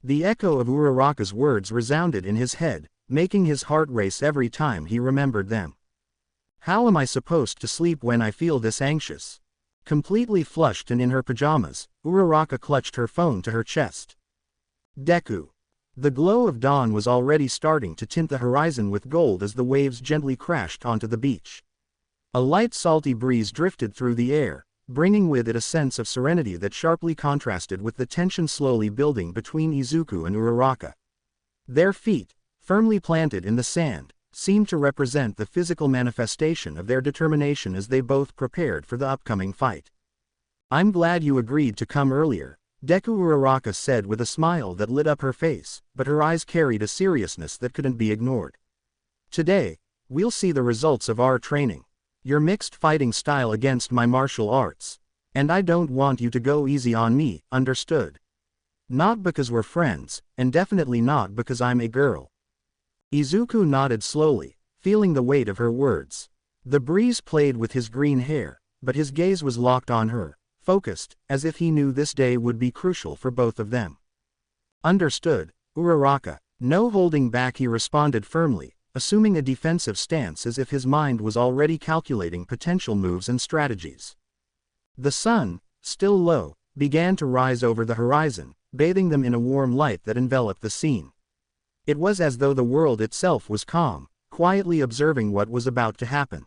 The echo of Uraraka's words resounded in his head, making his heart race every time he remembered them. How am I supposed to sleep when I feel this anxious? Completely flushed and in her pajamas, Uraraka clutched her phone to her chest. Deku. The glow of dawn was already starting to tint the horizon with gold as the waves gently crashed onto the beach. A light salty breeze drifted through the air, bringing with it a sense of serenity that sharply contrasted with the tension slowly building between Izuku and Uraraka. Their feet, firmly planted in the sand, seemed to represent the physical manifestation of their determination as they both prepared for the upcoming fight. I'm glad you agreed to come earlier, Deku Uraraka said with a smile that lit up her face, but her eyes carried a seriousness that couldn't be ignored. Today, we'll see the results of our training. Your mixed fighting style against my martial arts. And I don't want you to go easy on me, understood? Not because we're friends, and definitely not because I'm a girl. Izuku nodded slowly, feeling the weight of her words. The breeze played with his green hair, but his gaze was locked on her, focused, as if he knew this day would be crucial for both of them. Understood, Uraraka. No holding back, he responded firmly, assuming a defensive stance as if his mind was already calculating potential moves and strategies. The sun, still low, began to rise over the horizon, bathing them in a warm light that enveloped the scene. It was as though the world itself was calm, quietly observing what was about to happen.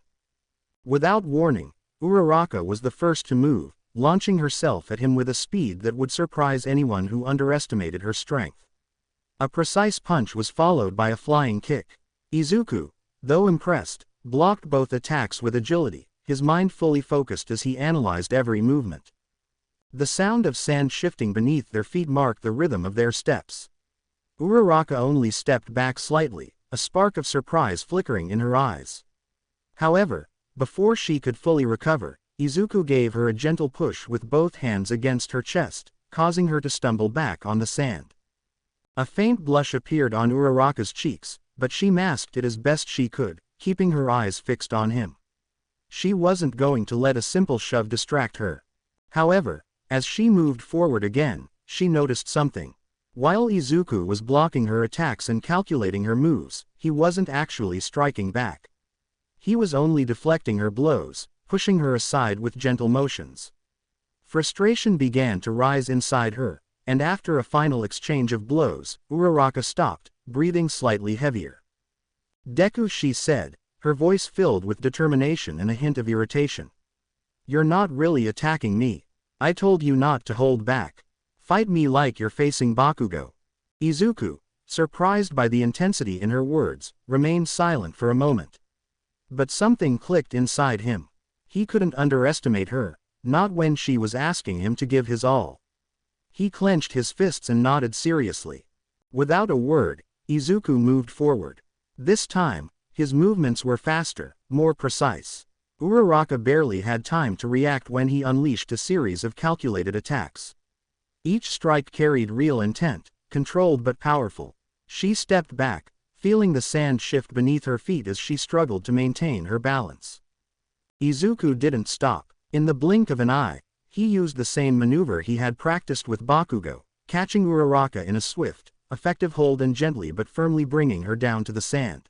Without warning, Uraraka was the first to move, launching herself at him with a speed that would surprise anyone who underestimated her strength. A precise punch was followed by a flying kick. Izuku, though impressed, blocked both attacks with agility, his mind fully focused as he analyzed every movement. The sound of sand shifting beneath their feet marked the rhythm of their steps. Uraraka only stepped back slightly, a spark of surprise flickering in her eyes. However, before she could fully recover, Izuku gave her a gentle push with both hands against her chest, causing her to stumble back on the sand. A faint blush appeared on Uraraka's cheeks, but she masked it as best she could, keeping her eyes fixed on him. She wasn't going to let a simple shove distract her. However, as she moved forward again, she noticed something. While Izuku was blocking her attacks and calculating her moves, he wasn't actually striking back. He was only deflecting her blows, pushing her aside with gentle motions. Frustration began to rise inside her, and after a final exchange of blows, Uraraka stopped, breathing slightly heavier. Deku, she said, her voice filled with determination and a hint of irritation. You're not really attacking me. I told you not to hold back. Fight me like you're facing Bakugo. Izuku, surprised by the intensity in her words, remained silent for a moment. But something clicked inside him. He couldn't underestimate her, not when she was asking him to give his all. He clenched his fists and nodded seriously. Without a word, Izuku moved forward. This time, his movements were faster, more precise. Uraraka barely had time to react when he unleashed a series of calculated attacks. Each strike carried real intent, controlled but powerful. She stepped back, feeling the sand shift beneath her feet as she struggled to maintain her balance. Izuku didn't stop. In the blink of an eye, he used the same maneuver he had practiced with Bakugo, catching Uraraka in a swift, effective hold and gently but firmly bringing her down to the sand.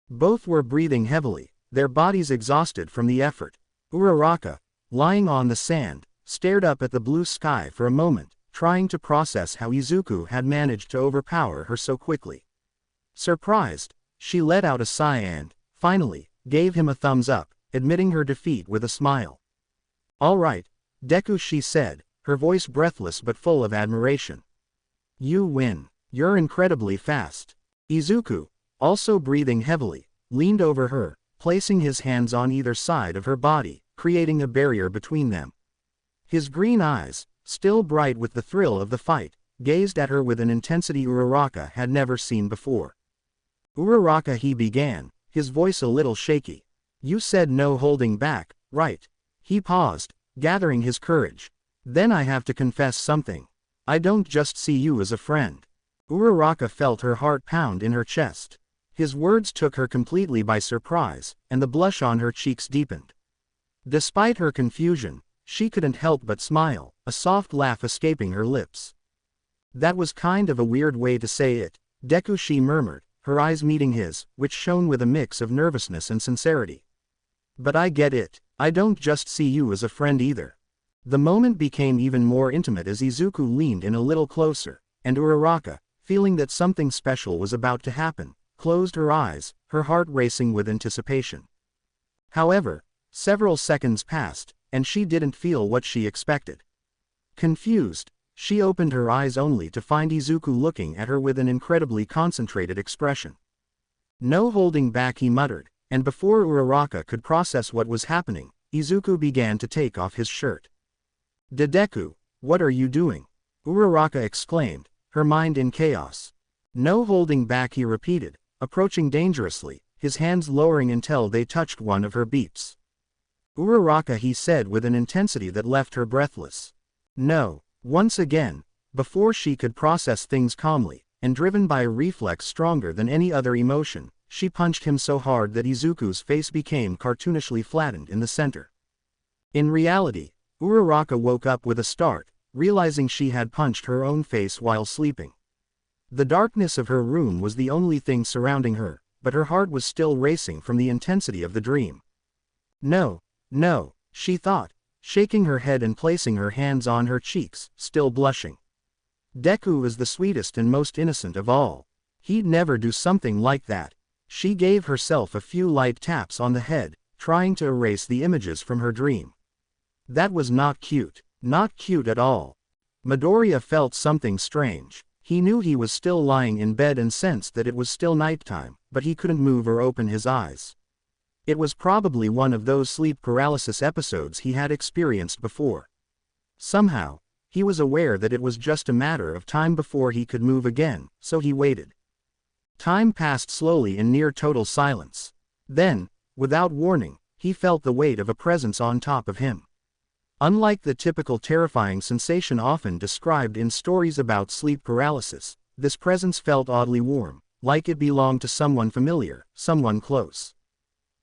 Both were breathing heavily, their bodies exhausted from the effort. Uraraka, lying on the sand, stared up at the blue sky for a moment, trying to process how Izuku had managed to overpower her so quickly. Surprised, she let out a sigh and, finally, gave him a thumbs up, admitting her defeat with a smile. All right, Deku, she said, her voice breathless but full of admiration. You win. You're incredibly fast. Izuku, also breathing heavily, leaned over her, placing his hands on either side of her body, creating a barrier between them. His green eyes, still bright with the thrill of the fight, gazed at her with an intensity Uraraka had never seen before. Uraraka, he began, his voice a little shaky. You said no holding back, right? He paused, gathering his courage. Then I have to confess something. I don't just see you as a friend. Uraraka felt her heart pound in her chest. His words took her completely by surprise, and the blush on her cheeks deepened. Despite her confusion, she couldn't help but smile, a soft laugh escaping her lips. That was kind of a weird way to say it, Deku, she murmured, her eyes meeting his, which shone with a mix of nervousness and sincerity. But I get it, I don't just see you as a friend either. The moment became even more intimate as Izuku leaned in a little closer, and Uraraka, feeling that something special was about to happen, closed her eyes, her heart racing with anticipation. However, several seconds passed, and she didn't feel what she expected. Confused, she opened her eyes only to find Izuku looking at her with an incredibly concentrated expression. No holding back, he muttered, and before Uraraka could process what was happening, Izuku began to take off his shirt. Deku, what are you doing? Uraraka exclaimed, her mind in chaos. No holding back, he repeated, approaching dangerously, his hands lowering until they touched one of her beeps. Uraraka, he said with an intensity that left her breathless. No. Once again, before she could process things calmly, and driven by a reflex stronger than any other emotion, she punched him so hard that Izuku's face became cartoonishly flattened in the center. In reality, Uraraka woke up with a start, realizing she had punched her own face while sleeping. The darkness of her room was the only thing surrounding her, but her heart was still racing from the intensity of the dream. No, she thought, shaking her head and placing her hands on her cheeks, still blushing. Deku is the sweetest and most innocent of all. He'd never do something like that. She gave herself a few light taps on the head, trying to erase the images from her dream. That was not cute at all. Midoriya felt something strange. He knew he was still lying in bed and sensed that it was still nighttime, but he couldn't move or open his eyes. It was probably one of those sleep paralysis episodes he had experienced before. Somehow, he was aware that it was just a matter of time before he could move again, so he waited. Time passed slowly in near total silence. Then, without warning, he felt the weight of a presence on top of him. Unlike the typical terrifying sensation often described in stories about sleep paralysis, this presence felt oddly warm, like it belonged to someone familiar, someone close.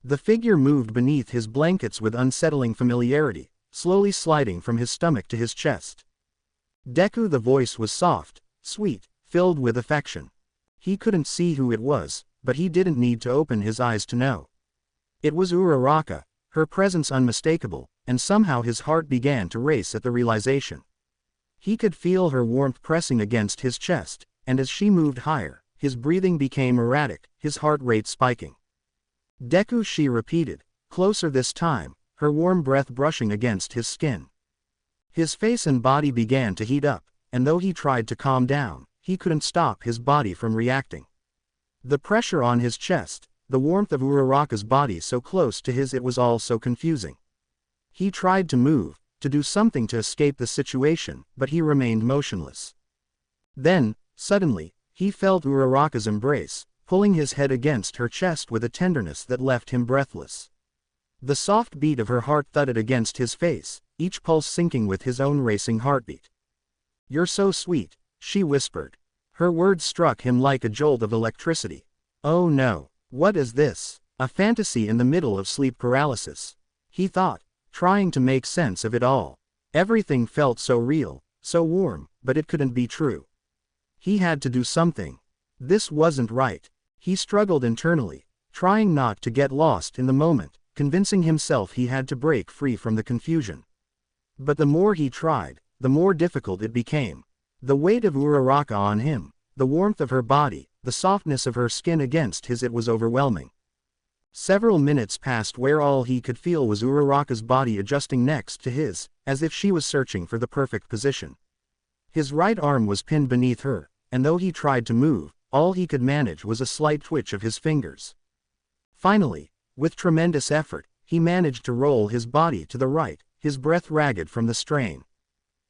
The figure moved beneath his blankets with unsettling familiarity, slowly sliding from his stomach to his chest. Deku, the voice was soft, sweet, filled with affection. He couldn't see who it was, but he didn't need to open his eyes to know. It was Uraraka, her presence unmistakable, and somehow his heart began to race at the realization. He could feel her warmth pressing against his chest, and as she moved higher, his breathing became erratic, his heart rate spiking. Deku, she repeated, closer this time, her warm breath brushing against his skin. His face and body began to heat up, and though he tried to calm down, he couldn't stop his body from reacting. The pressure on his chest, the warmth of Uraraka's body so close to his, it was all so confusing. He tried to move, to do something to escape the situation, but he remained motionless. Then, suddenly, he felt Uraraka's embrace, pulling his head against her chest with a tenderness that left him breathless. The soft beat of her heart thudded against his face, each pulse syncing with his own racing heartbeat. "You're so sweet," she whispered. Her words struck him like a jolt of electricity. Oh no, what is this? A fantasy in the middle of sleep paralysis? He thought, trying to make sense of it all. Everything felt so real, so warm, but it couldn't be true. He had to do something. This wasn't right. He struggled internally, trying not to get lost in the moment, convincing himself he had to break free from the confusion. But the more he tried, the more difficult it became. The weight of Uraraka on him, the warmth of her body, the softness of her skin against his, it was overwhelming. Several minutes passed where all he could feel was Uraraka's body adjusting next to his, as if she was searching for the perfect position. His right arm was pinned beneath her, and though he tried to move, all he could manage was a slight twitch of his fingers. Finally, with tremendous effort, he managed to roll his body to the right, his breath ragged from the strain.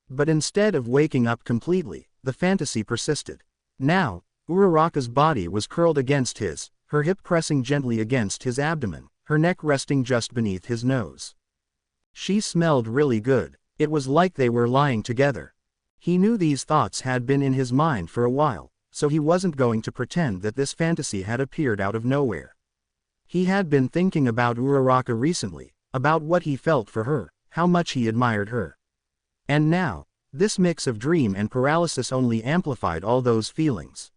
But instead of waking up completely, the fantasy persisted. Now, Uraraka's body was curled against his, her hip pressing gently against his abdomen, her neck resting just beneath his nose. She smelled really good. It was like they were lying together. He knew these thoughts had been in his mind for a while, so he wasn't going to pretend that this fantasy had appeared out of nowhere. He had been thinking about Uraraka recently, about what he felt for her, how much he admired her. And now, this mix of dream and paralysis only amplified all those feelings.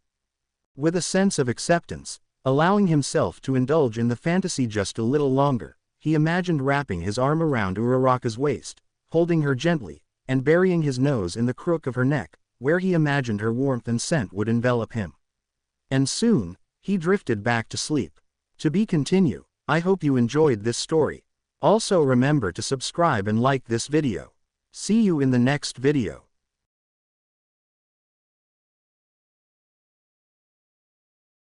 With a sense of acceptance, allowing himself to indulge in the fantasy just a little longer, he imagined wrapping his arm around Uraraka's waist, holding her gently, and burying his nose in the crook of her neck, where he imagined her warmth and scent would envelop him. And soon, he drifted back to sleep. To be continued. I hope you enjoyed this story. Also remember to subscribe and like this video. See you in the next video.